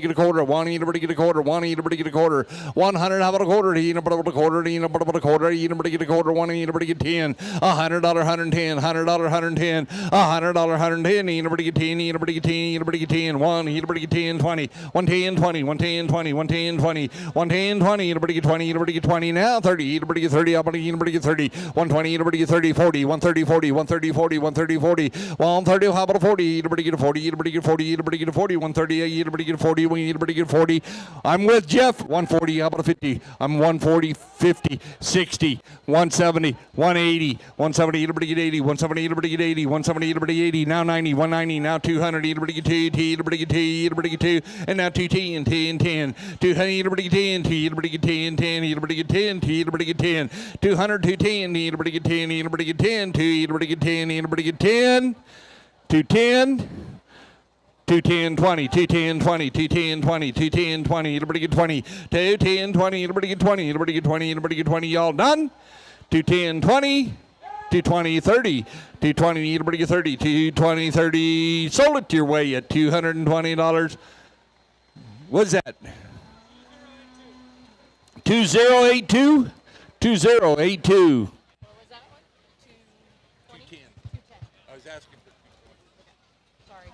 get a quarter? 1. Anybody get a quarter? 1. Anybody get a quarter? 100. How about a quarter? Anybody get a quarter? Anybody get a quarter? Anybody get a quarter? 1. Anybody get 10? $100. 110. $100. 110. $100. 110. Anybody get 10? Anybody get 10? Anybody get 10? 1. Anybody get 10? 20. 110. 20. 110. 20. 110. 20. 110. 20. Anybody get 20? Anybody get 20 now? 30. Anybody get 30? Anybody get 30, 120, anybody get 30, 40, 130, 40, 130, 40, 130, 40, 130, how about a 40, anybody get a 40, anybody get 40, anybody get a 40, 130, anybody get 40, anybody get 40, I'm with Jeff, 140, how about a 50, I'm 140, 50, 60, 170, 180, 170, anybody get 80, 170, anybody get 80, 170, anybody 80, now 90, 190, now 200, anybody get 2, anybody get 2, anybody get 2, and now 210, 10, 10, 200, anybody get 10, anybody get 10, 10, anybody get 10, anybody get 10, 200, 210, anybody get 10, anybody get 10, 2, anybody get 10, anybody get 10, 210, 210, 20, 210, 20, 210, 20, 210, 20, anybody get 20, 210, 20, anybody get 20, anybody get 20, anybody get 20, y'all done? 210, 20, 220, 30, 220, anybody get 30, 220, 30, sold it your way at $220. What's that? 2082? 2082. What was that one? 210. I was asking for Sorry.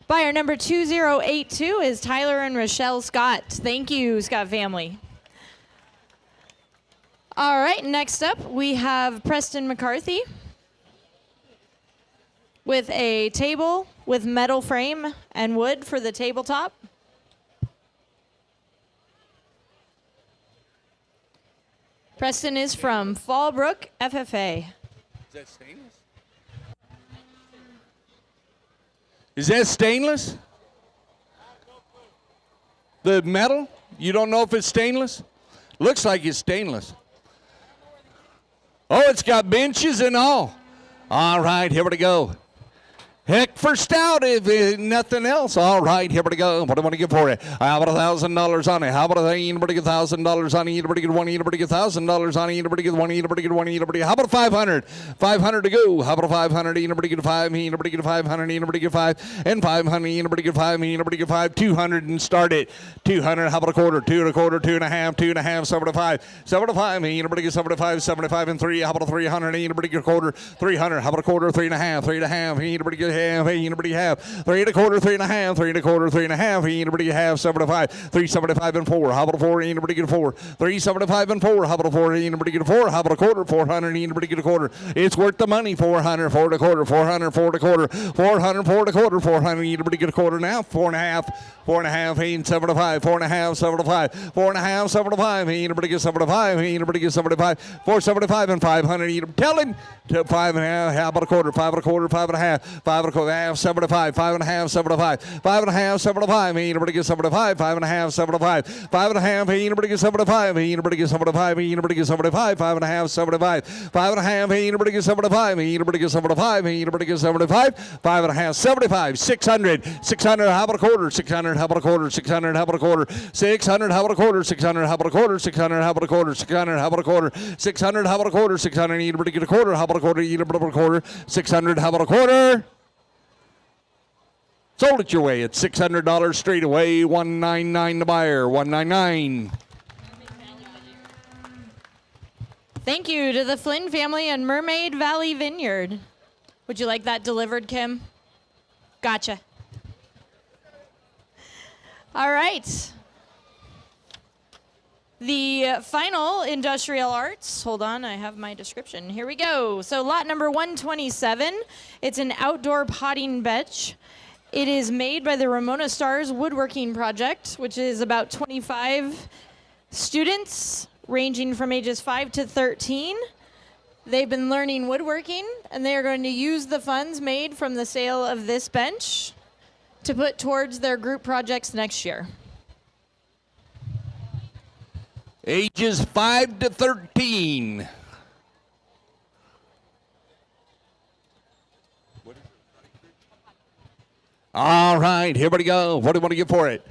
Buyer number 2082 is Tyler and Rochelle Scott. Thank you, Scott family. All right, next up we have Preston McCarthy with a table with metal frame and wood for the tabletop. Preston is from Fallbrook, FFA. Is that stainless? Is that stainless? The metal? You don't know if it's stainless? Looks like it's stainless. Oh, it's got benches and all. All right, here we go. Heck for stout, if nothing else. All right, here we go. What do I want to give for it? How about $1,000 on it? How about anybody get $1,000 on it? Anybody get 1? Anybody get $1,000 on it? Anybody get 1? Anybody get 1? Anybody? How about 500? 500 to go. How about 500? Anybody get 5? Anybody get 500? Anybody get 5? And 500. Anybody get 5? Anybody get 5? 200 and start it. 200. How about a quarter? 2 and a quarter. 2 and a half. 2 and a half. 75. 75. Anybody get 75? 75 and 3. How about a 300? Anybody get a quarter? 300. How about a quarter? 3 and a half. 3 and a half. Anybody get half, anybody have 3 1/4, 3 1/2, 3 1/4, 3 1/2, anybody have 75, 375 and 4, how about a 4, anybody get a 4, 375 and 4, how about a 4, anybody get a 4, how about a quarter, 400, anybody get a quarter, it's worth the money, 400, 4 1/4, 400, 4 1/4, 400, 4 1/4, 400, anybody get a quarter now, 4 1/2, 4 1/2, 75, 4 1/2, 75, 4 1/2, 75, anybody get 75, anybody get 75, 475 and 500, tell him, 5 1/2, how about a quarter, 5 1/4, 5 1/2, 5 1/4, 75, 5 1/2, 75, 5 1/2, 75, anybody get 75, 5 1/2, 75, 5 1/2, anybody get 75, anybody get 75, anybody get 75, 5 1/2, 75, 5 1/2, anybody get 75, anybody get 75, anybody get 75, 5 1/2, 75, 600, 600, how about a quarter, 600, how about a quarter, 600, how about a quarter, 600, how about a quarter, 600, how about a quarter, 600, how about a quarter, 600, how about a quarter, 600, how about a quarter, 600, anybody get a quarter, how about a quarter, anybody get a quarter, 600, how about a quarter? Sold it your way at $600 straight away, $199 the buyer, $199. Thank you to the Flynn family and Mermaid Valley Vineyard. Would you like that delivered, Kim? Gotcha. All right. The final industrial arts, hold on, I have my description. Here we go. So lot number 127, it's an outdoor potting bench. It is made by the Ramona Stars Woodworking Project, which is about 25 students ranging from ages 5 to 13. They've been learning woodworking, and they are going to use the funds made from the sale of this bench to put towards their group projects next year. Ages 5 to 13. All right, here we go. What do you want to get for it?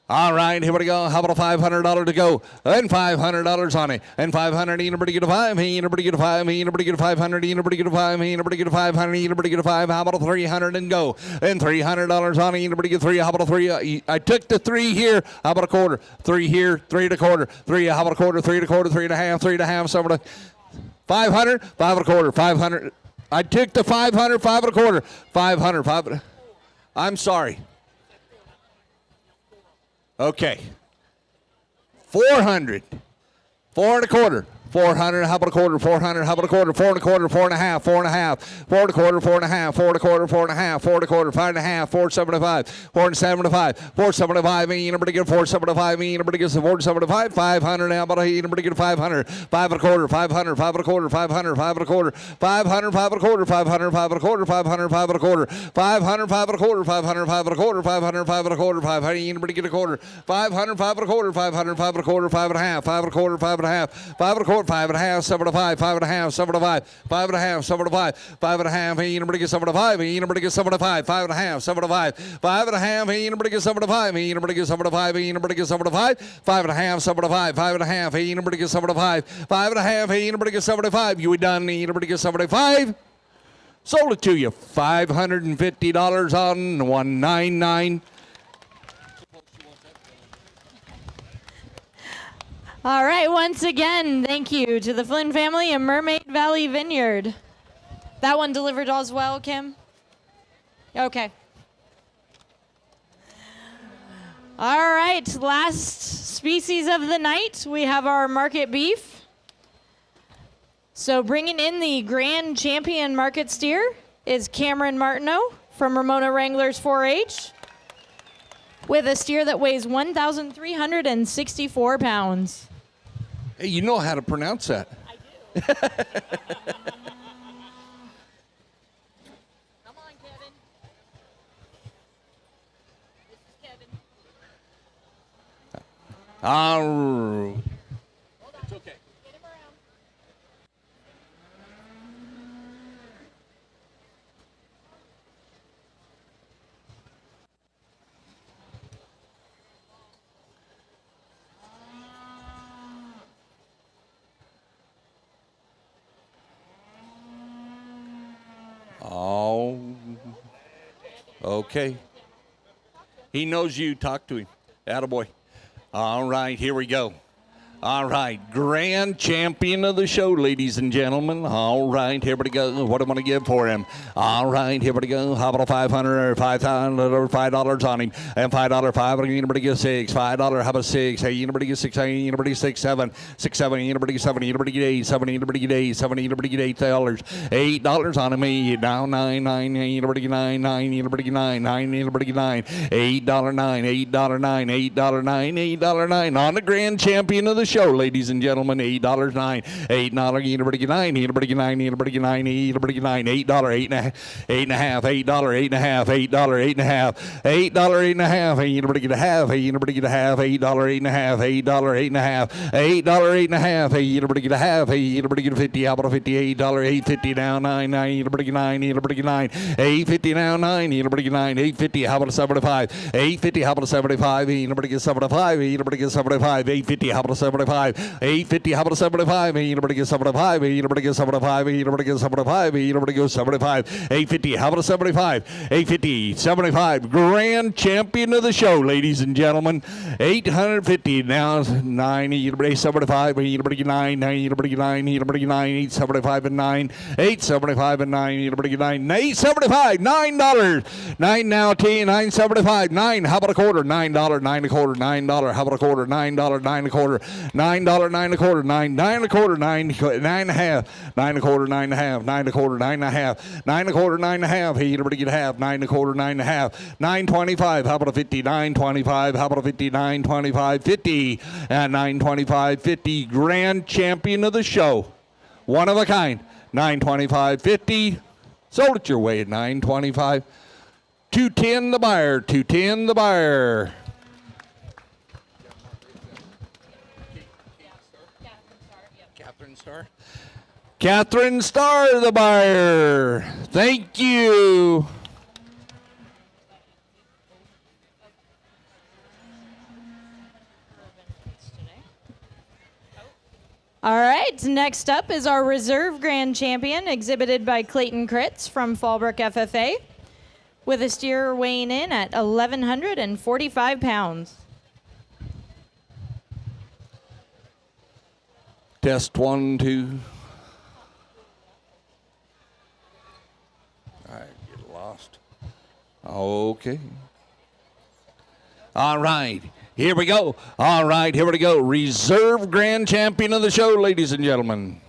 All right, here we go. How about a $500 to go? And $500 on it. And 500, anybody get a 5? Anybody get a 5? Anybody get a 500? Anybody get a 5? Anybody get a 500? Anybody get a 5? How about a 300 and go? And $300 on it. Anybody get 3? How about a 3? I took the 3 here. How about a quarter? 3 here, 3 1/4. 3, how about a quarter? 3 1/4, 3 1/2, 3 1/2. Somebody. 500, 5 1/4, 500. I took the 500, 5 1/4. 500, 5. I'm sorry. Okay. 400. 4 1/4. 400, how about a quarter? 400, how about a quarter? 4 1/4, 4 1/2, 4 1/2, 4 1/4, 4 1/2, 4 1/4, 4 1/2, 4 1/4, 5 1/2, 475, 475, 475, anybody get 475, anybody gets 475, 500, how about anybody get 500, 5 1/4, 500, 5 1/4, 500, 5 1/4, 500, 5 1/4, 500, 5 1/4, 500, 5 1/4, 500, 5 1/4, 500, 5 1/4, 500, 5 1/4, 500, anybody get a quarter, 500, 5 1/4, 500, 5 1/4, 5 1/2, 5 1/4, 5 1/2, 5 1/4, 5 1/2, 75, 5 1/2, 75, 5 1/2, 75, 5 1/2, anybody get 75, anybody get 75, 5 1/2, 75, 5 1/2, anybody get 75, anybody get 75, anybody get 75, 5 1/2, 75, 5 1/2, anybody get 75, 5 1/2, anybody get 75, you done, anybody get 75, sold it to you, $550 on 199. All right, once again, thank you to the Flynn family and Mermaid Valley Vineyard. That one delivered as well, Kim? Okay. All right, last species of the night, we have our market beef. So bringing in the grand champion market steer is Cameron Martineau from Ramona Wranglers 4-H with a steer that weighs 1,364 pounds. Hey, you know how to pronounce that. I do. Come on, Kevin. This is Kevin. Hold on. It's okay. Get him around. Oh, okay. He knows you. Talk to him. Attaboy. All right, here we go. All right, grand champion of the show, ladies and gentlemen. All right, here we go. What am I going to give for him? All right, here we go. How about a $500 or $5 on him? And $5, $5. Anybody get $6? $5. How about $6? Hey, anybody get $6? Hey, anybody get $6? $7. $6, $7. Anybody get $7? Anybody get $8? $7. Anybody get $8? $7. Anybody get $8? $8 on him. Hey, down $9. $9. Anybody get $9? $9. Anybody get $9? $9. Anybody get $9? $8. $9. $8. $9. $8. $9. $8. $9 on the grand champion of the show, ladies and gentlemen. $8, $9. $8. Anybody get $9? Anybody get $9? Anybody get $9? Anybody get $9? $8, $8.5. $8.5. $8, $8.5. $8, $8.5. $8, $8.5. Anybody get a half? Hey, anybody get a half? $8, $8.5. $8, $8.5. $8, $8.5. Hey, anybody get a half? Hey, anybody get a 50? How about a 50? $8, $8.50 now. 9, 9. Anybody get 9? Anybody get 9? $8.50 now. 9. Anybody get 9? $8.50. How about a 75? $8.50. How about a 75? Anybody get 75? Anybody get 75? $8.50. How about a 75? $8.50. How about a 75? Anybody get 75? Anybody get 75? Anybody get 75? Anybody go 75? $8.50. How about a 75? $8.50. 75. Grand champion of the show, ladies and gentlemen. $850. Now 9. Anybody 75? Anybody get 9? Anybody get 9? Anybody get 9? $8.75 and 9. $8.75 and 9. Anybody get 9? $8.75. $9. 9 now. 10. $9.75. 9. How about a quarter? $9. $9.25. $9. How about a quarter? $9. $9.25. $9, $9.25. 9. 9.25. 9. 9.5. 9.25. 9.5. 9.25. 9.5. 9.25. 9.5. Hey, anybody get half? 9.25. 9.5. 9.25. How about a 50? 9.25. How about a 50? 9.25. 50. And 9.25. 50. Grand champion of the show. One of a kind. 9.25. 50. Sold it your way at 9.25. 210 the buyer. 210 the buyer. Catherine Starr, the buyer. Thank you. All right, next up is our reserve grand champion, exhibited by Clayton Kritz from Fallbrook FFA, with a steer weighing in at 1,145 pounds. Test 1, 2. All right, get lost. Okay. All right, here we go. All right, here we go. Reserve grand champion of the show, ladies and gentlemen.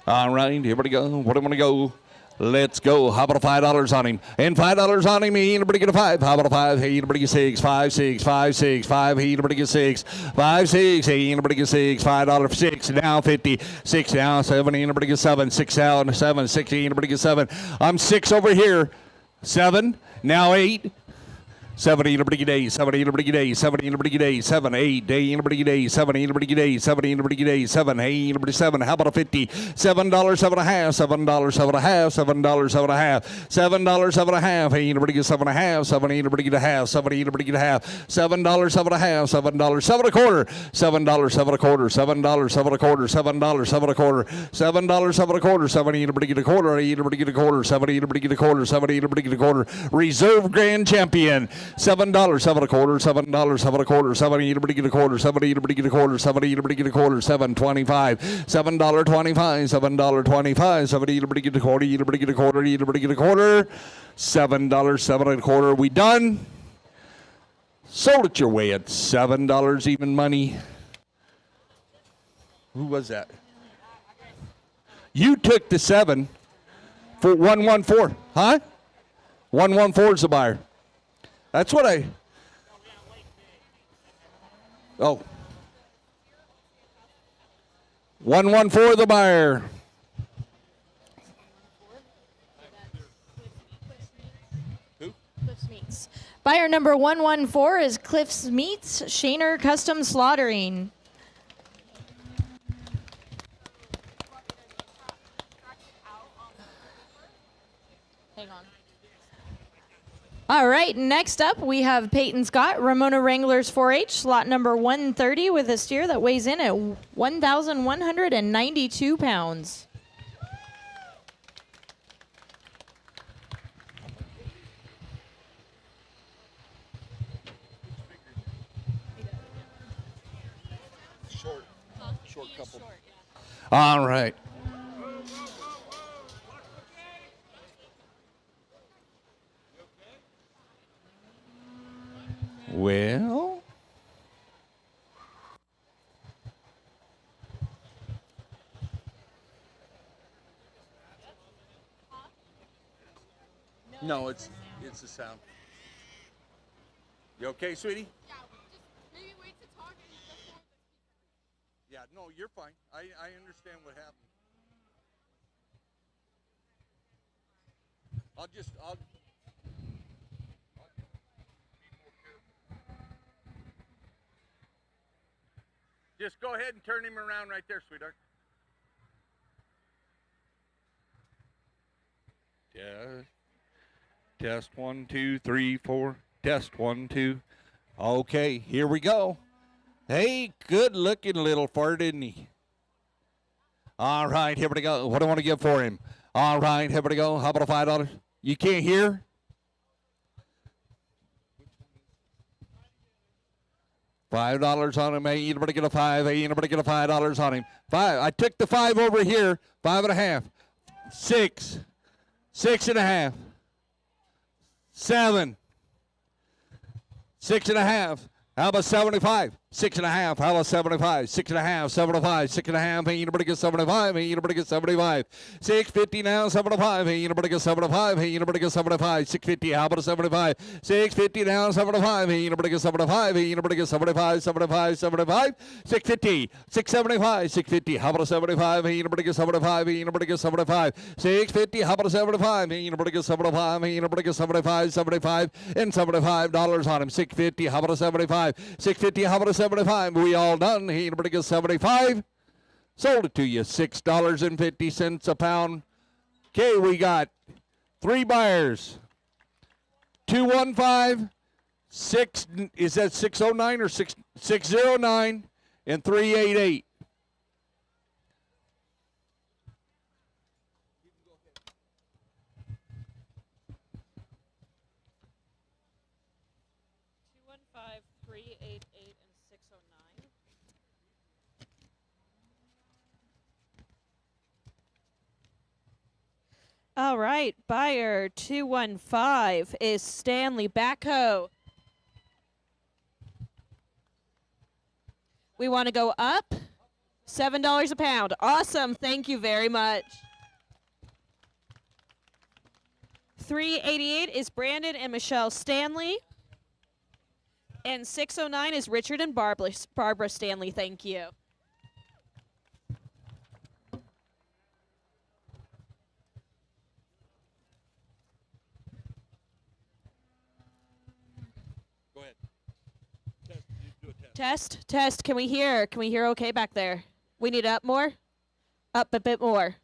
All right, here we go. What am I going to go? Let's go. How about a $5 on him? And $5 on him. Anybody get a 5? How about a 5? Hey, anybody get 6? 5, 6, 5, 6, 5. Hey, anybody get 6? 5, 6. Hey, anybody get 6? $5 for 6. Now 50. 6 now. 7. Anybody get 7? 6 out. 7. 6. Anybody get 7? I'm 6 over here. 7. Now 8. 7, anybody get 8, 7, anybody get 8, 7, anybody get 8, 7, 8, day, anybody get 8, 7, anybody get 8, 7, anybody get 8, 7, hey, anybody 7, how about a 50, $7, $7.50, $7, $7.50, $7, $7.50, $7.50, hey, anybody get 7.5, 7, anybody get a half, 7, anybody get a half, $7, $7.50, $7, 7 1/4, $7, 7 1/4, $7, 7 1/4, $7, 7 1/4, $7, 7 1/4, 7, anybody get a quarter, anybody get a quarter, 7, anybody get a quarter, 7, anybody get a quarter, reserve grand champion. $7, 7 1/4, $7, 7 1/4, 7, anybody get a quarter, 7, anybody get a quarter, 7, anybody get a quarter, $7.25, $7.25, $7.25, 7, anybody get a quarter, anybody get a quarter, anybody get a quarter, $7, 7 1/4. We done? Sold it your way at $7 even money. Who was that? You took the 7 for 114, huh? 114 is the buyer. That's what I. Oh. 114 the buyer. Who? Cliff's Meats. Buyer number 114 is Cliff's Meats, Shaner Custom Slaughtering. Hang on. All right, next up we have Peyton Scott, Ramona Wranglers 4-H, lot number 130 with a steer that weighs in at 1,192 pounds. Short couple. All right. Well, no, it's the sound. You okay, sweetie? Yeah, just maybe wait to talk and just hold the speaker. Yeah, no, you're fine. I understand what happened. I'll just go ahead and turn him around right there, sweetheart. Yeah. Test 1, 2, 3, 4. Test 1, 2. Okay, here we go. Hey, good looking little fart, isn't he? All right, here we go. What do I want to give for him? All right, here we go. How about a $5? You can't hear? $5 on him. Hey, anybody get a 5? Hey, anybody get a $5 on him? 5. I took the 5 over here. 5.5. 6. 6.5. 7. 6.5. How about 75? 6.5. How about 75? 6.5. 75. 6.5. Hey, anybody get 75? Hey, anybody get 75? 650 now. 75. Hey, anybody get 75? Hey, anybody get 75? 650. How about a 75? 650 now. 75. Hey, anybody get 75? Hey, anybody get 75? 75. 75. 650. 675. 650. How about a 75? Hey, anybody get 75? Hey, anybody get 75? 650. How about a 75? Hey, anybody get 75? Hey, anybody get 75? 75 and $75 on him. 650. How about a 75? 650. How about a 75? We all done. Hey, anybody get 75? Sold it to you. $6.50 a pound. Okay, we got 3 buyers. 215, 6, is that 609 or 609 and 388. All right, buyer 215 is Stanley Backhoe. We want to go up $7 a pound. Awesome, thank you very much. 388 is Brandon and Michelle Stanley. And 609 is Richard and Barbara Stanley, thank you. Test, test. Can we hear? Can we hear okay back there? We need up more? Up a bit more.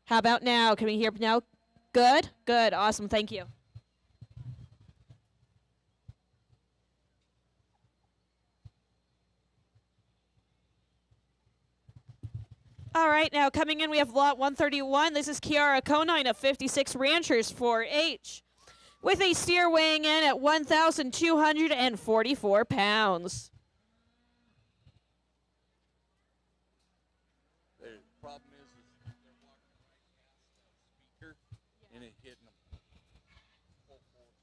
How about now? Can we hear now? Good? Good. Awesome. Thank you. All right, now coming in, we have lot 131. This is Kiara Conine of 56 Ranchers 4H. With a steer weighing in at 1,244 pounds. The problem is they're walking right past the speaker and it hitting them full force.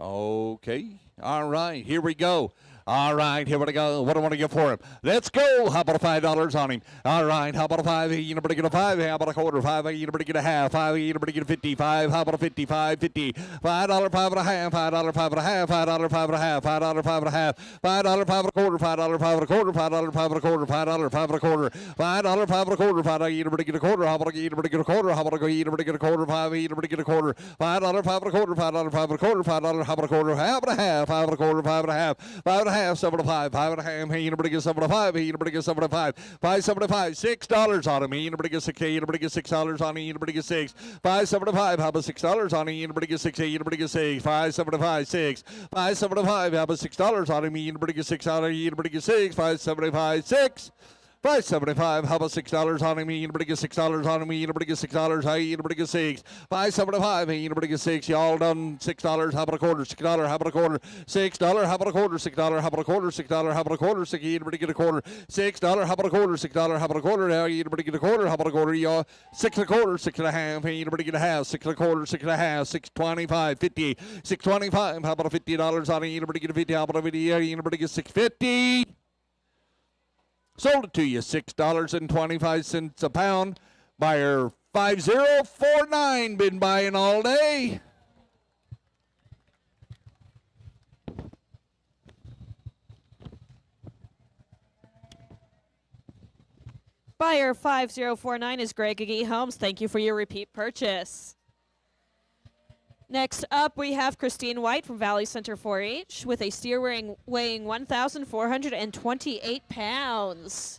Okay. All right. Here we go. All right, here we go. What do I want to give for him? Let's go. How about a $5 on him? All right, how about a 5? You nobody get a 5. How about a quarter? 5. You nobody get a half. 5. You nobody get a 55. How about a 55? 50. $5, 5 and a half. $5, 5 and a half. $5, 5 and a half. $5, 5 and a half. $5, 5 and a quarter. $5, 5 and a quarter. $5, 5 and a quarter. $5, 5 and a quarter. $5, 5 and a quarter. $5. You nobody get a quarter. How about you nobody get a quarter? How about you nobody get a quarter? 5. You nobody get a quarter. $5, 5 and a quarter. $5, 5 and a quarter. $5, how about a quarter? Half and a half. 5 and a quarter. 5 and a half. 5 and a half. 7 and a 5. 5 and a half. Hey, you nobody get 7 and a 5. Hey, you nobody get 7 and a 5. 5, 7 and a 5. $6 on him. Hey, you nobody get 6. Hey, you nobody get $6 on him. You nobody get 6. 5, 7 and a 5. How about $6 on him? You nobody get 6. Hey, you nobody get 6. 5, 7 and a 5. 6. 5, 7 and a 5. How about $6 on him? You nobody get 6 on him. You nobody get 6. 5, 7 and a 5. 6. $5.75. How about $6 on him? Anybody get $6 on him? Anybody get $6? Hey, anybody get $6? $5.75. Hey, anybody get $6? Y'all done $6. How about a quarter? $6. How about a quarter? $6. How about a quarter? $6. How about a quarter? $6. How about a quarter? $6. Anybody get a quarter? $6. How about a quarter? $6. How about a quarter? Now anybody get a quarter? How about a quarter? Y'all 6 1/4, 6 1/2. Hey, anybody get a half? 6 1/4, 6 1/2. 6.25, 50, 6.25. How about a $50 on it? Anybody get a 50? How about a 50? Anybody get $6.50? Sold it to you, $6.25 a pound. Buyer 5049, been buying all day. Buyer 5049 is Greg Agee Holmes. Thank you for your repeat purchase. Next up, we have Christine White from Valley Center 4-H with a steer weighing 1,428 pounds.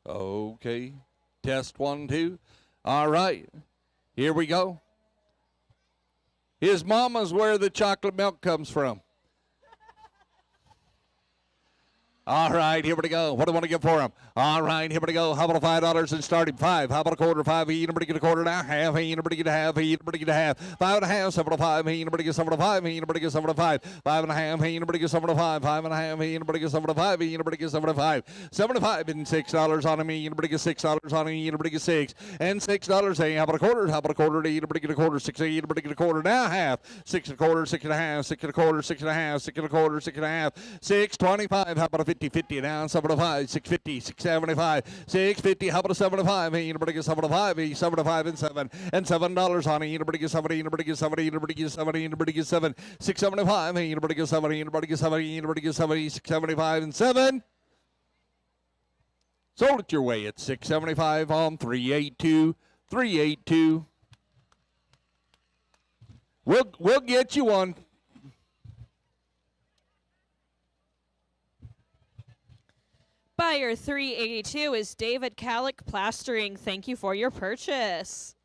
Okay. Test 1, 2. All right. Here we go. His mama's where the chocolate milk comes from. All right, here we go. What do I want to give for him? All right, here we go. How about a $5 and starting 5? How about a quarter? 5. Anybody get a quarter now? Half. Anybody get a half? Anybody get a half? 5 1/2. 7 5. Anybody get 7 5? Anybody get 7 5? 5 1/2. Anybody get 7 5? 5 1/2. Anybody get 7 5? Anybody get 7 5? 75 and $6 on me. Anybody get $6 on me? Anybody get 6 and $6. Hey, how about a quarter? How about a quarter? Anybody get a quarter? 6. Anybody get a quarter now? Half. 6 1/4. 6 1/2. 6 1/4. 6 1/2. 6 1/4. 6 1/2. 6.25. How about a 50 now? 75. 650. 675. 650. How about a 75? Hey, anybody get 75? 75 and 7 and $7 on it. Anybody get 70? Anybody get 70? Anybody get 70? Anybody get 7? 675. Hey, anybody get 70? Anybody get 70? Anybody get 70? 675 and 7. Sold it your way at 675 on 382. 382. We'll get you one. Buyer 382 is David Calick Plastering. Thank you for your purchase.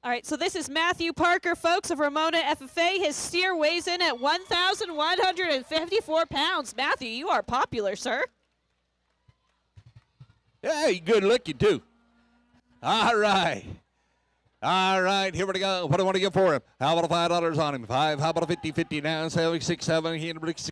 All right, so this is Matthew Parker, folks, of Ramona FFA. His steer weighs in at 1,154 pounds. Matthew, you are popular, sir. Hey, good looking, too. All right. All right, here we go. What do I want to get for him? How about a $5 on him? 5. How about a 50 now? 7, 6, 7. Anybody get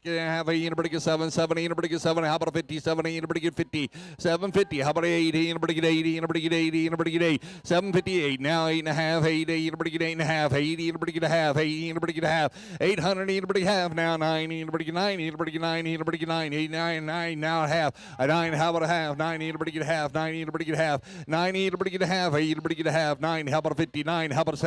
7, 7. Anybody get 7. How about a 57? Anybody get 50? 750. How about a 80? Anybody get 80? Anybody get 80? Anybody get 8? 758. Now 8.5. 8. Anybody get 8.5? 80. Anybody get a half? 80. Anybody get a half? 800. Anybody half? Now 9. Anybody get 9? Anybody get 9? Anybody get 9? 8, 9, 9. Now a half. A 9. How about a half? 9. Anybody get a half? 9. Anybody get a half? 9. Anybody get a half? 8. Anybody get a half? 9. How about a 59? How about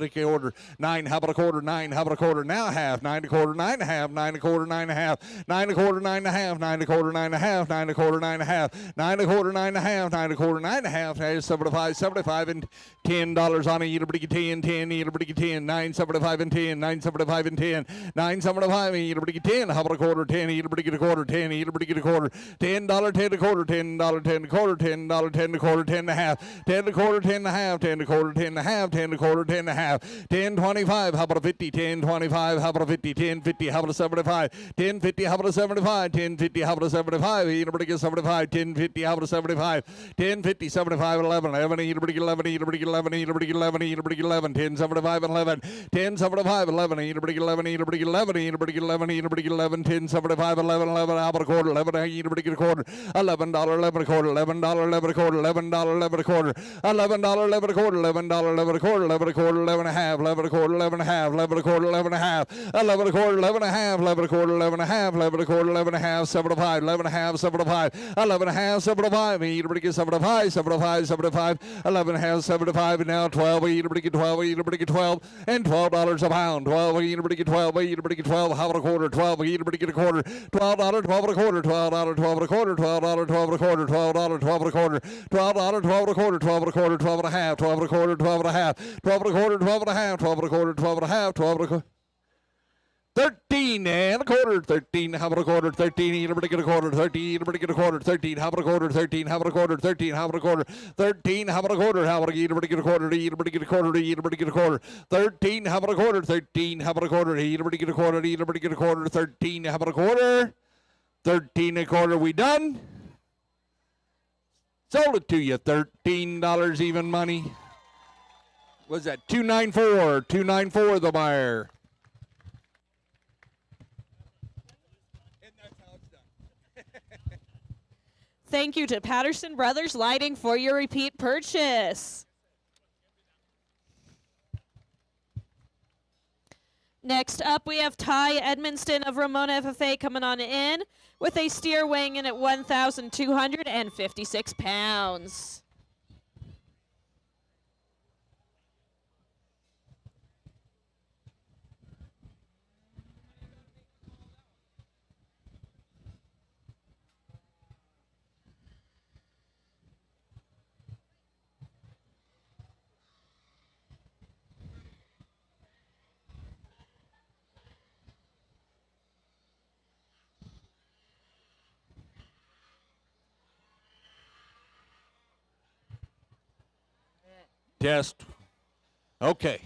a quarter? 9. How about a quarter? 9. How about a quarter? Now a half. 9 1/4. 9 1/2. 9 1/4. 9 1/2. 9 1/4. 9 1/2. 9 1/4. 9 1/2. 9 1/4. 9 1/2. 9 1/4. 9 1/2. 9 1/4. 9 1/2. 75. 75 and $10 on it. Anybody get 10? 10. Anybody get 10? 9.75 and 10. 9.75 and 10. 9.75. Anybody get 10? How about a quarter? 10. Anybody get a quarter? 10. Anybody get a quarter? $10. 10 1/4. $10. 10 1/4. $10. 10 1/4. $10 1/4. 10 1/2. 10 1/4. 10 1/2. 10 1/4. 10 10 and a half, 10 and a quarter, 10 and a half, 10.25. How about a 50? 10.25. How about a 50? 10.50. How about a 75? 10.50. How about a 75? 10.50. How about a 75? Anybody get 75? 10.50. How about a 75? 10.50. 75. 11. 11. Anybody get 11? Anybody get 11? Anybody get 11? Anybody get 11? 10.75 and 11. 10.75. 11. Anybody get 11? Anybody get 11? Anybody get 11? Anybody get 11? 10.75. 11. 11. How about a quarter? 11. Anybody get a quarter? $11. 11 a quarter. $11. 11 a quarter. $11. 11 a quarter. $11. 11 a quarter. $11. 11 a quarter. 11 a quarter. 11 and a half. 11 a quarter. 11 and a half. 11 a quarter. 11 and a half. 11 a quarter. 11 and a half. 11 a quarter. 11 and a half. 11 a quarter. 11 and a half. 7 to 5. 11 and a half. 7 to 5. 11 and a half. 7 to 5. Anybody get 7 to 5? 7 to 5. 7 to 5. 11 and a half. 7 to 5. And now 12. Anybody get 12? Anybody get 12? And $12 a pound. 12. Anybody get 12? Anybody get 12? How about a quarter? 12. Anybody get a quarter? $12. 12 and a quarter. $12. 12 and a quarter. $12. 12 and a quarter. $12. 12 and a quarter. $12. 12 and a quarter. 12 and a quarter. 12 and a half. 12 and a quarter. 12 and a half. 12 and a quarter. 12 and a half. 12 and a quarter. 12 and a half. 12 and a quarter. 13 and a quarter. 13. How about a quarter? 13. Anybody get a quarter? 13. Anybody get a quarter? 13. How about a quarter? 13. How about a quarter? 13. How about a quarter? 13. How about a quarter? How about anybody get a quarter? Anybody get a quarter? Anybody get a quarter? 13. How about a quarter? 13. How about a quarter? Anybody get a quarter? Anybody get a quarter? 13. How about a quarter? 13 and a quarter. We done? Sold it to you. $13 even money. Was that 294? 294 the buyer. Thank you to Patterson Brothers Lighting for your repeat purchase. Next up, we have Ty Edmonston of Ramona FFA coming on in with a steer weighing in at 1,256 pounds. Test. Okay.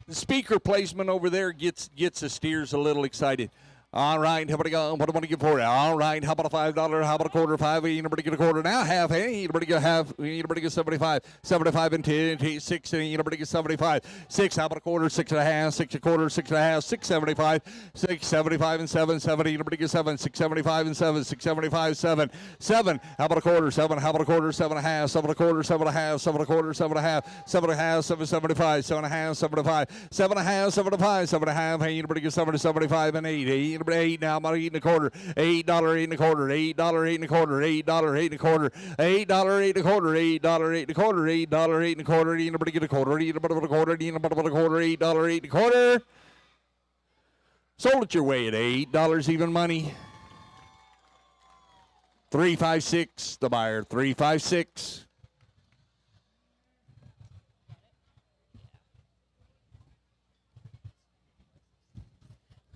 The speaker placement over there gets the steers a little excited. All right, how about I go? What do I want to give for it? All right, how about a $5? How about a quarter? 5? Anybody get a quarter now? Half? Hey, anybody get half? Anybody get 75? 75 and 10, 6. Anybody get 75? 6. How about a quarter? 6 and a half? 6 a quarter? 6 and a half? 6.75. 6.75 and 7. 7. Anybody get 7? 6.75 and 7. 6.75. 7. 7. How about a quarter? 7. How about a quarter? 7 and a half? 7 and a quarter? 7 and a half? 7 and a quarter? 7 and a half? 7 and a half? 7.75. 7 and a half? 7.5. 7 and a half? 7.5. 7 and a half? Hey, anybody get 7 to 75 and 8? $8 now. I'm about 8 and a quarter. $8, 8 and a quarter. $8, 8 and a quarter. $8, 8 and a quarter. $8, 8 and a quarter. $8, 8 and a quarter. $8, 8 and a quarter. Anybody get a quarter? Anybody get a quarter? Anybody get a quarter? $8, 8 and a quarter. Sold it your way at $8 even money. 356. The buyer 356.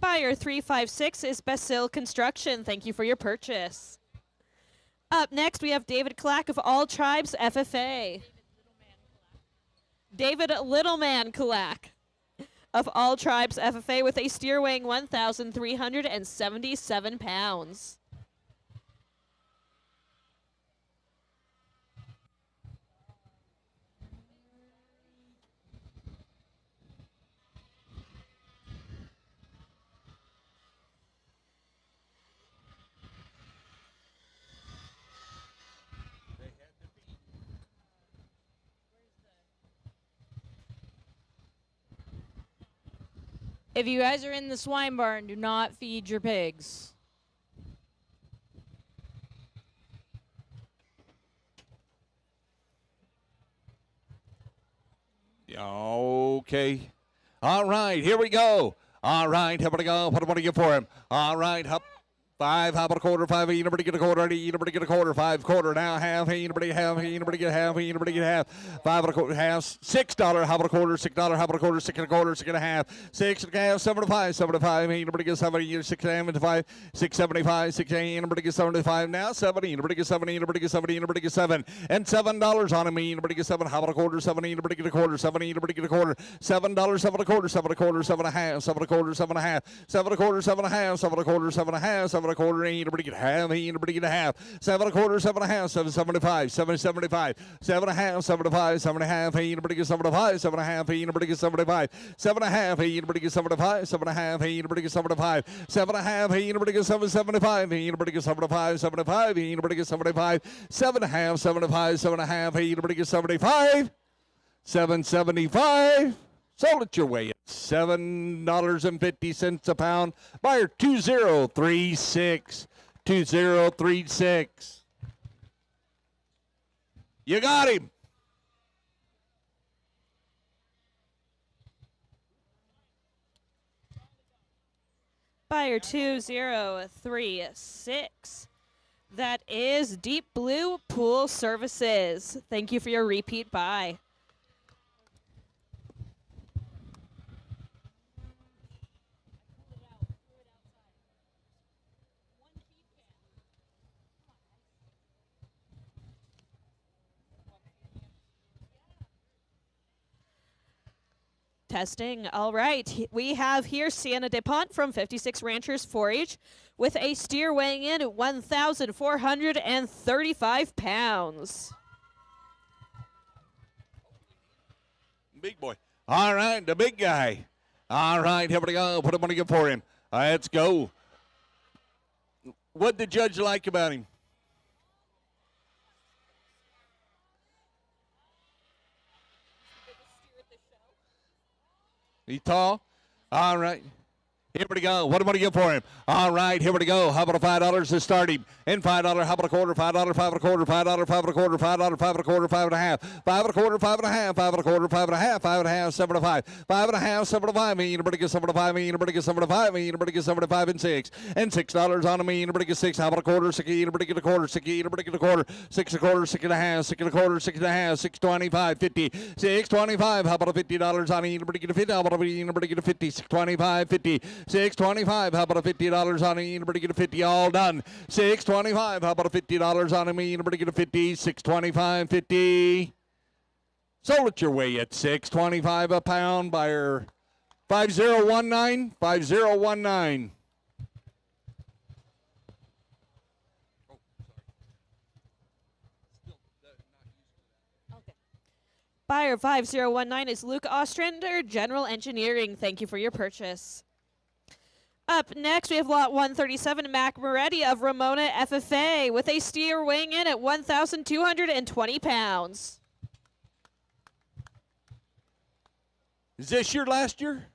Buyer 356 is Basil Construction. Thank you for your purchase. Up next, we have David Clack of All Tribes FFA. David Littleman Clack of All Tribes FFA with a steer weighing 1,377 pounds. If you guys are in the swine barn, do not feed your pigs. Okay. All right, here we go. All right, how about I go? What do I want to give for him? All right, up. 5, how about a quarter? 5, anybody get a quarter? Anybody get a quarter? 5 quarter, now half, anybody have, anybody get half, anybody get half. 5 and a quarter, half, $6, how about a quarter? $6, how about a quarter? 6 and a quarter, 6 and a half. 6 and a half, 75, 75, anybody get 70, 6 and 5, 675, 6, anybody get 75, now 70, anybody get 70, anybody get 70, anybody get 7, and $7 on me, anybody get 7, how about a quarter? 70, anybody get a quarter? 70, anybody get a quarter? $7, 7 and a quarter, 7 and a quarter, 7 and a half, 7 and a quarter, 7 and a half, 7 and a quarter, 7 and a half, 7 and a quarter, 7 and a half, 7 and a quarter, anybody get half, anybody get a half, 7 and a quarter, 7 and a half, 775, 775, 7 and a half, 75, 7 and a half, anybody get 75, 7 and a half, anybody get 75, 7 and a half, anybody get 75, 7 and a half, anybody get 75, 7 and a half, anybody get 775, anybody get 75, 75, anybody get 75, 7 and a half, 75, 7 and a half, anybody get 75, 775. Sold it your way at $7.50 a pound. Buyer 2036. 2036. You got him. Buyer 2036. That is Deep Blue Pool Services. Thank you for your repeat buy. Testing. All right. We have here Sienna DePont from 56 Ranchers 4-H with a steer weighing in at 1,435 pounds. Big boy. All right, the big guy. All right, here we go. Put a money up for him. Let's go. What did the judge like about him? He's tall. All right. Here we go. What am I going to give for him? All right, here we go. How about a $5 to start him? And $5. How about a quarter? $5, 5 and a quarter, $5, 5 and a quarter, $5, 5 and a quarter, 5 and a half, 5 and a quarter, 5 and a half, 5 and a quarter, 5 and a half, 5 and a half, 7 and a 5, 5 and a half, 7 and a 5. Anybody get 7 and a 5? Anybody get 7 and a 5? Anybody get 7 and 5 and 6? And $6 on me. Anybody get 6? How about a quarter? 6. Anybody get a quarter? 6. Anybody get a quarter? 6 and a quarter, 6 and a half, 6 and a quarter, 6 and a half, 6.25, 50, 6.25. How about a $50 on anybody get a 50? How about anybody get a 50? 6.25, 50, 6.25. How about a $50 on me? Anybody get a 50? All done. 6.25. How about a $50 on me? Anybody get a 50? 6.25, 50. Sold it your way at 6.25 a pound. Buyer 5019, 5019. Buyer 5019 is Luke Ostrander, General Engineering. Thank you for your purchase. Up next, we have lot 137, Mac Moretti of Ramona FFA with a steer weighing in at 1,220 pounds. Is this your last year?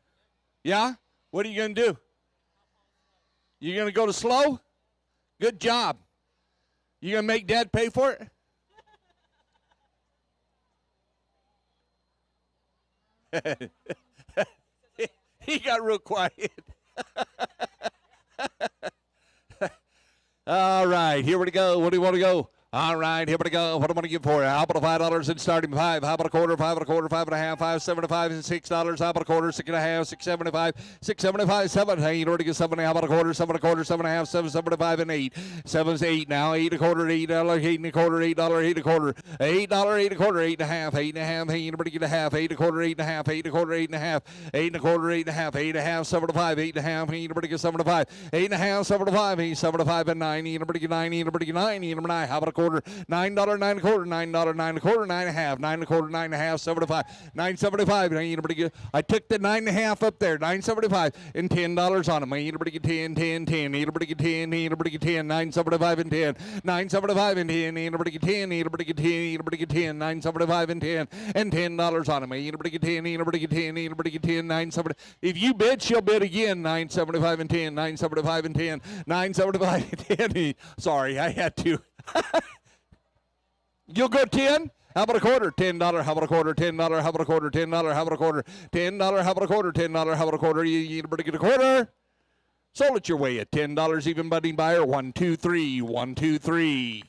Yeah? What are you going to do? You going to go to slow? Good job. You going to make Dad pay for it? He got real quiet. All right, here we go. What do you want to go? All right, here we go. What do I want to give for it? How about a $5 and starting 5? How about a quarter? 5 and a quarter, 5 and a half, 5.75 and $6. How about a quarter? 6 and a half, 6.75, 6.75, 7. Hey, you know where to get 7? How about a quarter? 7 and a quarter, 7 and a half, 7.75 and 8. 7's 8 now. 8 and a quarter, $8, 8 and a quarter, $8, 8 and a quarter, $8, 8 and a quarter, 8 and a half, 8 and a half. Hey, you know where to get a half? 8 and a quarter, 8 and a half, 8 and a quarter, 8 and a half, 8 and a quarter, 8 and a half, 8 and a half, 7.5, 8 and a half. Hey, you know where to get 7.5, 8 and a half, 7.5. Hey, 7.5 and 9. You know where to get 9. You know where to get 9. You know where 9. How about a quarter? $9, 9 and a quarter, $9, 9 and a quarter, 9 and a half, 9 and a quarter, 9 and a half, 7.5, 9.75. Anybody get? I took the 9 and a half up there, 9.75 and $10 on them. Anybody get 10, 10, 10. Anybody get 10, anybody get 10, 9.75 and 10, 9.75 and 10. Anybody get 10, anybody get 10, anybody get 10, 9.75 and 10, and $10 on them. Anybody get 10, anybody get 10, anybody get 10, 9.75. If you bid, she'll bid again. 9.75 and 10, 9.75 and 10, 9.75 and 10. Sorry, I had to. You'll go 10? How about a quarter? $10. How about a quarter? $10. How about a quarter? $10. How about a quarter? $10. How about a quarter? $10. How about a quarter? You better get a quarter. Sold it your way at $10. Even budding buyer, 123, 123.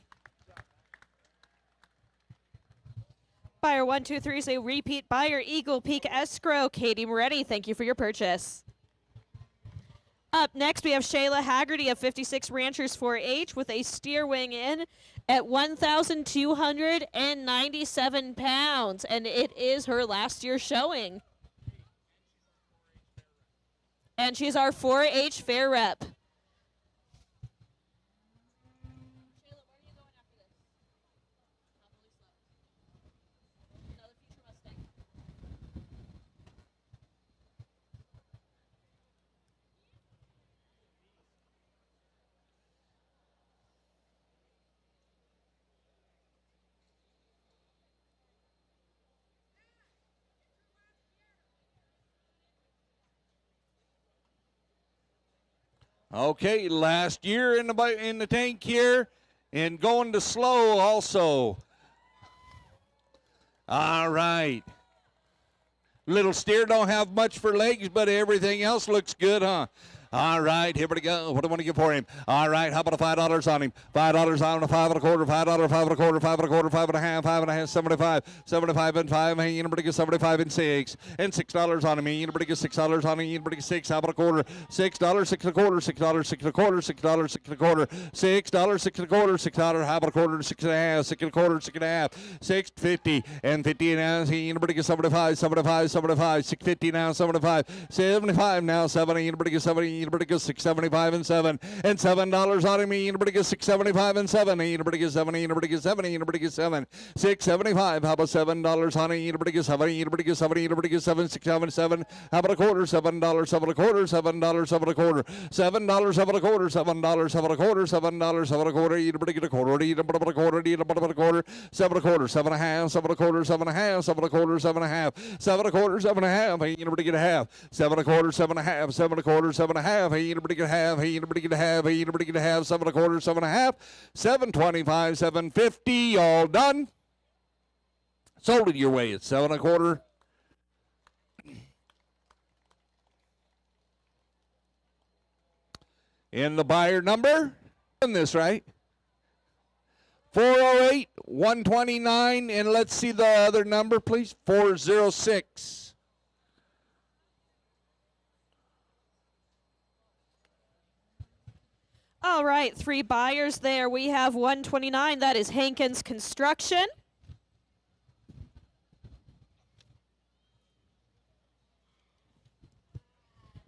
Buyer 123 is a repeat buyer. Eagle Peak Escrow. Katie Moretti, thank you for your purchase. Up next, we have Shayla Haggerty of 56 Ranchers 4-H with a steer weighing in at 1,297 pounds, and it is her last year showing. And she's our 4-H fair rep. Okay, last year in the tank here, and going to slow also. All right. Little steer don't have much for legs, but everything else looks good, huh? All right, here we go. What do I want to give for him? All right, how about $5 on him? $5 on him, $5 1/4, $5, $5 1/4, $5 1/4, $5 1/2, $5 1/2, 75, 75 and 5. Hey, you know, 75 and 6, and $6 on him. You know, $6 on him. You know, 6, how about $1/4? $6, 6 1/4, $6, 6 1/4, $6, 6 1/4, $6, 6 1/4, $6. How about $1/4? 6 1/2, 6 1/4, 6 1/2, 6.50 and 50 now. You know, 75, 75, 75, 6.50 now, 75, 75 now, 70. You know, 70. $6.75 and $7 on him. $6.75 and $7. $70. $70. $7. $6.75. How about $7 on him? $7. $7. $7. $6.77. How about $1/4? $7. $7 1/4. $7. $7 1/4. $7. $7 1/4. $7. $7 1/4. $7. $7 1/4. $1/4. $1/4. $7 1/4. $7 1/2. $7 1/4. $7 1/2. $7 1/4. $7 1/2. $7 1/4. $7 1/2. You know, $1/2. $7 1/4. $7 1/2. $7 1/4. $7 1/2. Hey, you know, $1/2. Hey, you know, $1/2. Hey, you know, $1/2. $7 1/4. $7 1/2. $7.25. $7.50. All done. Sold it your way at $7 1/4. And the buyer number in this, right? 408 129, and let's see the other number, please. 406. All right, 3 buyers there. We have 129. That is Hankins Construction.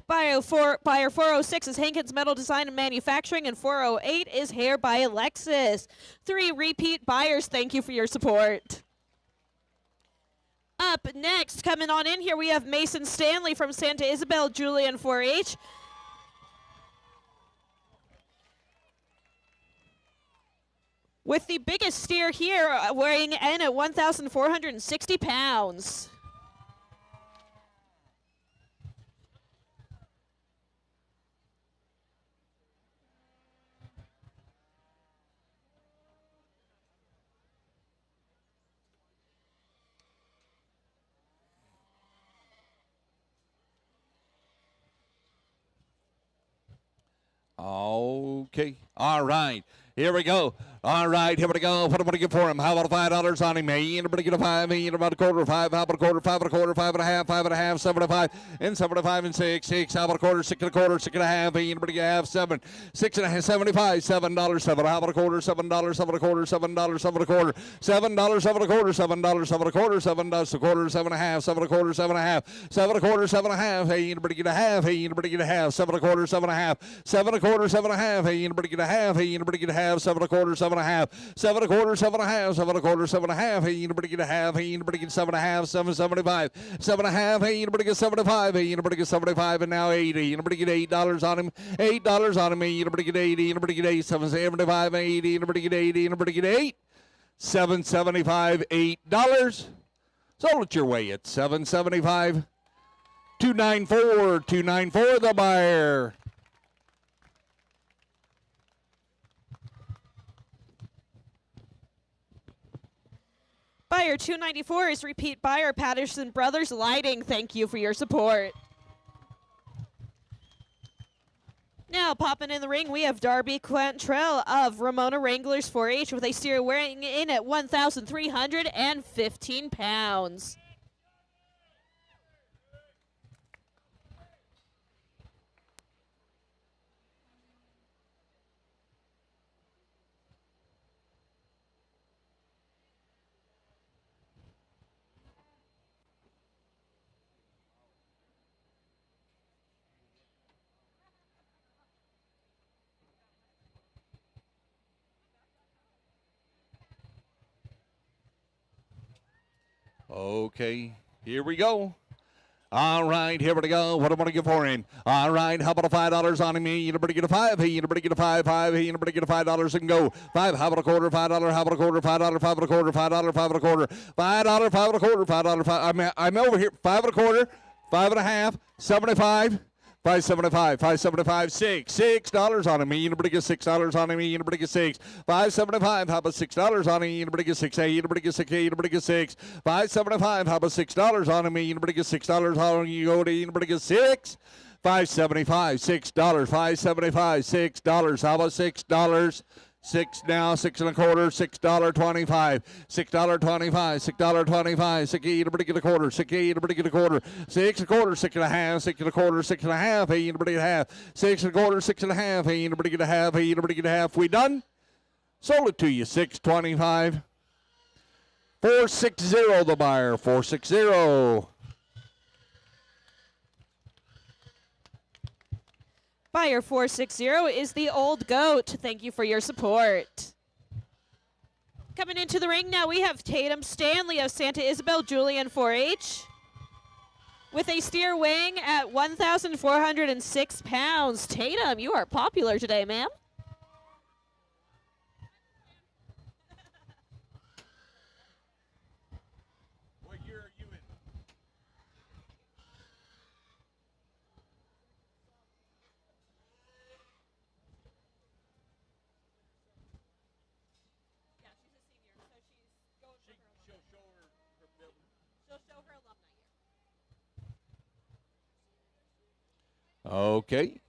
Buyer 406 is Hankins Metal Design and Manufacturing, and 408 is Hair by Alexis. 3 repeat buyers. Thank you for your support. Up next, coming on in here, we have Mason Stanley from Santa Isabel, Julian 4-H. With the biggest steer here, weighing in at 1,460 pounds. Okay. All right. Here we go. All right, here we go. What am I going to give for him? How about $5 on him? Hey, you're going to get a 5. Hey, you're about $1/4. 5. How about $1/4? 5 1/4. 5 1/2. 5 1/2. 75 and 75 and 6. 6. How about $1/4? 6 1/4. 6 1/2. Hey, you're going to get 7. 6 1/2. 75. $7. 7. How about $1/4? $7. 7 1/4. $7. 7 1/4. $7. 7 1/4. $7. 7 1/4. $7. 7 1/4. 7 1/2. 7 1/4. 7 1/2. 7 1/4. 7 1/2. Hey, you're going to get a half. Hey, you're going to get a half. 7 1/4. 7 1/2. 7 1/4. 7 1/2. Hey, you're going to get a half. Hey, you're going to get a half. 7 1/4. 7 1/2. 7 1/4. 7 1/2. 7 1/4. 7 1/2. Hey, you're going to get a half. Hey, you're going to get 7 1/2. 7.75. 7 1/2. Hey, you're going to get 75. Hey, you're going to get 75 and now 80. You're going to get $8 on him. $8 on him. Hey, you're going to get 80. You're going to get 8. 7.75. 80. You're going to get 80. You're going to get 8. 7.75. $8. Sold it your way at 7.75. 294. 294 the buyer. Buyer 294 is repeat buyer Patterson Brothers Lighting. Thank you for your support. Now now, popping in the ring, we have Darby Quantrell of Ramona Wranglers 4-H with a steer weighing in at 1,315 pounds. Okay, here we go. All right, here we go. What am I going to give for him? All right, how about a $5 on him? You better get a $5. Hey, you better get a $5. Hey, you better get a $5 and go. $5. How about a quarter? $5. How about a quarter? $5. $5 and a quarter. $5. $5 and a quarter. $5. $5 and a quarter. $5. I'm over here. 5 and a quarter. 5 and a half. 75. $5.75, $5.75, $6 on him. You better get $6 on him. You better get $6. $5.75. How about $6 on him? You better get $6. You better get $6. You better get $6. $5.75. How about $6 on him? You better get $6 on him. You go to you better get $6. $5.75, $6. $5.75, $6. How about $6? 6 now, 6 and a quarter, $6.25, $6.25, $6.25, 6 you better get a quarter, 6 you better get a quarter, 6 and a quarter, 6 and a half, 6 and a quarter, 6 and a half, hey you better get a half, 6 and a quarter, 6 and a half, hey you better get a half, hey you better get a half. We done? Sold it to you, $6.25. 460 the buyer, 460. Buyer 460 is the Old Goat. Thank you for your support. Coming into the ring now, we have Tatum Stanley of Santa Isabel Julian 4-H with a steer weighing at 1,406 pounds. Tatum, you are popular today, ma'am. What year are you in? Okay.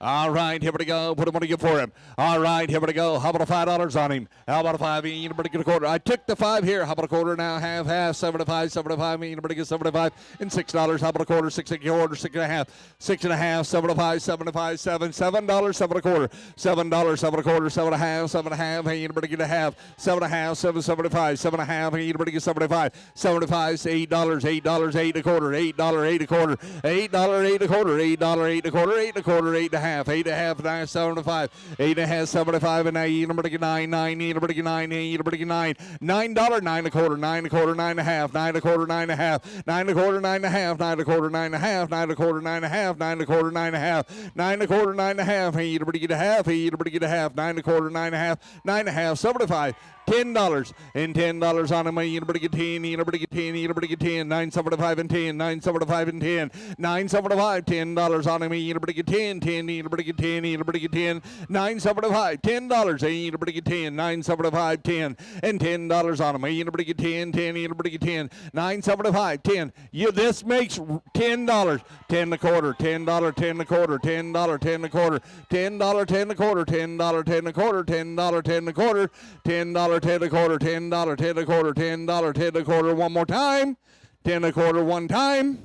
All right, here we go. What am I going to give for him? All right, here we go. How about a $5 on him? How about a 5? You better get a quarter. I took the 5 here. How about a quarter now? Half, 75, 75. You better get 75 and $6. How about a quarter? 6 and a quarter, 6 and a half, 6 and a half, 75, 75, 7, $7, 7 and a quarter, $7, 7 and a quarter, 7 and a half, 7 and a half. Hey, you better get a half, 7 and a half, 7, 75, 7 and a half. Hey, you better get 75, 75, $8, $8, 8 and a quarter, $8, 8 a quarter, $8, 8 a quarter, $8, 8 a quarter, 8 and a quarter, 8 and a half, 8 and a half, 9, 75, 8 and a half, 75, and 9, you better get 9, 9, you better get 9, you better get 9, $9, 9 a quarter, 9 a quarter, 9 and a half, 9 a quarter, 9 and a half, 9 a quarter, 9 and a half, 9 a quarter, 9 and a half, 9 a quarter, 9 and a half, 9 a quarter, 9 and a half, 9 a quarter, 9 and a half, hey, you better get a half, hey, you better get a half, 9 a quarter, 9 and a half, 9 and a half, 75, $10 and $10 on him. You better get 10. You better get 10. You better get 10. 975 and 10. 975 and 10. 975. $10 on him. You better get 10. 10. You better get 10. You better get 10. 975. $10. You better get 10. 975. 10 and $10 on him. You better get 10. 10. You better get 10. 975. 10. This makes $10. 10 a quarter. $10. 10 a quarter. $10. 10 a quarter. $10. 10 a quarter. $10. 10 a quarter. $10. 10 a quarter. $10. 10 a quarter, $10, 10 a quarter, $10, 10 a quarter, one more time, 10 a quarter, one time,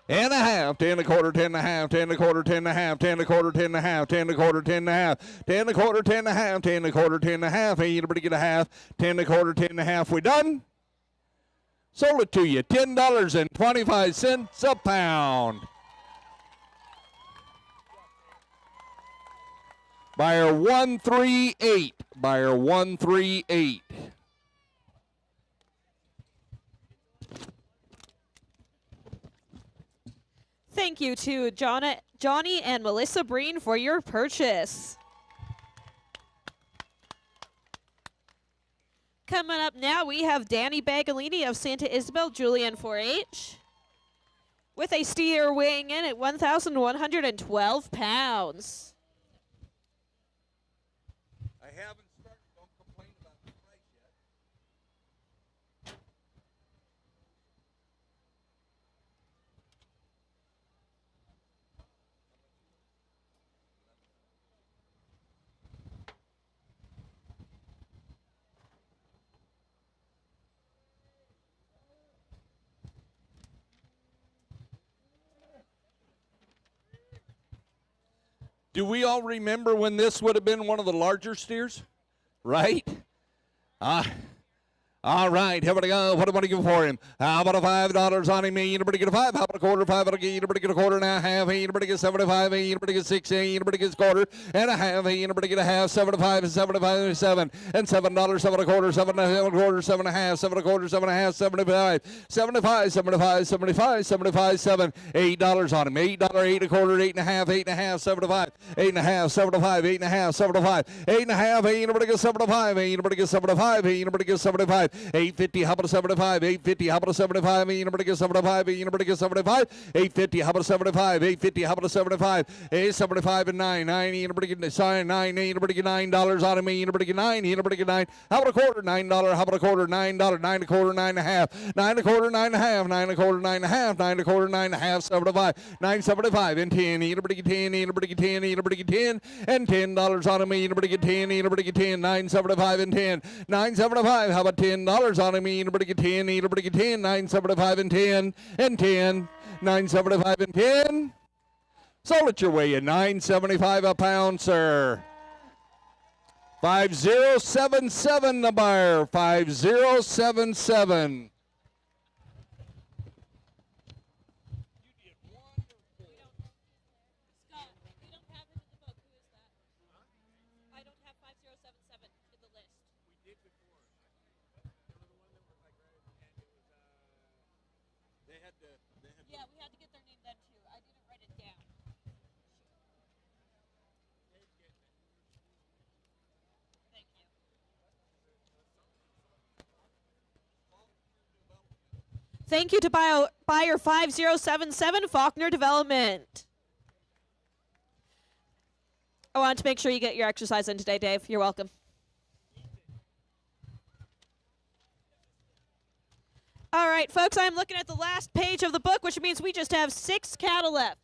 and a half, 10 a quarter, 10 and a half, 10 a quarter, 10 and a half, 10 a quarter, 10 and a half, 10 a quarter, 10 and a half, 10 a quarter, 10 and a half, 10 a quarter, 10 and a half, hey, you better get a half, 10 a quarter, 10 and a half, we done? Sold it to you, $10.25 a pound. Buyer 138. Buyer 138. Thank you to Johnny and Melissa Breen for your purchase. Coming up now, we have Danny Bagolini of Santa Isabel Julian 4-H with a steer weighing in at 1,112 pounds. I haven't started. Don't complain about the price yet. Do we all remember when this would have been one of the larger steers? Right? All right, here we go. What do I give for him? How about a $5 on him? Anybody get a $5? How about a quarter? Anybody get a quarter and a half? Anybody get 75? Anybody get 6? Anybody gets a quarter and a half? Anybody get a half? 75 and 75 and 7 and $7, 7 a quarter, 7 and a quarter, 7 and a half, 7 a quarter, 7 and a half, 75, 75, 75, 75, 75, 7, $8 on him. $8, 8 a quarter, 8 and a half, 8 and a half, 75, 8 and a half, 75, 8 and a half, 75, 8 and a half. Anybody get 75? Anybody get 75? Anybody get 75? 850, how about a 75? 850, how about a 75? Anybody get 75? Anybody get 75? 850, how about a 75? 850, how about a 75? 75 and 9, 9. Anybody get 9? Anybody get $9 on him? Anybody get 9? Anybody get 9? How about a quarter? $9. How about a quarter? $9. 9 a quarter, 9 and a half. 9 a quarter, 9 and a half. 9 a quarter, 9 and a half. 9 a quarter, 9 and a half. 75. 975 and 10. Anybody get 10? Anybody get 10? Anybody get 10? And $10 on him. Anybody get 10? Anybody get 10? 975 and 10. 975. How about $10 on him? Anybody get 10? Anybody get 10? 975 and 10 and 10. 975 and 10. Sold it your way at $9.75 a pound, sir. 5077 the buyer. 5077. Yeah, we had to get their name then too. I didn't write it down. Thank you. Thank you to buyer 5077, Faulkner Development. I wanted to make sure you get your exercise in today, Dave. You're welcome. All right, folks, I'm looking at the last page of the book, which means we just have 6 cattle left.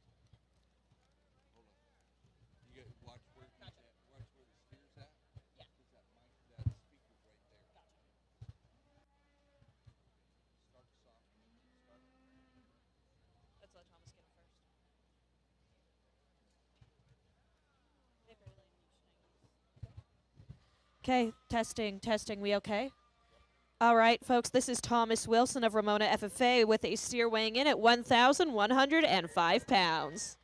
Okay, testing, we okay? All right, folks, this is Thomas Wilson of Ramona FFA with a steer weighing in at 1,105 pounds.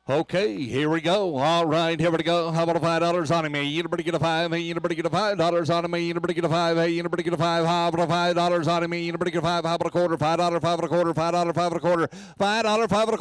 Okay, here we go. All right, here we go. How about a $5 on him? Anybody get a 5? Anybody get a $5 on him? Anybody get a 5? Anybody get a 5? How about a $5 on him? Anybody get a 5? How about a quarter? $5, 5 and a quarter, $5, 5 and a quarter, $5, 5 and a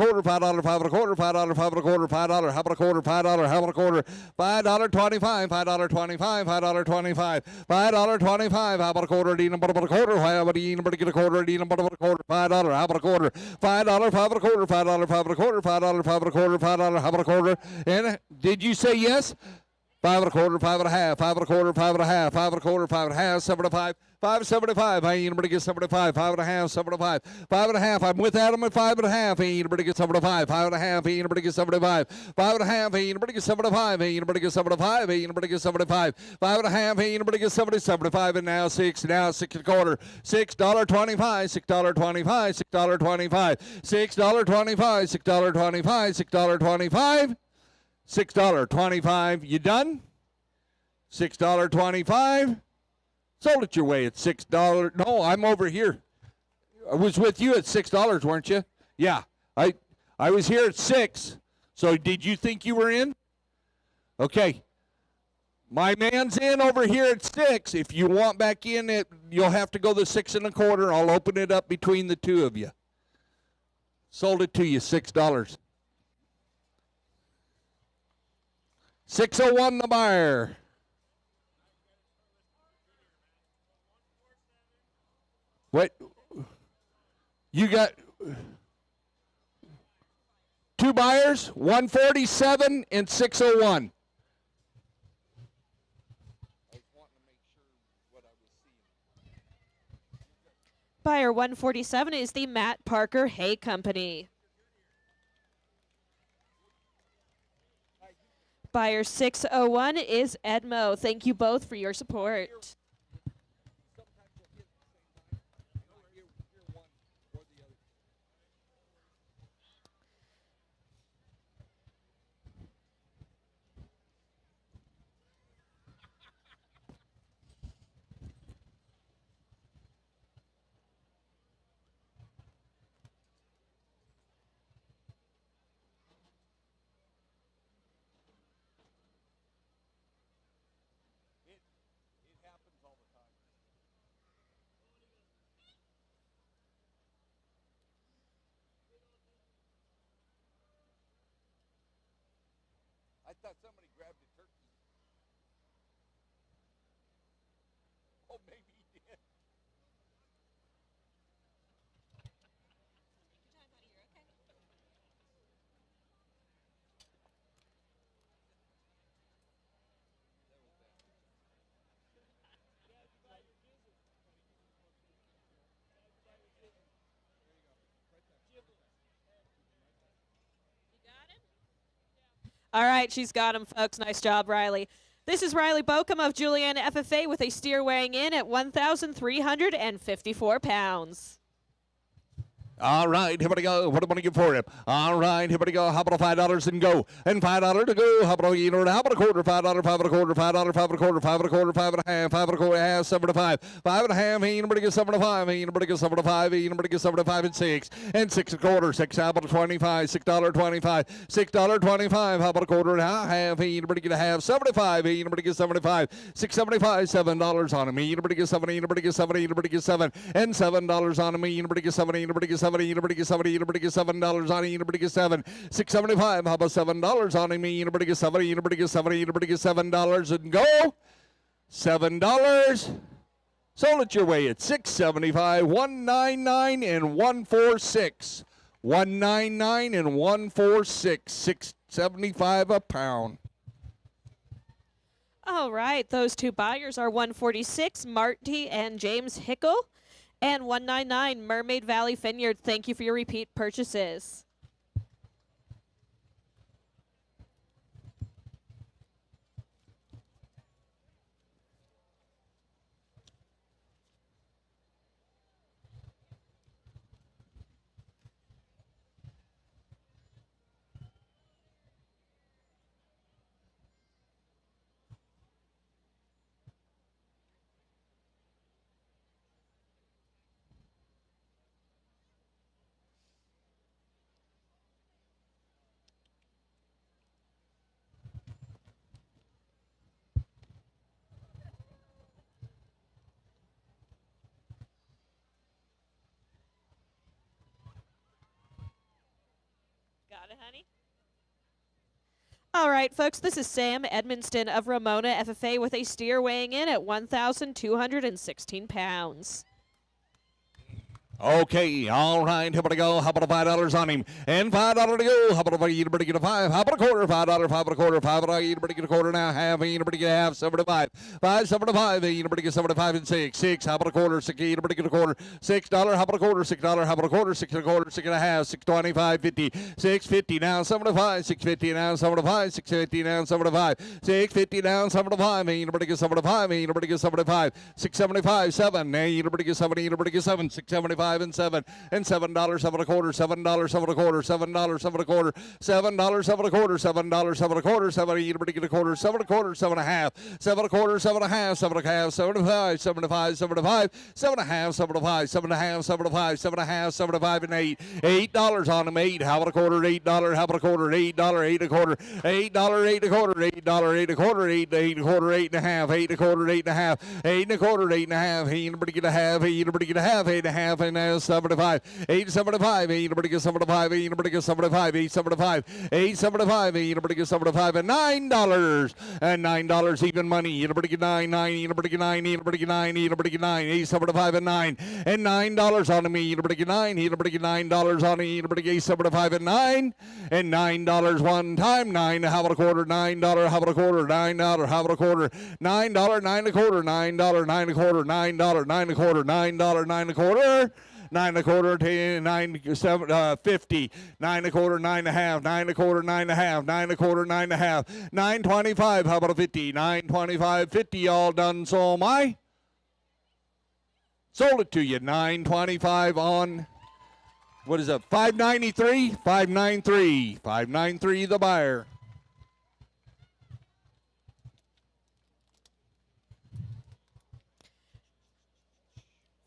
quarter, $5, 5 and a quarter, $5, 5 and a quarter, $5. How about a quarter? $5, how about a quarter? $5.25, $5.25, $5.25, $5.25. How about a quarter? About a quarter. How about anybody get a quarter? About a quarter. $5. How about a quarter? $5, 5 and a quarter, $5, 5 and a quarter, $5, 5 and a quarter, $5. How about a quarter? And did you say yes? 5 and a quarter, 5 and a half, 5 and a quarter, 5 and a half, 5 and a quarter, 5 and a half, 75, 575. Anybody get 75? 5 and a half, 75, 5 and a half. I'm with Adam at 5 and a half. Anybody get 75? 5 and a half. Anybody get 75? 5 and a half. Anybody get 75? Anybody get 75? Anybody get 75? 5 and a half. Anybody get 70? 75 and now 6. Now 6 and a quarter. $6.25. $6.25. $6.25. $6.25. $6.25. $6.25. $6.25. You done? $6.25. Sold it your way at $6. No, I'm over here. I was with you at $6, weren't you? Yeah. I was here at 6. So did you think you were in? Okay. My man's in over here at 6. If you want back in, you'll have to go the 6 and a quarter. I'll open it up between the two of you. Sold it to you, $6. 601 the buyer. What? You got 2 buyers, 147 and 601. Buyer 147 is the Matt Parker Hay Company. Buyer 601 is Edmo. Thank you both for your support. thought somebody grabbed a turkey. Oh, maybe he did. All right, she's got him, folks. Nice job, Riley. This is Riley Bokum of Juliana FFA with a steer weighing in at 1,354 pounds. All right, here we go. What do I want to give for him? All right, here we go. How about $5 and go? And $5 to go. How about how about a quarter? $5, $5 and a quarter, $5, $5 and a quarter, $5 and a quarter, $5 and a half, $5 and a quarter, half, $7 5 and a half. Anybody get $7 Anybody get $7 Anybody get $7 and 6 and 6 and a quarter, 6. How about a 25? $6.25, $6.25. How about a quarter and a half? Anybody get a half? $75. Anybody get $75? $6.75, $7 on him. Anybody get 7? Anybody get 7? Anybody get 7 and $7 on him. Anybody get 7? Anybody get 7? Anybody get 7? Anybody get $7 on him. Anybody get 7? $6.75. How about $7 on him? Anybody get 7? Anybody get 7? Anybody get $7 and go? $7. Sold it your way at $6.75, $199 and $146. $199 and $146. $6.75 a pound. All right, those two buyers are 146, Marty and James Hickle, and 199, Mermaid Valley Vineyard. Thank you for your repeat purchases. Got it, honey? All right, folks, this is Sam Edmonston of Ramona FFA with a steer weighing in at 1,216 pounds. Okay, all right, here we go. How about $5 on him? And $5 to go. How about anybody get a 5? How about a quarter? $5, $5 and a quarter, $5. Anybody get a quarter now? Half. Anybody get a half? $7.5. $5.75. Anybody get $7.5 and 6. 6. How about a quarter? 6. Anybody get a quarter? $6. How about a quarter? $6. How about a quarter? 6 and a quarter, 6 and a half. $6.25. 50. $6.50 now. $7.5. $6.50 now. $7.5. $6.50 now. $7.5. $6.50 now. $7.5. Anybody get $7.5? Anybody get $7.5? $6.75. 7. Anybody get 7? Anybody get 7? $6.75 and 7 and $7, $7 and a quarter, $7, $7 and a quarter, $7, $7 and a quarter, $7, $7 and a quarter, $7, $7 and a quarter, 7. Anybody get a quarter? 7 and a quarter, 7 and a half, 7 and a quarter, 7 and a half, 7 and a half, 75, 75, 75, 7 and a half, 75, 7 and a half, 75, 7 and a half, 75 and 8, $8 on them, 8. How about a quarter? $8. How about a quarter? $8, $8 and a quarter, $8, $8 and a quarter, $8, $8 and a quarter, 8, 8 and a quarter, 8 and a half, 8 and a quarter, 8 and a half, 8 and a quarter, 8 and a half. Anybody get a half? Anybody get a half? 8 and a half and 75. 8.75. Anybody get 75? Anybody get 75? 8.75. 8.75. Anybody get 75 and $9 and $9 even money. Anybody get 9? Anybody get 9? Anybody get 9? Anybody get 9? 8.75 and $9 on me. Anybody get 9? Anybody get $9 on me. Anybody get 8.75 and $9 one time. 9. How about a quarter? $9. How about a quarter? $9. How about a quarter? $9. 9 and a quarter. $9. 9 and a quarter. $9. 9 and a quarter. $9. 9 and a quarter. 9 and a quarter, 10, 9, 7, 50, 9 and a quarter, 9 and a half, 9 and a quarter, 9 and a half, 9 and a quarter, 9 and a half, 9.25. How about a 50? 9.25, 50, all done. So am I. Sold it to you. 9.25 on. What is it? 593, 593, 593. The buyer.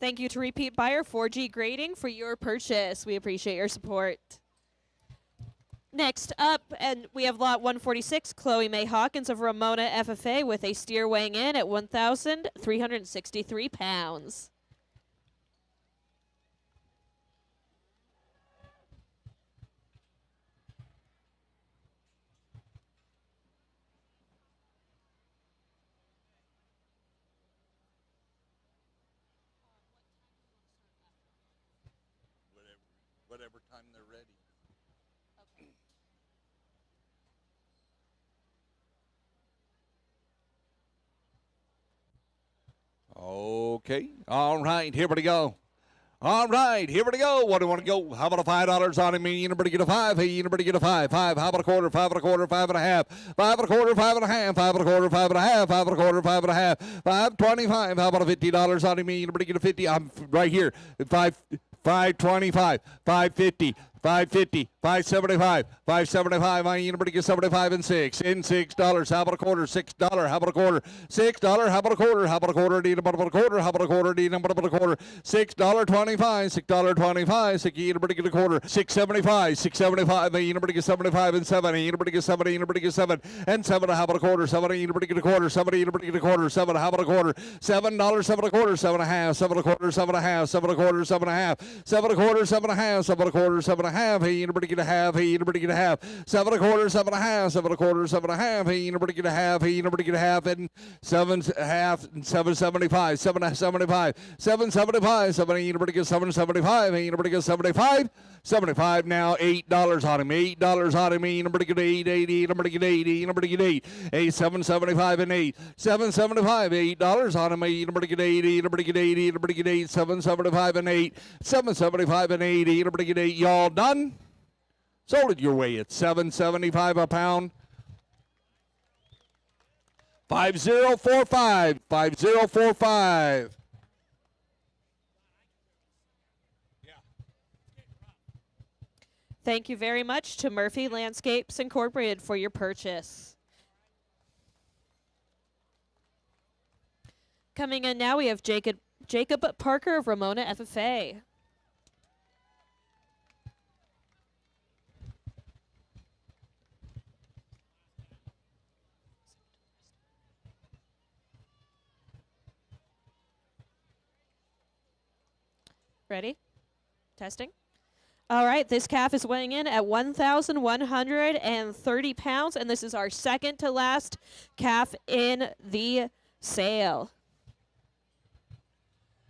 Thank you to repeat buyer 4G Grading for your purchase. We appreciate your support. Next up, and we have lot 146, Chloe Mae Hawkins of Ramona FFA with a steer weighing in at 1,363 pounds. whatever time they're ready. Okay. All right. Here we go. All right, here we go. What do you want to go? How about a $5 on him? Anybody get a 5? Hey, anybody get a 5? 5. How about a quarter? 5 and a quarter, 5 and a half. 5 and a quarter, 5 and a half. 5 and a quarter, 5 and a half. 5 and a quarter, 5 and a half. 5.25. How about a $50 on him? Anybody get a 50? I'm right here. 5.25. 5.50. 5.50, 5.75, 5.75. Anybody get 75 and 6. In $6. How about a quarter? $6. How about a quarter? $6. How about a quarter? How about a quarter? Need about a quarter? How about a quarter? Need about a quarter? $6.25. $6.25. Anybody get a quarter? 6.75. 6.75. Anybody get 75 and 7. Anybody get 7. Anybody get 7 and 7. How about a quarter? 7. Anybody get a quarter? 7. Anybody get a quarter? 7. How about a quarter? $7. 7 and a quarter. 7 and a half. 7 and a quarter. 7 and a half. 7 and a quarter. 7 and a half. 7 and a quarter. 7 and a half. 7 and a quarter. 7 and a half. Hey, anybody get a half? Hey, anybody get a half? 7 and a quarter, 7 and a half, 7 and a quarter, 7 and a half. Hey, anybody get a half? Hey, anybody get a half? And 7 and a half, and 7.75, 7.75, 7.75, 7. Anybody get 7.75? Hey, anybody get 75? 75 now, $8 on him, $8 on him. Anybody get 8, 80, anybody get 80, anybody get 8, 7.75 and 8, 7.75, $8 on him. Anybody get 80, anybody get 80, anybody get 8, 7.75 and 8, 7.75 and 80, anybody get 8. Y'all done? Sold it your way at $7.75 a pound. 5045, 5045. Thank you very much to Murphy Landscapes Incorporated for your purchase. Coming in now, we have Jacob Parker of Ramona FFA. Ready? Testing. All right, this calf is weighing in at 1,130 pounds, and this is our second to last calf in the sale.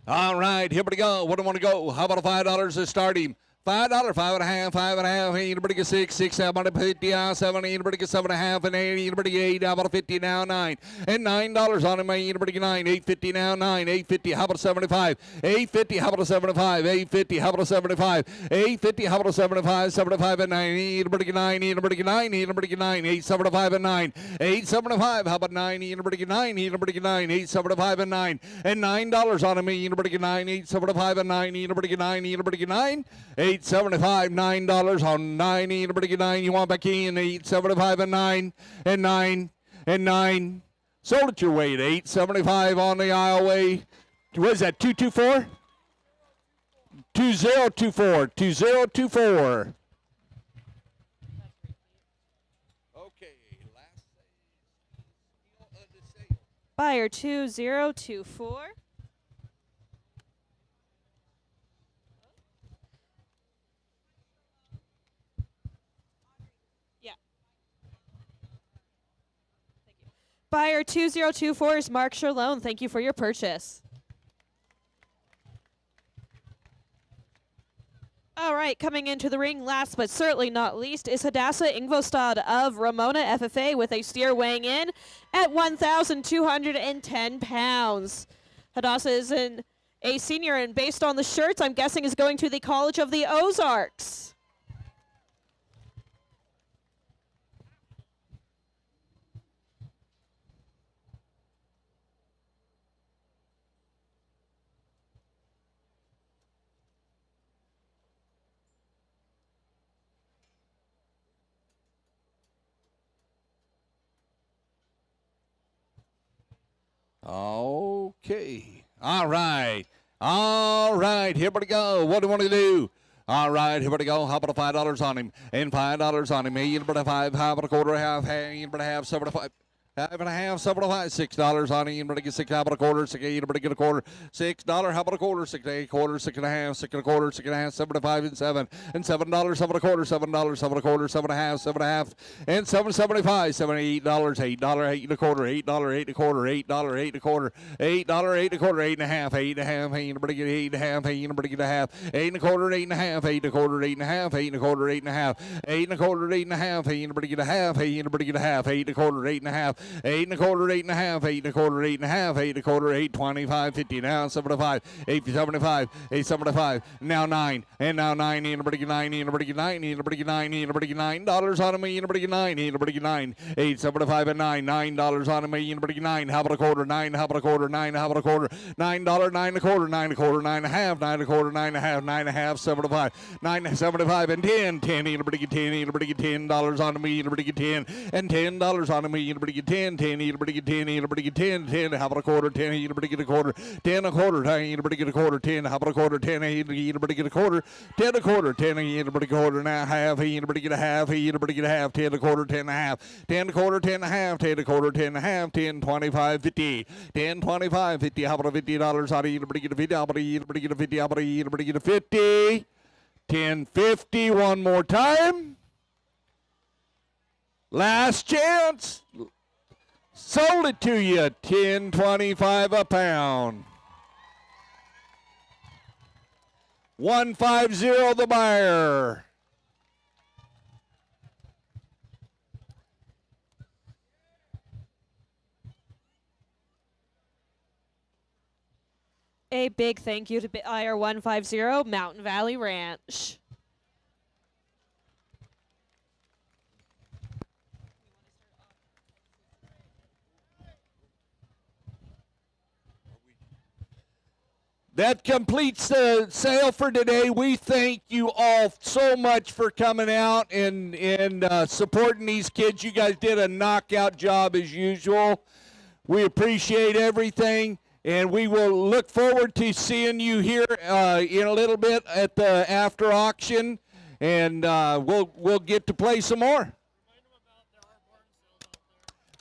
All right, here we go. What do you want to go? How about a $5 to start him? $5, 5.5, 5.5. Anybody get 6, 6, 7.50, 7. Anybody get 7.5 and 8. Anybody get 8? How about a 50 now? 9 and $9 on him. Anybody get 9? 8.50 now. 9, 8.50. How about a 75? 8.50. How about a 75? 8.50. How about a 75? 8.50. How about a 75? 75 and 9. Anybody get 9? Anybody get 9? Anybody get 9? 8.75 and 9. 8.75. How about 9? Anybody get 9? Anybody get 9? 8.75 and 9 and $9 on him. Anybody get 9? 8.75 and 9. Anybody get 9? Anybody get 9? 8.75, $9 on 9. Anybody get 9? You want back in? 8.75 and 9 and 9 and 9. Sold it your way at 8.75 on the aisleway. What is that? 224? 2024. 2024. Okay, last sale. Buyer 2024. Buyer 2024 is Mark Sherlone. Thank you for your purchase. All right, coming into the ring, last but certainly not least, is Hadassah Ingvostad of Ramona FFA with a steer weighing in at 1,210 pounds. Hadassah is a senior, and based on the shirts, I'm guessing is going to the College of the Ozarks. Okay. All right. All right. Here we go. What do you want to do? All right. Here we go. How about a $5 on him? And $5 on him. Hey, you better 5. How about a quarter, half? Hey, you better have 75. Half and a half, 75, $6 on it. Anybody get 6, how about a quarter? 6, anybody get a quarter? $6, how about a quarter? 6, a quarter, 6 and a half, 6 and a quarter, 6 and a half, 75 and 7, and $7, 7 and a quarter, $7, 7 and a quarter, 7 and a half, 7 and a half, and 7.75, $78, $8, $8 and a quarter, $8, 8 and a quarter, $8, 8 and a quarter, $8, 8 and a quarter, 8 and a half, 8 and a half, anybody get 8 and a half, anybody get a half, 8 and a quarter, 8 and a half, 8 and a quarter, 8 and a half, 8 and a quarter, 8 and a half, 8 and a quarter, 8 and a half, anybody get a half, anybody get a half, 8 and a quarter, 8 and a half, 8 and a quarter, 8 and a half, 8 and a quarter, 8 and a half, 8 and a quarter, 8.25, 50, now 75, 8.75, 8.75, now 9, and now 9, anybody get 9, anybody get 9, anybody get 9, anybody get $9 on me, anybody get 9, anybody get 9, 8.75 and 9, $9 on me, anybody get 9, how about a quarter, 9, how about a quarter, 9, how about a quarter, $9, 9 and a quarter, 9 and a quarter, 9 and a half, 9 and a quarter, 9 and a half, 9 and a half, 75, 9, 75 and 10, 10, anybody get 10, anybody get $10 on me, anybody get 10, and $10 on me, anybody get 10, 10, anybody get 10, anybody get 10, 10, how about a quarter, 10, anybody get a quarter, 10 a quarter, 10, anybody get a quarter, 10, how about a quarter, 10, anybody get a quarter, 10 a quarter, 10, anybody get a quarter, now half, anybody get a half, anybody get a half, 10 a quarter, 10 and a half, 10 a quarter, 10 and a half, 10 a quarter, 10 and a half, 10, 25, 50, 10, 25, 50, how about a $50 on anybody get a 50, how about anybody get a 50, how about anybody get a 50, 10, 50, one more time, last chance. Sold it to you, $10.25 a pound. 150 the buyer. A big thank you to buyer 150 Mountain Valley Ranch. That completes the sale for today. We thank you all so much for coming out and supporting these kids. You guys did a knockout job as usual. We appreciate everything, and we will look forward to seeing you here in a little bit at the after auction, and we'll get to play some more.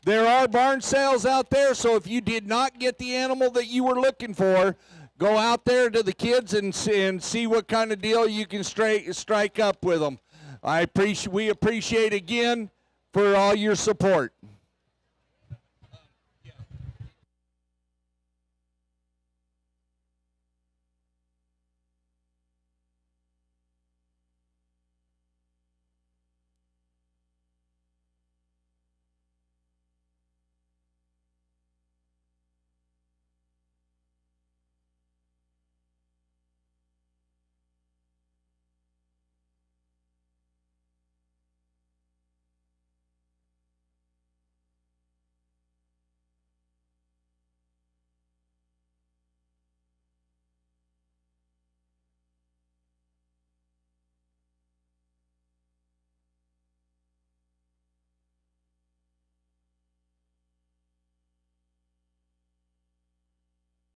There are barn sales out there, so if you did not get the animal that you were looking for, go out there to the kids and see what kind of deal you can strike up with them. We appreciate again for all your support.